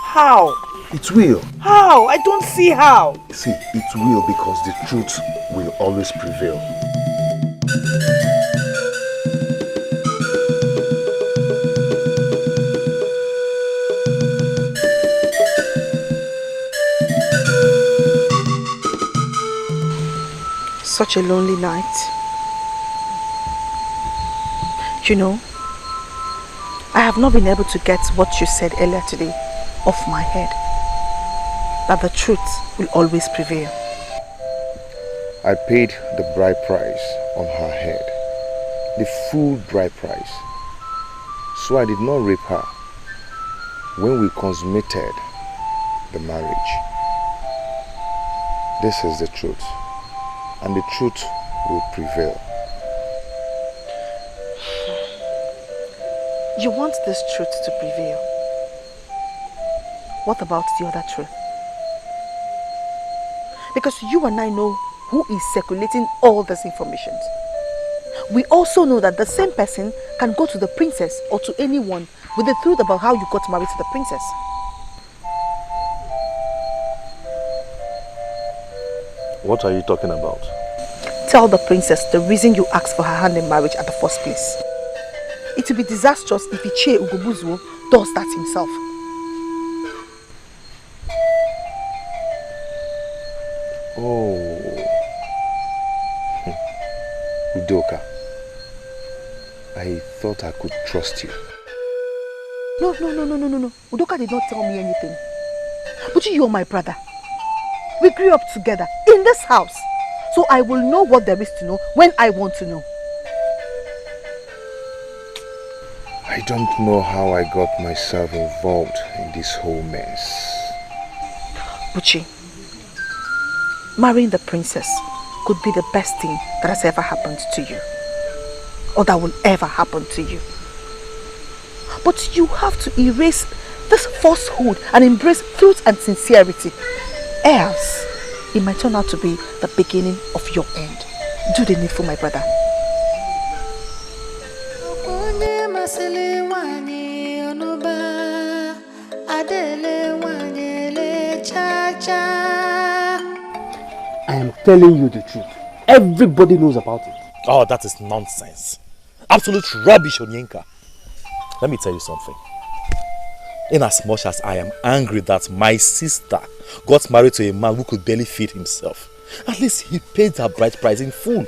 How? It will. How? I don't see how. See, it will because the truth will always prevail. Such a lonely night. You know, I have not been able to get what you said earlier today off my head. That the truth will always prevail. I paid the bride price on her head. The full bride price. So I did not rape her when we consummated the marriage. This is the truth. And the truth will prevail. You want this truth to prevail. What about the other truth? Because you and I know who is circulating all this information. We also know that the same person can go to the princess or to anyone with the truth about how you got married to the princess. What are you talking about? Tell the princess the reason you asked for her hand in marriage at the first place. It will be disastrous if Ichie Ugobuzuo does that himself. Oh. Udoka. I thought I could trust you. No. Udoka did not tell me anything. But you are my brother. We grew up together in this house. So I will know what there is to know when I want to know. I don't know how I got myself involved in this whole mess. Buchi, marrying the princess could be the best thing that has ever happened to you. Or that will ever happen to you. But you have to erase this falsehood and embrace truth and sincerity. Else, it might turn out to be the beginning of your end. Do the needful, my brother. I am telling you the truth. Everybody knows about it. Oh, that is nonsense. Absolute rubbish, Onyenka. Let me tell you something. In as much as I am angry that my sister got married to a man who could barely feed himself, at least he paid her bride price in full.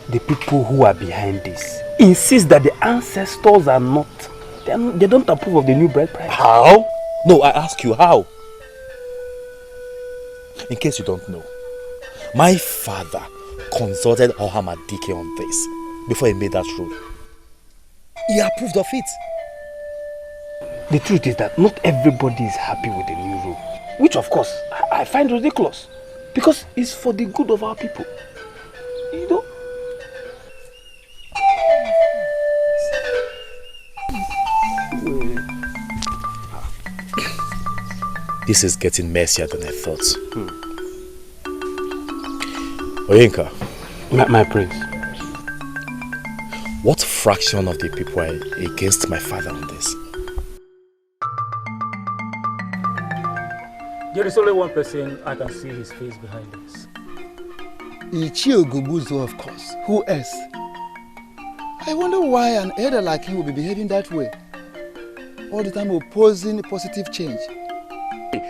The people who are behind this insist that the ancestors are not, they don't approve of the new bride price. How? No, I ask you, how? In case you don't know, my father consulted Ohamadike on this before he made that rule. He approved of it. The truth is that not everybody is happy with the new rule, which of course I find ridiculous because it's for the good of our people. You know? This is getting messier than I thought. Oyenka. My prince. What fraction of the people are against my father on this? There is only one person I can see his face behind this. Ichie Ogobuzo, of course. Who else? I wonder why an elder like him will be behaving that way. All the time opposing positive change.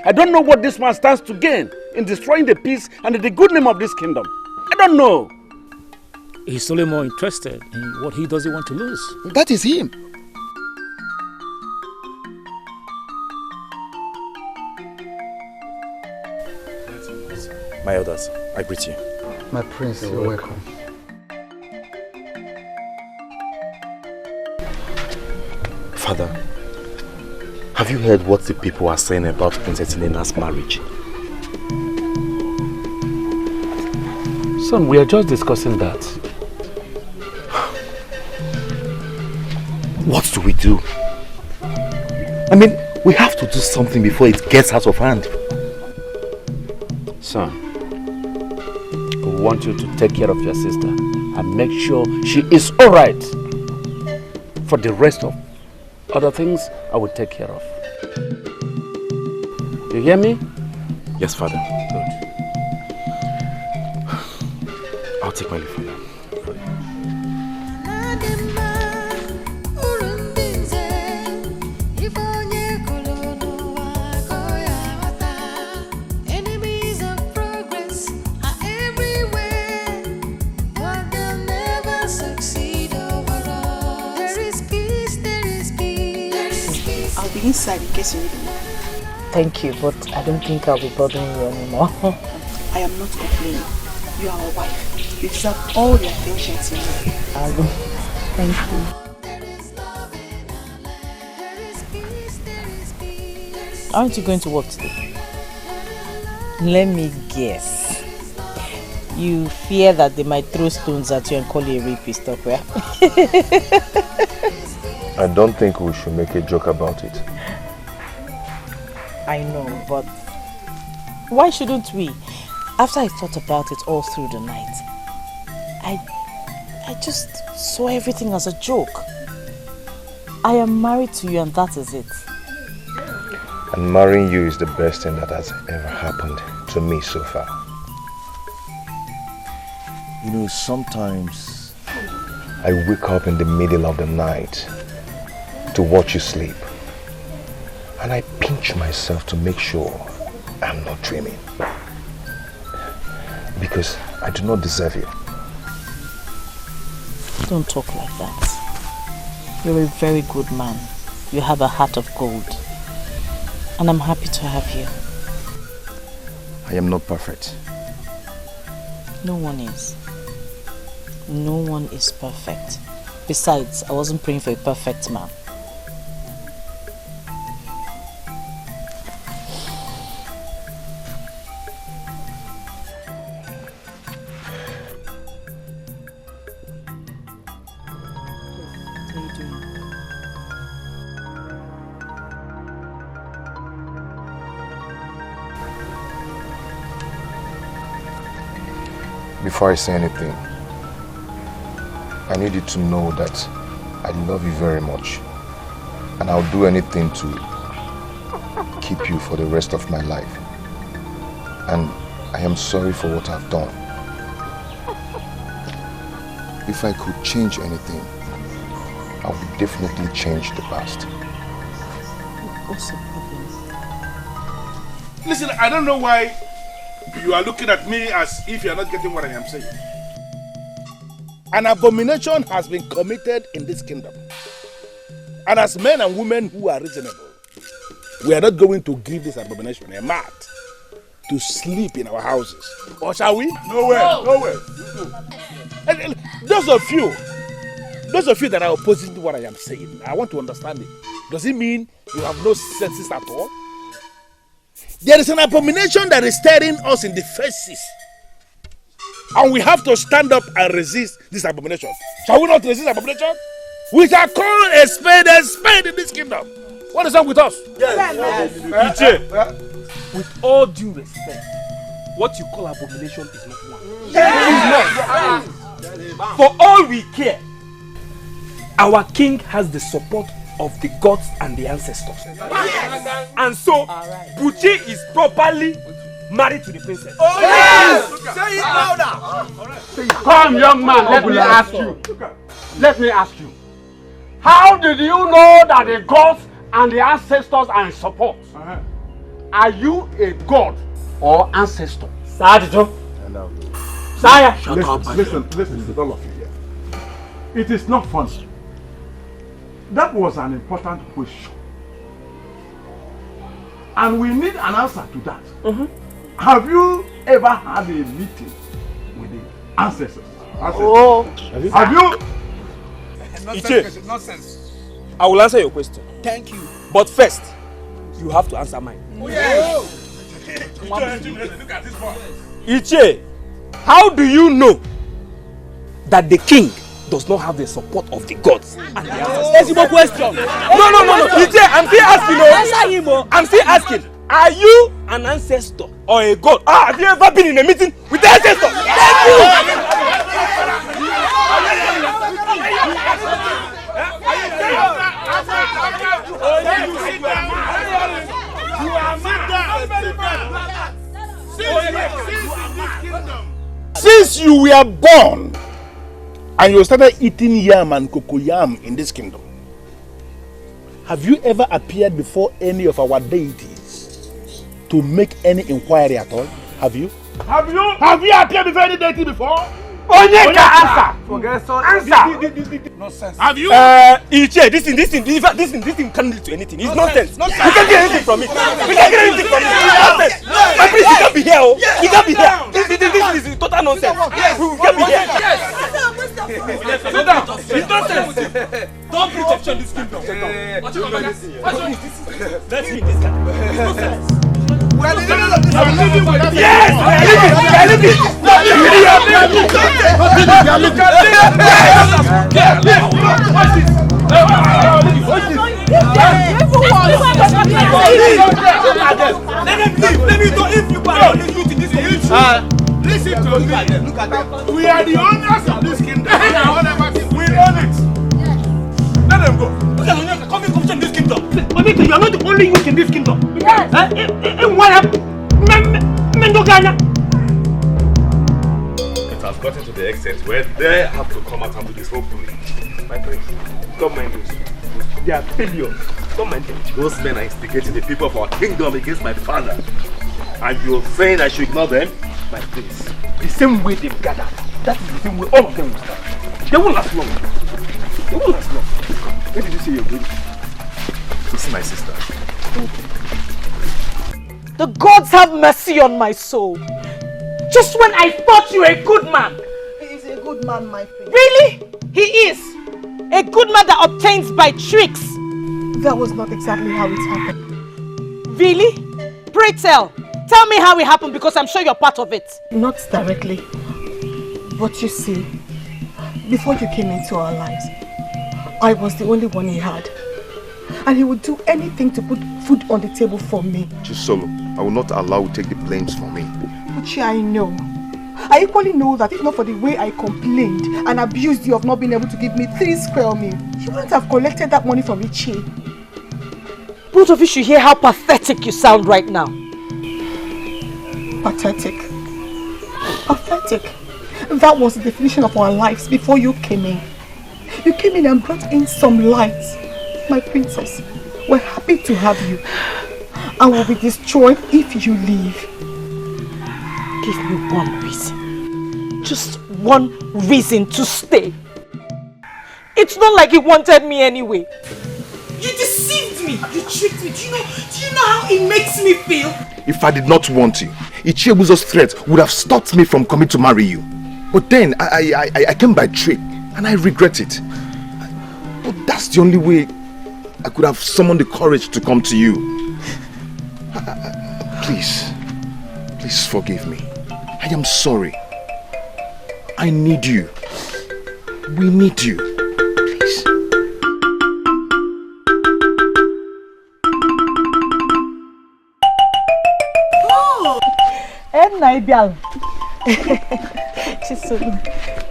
I don't know what this man stands to gain in destroying the peace and the good name of this kingdom. I don't know. He's only more interested in what he doesn't want to lose. That is him. My elders, I greet you. My prince, you're welcome. Father, have you heard what the people are saying about Princess Lena's marriage? Son, we are just discussing that. What do we do? I mean, we have to do something before it gets out of hand. Son, we want you to take care of your sister and make sure she is alright. For the rest of other things, I will take care of. You hear me? Yes, Father. Good. I'll take my leave, Father. Inside in case you need me. Thank you, but I don't think I'll be bothering you anymore. I am not complaining. You are our wife. You deserve all the attention you need. Thank you. Aren't you going to work today? Let me guess. You fear that they might throw stones at you and call you a rapist, okay? I don't think we should make a joke about it. I know, but why shouldn't we? After I thought about it all through the night, I just saw everything as a joke. I am married to you and that is it. And marrying you is the best thing that has ever happened to me so far. You know, sometimes I wake up in the middle of the night to watch you sleep. And I pinch myself to make sure I'm not dreaming. Because I do not deserve you. Don't talk like that. You're a very good man. You have a heart of gold. And I'm happy to have you. I am not perfect. No one is. No one is perfect. Besides, I wasn't praying for a perfect man. Before I say anything, I need you to know that I love you very much. And I'll do anything to keep you for the rest of my life. And I am sorry for what I've done. If I could change anything, I would definitely change the past. What's the problem? Listen, I don't know why you are looking at me as if you are not getting what I am saying. An abomination has been committed in this kingdom. And as men and women who are reasonable, we are not going to give this abomination a mat to sleep in our houses. Or shall we? No way, no way. And those of you that are opposing to what I am saying, I want to understand it. Does it mean you have no senses at all? There is an abomination that is staring us in the faces. And we have to stand up and resist this abomination. Shall we not resist abomination? We shall call a spade in this kingdom. What is wrong with us? Yes. With all due respect, what you call abomination is not one. Yes. For all we care, our king has the support of the gods and the ancestors. Yes. And so, Buchi is properly married to the princess. Oh yes! Say it louder. Come, young man, let me ask you. Let me ask you. How did you know that the gods and the ancestors are in support? Are you a god or ancestor? Sir, Sire, Listen to all of you here. It is not funny. That was an important question. And we need an answer to that. Have you ever had a meeting with the ancestors? Oh. Have you? Nonsense. I will answer your question. Thank you. But first, you have to answer mine. Ichie, how do you know that the king does not have the support of the gods and the ancestors? That's question. No. Ichie, I'm still asking. Answer him. I'm still asking. Are you an ancestor or a god? Have you ever been in a meeting with the ancestor? Thank you. Since you were born and you started eating yam and cocoyam in this kingdom, have you ever appeared before any of our deities to make any inquiry at all? Have you? Have you appeared before any deity before? Onyeka, answer. Answer. Nonsense. Have you? Ichie, this thing can't lead to anything. It's nonsense. You can't get anything from it. You can't get anything from it. It's nonsense. My priest, you can't be here. You can't be here. This is total nonsense. You can't be here. Sit down. It's nonsense. Don't preach this kingdom. Let's meet this guy. It's nonsense. Yes! Listen to me. Look at them. We are the owners of this kingdom. We own it. Let them go. Come in this kingdom. Onita, you are not the only youth in this kingdom. Yes. What happened? Mendogana. It has gotten to the extent where they have to come out and do this whole thing. My friend, don't mind this. They are failures. Don't mind them. Those men are instigating the people of our kingdom against my father. And you're saying I should ignore them? My prince, the same way they've gathered, that is the same way all of them will start. They won't last long. They won't last long. Where did you say you're going? This is my sister. The gods have mercy on my soul. Just when I thought you were a good man. He is a good man, my friend. Really? He is. A good man that obtains by tricks. That was not exactly how it happened. Really? Pray tell. Tell me how it happened because I'm sure you're part of it. Not directly. But you see, before you came into our lives, I was the only one he had. And he would do anything to put food on the table for me. Chisolo, I will not allow you to take the blames for me. Uchi, I know. I equally know that if not for the way I complained and abused you of not being able to give me 3 square meals, you wouldn't have collected that money from Ichi. Both of you should hear how pathetic you sound right now. Pathetic. Pathetic. That was the definition of our lives before you came in. You came in and brought in some light. My princess, we're happy to have you. And will be destroyed if you leave. Give me one reason. Just one reason to stay. It's not like you wanted me anyway. You deceived me. You tricked me. Do you know how it makes me feel? If I did not want you, Ichiebuzo's threat would have stopped me from coming to marry you. But then I came by trick and I regret it. But that's the only way I could have summoned the courage to come to you. Please forgive me. I am sorry. I need you. We need you. Please.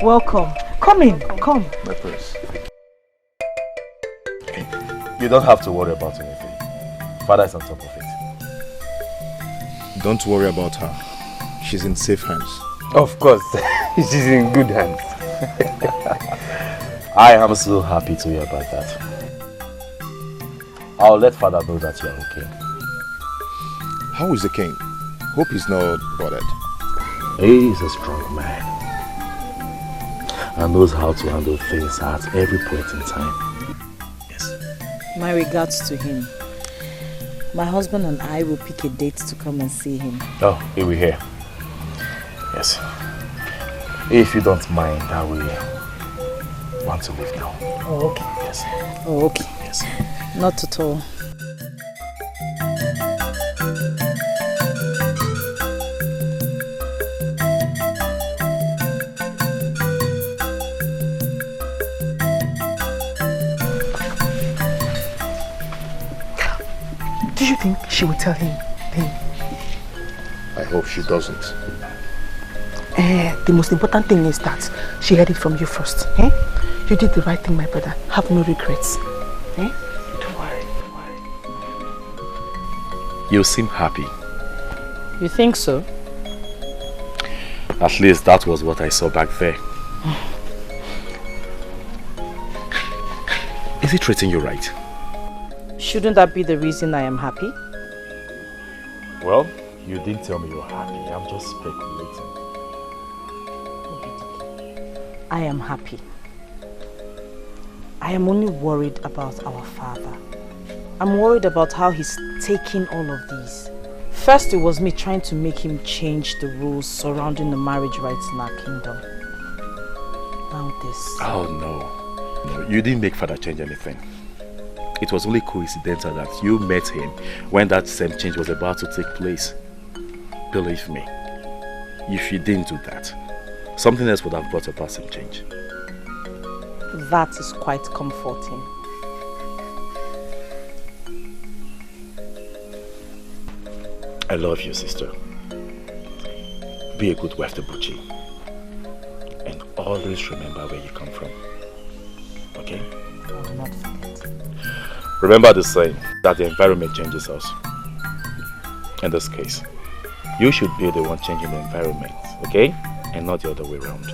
Welcome. Come in. Come. My prince. You don't have to worry about anything. Father is on top of it. Don't worry about her. She's in safe hands. Of course. She's in good hands. I am so happy to hear about that. I'll let Father know that you're okay. How is the king? Hope he's not bothered. He is a strong man and knows how to handle things at every point in time. My regards to him. My husband and I will pick a date to come and see him. Oh, he will hear. Yes. If you don't mind, I will want to leave now. Oh, okay. Yes. Oh, okay. Yes. Yes. Not at all. Do you think she will tell him? I hope she doesn't. The most important thing is that she heard it from you first. Eh? You did the right thing, my brother. Have no regrets. Eh? Don't worry. You seem happy. You think so? At least that was what I saw back there. Is he treating you right? Shouldn't that be the reason I am happy? Well, you didn't tell me you're happy. I'm just speculating. I am happy. I am only worried about our father. I'm worried about how he's taking all of these. First, it was me trying to make him change the rules surrounding the marriage rights in our kingdom. Now this. Oh no. No, you didn't make father change anything. It was only coincidental that you met him when that same change was about to take place. Believe me, if you didn't do that, something else would have brought about some change. That is quite comforting. I love you, sister. Be a good wife to Buchi. And always remember where you come from. Okay? I will not forget. Remember the saying that the environment changes us. In this case, you should be the one changing the environment, okay? And not the other way around.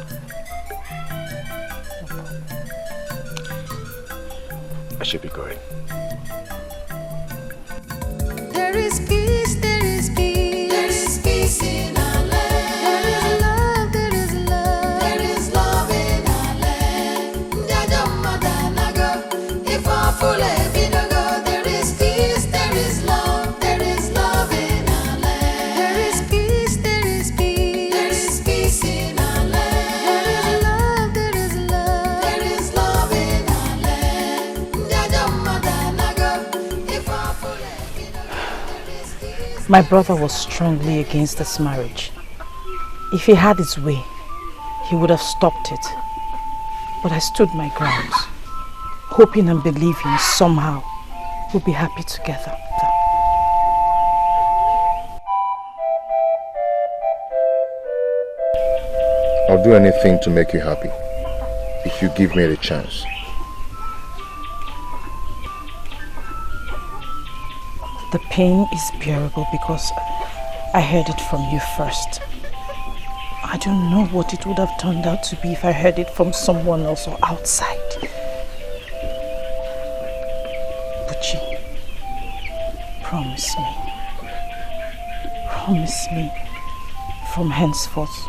I should be going. There is peace, there is peace. There is peace in our land. There is love, there is love. There is love in our land. If our full there is peace, there is love. There is love in our land. There is peace, there is peace. There is peace in our land. There is love, there is love. There is love in our land. If our full My brother was strongly against this marriage. If he had his way, he would have stopped it. But I stood my ground, hoping and believing somehow we'll be happy together. I'll do anything to make you happy, if you give me the chance. The pain is bearable because I heard it from you first. I don't know what it would have turned out to be if I heard it from someone else or outside. Buchi, promise me, from henceforth,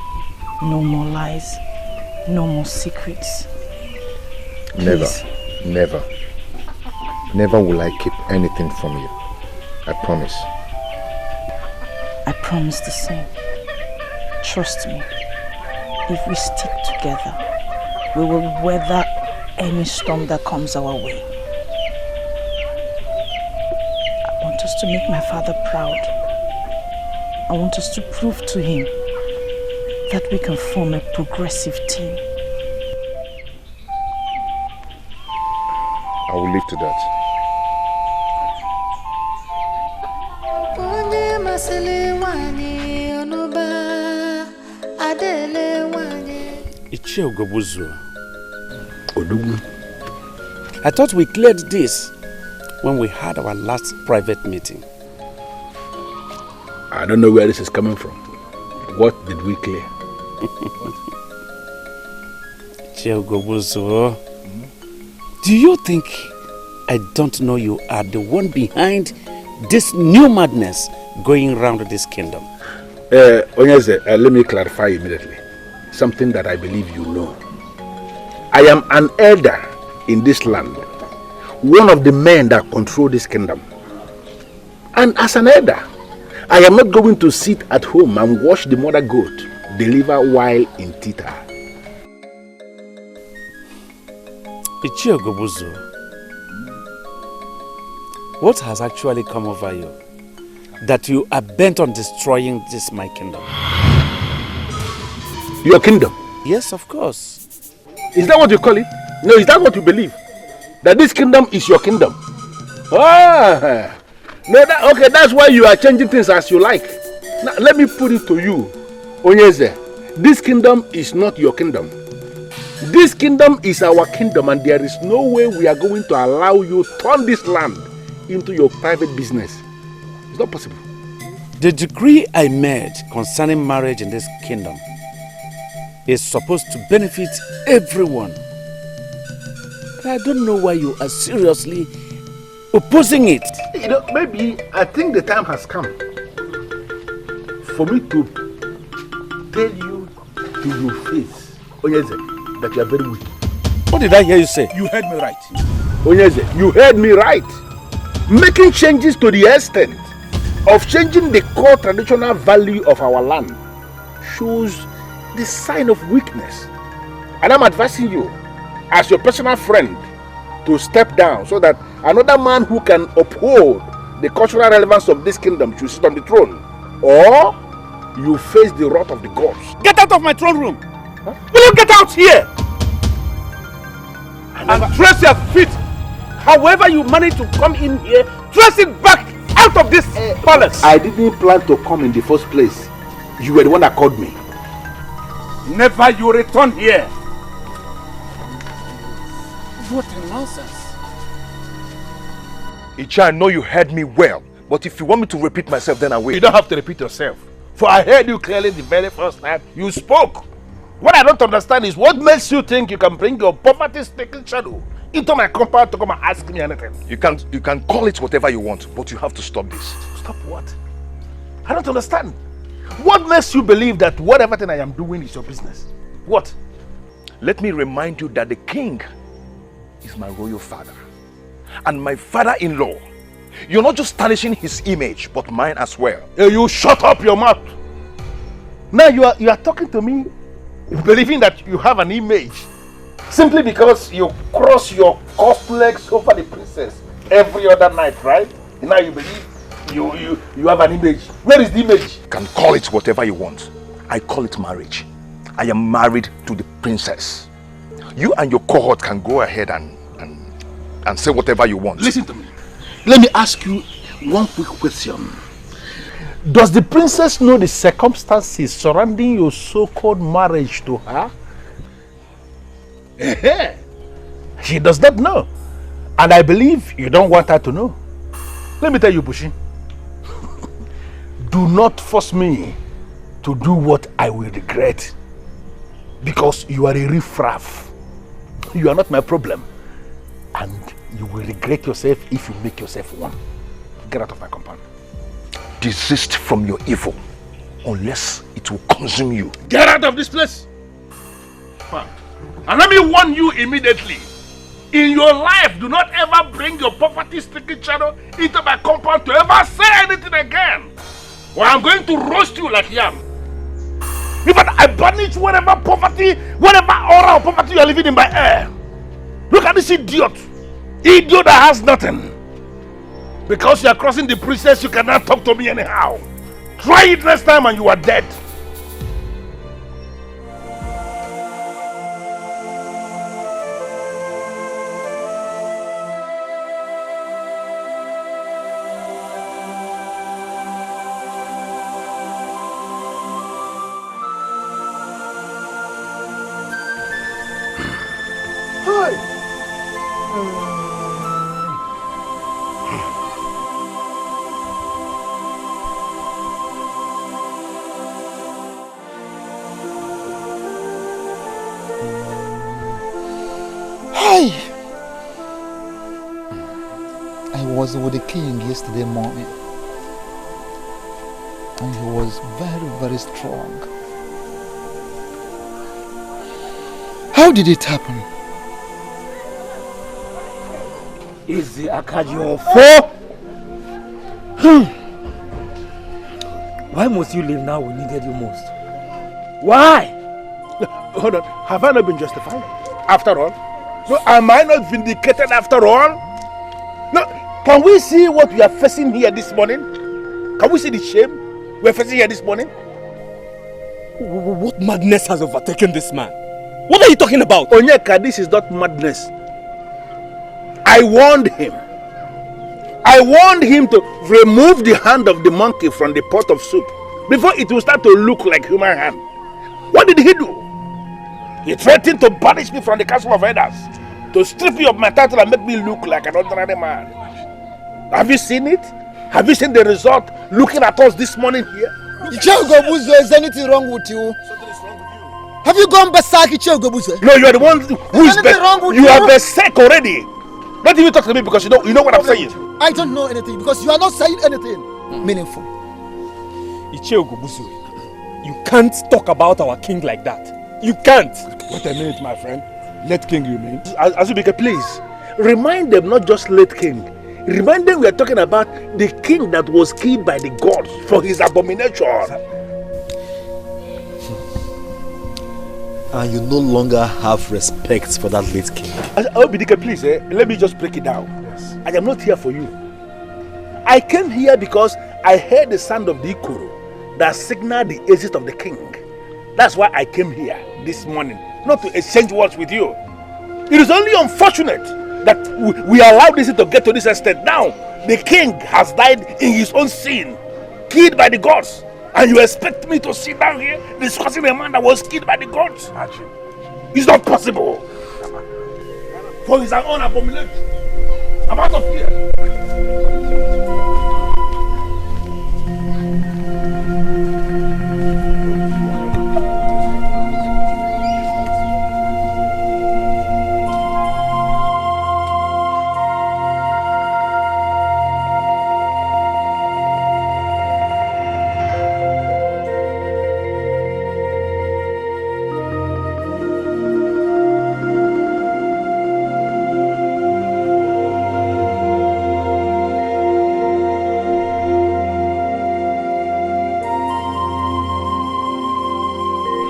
no more lies, no more secrets. Please. Never will I keep anything from you. I promise. I promise the same. Trust me. If we stick together, we will weather any storm that comes our way. I want us to make my father proud. I want us to prove to him that we can form a progressive team. I will leave to that. I thought we cleared this when we had our last private meeting. I don't know where this is coming from. What did we clear? Do you think I don't know you are the one behind this new madness going around this kingdom? Onyeze, let me clarify immediately. Something that I believe you know. I am an elder in this land. One of the men that control this kingdom. And as an elder, I am not going to sit at home and watch the mother goat deliver while in theater. What has actually come over you? That you are bent on destroying this my kingdom? Your kingdom? Yes, of course. Is that what you call it? No, is that what you believe? That this kingdom is your kingdom? Ah, no, okay, that's why you are changing things as you like. Now, let me put it to you, Onyeze. This kingdom is not your kingdom. This kingdom is our kingdom, and there is no way we are going to allow you to turn this land into your private business. It's not possible. The decree I made concerning marriage in this kingdom is supposed to benefit everyone. But I don't know why you are seriously opposing it. You know, maybe I think the time has come for me to tell you to your face, Onyeze, that you are very weak. What did I hear you say? You heard me right. Onyeze, you heard me right. Making changes to the extent of changing the core traditional value of our land shows the sign of weakness. And I'm advising you, as your personal friend, to step down so that another man who can uphold the cultural relevance of this kingdom should sit on the throne. Or you face the wrath of the gods. Get out of my throne room! Huh? Will you get out here? And trace your feet. However you manage to come in here, trace it back out of this palace. I didn't plan to come in the first place. You were the one that called me. Never you return here. What a nonsense. Icha, I know you heard me well, but if you want me to repeat myself, then I will. You don't have to repeat yourself. For I heard you clearly the very first time you spoke. What I don't understand is what makes you think you can bring your poverty-stricken shadow into my compound to come and ask me anything. You can call it whatever you want, but you have to stop this. Stop what? I don't understand. What makes you believe that whatever thing I am doing is your business? What? Let me remind you that the king is my royal father and my father-in-law. You're not just tarnishing his image, but mine as well. You shut up your mouth. Now you are talking to me believing that you have an image simply because you cross your cuffed legs over the princess every other night, right? And now you believe you have an image. Where is the image? You can call it whatever you want. I call it marriage. I am married to the princess. You and your cohort can go ahead and say whatever you want. Listen to me. Let me ask you one quick question. Does the princess know the circumstances surrounding your so-called marriage to her? She does not know. And I believe you don't want her to know. Let me tell you, Bushi. Do not force me to do what I will regret. Because you are a riffraff. You are not my problem. And you will regret yourself if you make yourself one. Get out of my compound. Desist from your evil, unless it will consume you. Get out of this place! And let me warn you immediately. In your life, do not ever bring your poverty-stricken shadow into my compound to ever say anything again. Or I'm going to roast you like yam. In fact, I banish whatever poverty, whatever aura of poverty you are living in my air. Look at this idiot. Idiot that has nothing. Because you are crossing the princess, you cannot talk to me anyhow. Try it next time and you are dead. I was with the king yesterday morning and he was very, very strong. How did it happen? Is the Akadio four? Why must you leave now we needed you most? Why? Hold on, have I not been justified? After all? So am I not vindicated after all? No, Can we see what we are facing here this morning? Can we see the shame we are facing here this morning? What madness has overtaken this man? What are you talking about? Onyeka, this is not madness. I warned him. I warned him to remove the hand of the monkey from the pot of soup before it will start to look like human hand. What did he do? He threatened to banish me from the castle of elders, to strip me of my title and make me look like an ordinary man. Have you seen it? Have you seen the result looking at us this morning here? Ichiogobuzo, is anything wrong with you? Have you gone berserk, Ichiogobuzo? No, you are the one who is berserk. You are berserk already. Don't even talk to me because you know what I'm saying. I don't know anything because you are not saying anything meaningful. Ichiogobuzo, you can't talk about our king like that. You can't. Wait a minute, my friend. Late king, you mean? Azubike, please. Remind them not just late king. Remind them we are talking about the king that was killed by the gods for his abomination. And you no longer have respect for that late king. Obidike, please, let me just break it down. Yes. I am not here for you. I came here because I heard the sound of the ikoro that signaled the exit of the king. That's why I came here this morning, not to exchange words with you. It is only unfortunate that we allowed this to get to this extent. Now, the king has died in his own sin, killed by the gods. And you expect me to sit down here discussing a man that was killed by the gods? It's not possible. For his own abomination. I'm out of here.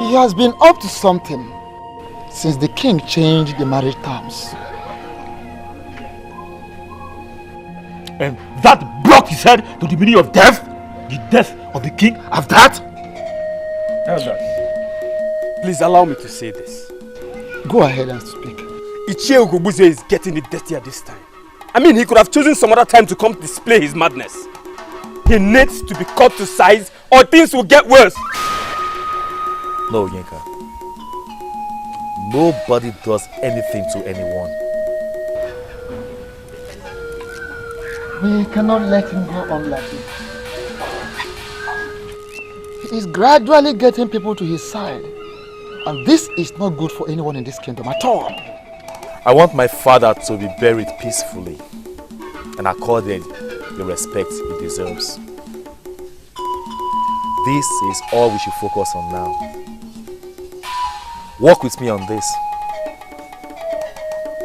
He has been up to something since the king changed the marriage terms. And that blocked his head to the meaning of death? The death of the king of that? Elders, please allow me to say this. Go ahead and speak. Ichiogobuzo is getting it dirtier this time. I mean, he could have chosen some other time to come to display his madness. He needs to be cut to size or things will get worse. No, Yinka. Nobody does anything to anyone. We cannot let him go on like this. He is gradually getting people to his side. And this is not good for anyone in this kingdom at all. I want my father to be buried peacefully and accorded the respect he deserves. This is all we should focus on now. Work with me on this.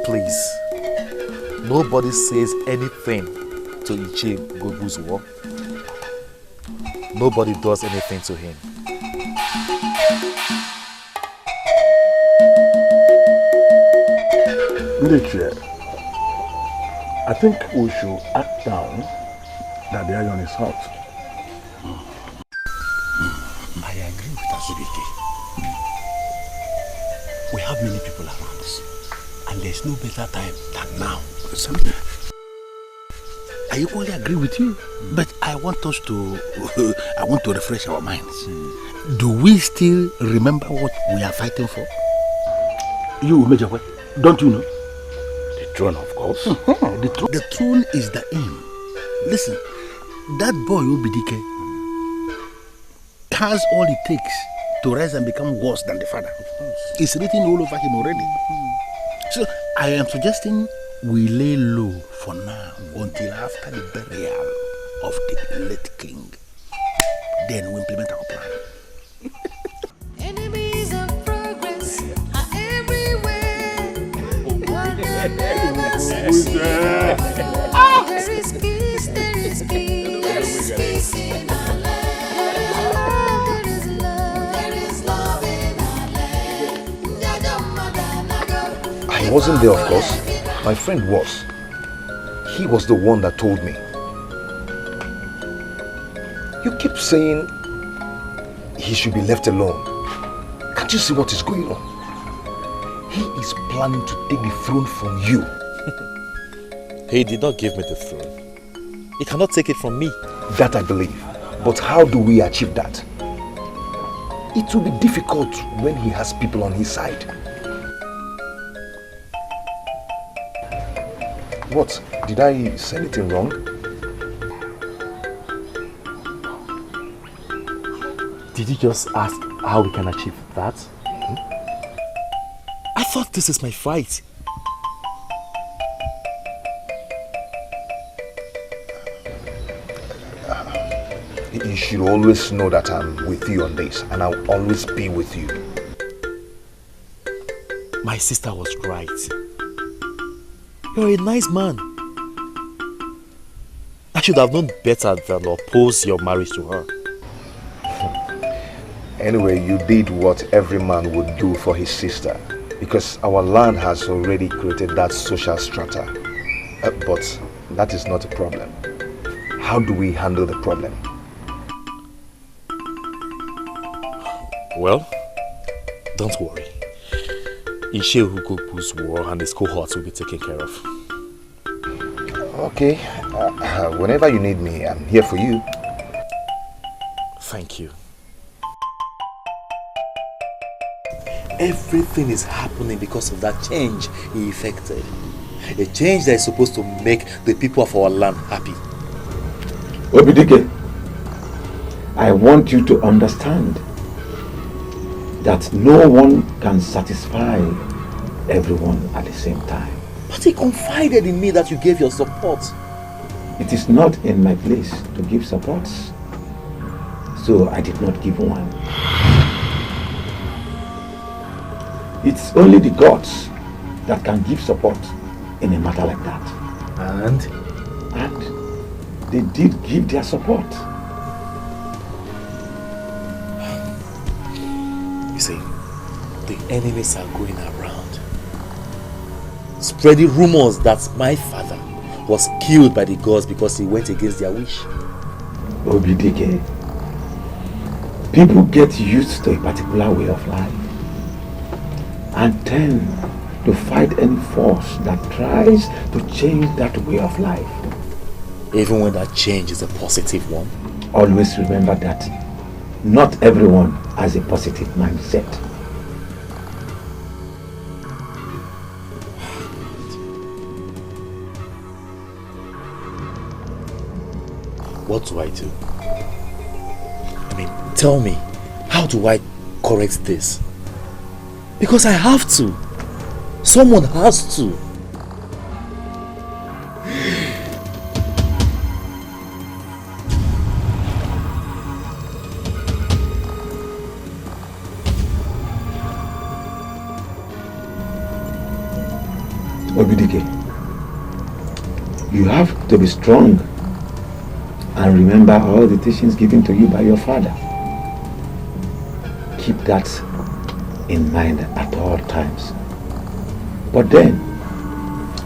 Please. Nobody says anything to Ichiogobuzo. Nobody does anything to him. Chair, I think we should act down that the iron is hot. I agree with Azubike. We have many people around us, and there's no better time than now. I equally agree with you, but I want us to refresh our minds. Do we still remember what we are fighting for? You, Major, don't you know? The throne, of course. The throne is the aim. Listen, that boy Obidike has all it takes to rise and become worse than the father. It's written all over him already. So I am suggesting we lay low for now until after the burial of the late king. Then we implement our plan. Enemies of progress are everywhere. What they never see. There is peace, there is peace. There is peace in our land. There is love, there is love in our land. I wasn't there, of course. My friend was. he was the one that told me. You keep saying he should be left alone. Can't you see what is going on? He is planning to take the throne from you. He did not give me the throne. He cannot take it from me. That I believe. But how do we achieve that? It will be difficult when he has people on his side. What? Did I say anything wrong? Did you just ask how we can achieve that? I thought this is my fight. You should always know that I'm with you on this, and I'll always be with you. My sister was right. You're a nice man. I should have known better than oppose your marriage to her. Anyway, you did what every man would do for his sister, because our land has already created that social strata. But that is not a problem. How do we handle the problem? Well, don't worry. Ishe Hugobu's war and his cohorts will be taken care of. Okay. Whenever you need me, I'm here for you. Thank you. Everything is happening because of that change he effected. A change that is supposed to make the people of our land happy. Obidike, I want you to understand that no one can satisfy everyone at the same time. But he confided in me that you gave your support. It is not in my place to give support, so I did not give one. It's only the gods that can give support in a matter like that. And they did give their support. You see, the enemies are going around, spreading rumors that my father was killed by the gods because he went against their wish. Obidike, people get used to a particular way of life and tend to fight any force that tries to change that way of life. Even when that change is a positive one? Always remember that not everyone has a positive mindset. What do I do? I mean, tell me, how do I correct this? Because I have to. Someone has to. Obidike, you have to be strong and remember all the teachings given to you by your father. Keep that in mind at all times. But then,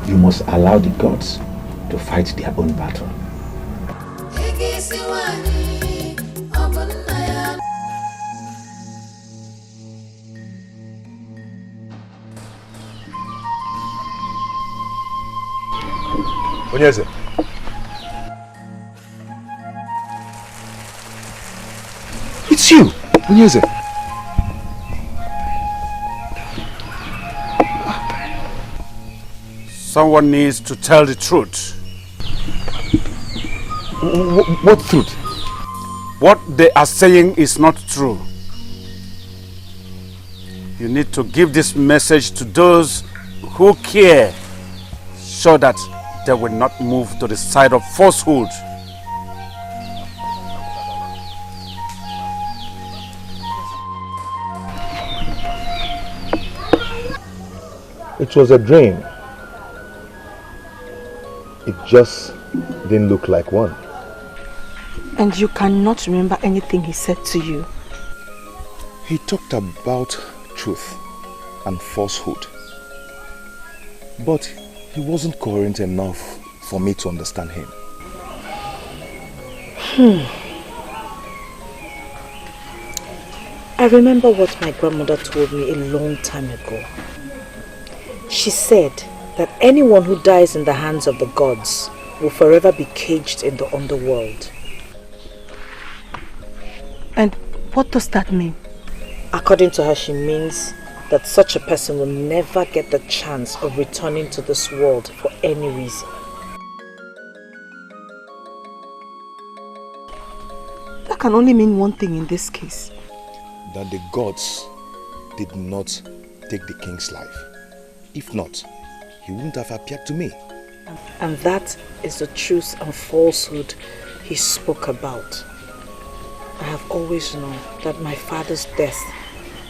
you must allow the gods to fight their own battle. Onyeze. It's you, Onyeze. Someone needs to tell the truth. What truth? What they are saying is not true. You need to give this message to those who care, so that they will not move to the side of falsehood. It was a dream. It just didn't look like one. And you cannot remember anything he said to you? He talked about truth and falsehood. But he wasn't coherent enough for me to understand him. I remember what my grandmother told me a long time ago. She said that anyone who dies in the hands of the gods will forever be caged in the underworld. And what does that mean? According to her, she means that such a person will never get the chance of returning to this world for any reason. That can only mean one thing in this case. That the gods did not take the king's life. If not, he wouldn't have appeared to me. And that is the truth and falsehood he spoke about. I have always known that my father's death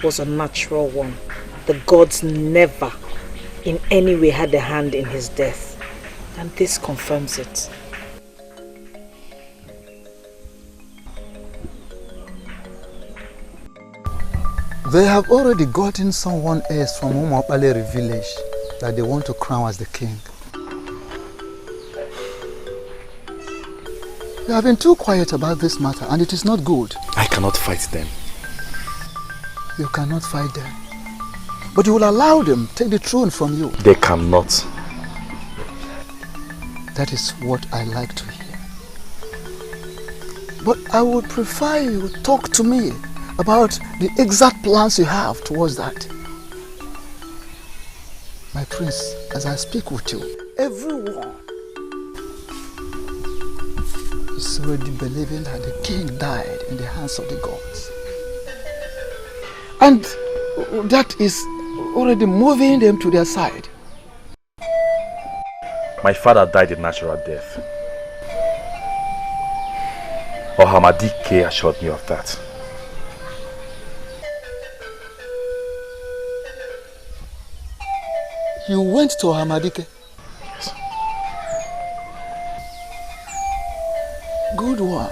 was a natural one. The gods never in any way had a hand in his death. And this confirms it. They have already gotten someone else from Umapalere village that they want to crown as the king. You have been too quiet about this matter and it is not good. I cannot fight them. You cannot fight them. But you will allow them to take the throne from you. They cannot. That is what I like to hear. But I would prefer you talk to me about the exact plans you have towards that. My prince, as I speak with you, everyone is already believing that the king died in the hands of the gods. And that is already moving them to their side. My father died a natural death. Ohamadike assured me of that. You went to Ohamadike? Yes. Good one.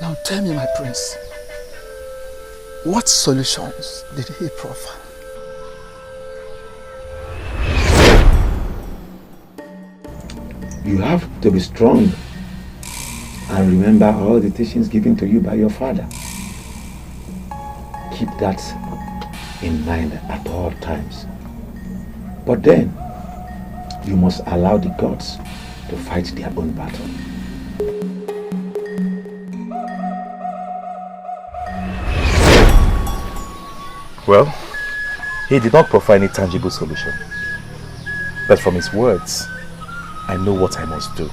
Now tell me, my prince, what solutions did he proffer? You have to be strong and remember all the teachings given to you by your father. Keep that in mind at all times. But then, you must allow the gods to fight their own battle. Well, he did not proffer any tangible solution. But from his words, I know what I must do.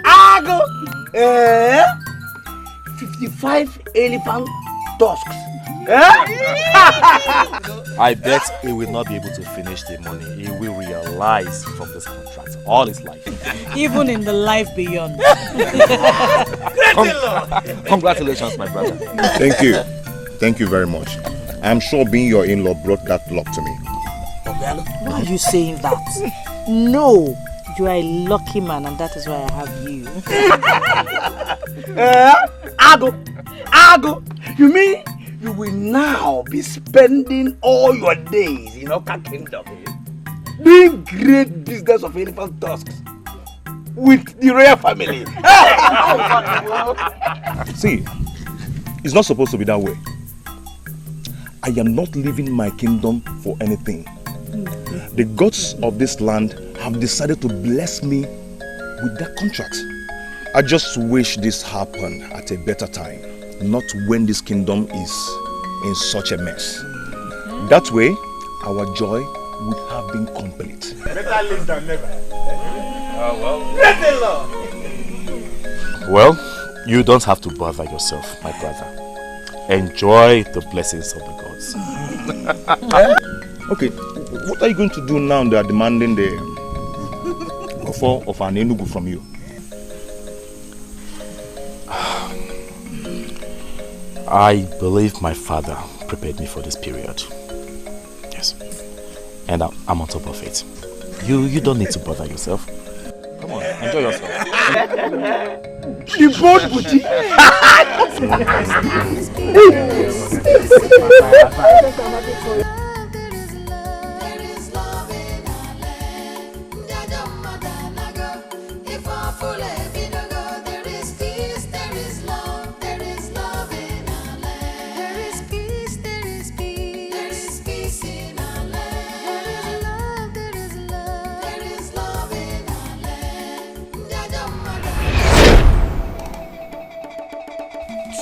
Ago! 55 elephant tusks. I bet he will not be able to finish the money. He will realize from this contract all his life. Even in the life beyond. Congratulations, my brother. Thank you. Thank you very much. I'm sure being your in-law brought that luck to me. Why are you saying that? No, you are a lucky man and that is why I have you. Ago! You mean you will now be spending all your days in Oka Kingdom doing great business of elephant tusks with the royal family? See, it's not supposed to be that way. I am not leaving my kingdom for anything. The gods of this land have decided to bless me with that contract. I just wish this happened at a better time, not when this kingdom is in such a mess. That way, our joy would have been complete. Better late than never. Well, you don't have to bother yourself, my brother. Enjoy the blessings of the gods. Okay, what are you going to do now they are demanding the offer of an enugu from you? I believe my father prepared me for this period. Yes. And I'm on top of it. You don't need to bother yourself. Come on. Enjoy yourself. The boat booty.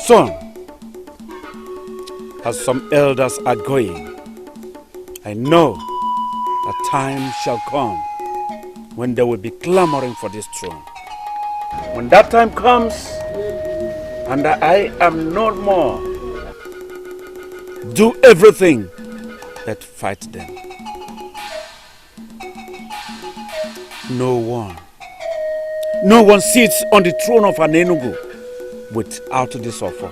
Son, as some elders are going, I know a time shall come when they will be clamoring for this throne. When that time comes, and I am no more, do everything that fight them. No one sits on the throne of an Enugu without this offer.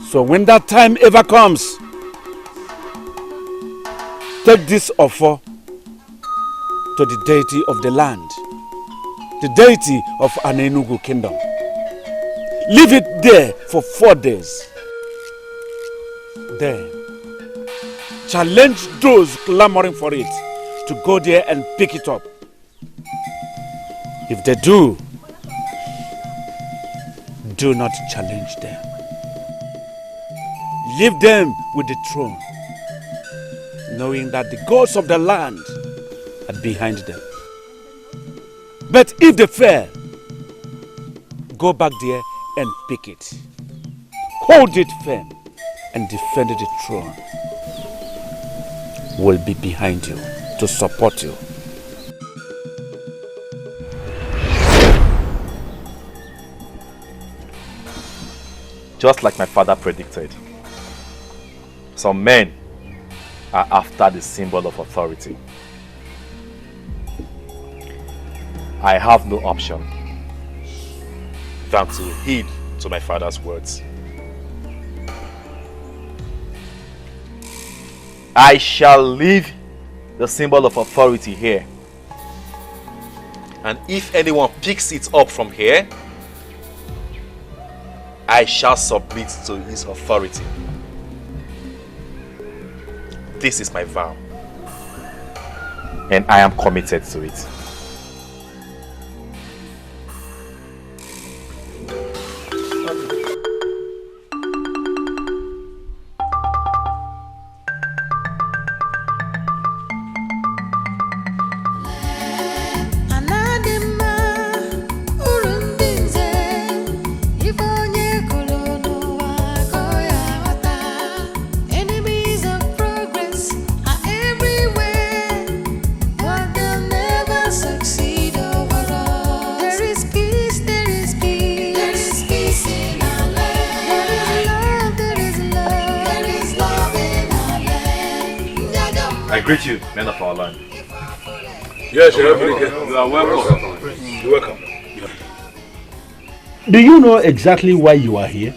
So when that time ever comes, take this offer to the deity of the land, the deity of an Enugu kingdom. Leave it there for 4 days. Then challenge those clamoring for it to go there and pick it up. If they do not challenge them. Leave them with the throne, knowing that the gods of the land are behind them. But if they fail, go back there and pick it. Hold it firm and defend the throne. Will be behind you to support you. Just like my father predicted, some men are after the symbol of authority. I have no option than to heed to my father's words. I shall leave the symbol of authority here. And if anyone picks it up from here, I shall submit to his authority. This is my vow, and I am committed to it. I greet you, men of our land. Yes, you are welcome. You're welcome. Do you know exactly why you are here?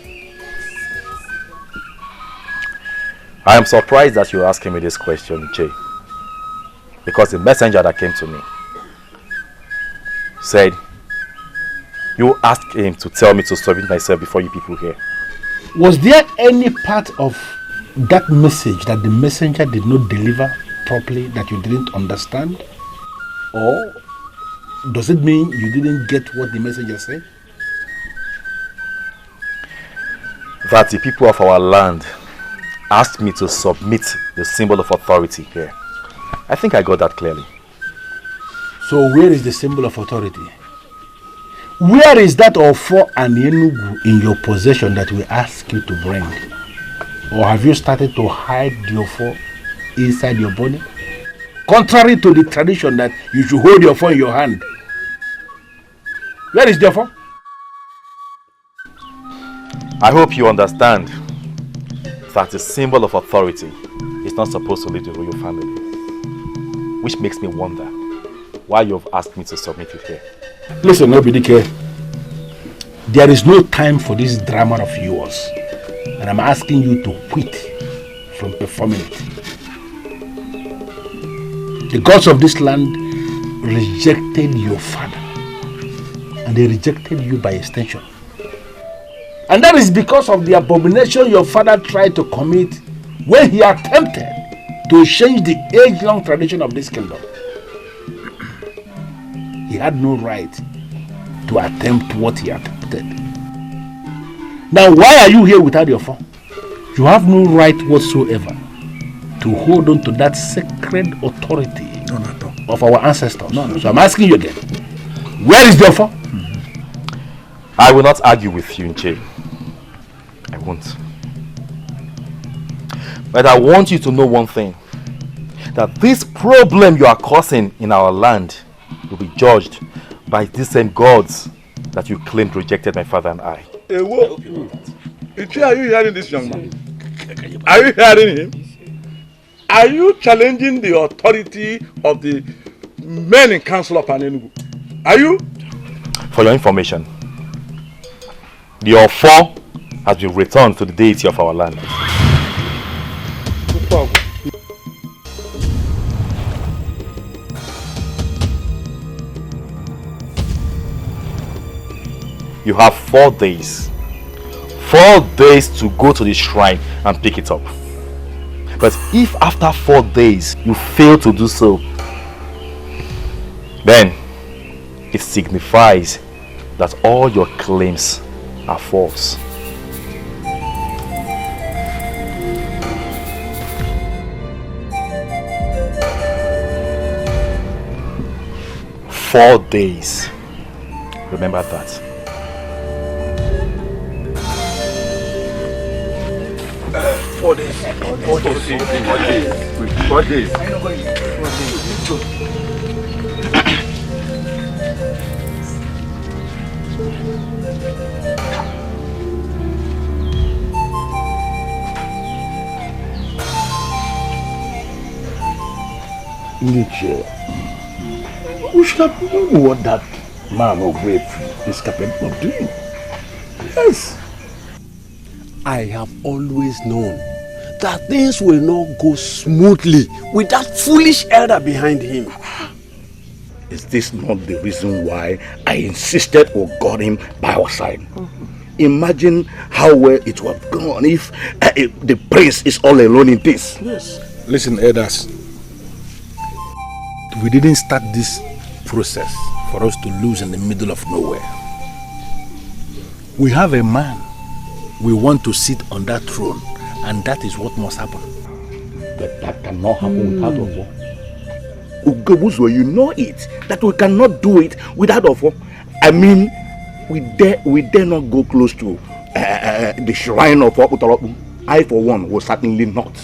I am surprised that you're asking me this question, Jay. Because the messenger that came to me said, you asked him to tell me to submit myself before you people here. Was there any part of that message that the messenger did not deliver properly that you didn't understand? Or does it mean you didn't get what the messenger said? That the people of our land asked me to submit the symbol of authority here. I think I got that clearly. So where is the symbol of authority? Where is that Ofo and Enugu in your possession that we ask you to bring? Or have you started to hide the Ofo inside your body? Contrary to the tradition that you should hold your Ofo in your hand. Where is the Ofo? I hope you understand that the symbol of authority is not supposed to leave the royal family. Which makes me wonder why you've asked me to submit it here. Listen, Obidike, there is no time for this drama of yours. And I'm asking you to quit from performing it. The gods of this land rejected your father. And they rejected you by extension. And that is because of the abomination your father tried to commit when he attempted to change the age-long tradition of this kingdom. He had no right to attempt what he attempted. Now, why are you here without your phone? You have no right whatsoever to hold on to that sacred authority of our ancestors. So I'm asking you again, where is your phone? I will not argue with you, Nche. I won't. But I want you to know one thing. That this problem you are causing in our land will be judged by these same gods that you claimed rejected my father and I. Hey, whoa. Ichi, are you hearing this young man? Are you hearing him? Are you challenging the authority of the men in council of Enugu? Are you? For your information, the Ofo has been returned to the deity of our land. You have 4 days. 4 days to go to the shrine and pick it up. But if after 4 days you fail to do so, then it signifies that all your claims are false. Four days. Remember that. 4 days. 4 days. 4 days. 4 days. Nietzsche, we should have known what that man of faith is capable of doing. Yes. I have always known that things will not go smoothly with that foolish elder behind him. Is this not the reason why I insisted or got him by our side? Imagine how well it would have gone if the prince is all alone in this. Yes. Listen, elders. We didn't start this process for us to lose in the middle of nowhere. We have a man we want to sit on that throne, and that is what must happen. But that cannot happen without Ofo. Ugobuzo, you know it, that we cannot do it without Ofo. I mean, we dare not go close to the shrine of Okutoropu. I, for one, will certainly not.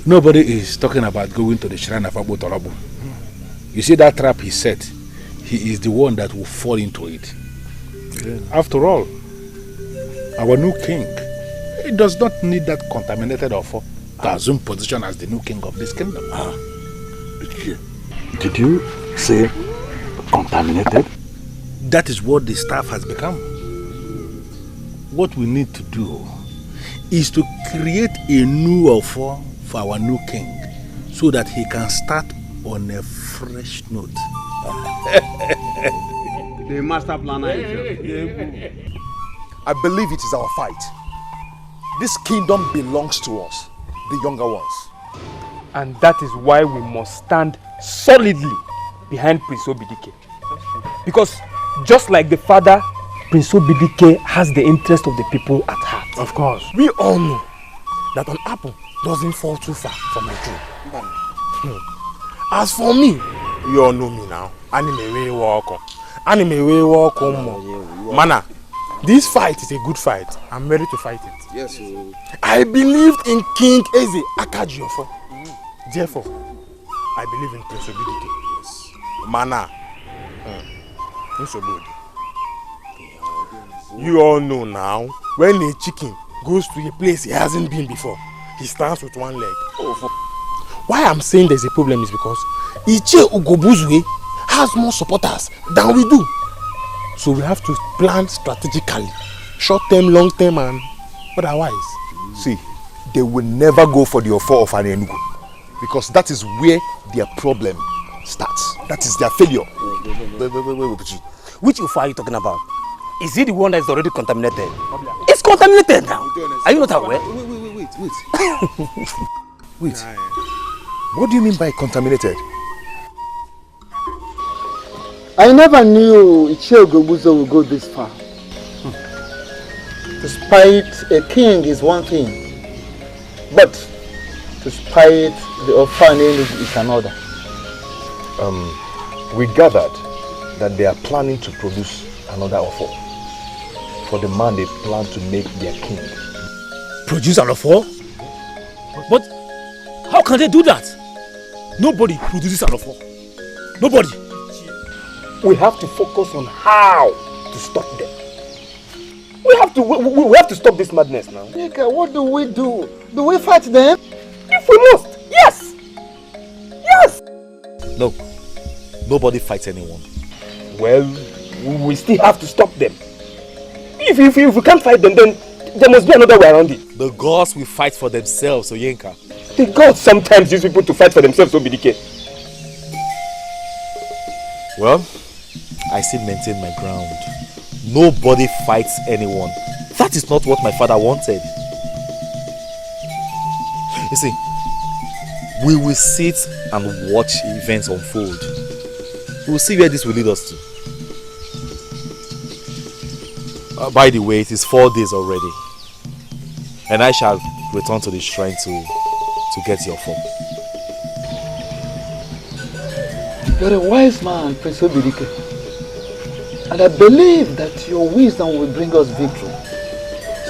Nobody is talking about going to the shrine of Abu Torobu. You see that trap he set? He is the one that will fall into it. Yeah. After all, our new king, he does not need that contaminated offer to assume position as the new king of this kingdom. Did you say contaminated? That is what the staff has become. What we need to do is to create a new offer for our new king, so that he can start on a fresh note. The master planner. I believe it is our fight. This kingdom belongs to us, the younger ones. And that is why we must stand solidly behind Prince Obidike. Because just like the father, Prince Obidike has the interest of the people at heart. Of course. We all know that an apple doesn't fall too far from a tree. As for me, you all know me now. Mana, this fight is a good fight. I'm ready to fight it. Yes, sir. I believed in King Eze Akajiofo. Therefore, I believe in Prince Obidike. Yes. Mana, you all know now, when a chicken goes to a place he hasn't been before, he stands with one leg. Why I'm saying there's a problem is because Iche Ugobuzwe has more supporters than we do. So we have to plan strategically, short term, long term, and otherwise. See, they will never go for the offer of an Enugu. Because that is where their problem starts. That is their failure. Wait. Which Ifa are you talking about? Is it the one that is already contaminated? It's contaminated now. Are you not aware? Wait. What do you mean by contaminated? I never knew Ichie Ogobuzo would go this far. To spite a king is one thing, but to spite the orphanage is another. We gathered that they are planning to produce another offer for the man they plan to make their king. Produce an offer? But how can they do that? Nobody produces an offer. Nobody. We have to focus on how to stop them. We have to stop this madness now. Nika, what do we do? Do we fight them? If we must, yes! Yes! No, nobody fights anyone. Well, we still have to stop them. If we can't fight them, then there must be another way around it. The gods will fight for themselves, Oyenka. The gods sometimes use people to fight for themselves, Obidike. Well, I still maintain my ground. Nobody fights anyone. That is not what my father wanted. You see, we will sit and watch events unfold. We will see where this will lead us to. By the way, it is 4 days already. And I shall return to the shrine to get your form. You're a wise man, Prince Obidike. And I believe that your wisdom will bring us victory.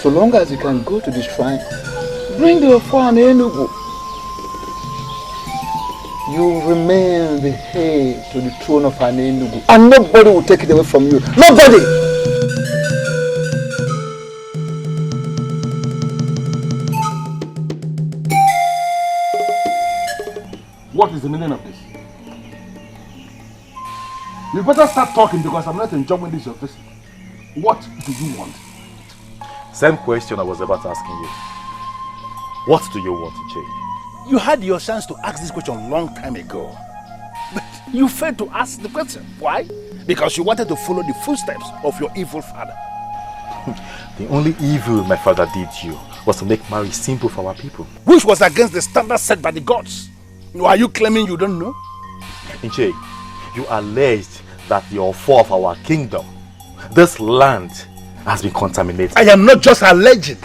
So long as you can go to the shrine, bring the offer and Enugu. You remain the heir to the throne of Enugu. And nobody will take it away from you. Nobody! What is the meaning of this? You better start talking because I'm not enjoying this your visit. What do you want? Same question I was about asking you. What do you want to change? You had your chance to ask this question a long time ago. But you failed to ask the question. Why? Because you wanted to follow the footsteps of your evil father. The only evil my father did you was to make marriage simple for our people. Which was against the standards set by the gods. Are you claiming you don't know? Inche, you alleged that the offer of our kingdom, this land, has been contaminated. I am not just alleging.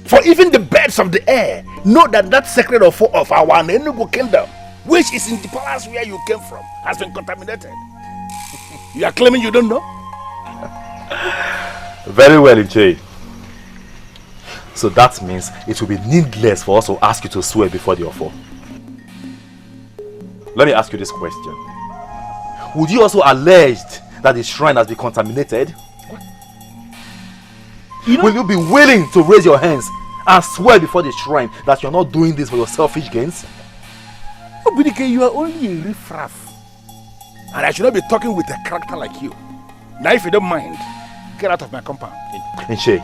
For even the birds of the air know that that sacred offer of our Enugu kingdom, which is in the palace where you came from, has been contaminated. You are claiming you don't know? Very well, Inche. So that means it will be needless for us to ask you to swear before the offer. Let me ask you this question. Would you also allege that the shrine has been contaminated? What? Will you be willing to raise your hands and swear before the shrine that you're not doing this for your selfish gains? Obidike, you are only a riffraff. And I should not be talking with a character like you. Now if you don't mind, get out of my compound. Inche,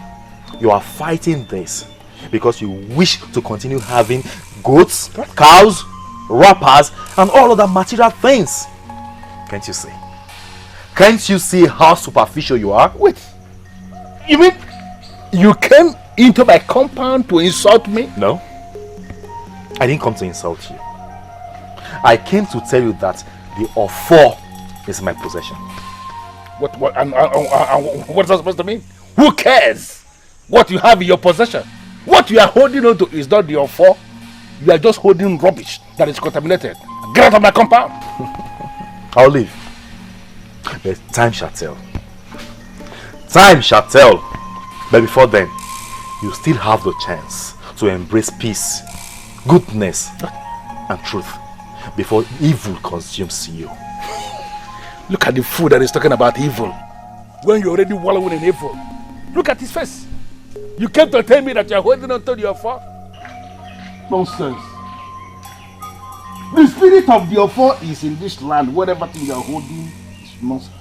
you are fighting this because you wish to continue having goats, cows, wrappers, and all other material things. Can't you see? Can't you see how superficial you are? Wait, you mean you came into my compound to insult me? No, I didn't come to insult you. I came to tell you that the offer is my possession. What is that supposed to mean? Who cares what you have in your possession? What you are holding on to is not the offer. You are just holding rubbish that is contaminated. Get out of my compound. I'll leave. But time shall tell. Time shall tell. But before then, you still have the chance to embrace peace, goodness, and truth before evil consumes you. Look at the fool that is talking about evil when you're already wallowing in evil. Look at his face. You came to tell me that you're holding on to your offer? Nonsense. The spirit of the offer is in this land. Whatever thing you are holding is nonsense.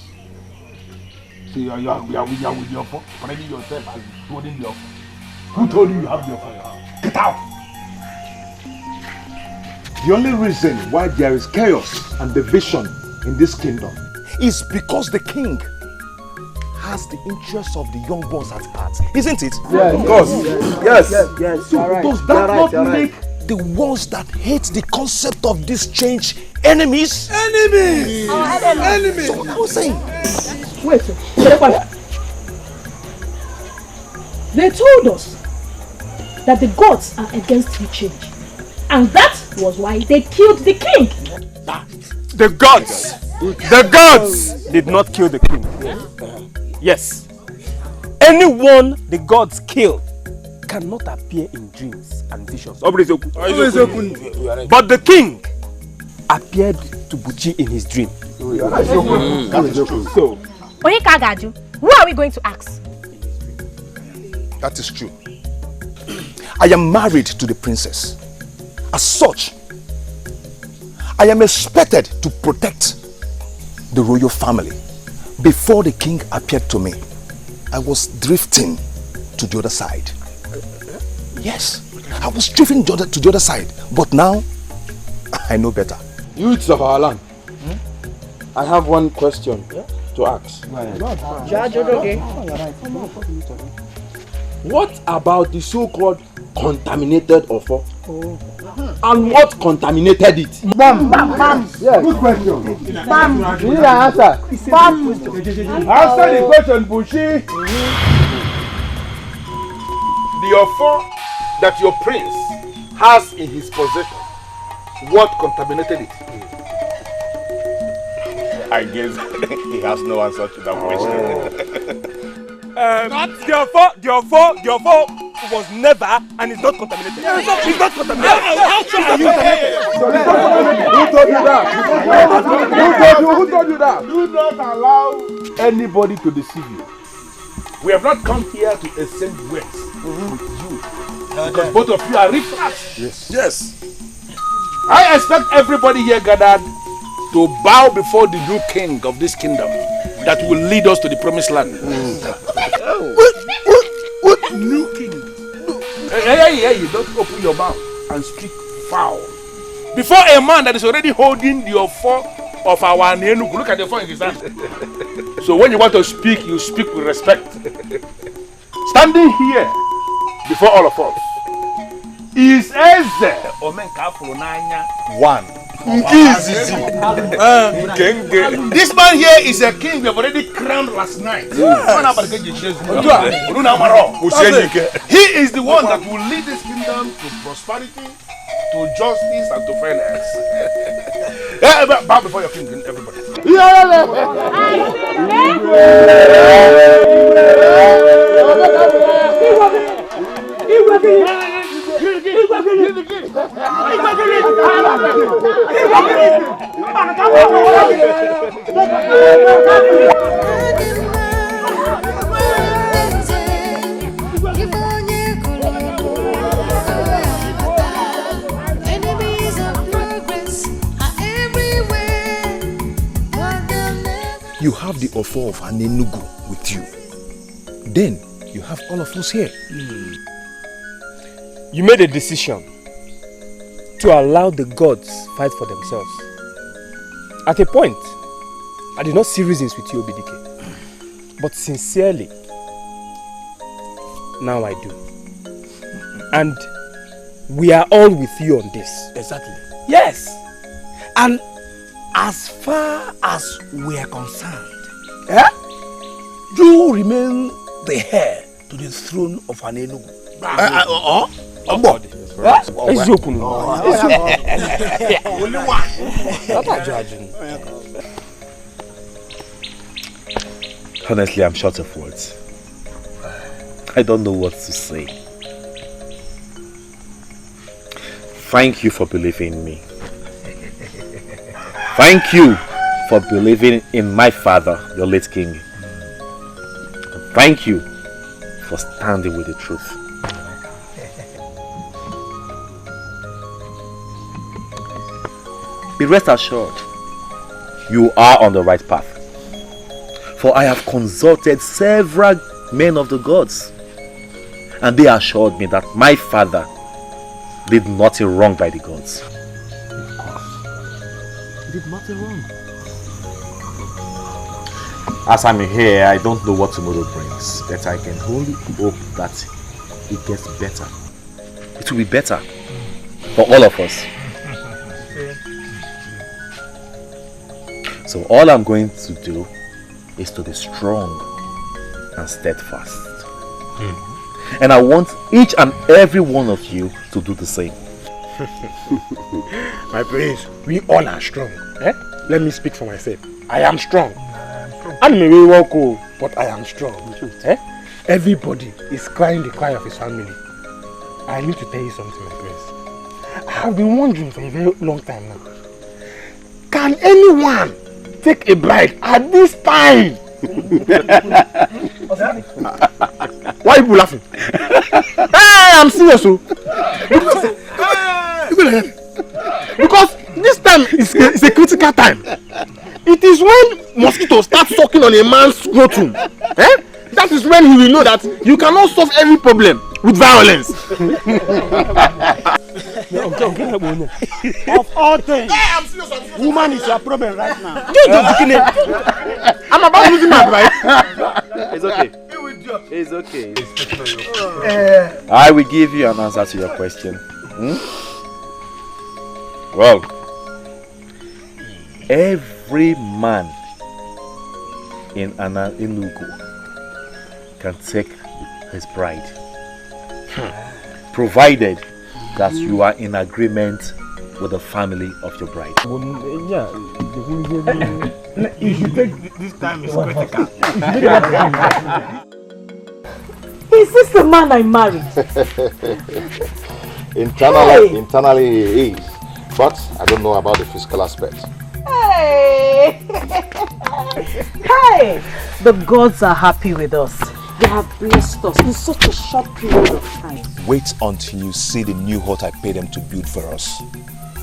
So you are with the offer, parading yourself as holding the offer. Who told you you have the offer? Get out! The only reason why there is chaos and division in this kingdom is because the king has the interests of the young ones at heart, isn't it? Yes. Of course. Yes. So You're right. does that You're not right. make the ones that hate the concept of this change enemies? Enemies! Enemies! So what I was saying. Wait, they told us that the gods are against free change. And that was why they killed the king. The gods did not kill the king. Yes. Anyone the gods kill cannot appear in dreams and visions. But the king appeared to Buchi in his dream. So, Onikagaju, who are we going to ask? That is true. I am married to the princess. As such, I am expected to protect the royal family. Before the king appeared to me, I was drifting to the other side. Yes, I was drifting to the other side. But now, I know better. Youths of our land, I have one question to ask. What about the so-called contaminated offer? And what contaminated it? Yes. Good question. You need an answer. Answer the question, Bushi. The offer that your prince has in his possession, what contaminated it? I guess he has no answer to that question. The offer was never and is not contaminated. It's not contaminated. Who told you that? Who told you that? Do not allow anybody to deceive you. We have not come here to exchange words with you. Because both of you are riffraff. Yes. I expect everybody here gathered to bow before the new king of this kingdom that will lead us to the promised land. What new king? Hey, don't open your mouth and speak foul. Before a man that is already holding the offer of our Nenugu, look at the offer in his hand. So when you want to speak, you speak with respect. Standing here before all of us is Eze One. This man here is a king we have already crowned last night. He is the one that will lead this kingdom to prosperity, to justice, and to fairness. Bow before your king, everybody. You have the offer of an Enugu with you. Then you have all of us here. You made a decision to allow the gods fight for themselves. At a point, I did not see reasons with you, Obidike. But sincerely, now I do. And we are all with you on this. Exactly. Yes. And as far as we are concerned, you remain the heir to the throne of an Enugu. Only one. Not judging. Honestly, I'm short of words. I don't know what to say. Thank you for believing in me. Thank you for believing in my father, your late king. Thank you for standing with the truth. Be rest assured, you are on the right path. For I have consulted several men of the gods, and they assured me that my father did nothing wrong by the gods. did nothing wrong. As I'm here, I don't know what tomorrow brings, but I can only hope that it gets better. It will be better for all of us. So all I'm going to do is to be strong and steadfast. And I want each and every one of you to do the same. My prince, we all are strong. Eh? Let me speak for myself. I am strong. I may be walk, but I am strong. Eh? Everybody is crying the cry of his family. I need to tell you something, my prince. I have been wondering for a very long time now. Can anyone take a bride at this time? Why are you laughing? Hey, I'm serious. Because this time is a critical time. It is when mosquitoes start sucking on a man's scrotum. Eh? That is when he will know that you cannot solve every problem with violence. Of all things, woman is your problem right now. I'm about losing my bride. It's okay. It's okay. I will give you an answer to your question. Well, every man in Enugu can take his bride, provided that you are in agreement with the family of your bride. You should take this time is critical. Is this the man I married? Internally he is, but I don't know about the physical aspect. Hey! Hey! The gods are happy with us. They have blessed us in such a short period of time. Wait until you see the new hut I paid them to build for us.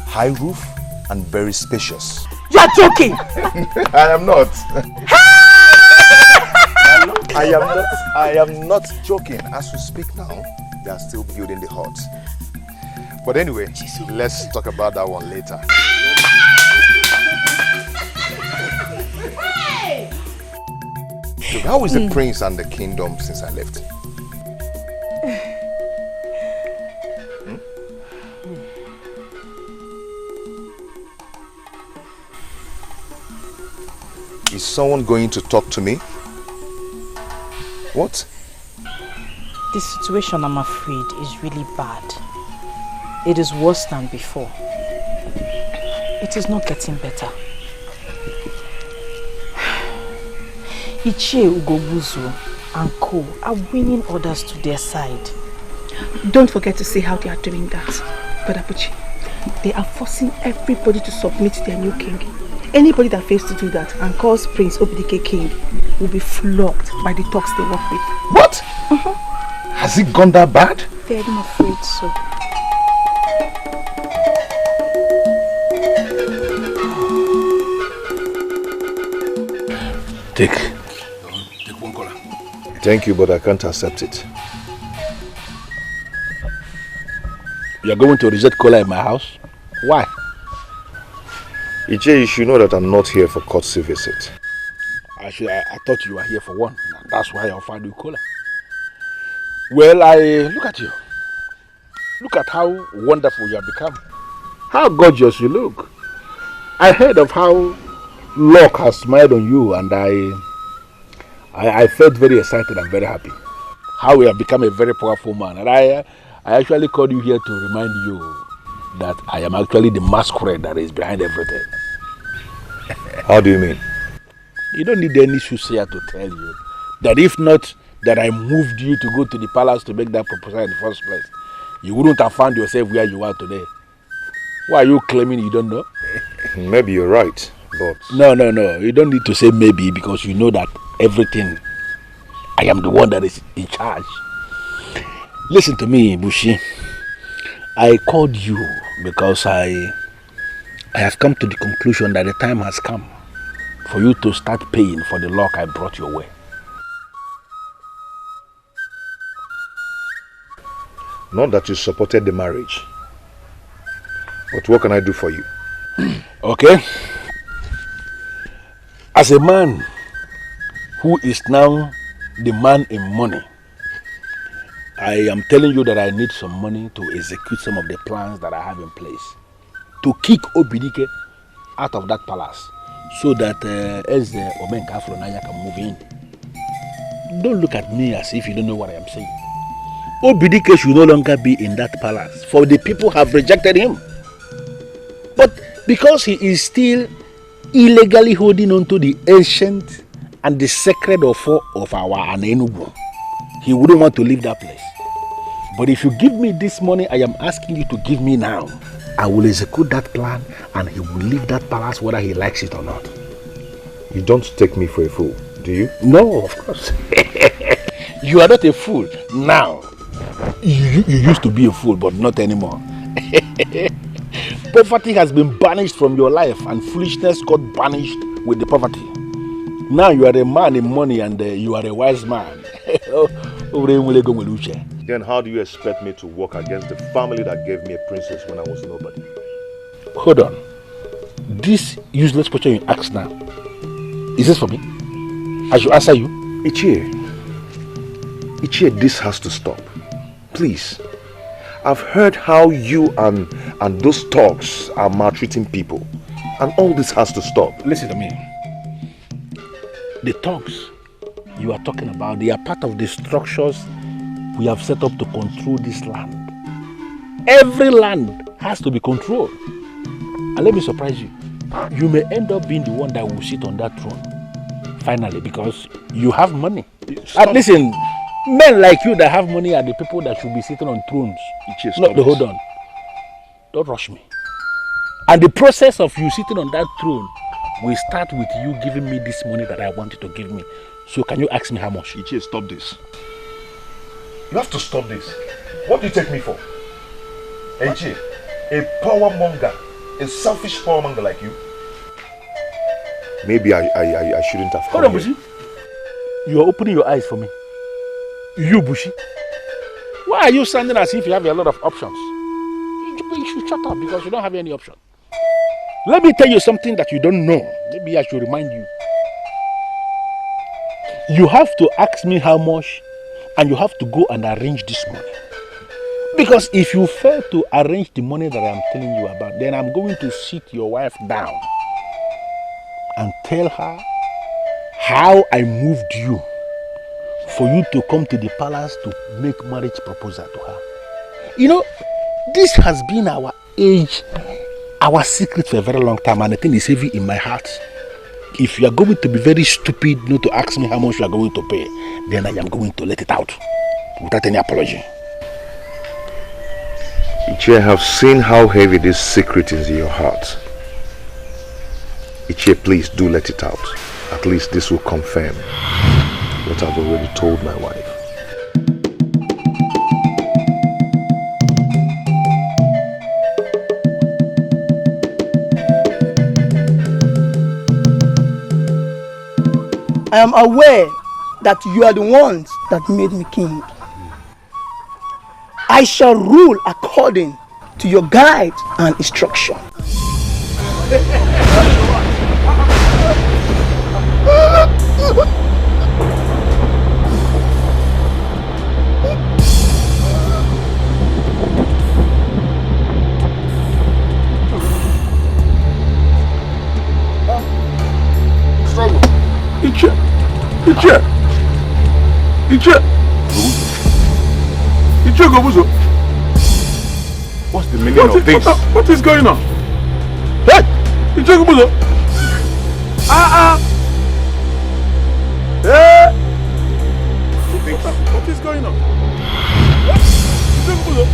High roof and very spacious. You're joking! I am not. I am not joking. As we speak now, they are still building the hut. But anyway, let's talk about that one later. So how is the prince and the kingdom since I left? Is someone going to talk to me? What? The situation, I'm afraid, is really bad. It is worse than before. It is not getting better. Ichie Ugobuzu and Co are winning others to their side. Don't forget to see how they are doing that, Brother Buchi. They are forcing everybody to submit to their new king. Anybody that fails to do that and calls Prince Obidike king will be flogged by the talks they work with. What? Has it gone that bad? Very afraid so. Take one color. Thank you, but I can't accept it. You are going to reject cola in my house? Why? Ije, you should know that I'm not here for courtesy visit. I thought you were here for one. That's why I offered you cola. Well, look at you. Look at how wonderful you have become. How gorgeous you look. I heard of how luck has smiled on you, and I felt very excited and very happy. How you have become a very powerful man. And I actually called you here to remind you that I am actually the masquerade that is behind everything. How do you mean? You don't need any soothsayer to tell you that if not that I moved you to go to the palace to make that proposal in the first place, you wouldn't have found yourself where you are today. Why are you claiming you don't know? Maybe you're right, but... No. You don't need to say maybe, because you know that everything, I am the one that is in charge. Listen to me, Bushi. I called you because I have come to the conclusion that the time has come for you to start paying for the luck I brought your way. Not that you supported the marriage, but what can I do for you? Okay. As a man who is now the man in money, I am telling you that I need some money to execute some of the plans that I have in place. To kick Obidike out of that palace so that Eze Omenka Afronaya can move in. Don't look at me as if you don't know what I am saying. Obidike should no longer be in that palace, for the people have rejected him. But because he is still illegally holding on to the ancient and the sacred offer of our Anenubu, he wouldn't want to leave that place. But if you give me this money I am asking you to give me now, I will execute that plan and he will leave that palace whether he likes it or not. You don't take me for a fool, do you? No, of course. You are not a fool now. You used to be a fool, but not anymore. Poverty has been banished from your life and foolishness got banished with the poverty. Now you are a man in money and you are a wise man. Then how do you expect me to work against the family that gave me a princess when I was nobody? Hold on. This useless question you ask now, is this for me? I should answer you. Ichie, this has to stop. Please. I've heard how you and those thugs are maltreating people. And all this has to stop. Listen to me. The thugs you are talking about, they are part of the structures we have set up to control this land. Every land has to be controlled. And let me surprise you. You may end up being the one that will sit on that throne. Finally, because you have money. And listen, men like you that have money are the people that should be sitting on thrones. Hold on. Don't rush me. And the process of you sitting on that throne will start with you giving me this money that I want you to give me. So can you ask me how much? Ichie, stop this. You have to stop this. What do you take me for? Ichie, a power monger, a selfish power monger like you? Maybe I shouldn't have come. Hold on, Bushi. You are opening your eyes for me. You, Bushi. Why are you sounding as if you have a lot of options? You should shut up because you don't have any option. Let me tell you something that you don't know. Maybe I should remind you. You have to ask me how much and you have to go and arrange this money. Because if you fail to arrange the money that I'm telling you about, then I'm going to sit your wife down and tell her how I moved you for you to come to the palace to make marriage proposal to her. You know, this has been our age, our secret for a very long time, and the thing is heavy in my heart. If you are going to be very stupid not to ask me how much you are going to pay, then I am going to let it out without any apology. Ichie, I have seen how heavy this secret is in your heart. Ichie, please do let it out. At least this will confirm what I've already told my wife. I am aware that you are the ones that made me king. I shall rule according to your guide and instruction. Ichie Gobuzo. What's the meaning of this? What is going on? Hey! Ichie Gobuzo. Hey! What is going on? Ichie Gobuzo.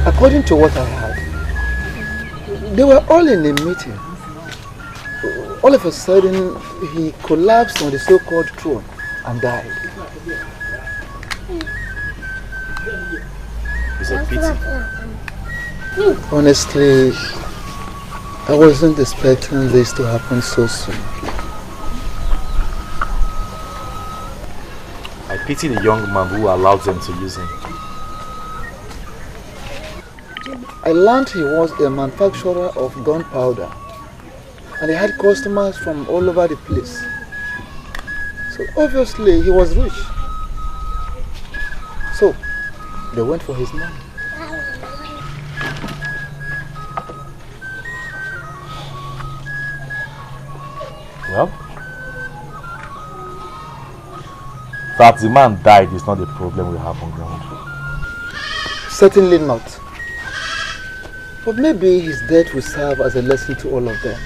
According to what I heard, they were all in a meeting. All of a sudden, he collapsed on the so-called throne and died. It's a pity. Honestly, I wasn't expecting this to happen so soon. I pity the young man who allowed them to use him. I learned he was a manufacturer of gunpowder and he had customers from all over the place. So obviously he was rich. So they went for his money. Well, that the man died is not a problem we have on ground. Certainly not. But maybe his death will serve as a lesson to all of them.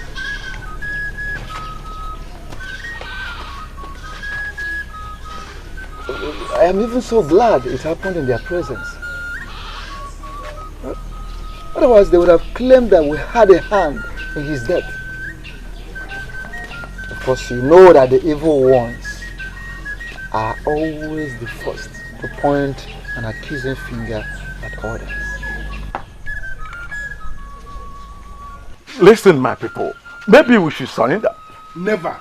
I am even so glad it happened in their presence. Otherwise, they would have claimed that we had a hand in his death. Of course, you know that the evil ones are always the first to point an accusing finger at others. Listen, my people. Maybe we should surrender. Never.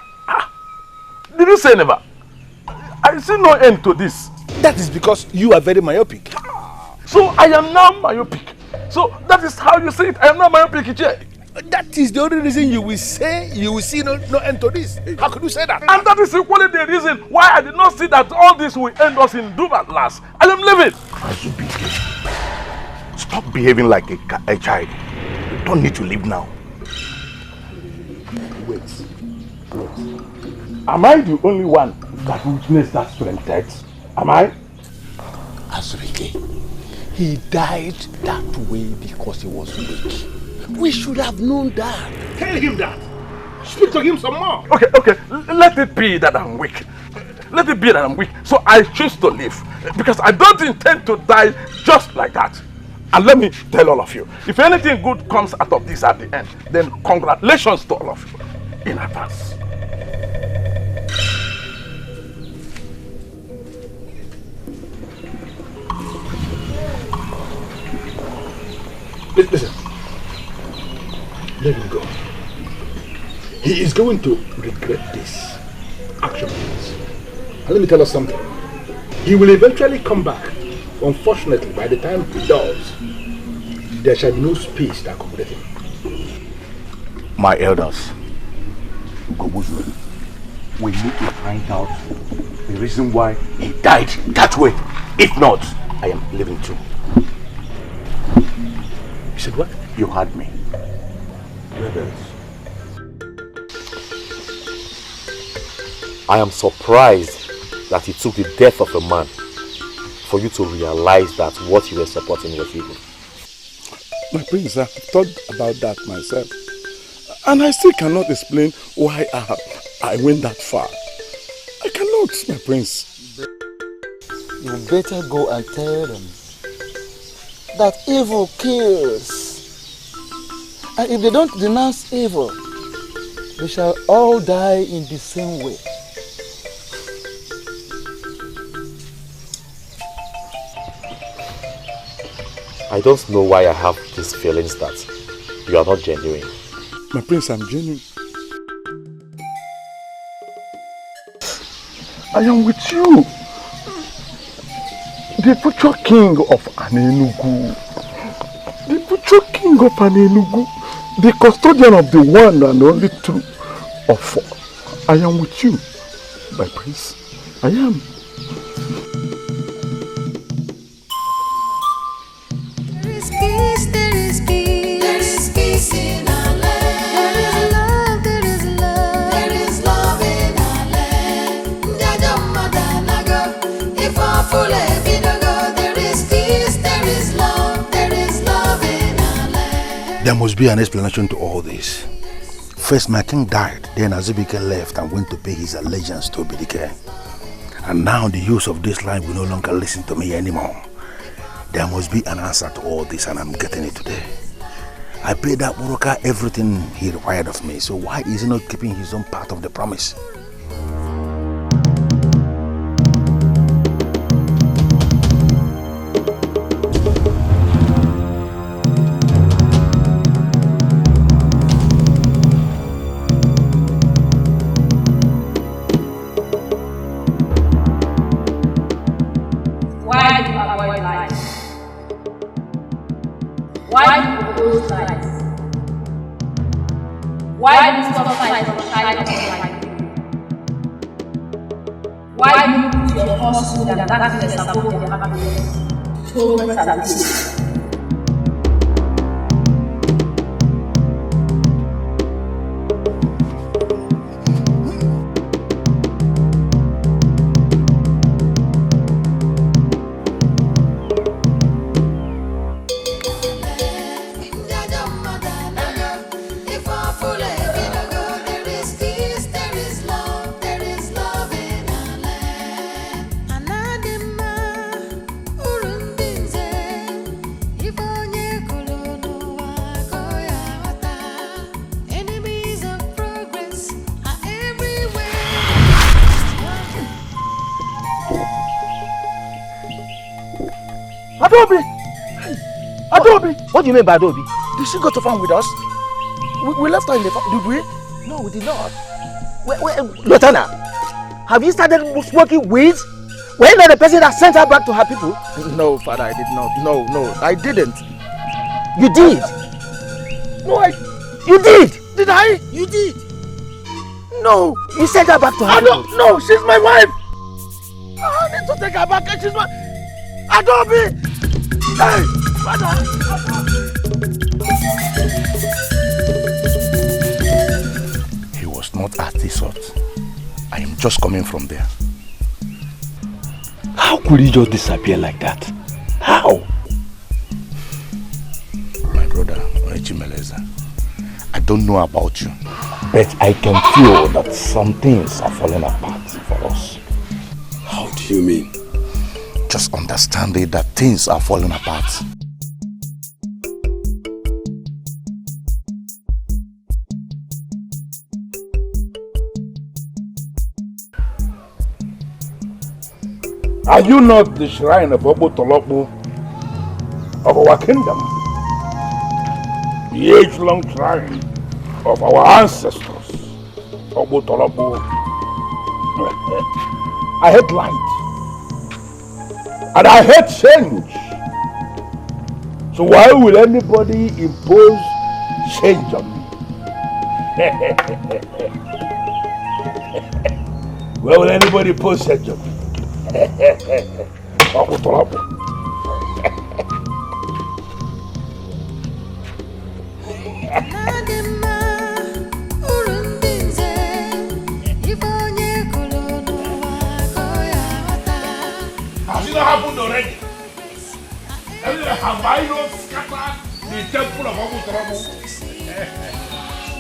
Did you say never? I see no end to this. That is because you are very myopic. So I am now myopic. So that is how you see it. I am now myopic, Ichie. That is the only reason you will see no end to this. How could you say that? And that is equally the reason why I did not see that all this will end us in doom at last. I am leaving. Stop behaving like a child. You don't need to leave now. Wait. Am I the only one that witnessed that strange death? Am I? Azurike, he died that way because he was weak. We should have known that. Tell him that. Speak to him some more. Okay. Let it be that I'm weak. Let it be that I'm weak. So I choose to live. Because I don't intend to die just like that. And let me tell all of you, if anything good comes out of this at the end, then congratulations to all of you in advance. Listen. Let him go. He is going to regret this action. And let me tell us something. He will eventually come back. Unfortunately, by the time he does, there shall be no space to accommodate him. My elders, we need to find out the reason why he died that way. If not, I am leaving too. You said what? You heard me. I am surprised that it took the death of a man for you to realize that what you were supporting was evil. My prince, I've thought about that myself. And I still cannot explain why I went that far. I cannot, my prince. You better go and tell them that evil kills. And if they don't denounce evil, they shall all die in the same way. I don't know why I have these feelings that you are not genuine. My prince, I'm genuine. I am with you. The future king of Anenugu. The future king of Anenugu. The custodian of the one and only true of I am with you, my prince. I am. There must be an explanation to all this. First, my king died, then Azubike left and went to pay his allegiance to Obidike. And now the use of this line will no longer listen to me anymore. There must be an answer to all this, and I'm getting it today. I paid that Muroka everything he required of me, so why is he not keeping his own part of the promise? Why do you oppose lies? Why do you stop fight from shining like you? Why do you put your falsehood and darkness above your happiness? Progress and peace. Adobe! Adobe! What do you mean by Adobe? Did she go to farm with us? We left her in the farm, did we? No, we did not. Lotana, have you started smoking weeds? Were you not the person that sent her back to her people? No, Father, I did not. No, I didn't. You did? No, You did? Did I? You did. No, you sent her back to her people. No, she's my wife. I need to take her back. She's my... Adobe! Hey, Father! He was not at this hut. I am just coming from there. How could he just disappear like that? How? My brother, Chimeleza, I don't know about you, but I can feel that some things are falling apart for us. How do you mean? Just understanding that things are falling apart. Are you not the shrine of Obo Tolopo of our kingdom? The age-long shrine of our ancestors, Obo Tolopo. I hate light. And I hate change. So why will anybody impose change on me? Why will anybody impose change on me? Has it not happened already? Have I not scattered the temple of Abu Turabu?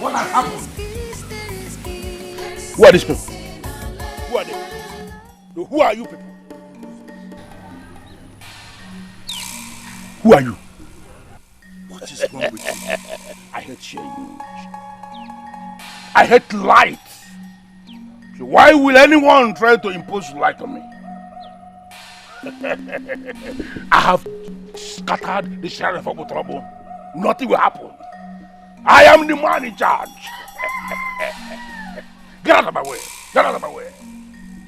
What has happened? Who are these people? Who are they? Who are you people? Who are you? What is wrong with you? I hate change. I hate light. So why will anyone try to impose light on me? I have scattered the sheriff of trouble. Nothing will happen. I am the man in charge. Get out of my way. Get out of my way.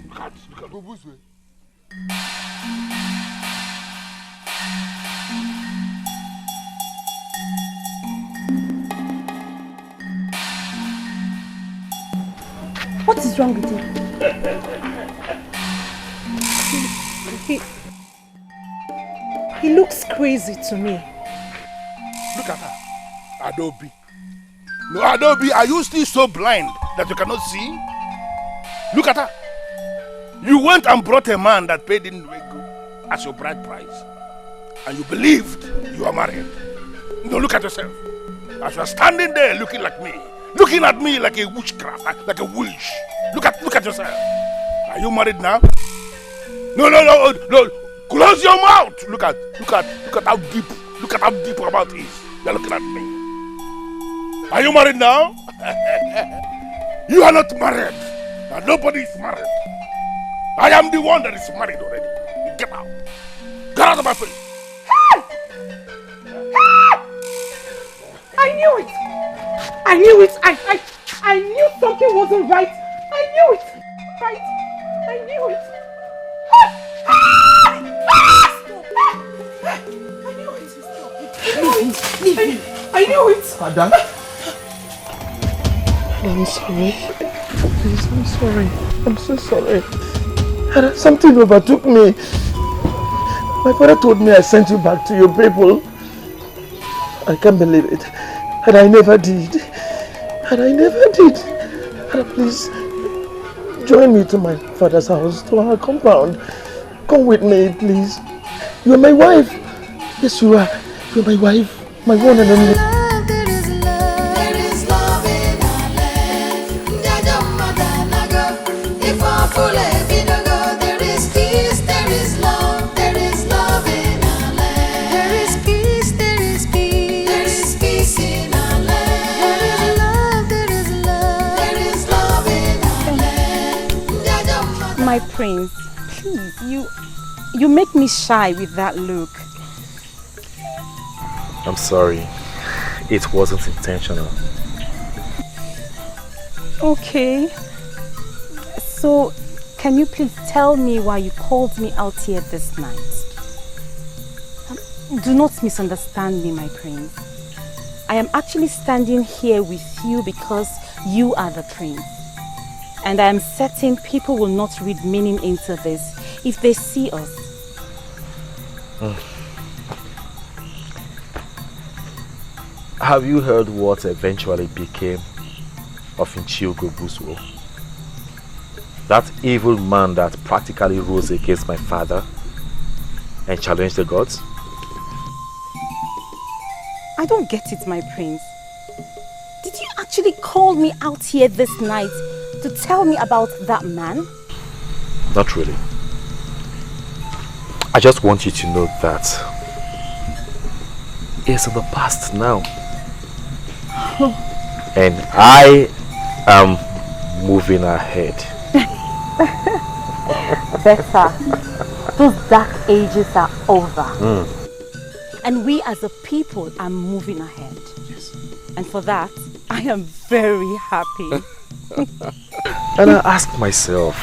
Look at Bubu's way. What is wrong with him? He looks crazy to me. Look at her. Adobe. No, Adobe, are you still so blind that you cannot see? Look at her. You went and brought a man that paid in Nwego as your bride price. And you believed you are married. No, look at yourself. As you are standing there looking like me. Looking at me like a witchcraft, like a witch. Look at yourself. Are you married now? No. Close your mouth. Look at how deep. Look at how deep your mouth is. You're looking at me. Are you married now? You are not married. And nobody is married. I am the one that is married already. Get out. Get out of my face. I knew it. I knew it. I knew something wasn't right. I knew it. Right. I knew it. I knew it. Leave him. I knew it. Madam. I'm sorry. Please, I'm sorry. I'm so sorry. Something overtook me. My father told me I sent you back to your people. I can't believe it. And I never did. And please, join me to my father's house, to our compound. Come with me, please. You're my wife. Yes, you are. You're my wife. My one and only. My prince, please, you make me shy with that look. I'm sorry. It wasn't intentional. Okay. So, can you please tell me why you called me out here this night? Do not misunderstand me, my prince. I am actually standing here with you because you are the prince. And I am certain people will not read meaning into this if they see us. Have you heard what eventually became of Nchiogobuzuo? That evil man that practically rose against my father and challenged the gods? I don't get it, my prince. Did you actually call me out here this night to tell me about that man? Not really. I just want you to know that it's in the past now. And I am moving ahead. Better. Those dark ages are over. And we as a people are moving ahead. Yes. And for that, I am very happy. And I ask myself,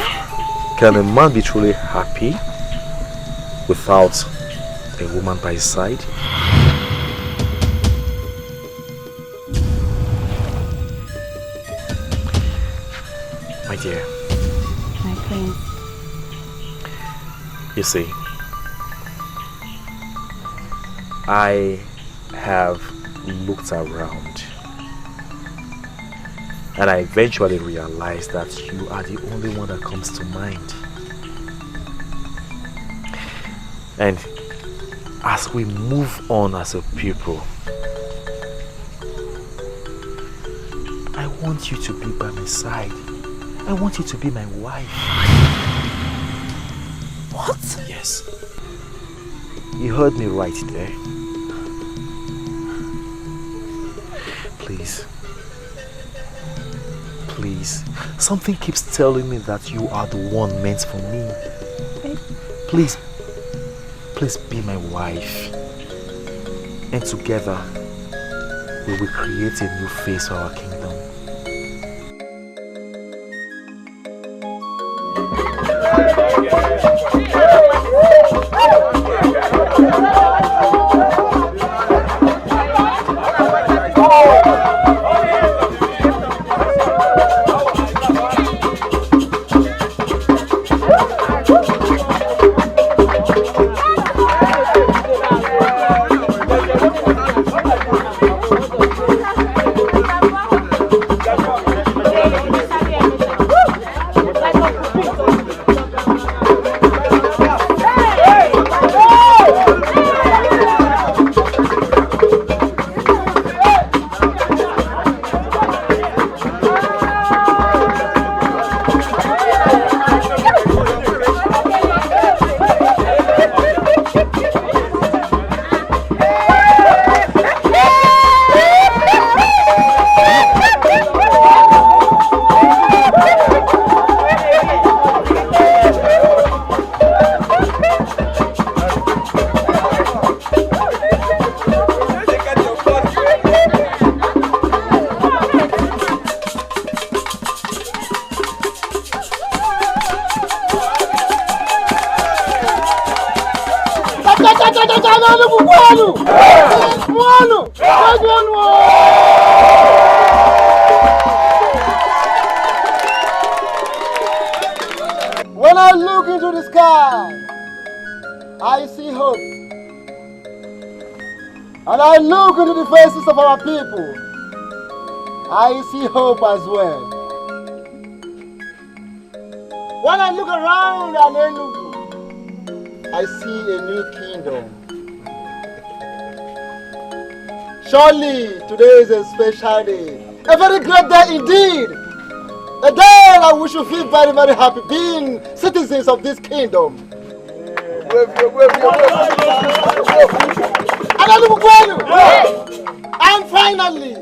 can a man be truly happy without a woman by his side? My dear. My prince. You see, I have looked around and I eventually realized that you are the only one that comes to mind. And as we move on as a people, I want you to be by my side. I want you to be my wife. What? Yes. You heard me right there. Please. Please. Something keeps telling me that you are the one meant for me. Please. Please be my wife. And together, we will create a new face for our kingdom. When I look into the sky, I see hope. And I look into the faces of our people, I see hope as well. When I look around Enugu, I see a new kingdom. Surely today is a special day, a very great day indeed. A day that we should feel very, very happy being citizens of this kingdom. And finally,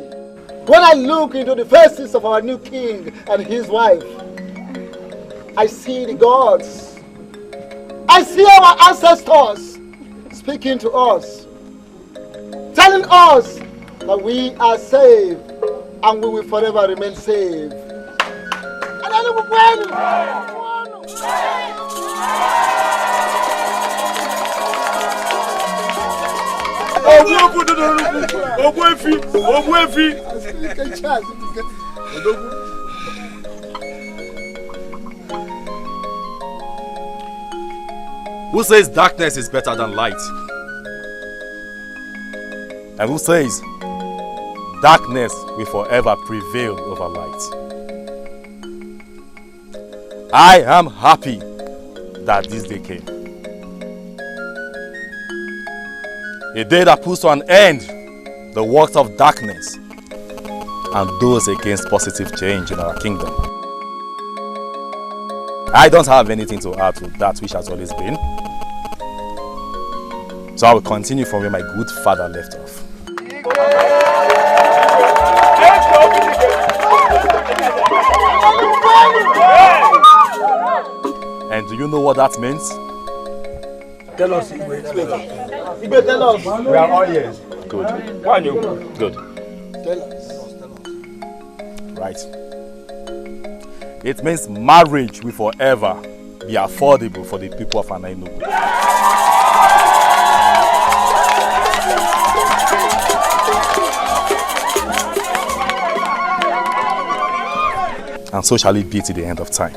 when I look into the faces of our new king and his wife, I see the gods. I see our ancestors speaking to us, telling us that we are saved and we will forever remain saved. Who says darkness is better than light? And who says darkness will forever prevail over light? I am happy that this day came. A day that puts to an end the works of darkness and those against positive change in our kingdom. I don't have anything to add to that which has always been. So I will continue from where my good father left off. And do you know what that means? Tell us, Igwe. Igwe, tell us. We are all ears. Good. Good. Tell us. Right. It means marriage will forever be affordable for the people of Anainogu. And so shall it be to the end of time.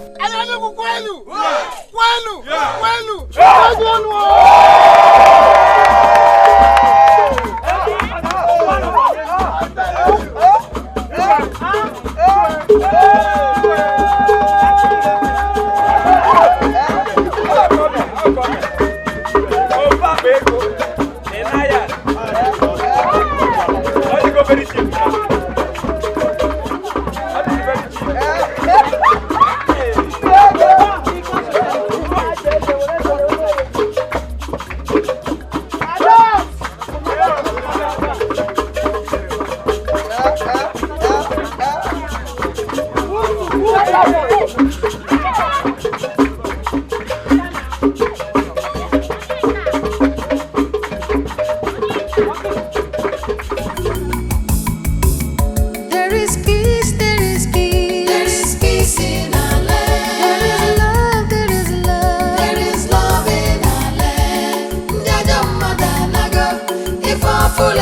Full